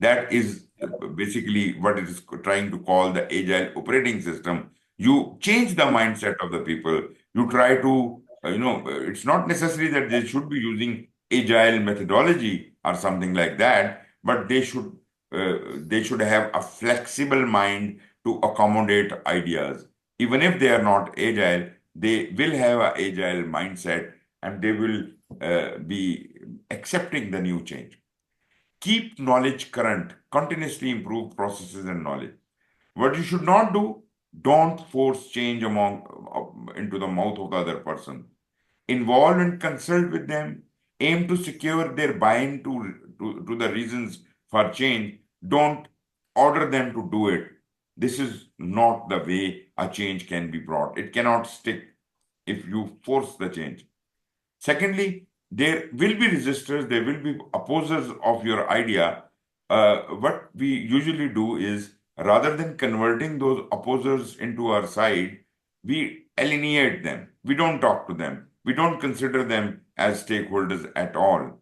That is basically what it is trying to call the agile operating system. You change the mindset of the people. You try to, it's not necessary that they should be using agile methodology or something like that, but they should have a flexible mind to accommodate ideas. Even if they are not agile, they will have an agile mindset and they will be accepting the new change. Keep knowledge current, continuously improve processes and knowledge. What you should not do, don't force change into the mouth of the other person. Involve and consult with them. Aim to secure their buy-in to the reasons for change. Don't order them to do it. This is not the way a change can be brought. It cannot stick if you force the change. Secondly, there will be resistors, there will be opposers of your idea. What we usually do is rather than converting those opposers into our side, we alienate them. We don't talk to them. We don't consider them as stakeholders at all.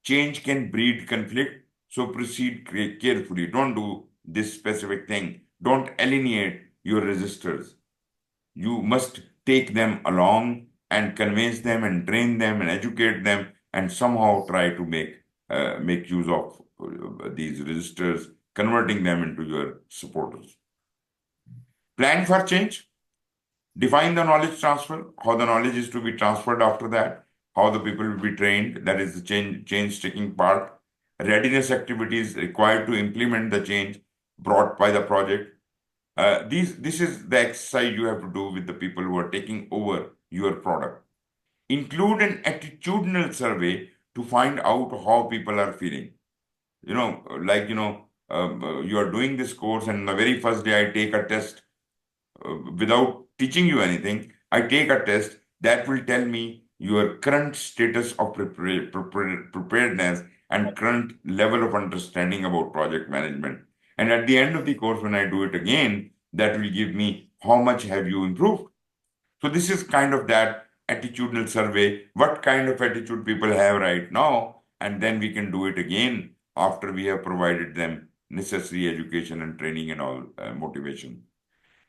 Change can breed conflict, so proceed carefully. Don't do this specific thing. Don't alienate your resistors. You must take them along and convince them and train them and educate them and somehow try to make use of these resistors, converting them into your supporters. Plan for change. Define the knowledge transfer, how the knowledge is to be transferred after that, how the people will be trained. That is the change taking part. Readiness activities required to implement the change brought by the project. This is the exercise you have to do with the people who are taking over your product. Include an attitudinal survey to find out how people are feeling. you are doing this course, and the very first day I take a test without teaching you anything. I take a test that will tell me your current status of preparedness and current level of understanding about project management. And at the end of the course, when I do it again, that will give me how much have you improved. So this is kind of that attitudinal survey, what kind of attitude people have right now, and then we can do it again after we have provided them necessary education and training and all motivation.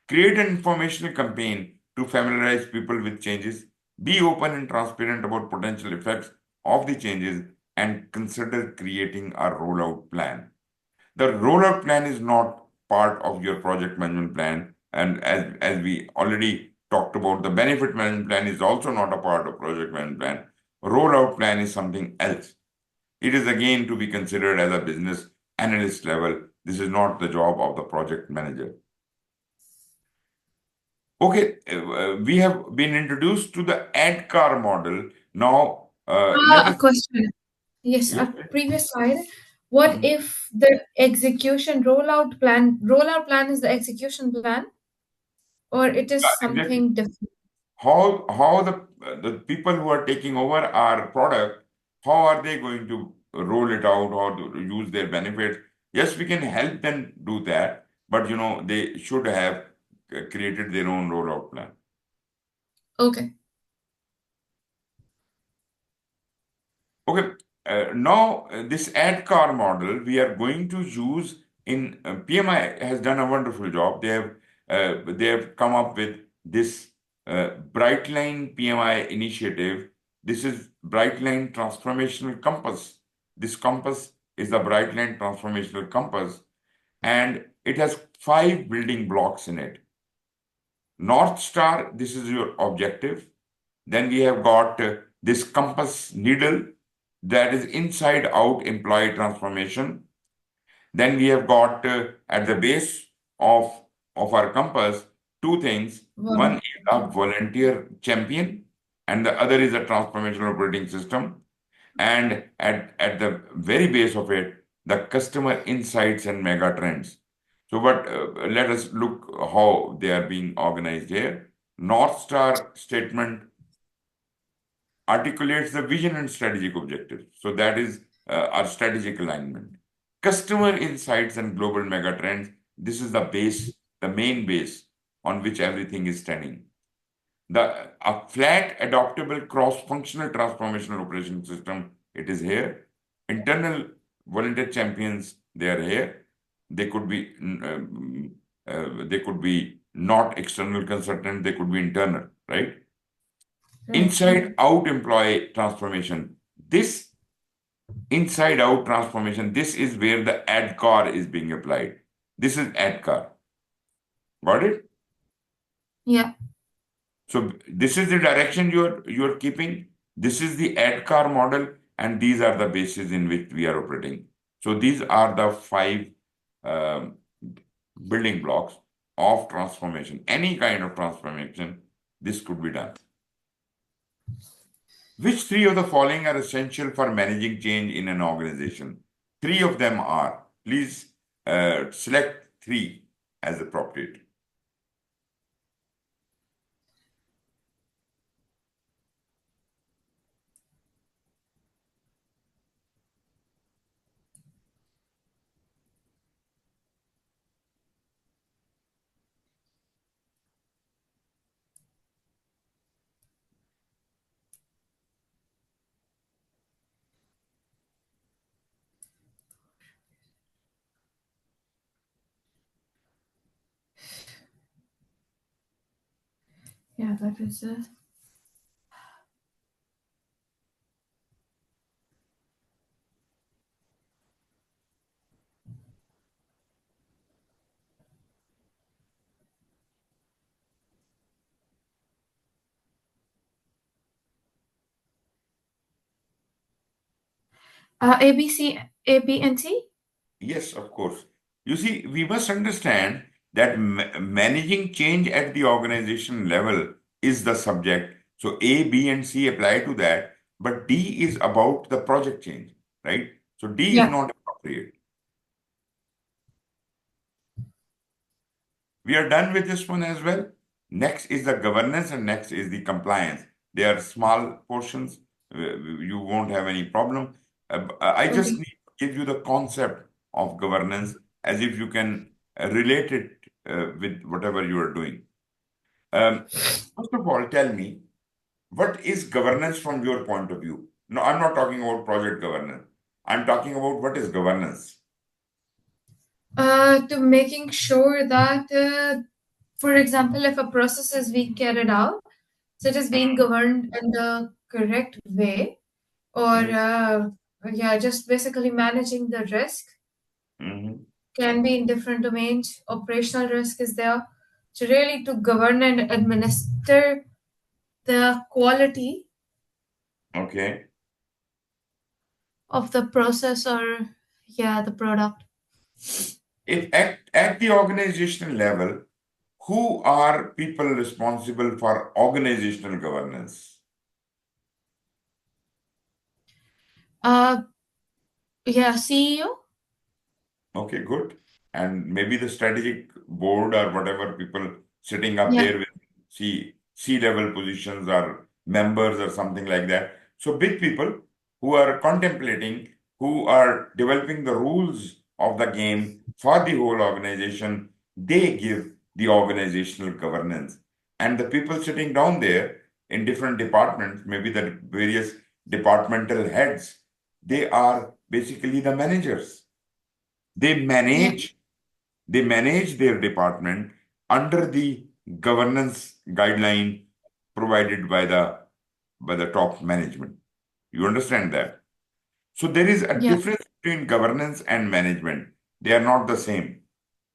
Create an informational campaign to familiarize people with changes. Be open and transparent about potential effects of the changes and consider creating a rollout plan. The rollout plan is not part of your project management plan. And as we already talked about, the benefit management plan is also not a part of project management plan. Rollout plan is something else. It is again to be considered as a business analyst level. This is not the job of the project manager. Okay, we have been introduced to the ADCAR model. Now, let A us. question. Yes, Yes. a previous slide. What Mhm. if the execution rollout plan is the execution plan, or it is Yeah, exactly. something different? How the people who are taking over our product, how are they going to roll it out or to use their benefits? Yes, we can help them do that, but they should have created their own rollout plan. Okay. Okay, now this ADCAR model we are going to use in PMI has done a wonderful job. They have come up with this Brightline PMI initiative. This is Brightline Transformational Compass. This compass is the Brightline Transformational Compass, and it has 5 building blocks in it. North Star, this is your objective. Then we have got this compass needle, that is inside out employee transformation. Then we have got at the base of, of our compass 2 things. Wow. One is a volunteer champion, and the other is a transformational operating system. And at the very base of it, the customer insights and mega trends. So, but let us look how they are being organized here. North Star statement articulates the vision and strategic objectives. So that is our strategic alignment. Customer insights and global mega trends. This is the base, the main base on which everything is standing. A flat, adoptable, cross-functional transformational operation system. It is here. Internal volunteer champions. They are here. They could be not external consultant. They could be internal, right? Right. Inside out employee transformation. This inside out transformation, this is where the ADCAR is being applied. This is ADCAR. Got it? Yeah. So this is the direction you're keeping. This is the ADCAR model, and these are the bases in which we are operating. So these are the 5 um, building blocks of transformation. Any kind of transformation, this could be done. Which 3 of the following are essential for managing change in an organization? 3 of them are. Please select 3 as appropriate. Yeah, that is ABC, A, B, and C. Yes, of course. You see, we must understand that managing change at the organization level is the subject. So A, B, and C apply to that, but D is about the project change, right? So D is Yeah. not appropriate. We are done with this one as well. Next is the governance and next is the compliance. They are small portions. You won't have any problem. I just Okay. need to give you the concept of governance as if you can relate it with whatever you are doing. First of all, tell me, what is governance from your point of view? No, I'm not talking about project governance. I'm talking about what is governance. To making sure that, for example, if a process is being carried out, so it is being governed in the correct way, or Mhm. yeah, just basically managing the risk Mhm. can be in different domains. Operational risk is there. So really to govern and administer the quality Okay. of the process or yeah, the product. If at the organizational level, who are people responsible for organizational governance? Uh yeah, CEO? Okay, good. And maybe the strategic board or whatever people sitting up Yeah, there with C level positions or members or something like that. So big people who are contemplating, who are developing the rules of the game for the whole organization, they give the organizational governance. And the people sitting down there in different departments, maybe the various departmental heads, they are basically the managers. They yeah, manage they manage their department under the governance guideline provided by the top management. You understand that? So there is a yeah, difference between governance and management. They are not the same,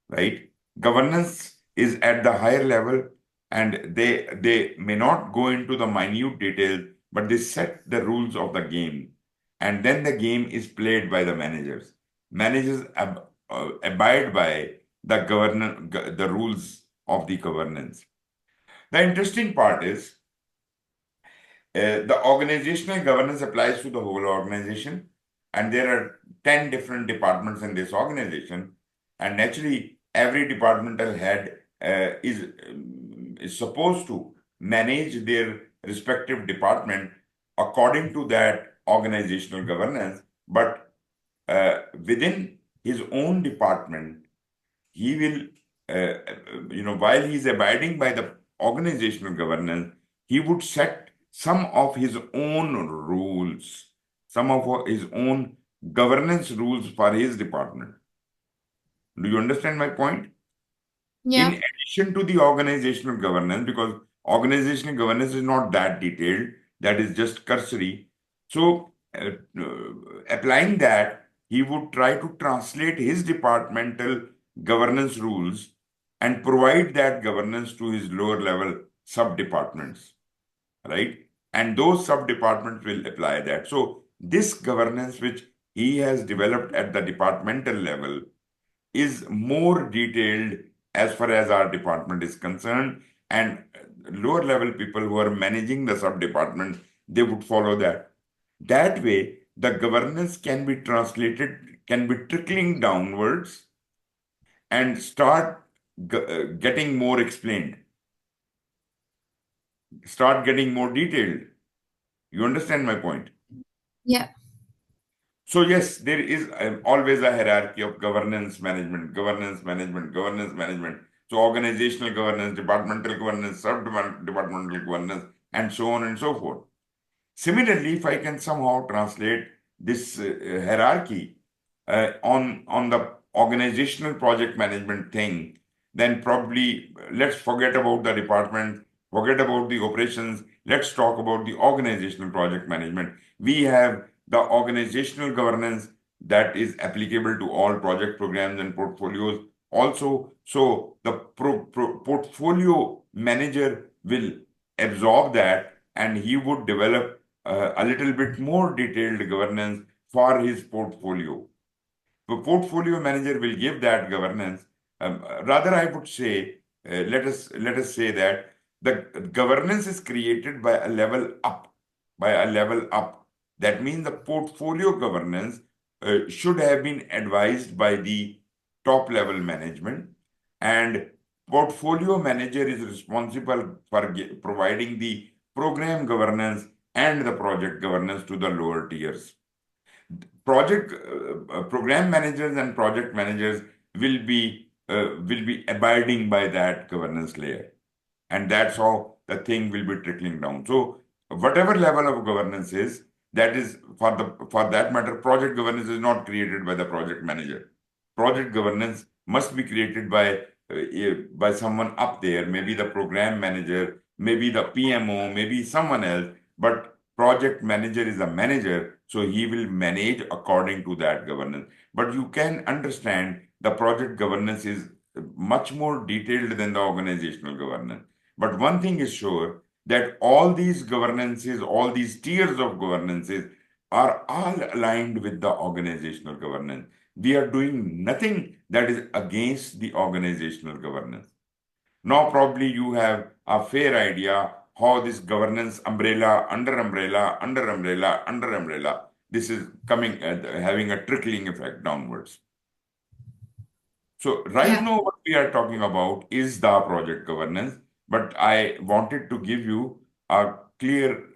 right? Governance is at the higher level and they may not go into the minute details, but they set the rules of the game. And then the game is played by the managers. Managers abide by the rules of the governance. The interesting part is the organizational governance applies to the whole organization, and there are 10 different departments in this organization. And naturally, every departmental head is supposed to manage their respective department according to that organizational governance. But within his own department, he will, while he's abiding by the organizational governance, he would set some of his own rules, some of his own governance rules for his department. Do you understand my point? In yeah, addition to the organizational governance, because organizational governance is not that detailed, that is just cursory. So, applying that, he would try to translate his departmental governance rules and provide that governance to his lower level sub departments, right? And those sub departments will apply that. So, this governance which he has developed at the departmental level is more detailed as far as our department is concerned, and lower level people who are managing the sub department, they would follow that. That way the governance can be translated, can be trickling downwards and start getting more explained, start getting more detailed. You understand my point? yeah, So yes, there is always a hierarchy of governance management, governance management, governance management. So organizational governance, departmental governance, sub-departmental governance, and so on and so forth. Similarly, if I can somehow translate this hierarchy on the organizational project management thing, then probably let's forget about the department, forget about the operations. Let's talk about the organizational project management. We have the organizational governance that is applicable to all project programs and portfolios. Also, so the portfolio manager will absorb that and he would develop a little bit more detailed governance for his portfolio. The portfolio manager will give that governance. Rather, I would say, let us say that the governance is created by a level up, by a level up. That means the portfolio governance should have been advised by the top level management, and portfolio manager is responsible for providing the program governance and the project governance to the lower tiers. Project program managers and project managers will be abiding by that governance layer, and that's how the thing will be trickling down. So whatever level of governance is, that is for that matter, project governance is not created by the project manager. Project governance must be created by someone up there, maybe the program manager, maybe the PMO, maybe someone else. But project manager is a manager, so he will manage according to that governance. But you can understand the project governance is much more detailed than the organizational governance. But one thing is sure, that all these governances, all these tiers of governances are all aligned with the organizational governance. We are doing nothing that is against the organizational governance. Now, probably you have a fair idea how this governance umbrella, under umbrella, under umbrella, under umbrella, this is coming, having a trickling effect downwards. So right Yeah. now, what we are talking about is the project governance, but I wanted to give you a clear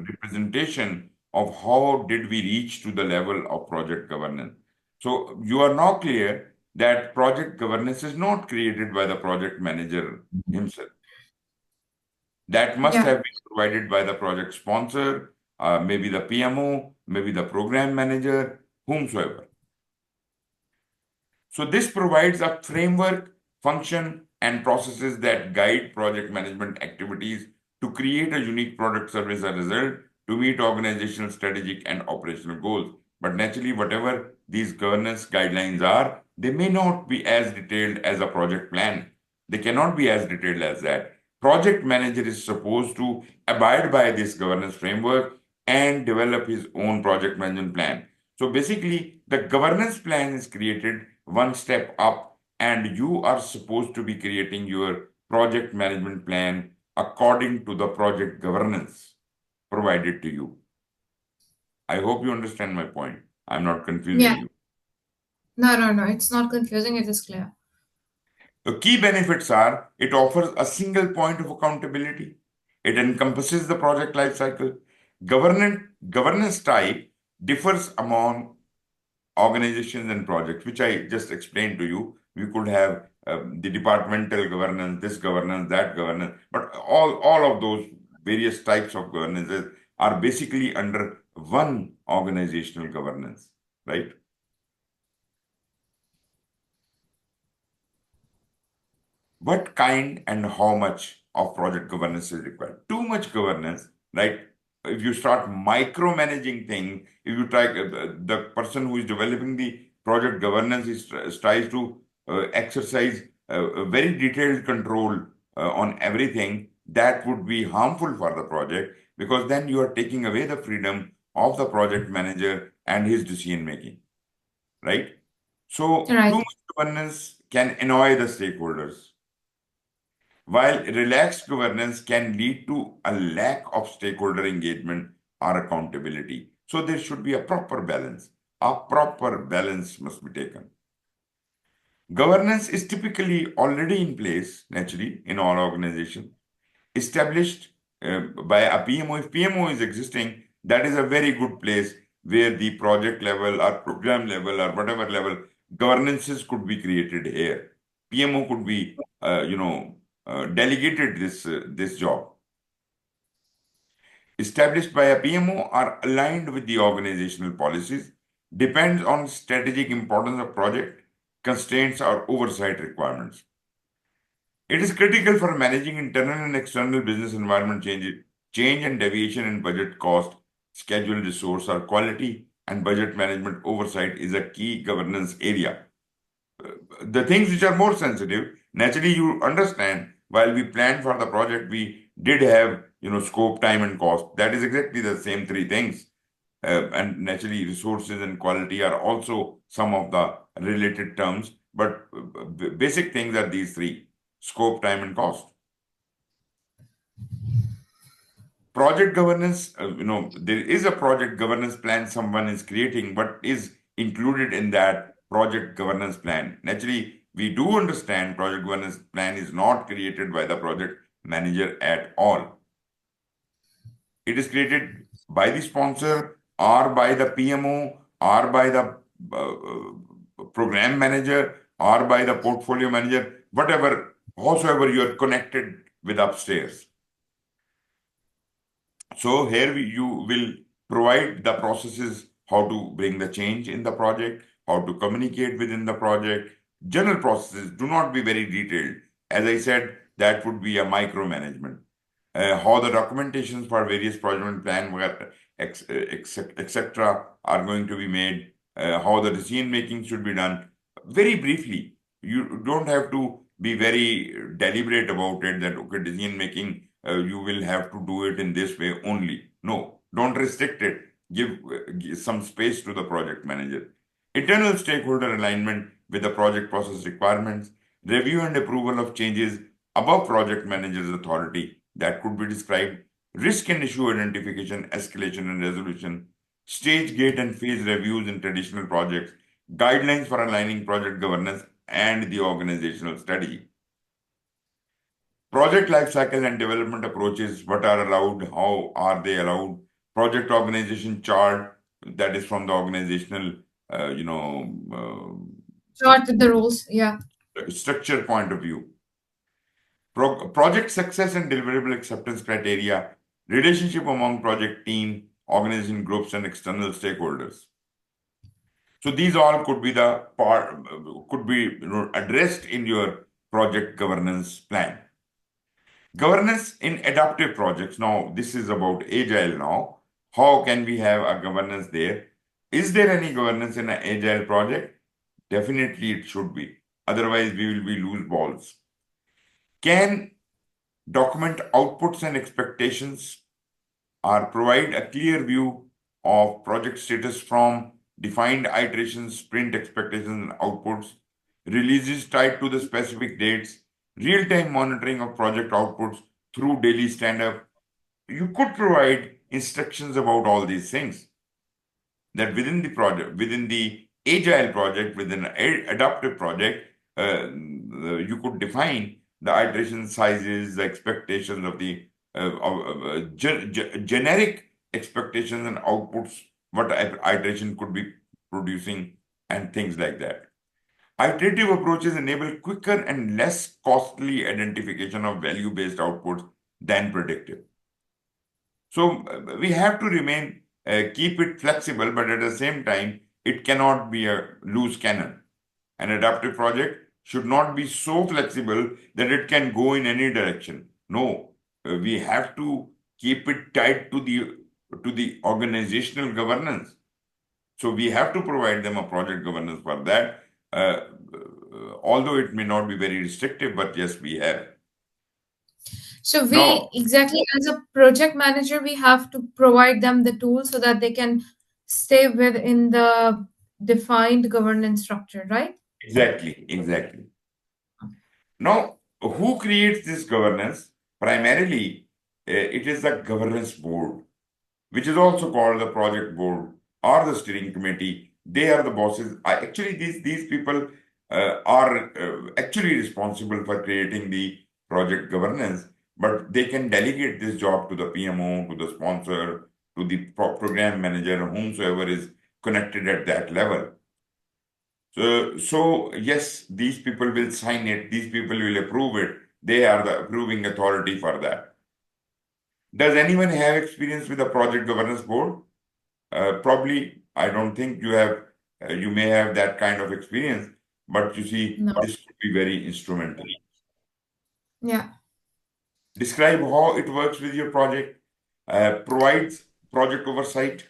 representation of how did we reach to the level of project governance. So you are now clear that project governance is not created by the project manager himself. That must Yeah. have been provided by the project sponsor, maybe the PMO, maybe the program manager, whomsoever. So this provides a framework, function, and processes that guide project management activities to create a unique product, service, or result to meet organizational, strategic, and operational goals. But naturally, whatever these governance guidelines are, they may not be as detailed as a project plan. They cannot be as detailed as that. Project manager is supposed to abide by this governance framework and develop his own project management plan. So basically, the governance plan is created one step up, and you are supposed to be creating your project management plan according to the project governance provided to you. I hope you understand my point. I'm not confusing Yeah. you. No. It's not confusing. It is clear. The key benefits are it offers a single point of accountability. It encompasses the project lifecycle. Governance type differs among organizations and projects, which I just explained to you. We could have the departmental governance, this governance, that governance, but all of those various types of governances are basically under one organizational governance, right? What kind and how much of project governance is required? Too much governance, right? If you start micromanaging things, if you try, the person who is developing the project governance tries to exercise a very detailed control on everything, that would be harmful for the project, because then you are taking away the freedom of the project manager and his decision making, right? So too Right. much governance can annoy the stakeholders, while relaxed governance can lead to a lack of stakeholder engagement or accountability. So there should be a proper balance. A proper balance must be taken. Governance is typically already in place, naturally, in all organizations, established by a PMO. If PMO is existing, that is a very good place where the project level or program level or whatever level governances could be created here. PMO could be, delegated this job. Established by a PMO are aligned with the organizational policies, depends on strategic importance of project, constraints or oversight requirements. It is critical for managing internal and external business environment change and deviation in budget cost, schedule, resource, or quality, and budget management oversight is a key governance area. The things which are more sensitive, naturally you understand, while we planned for the project, we did have, scope, time, and cost. That is exactly the same three things. And naturally, resources and quality are also some of the related terms, but basic things are these three: scope, time, and cost. Project governance, there is a project governance plan someone is creating. What is included in that project governance plan? Naturally, We do understand project governance plan is not created by the project manager at all. It is created by the sponsor or by the PMO or by the program manager or by the portfolio manager, whatever, howsoever you are connected with upstairs. So here you will provide the processes, how to bring the change in the project, how to communicate within the project. General processes do not be very detailed. As I said, that would be a micromanagement. How the documentations for various project plan, etc., are going to be made, how the decision making should be done. Very briefly, you don't have to be very deliberate about it that, okay, decision making, you will have to do it in this way only. No, don't restrict it. Give some space to the project manager. Internal stakeholder alignment with the project process requirements, review and approval of changes above project manager's authority that could be described, risk and issue identification, escalation and resolution, stage gate and phase reviews in traditional projects, guidelines for aligning project governance and the organizational strategy. Project life cycle and development approaches, what are allowed, how are they allowed, project organization chart, that is from the organizational, Chart with the roles. Yeah. structure point of view. Project success and deliverable acceptance criteria, relationship among project team, organization groups, and external stakeholders. So these all could be addressed in your project governance plan. Governance in adaptive projects. Now, this is about agile now. How can we have a governance there? Is there any governance in an agile project? Definitely it should be. Otherwise, we will be loose balls. Can document outputs and expectations or provide a clear view of project status from defined iterations, sprint expectations and outputs, releases tied to the specific dates, real-time monitoring of project outputs through daily stand-up. You could provide instructions about all these things that within the project, within the agile project, within an adaptive project, you could define the iteration sizes, the expectations of the generic expectations and outputs, what iteration could be producing, and things like that. Iterative approaches enable quicker and less costly identification of value-based outputs than predictive. So we have to keep it flexible, but at the same time, it cannot be a loose cannon. An adaptive project should not be so flexible that it can go in any direction. No, we have to keep it tied to the organizational governance. So we have to provide them a project governance for that. Although it may not be very restrictive, but yes, we have. So we Now, exactly as a project manager, we have to provide them the tools so that they can stay within the defined governance structure, right? exactly. Now, who creates this governance? Primarily, it is the governance board, which is also called the project board or the steering committee. They are the bosses. Actually, these people are actually responsible for creating the project governance, but they can delegate this job to the PMO, to the sponsor, to the program manager, whomsoever is connected at that level. So yes, these people will sign it, these people will approve it. They are the approving authority for that. Does anyone have experience with a project governance board? Probably, I don't think you have. You may have that kind of experience, but you see, No. this could be very instrumental. Yeah. Describe how it works with your project. Provides project oversight.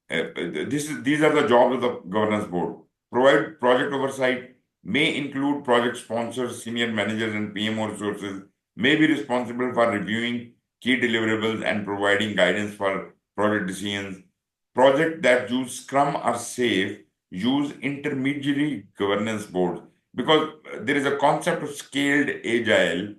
These are the jobs of the governance board. Provide project oversight, may include project sponsors, senior managers, and PMO resources, may be responsible for reviewing key deliverables and providing guidance for project decisions. Projects that use Scrum are safe, use intermediary governance boards because there is a concept of scaled agile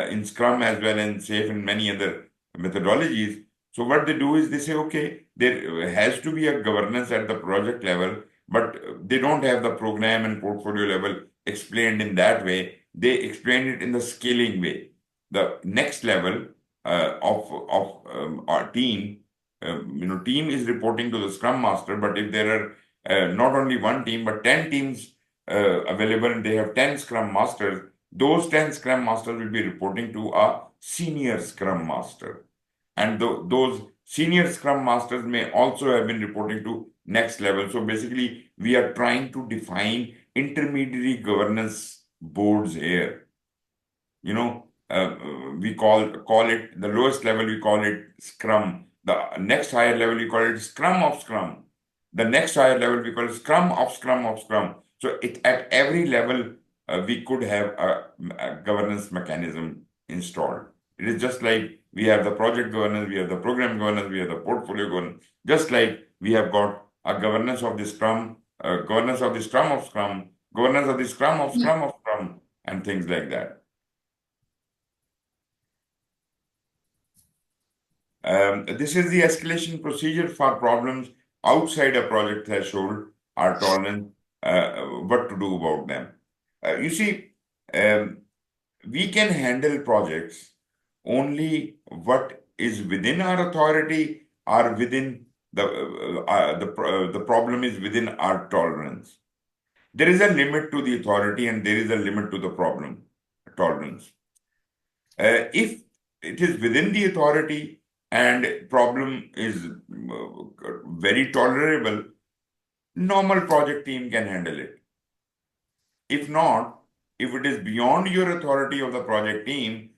in Scrum as well and safe in many other methodologies. So what they do is they say, okay, there has to be a governance at the project level, but they don't have the program and portfolio level explained in that way. They explain it in the scaling way. The next level of our team, team is reporting to the Scrum Master, but if there are not only one team but 10 teams available and they have 10 Scrum Masters, those 10 Scrum Masters will be reporting to a senior Scrum Master. And those senior Scrum Masters may also have been reporting to next level. So basically, we are trying to define intermediary governance boards here. We call it the lowest level, we call it Scrum. The next higher level, we call it Scrum of Scrum. The next higher level, we call it Scrum of Scrum of Scrum. So at every level, we could have a governance mechanism installed. It is just like we have the project governance, we have the program governance, we have the portfolio governance. Just like we have got a governance of the Scrum, governance of the Scrum of Scrum, governance of the Scrum of Yeah. Scrum of Scrum, and things like that. This is the escalation procedure for problems outside a project threshold or tolerance, what to do about them. You see, um, we can handle projects only what is within our authority or within the problem is within our tolerance. There is a limit to the authority and there is a limit to the problem tolerance. If it is within the authority and problem is very tolerable, normal project team can handle it. If not, if it is beyond your authority of the project team,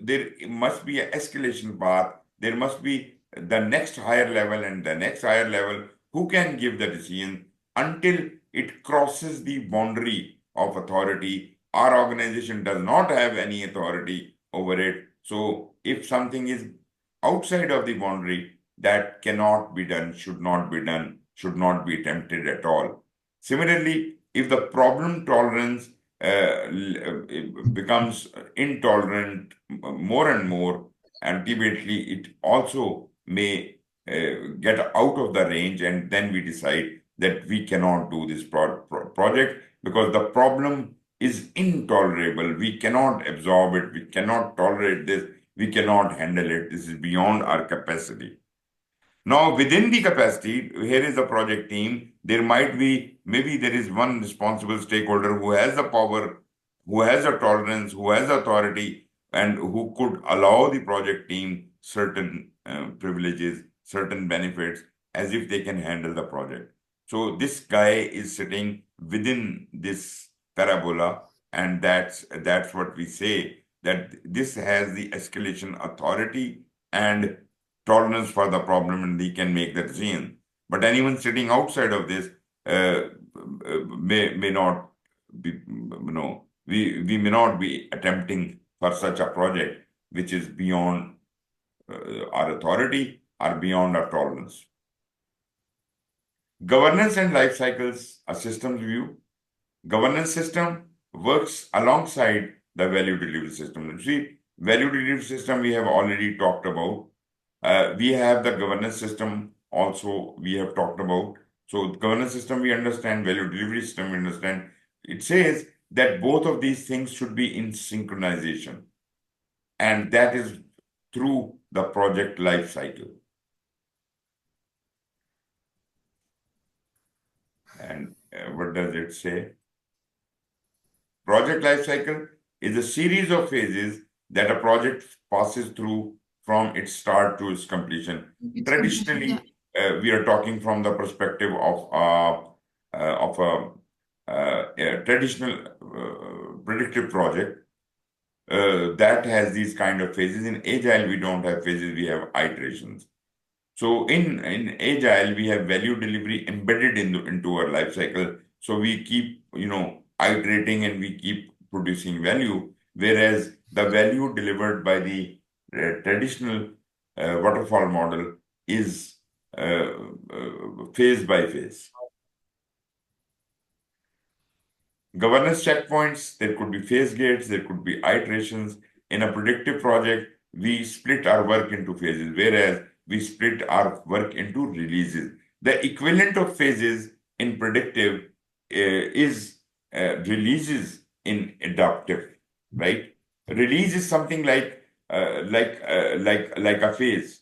there must be an escalation path. There must be the next higher level and the next higher level who can give the decision until it crosses the boundary of authority. Our organization does not have any authority over it. So if something is outside of the boundary, that cannot be done, should not be done, should not be attempted at all. Similarly, if the problem tolerance becomes intolerant more and more, ultimately it also may get out of the range, and then we decide that we cannot do this project because the problem is intolerable. We cannot absorb it. We cannot tolerate this. We cannot handle it. This is beyond our capacity. Now, within the capacity, here is the project team. There might be, maybe there is one responsible stakeholder who has the power, who has a tolerance, who has authority, and who could allow the project team certain privileges, certain benefits, as if they can handle the project. So this guy is sitting within this parabola, and that's what we say, that this has the escalation authority and tolerance for the problem, and he can make the decision. But anyone sitting outside of this may not be, we may not be attempting for such a project which is beyond our authority or beyond our tolerance. Governance and life cycles, a systems view. Governance system works alongside the value delivery system. You see, value delivery system we have already talked about. We have the governance system also we have talked about. So governance system we understand, value delivery system we understand. It says that both of these things should be in synchronization. And that is through the project life cycle. And what does it say? Project life cycle is a series of phases that a project passes through from its start to its completion. It's completion. Yeah. Traditionally, we are talking from the perspective of a traditional predictive project that has these kind of phases. In Agile, we don't have phases; we have iterations. So in Agile, we have value delivery embedded into our life cycle. So we keep, iterating and we keep producing value, whereas the value delivered by the traditional waterfall model is phase by phase. Governance checkpoints, there could be phase gates, there could be iterations. In a predictive project, we split our work into phases, whereas we split our work into releases. The equivalent of phases in predictive is releases in adaptive, right? Release is something like a phase.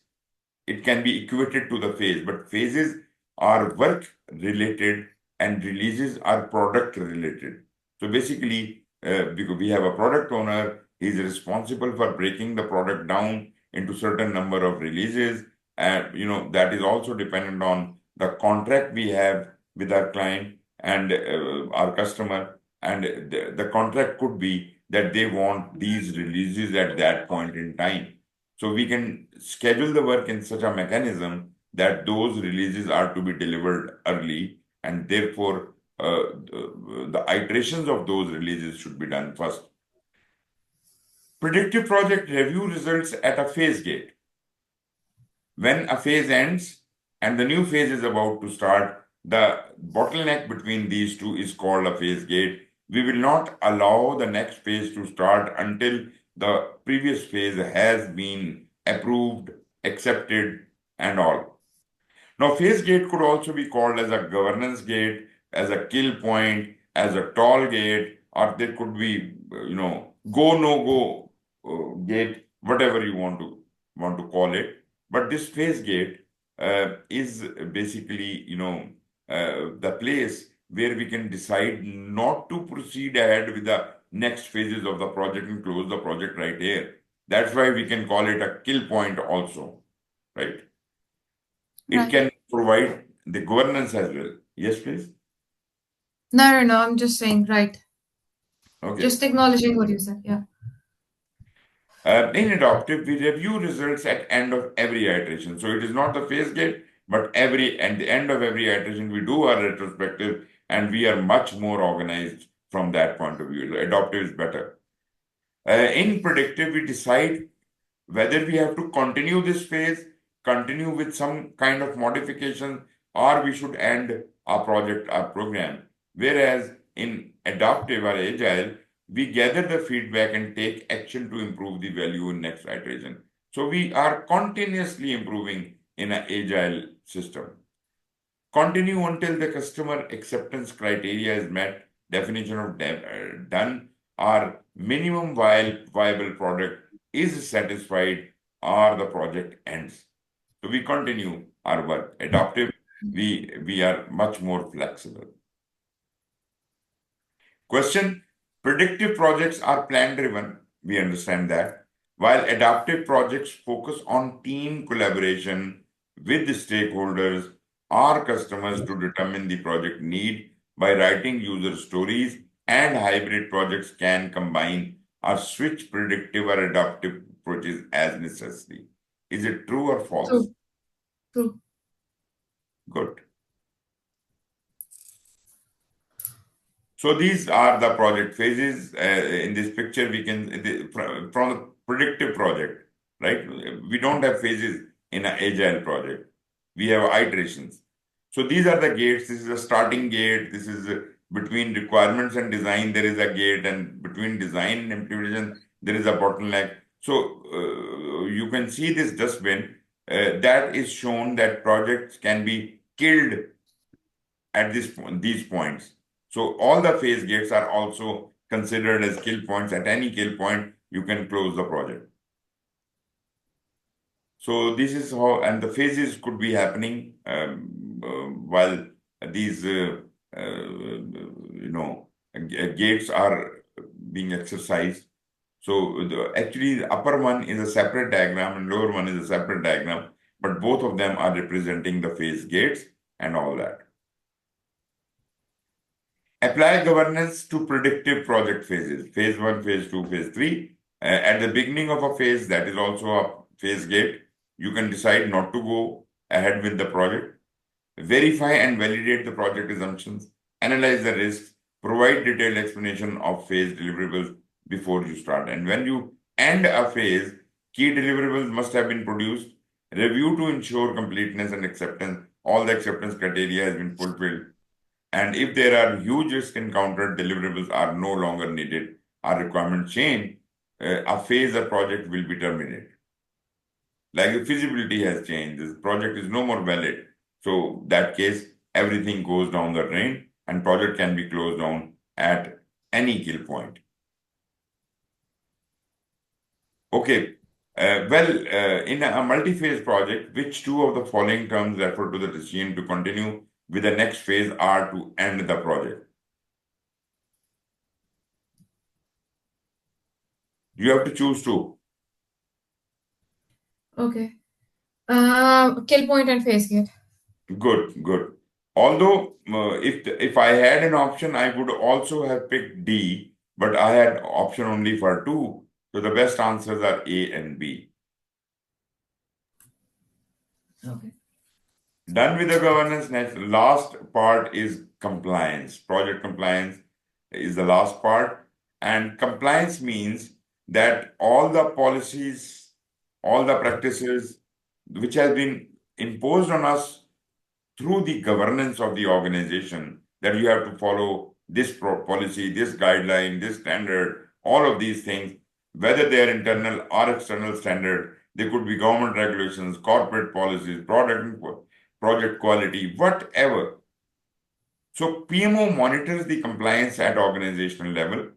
It can be equated to the phase, but phases are work related and releases are product related. So basically, because we have a product owner, he is responsible for breaking the product down into certain number of releases, and that is also dependent on the contract we have with our client and our customer. And the contract could be that they want these releases at that point in time. So we can schedule the work in such a mechanism that those releases are to be delivered early, and therefore the iterations of those releases should be done first. Predictive project review results at a phase gate. When a phase ends and the new phase is about to start, the bottleneck between these two is called a phase gate. We will not allow the next phase to start until the previous phase has been approved, accepted, and all. Now, phase gate could also be called as a governance gate, as a kill point, as a toll gate, or there could be, go no go gate, whatever you want to call it. But this phase gate is basically, the place where we can decide not to proceed ahead with the next phases of the project and close the project right here. That's why we can call it a kill point also, right? It Right. can provide the governance as well. Yes, please. No, I'm just saying, right. Okay. Just acknowledging what you said. Yeah. In adaptive, we review results at end of every iteration. So it is not the phase gate, but at the end of every iteration, we do our retrospective, and we are much more organized from that point of view. Adaptive is better. In predictive, we decide whether we have to continue this phase, continue with some kind of modification, or we should end our project, our program. Whereas in adaptive or agile, we gather the feedback and take action to improve the value in next iteration. So we are continuously improving in an agile system. Continue until the customer acceptance criteria is met, definition of done, or minimum viable product is satisfied, or the project ends. So we continue our work. Adaptive, we are much more flexible. Question: predictive projects are plan driven. We understand that. While adaptive projects focus on team collaboration with the stakeholders or customers to determine the project need by writing user stories, and hybrid projects can combine or switch predictive or adaptive approaches as necessary. Is it true or false? True. True. Good. So these are the project phases. In this picture, we can from the predictive project, right? We don't have phases in an agile project. We have iterations. So these are the gates. This is a starting gate. This is between requirements and design. There is a gate, and between design and implementation, there is a bottleneck. So you can see this dustbin. That is shown that projects can be killed at these points. So all the phase gates are also considered as kill points. At any kill point, you can close the project. So this is how, and the phases could be happening while these gates are being exercised. So actually, the upper one is a separate diagram and lower one is a separate diagram, but both of them are representing the phase gates and all that. Apply governance to predictive project phases. Phase 1, phase 2, phase 3. At the beginning of a phase, that is also a phase gate, you can decide not to go ahead with the project. Verify and validate the project assumptions. Analyze the risks. Provide detailed explanation of phase deliverables before you start. And when you end a phase, key deliverables must have been produced. Review to ensure completeness and acceptance. All the acceptance criteria has been fulfilled. And if there are huge risks encountered, deliverables are no longer needed, our requirement change, a phase or project will be terminated. Like the feasibility has changed, this project is no more valid. So that case, everything goes down the drain and project can be closed down at any kill point. Okay. In a multi-phase project, which two of the following terms refer to the decision to continue with the next phase are to end the project? You have to choose two. Okay. Kill point and phase gate. Good, good. Although, if I had an option, I would also have picked D, but I had option only for two. So the best answers are A and B. Okay. Done with the governance. Next, last part is compliance. Project compliance is the last part. And compliance means that all the policies, all the practices which have been imposed on us through the governance of the organization, that you have to follow this policy, this guideline, this standard, all of these things, whether they are internal or external standard, they could be government regulations, corporate policies, project quality, whatever. So PMO monitors the compliance at organizational level,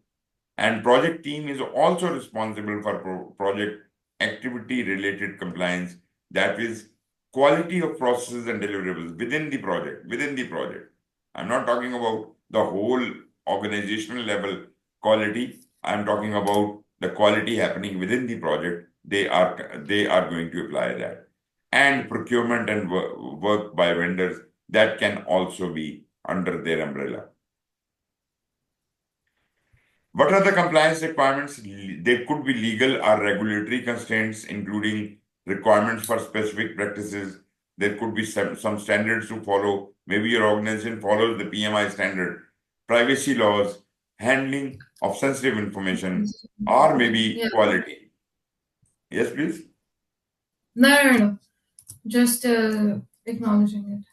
and project team is also responsible for project activity related compliance, that is quality of processes and deliverables within the project. I'm not talking about the whole organizational level quality. I'm talking about the quality happening within the project. They are going to apply that. And procurement and work by vendors, that can also be under their umbrella. What are the compliance requirements? They could be legal or regulatory constraints, including requirements for specific practices. There could be some standards to follow. Maybe your organization follows the PMI standard, privacy laws, handling of sensitive information, or maybe Yeah. quality. Yes, please. No. Just acknowledging it.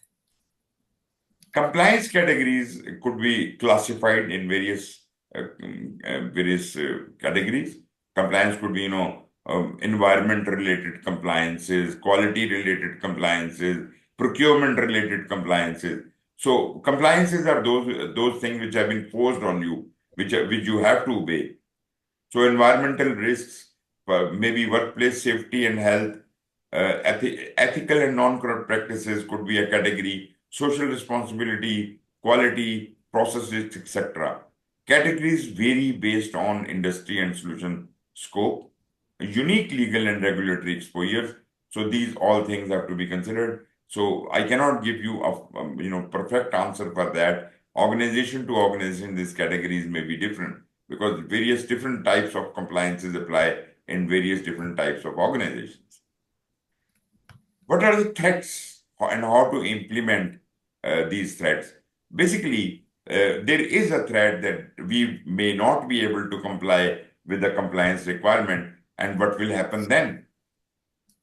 Compliance categories could be classified in various categories. Compliance could be, environment-related compliances, quality-related compliances, procurement-related compliances. So compliances are those things which have been forced on you, which you have to obey. So environmental risks, maybe workplace safety and health, ethical and non-corrupt practices could be a category, social responsibility, quality, process risks, etc. Categories vary based on industry and solution scope, unique legal and regulatory exposures. So these all things have to be considered. So I cannot give you a perfect answer for that. Organization to organization, these categories may be different because various different types of compliances apply in various different types of organizations. What are the threats and how to implement these threats? Basically, there is a threat that we may not be able to comply with the compliance requirement, and what will happen then?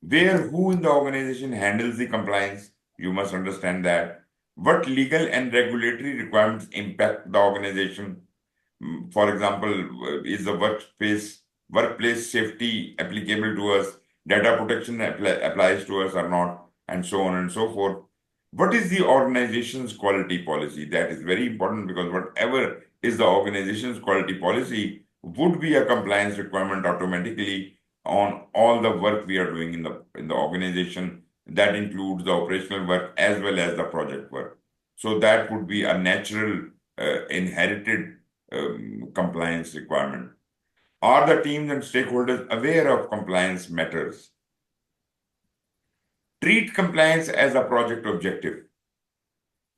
Who in the organization handles the compliance? You must understand that. What legal and regulatory requirements impact the organization? For example, is the workplace safety applicable to us? Data protection applies to us or not? And so on and so forth. What is the organization's quality policy? That is very important because whatever is the organization's quality policy would be a compliance requirement automatically on all the work we are doing in the organization. That includes the operational work as well as the project work. So that would be a natural inherited compliance requirement. Are the teams and stakeholders aware of compliance matters? Treat compliance as a project objective.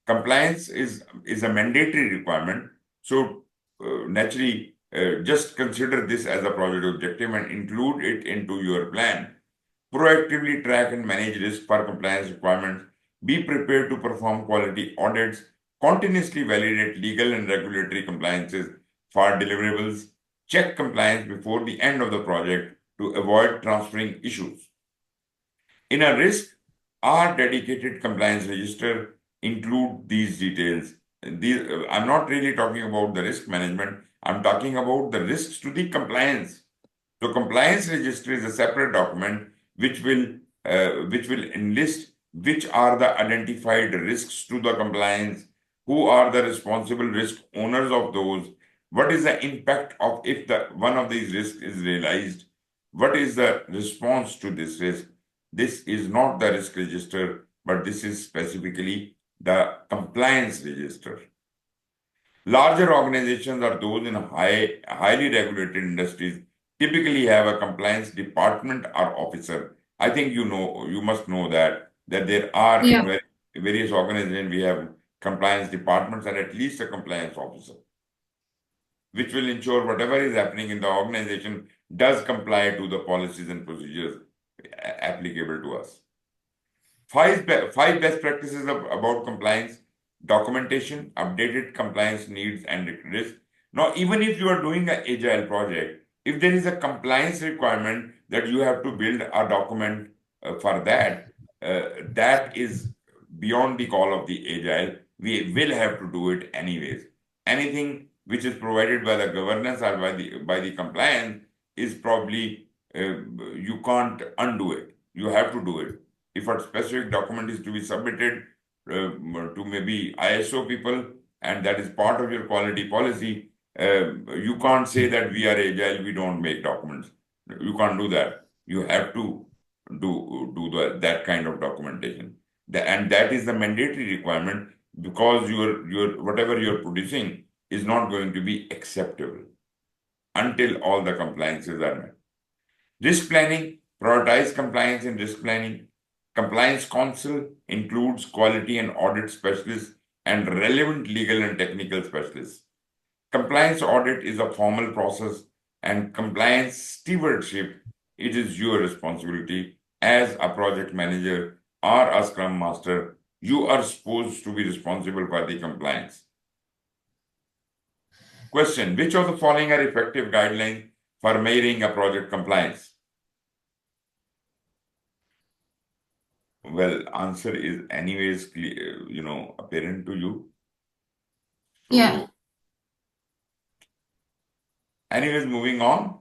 Compliance is a mandatory requirement. So naturally, just consider this as a project objective and include it into your plan. Proactively track and manage risk for compliance requirements. Be prepared to perform quality audits. Continuously validate legal and regulatory compliances for deliverables. Check compliance before the end of the project to avoid transferring issues. In a risk, our dedicated compliance register include these details. I'm not really talking about the risk management. I'm talking about the risks to the compliance. So compliance register is a separate document which will enlist which are the identified risks to the compliance, who are the responsible risk owners of those, what is the impact of if the one of these risks is realized, what is the response to this risk. This is not the risk register, but this is specifically the compliance register. Larger organizations or those in highly regulated industries typically have a compliance department or officer. I think you must know that there are in Yeah. various organizations we have compliance departments and at least a compliance officer, which will ensure whatever is happening in the organization does comply to the policies and procedures applicable to us. Five best practices about compliance: documentation, updated compliance needs and risk. Now, even if you are doing an agile project, if there is a compliance requirement that you have to build a document for that, that is beyond the call of the agile. We will have to do it anyways. Anything which is provided by the governance or by the compliance is probably you can't undo it. You have to do it. If a specific document is to be submitted to maybe ISO people, and that is part of your quality policy, you can't say that we are agile, we don't make documents. You can't do that. You have to that kind of documentation. And that is the mandatory requirement because your whatever you're producing is not going to be acceptable until all the compliances are met. Risk planning, prioritize compliance in risk planning. Compliance counsel includes quality and audit specialists and relevant legal and technical specialists. Compliance audit is a formal process, and compliance stewardship, it is your responsibility as a project manager or a scrum master. You are supposed to be responsible for the compliance. Question: which of the following are effective guidelines for measuring a project compliance? Well, answer is anyways clear, apparent to you. Yeah. So, anyways, moving on.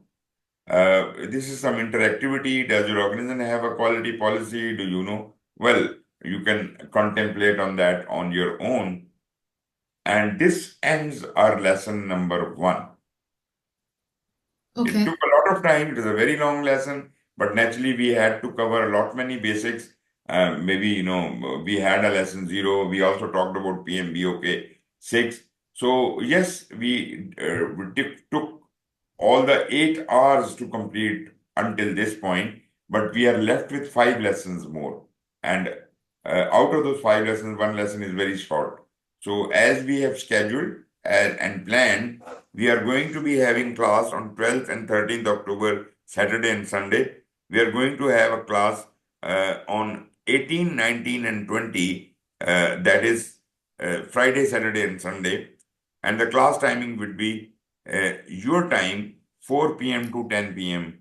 This is some interactivity. Does your organization have a quality policy? Do you know? Well, you can contemplate on that on your own. And this ends our lesson number 1. It Okay. took a lot of time. It was a very long lesson, but naturally we had to cover a lot many basics. Maybe we had a lesson 0. We also talked about PMBOK 6. So yes, we took all the 8 hours to complete until this point, but we are left with 5 lessons more. And out of those 5 lessons, 1 lesson is very short. So as we have scheduled and planned, we are going to be having class on 12th and 13th October, Saturday and Sunday. We are going to have a class on 18, 19, and 20, that is Friday, Saturday, and Sunday. And the class timing would be your time, 4 p.m. to 10 p.m.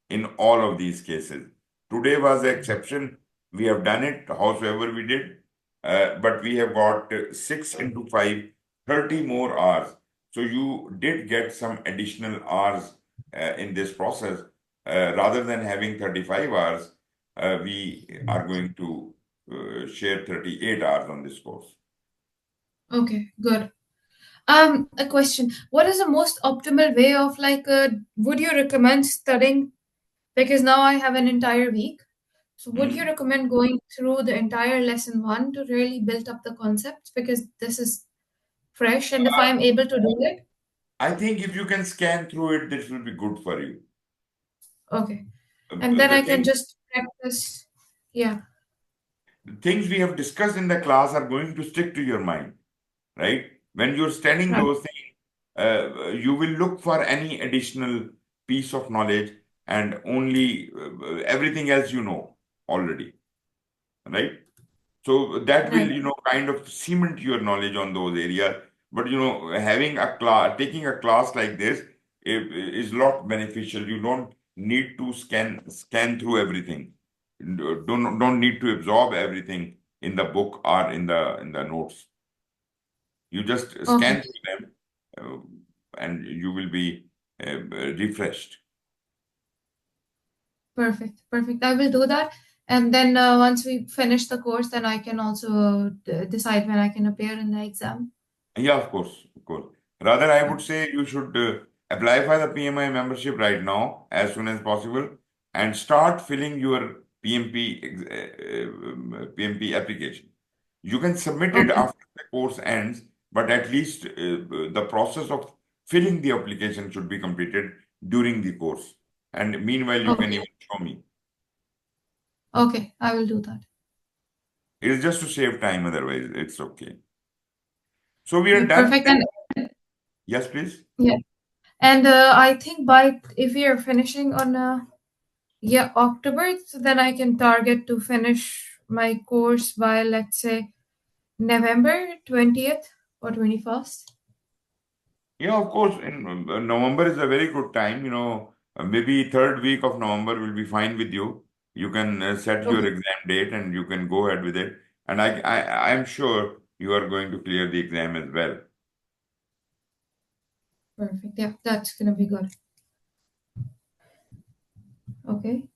in all of these cases. Today was the exception. We have done it, howsoever we did, but we have got 6 into 5, 30 more hours. So you did get some additional hours in this process. Rather than having 35 hours, we are going to share 38 hours on this course. Okay. Good. A question. What is the most optimal way of would you recommend studying? Because now I have an entire week. So would you Hmm. recommend going through the entire lesson 1 to really build up the concepts? Because this is fresh, and if I'm able to do it, I think if you can scan through it, this will be good for you. okay. And then The I can thing, just practice. Yeah. the things we have discussed in the class are going to stick to your mind, right? When you're studying Right. those things, you will look for any additional piece of knowledge and only everything else you know already, right? So that will, Right. kind of cement your knowledge on those areas. But, having a class, taking a class like this is a lot beneficial. You don't need to scan through everything. Don't need to absorb everything in the book or in the notes. You just Okay. scan through them, and you will be refreshed. Perfect. Perfect. I will do that. And then once we finish the course, then I can also decide when I can appear in the exam. Yeah, of course, of course. Rather, I would say you should apply for the PMI membership right now, as soon as possible, and start filling your PMP application. You can submit it Okay. after the course ends, but at least the process of filling the application should be completed during the course. And meanwhile, you can Okay. even show me. Okay. I will do that. It is just to save time, otherwise, it's okay. So we are Okay. done. Perfect. And Yes, please. yeah. And I think by if we are finishing on yeah, October, so then I can target to finish my course by, let's say, November 20th or 21st. Yeah, of course. In November is a very good time. Maybe third week of November will be fine with you. You can set your Okay. exam date and you can go ahead with it. And I'm sure you are going to clear the exam as well. Perfect. Yeah, that's gonna be good. Okay.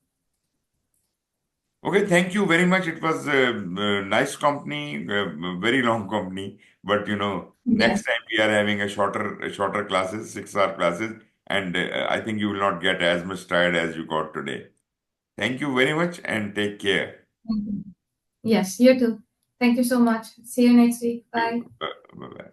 Okay, thank you very much. It was a nice company, very long company. But Yeah. next time we are having a shorter classes, 6 hour classes, and I think you will not get as much tired as you got today. Thank you very much and take care. Thank you. Yes, you too. Thank you so much. See you next week. Thank Bye. you. Bye bye.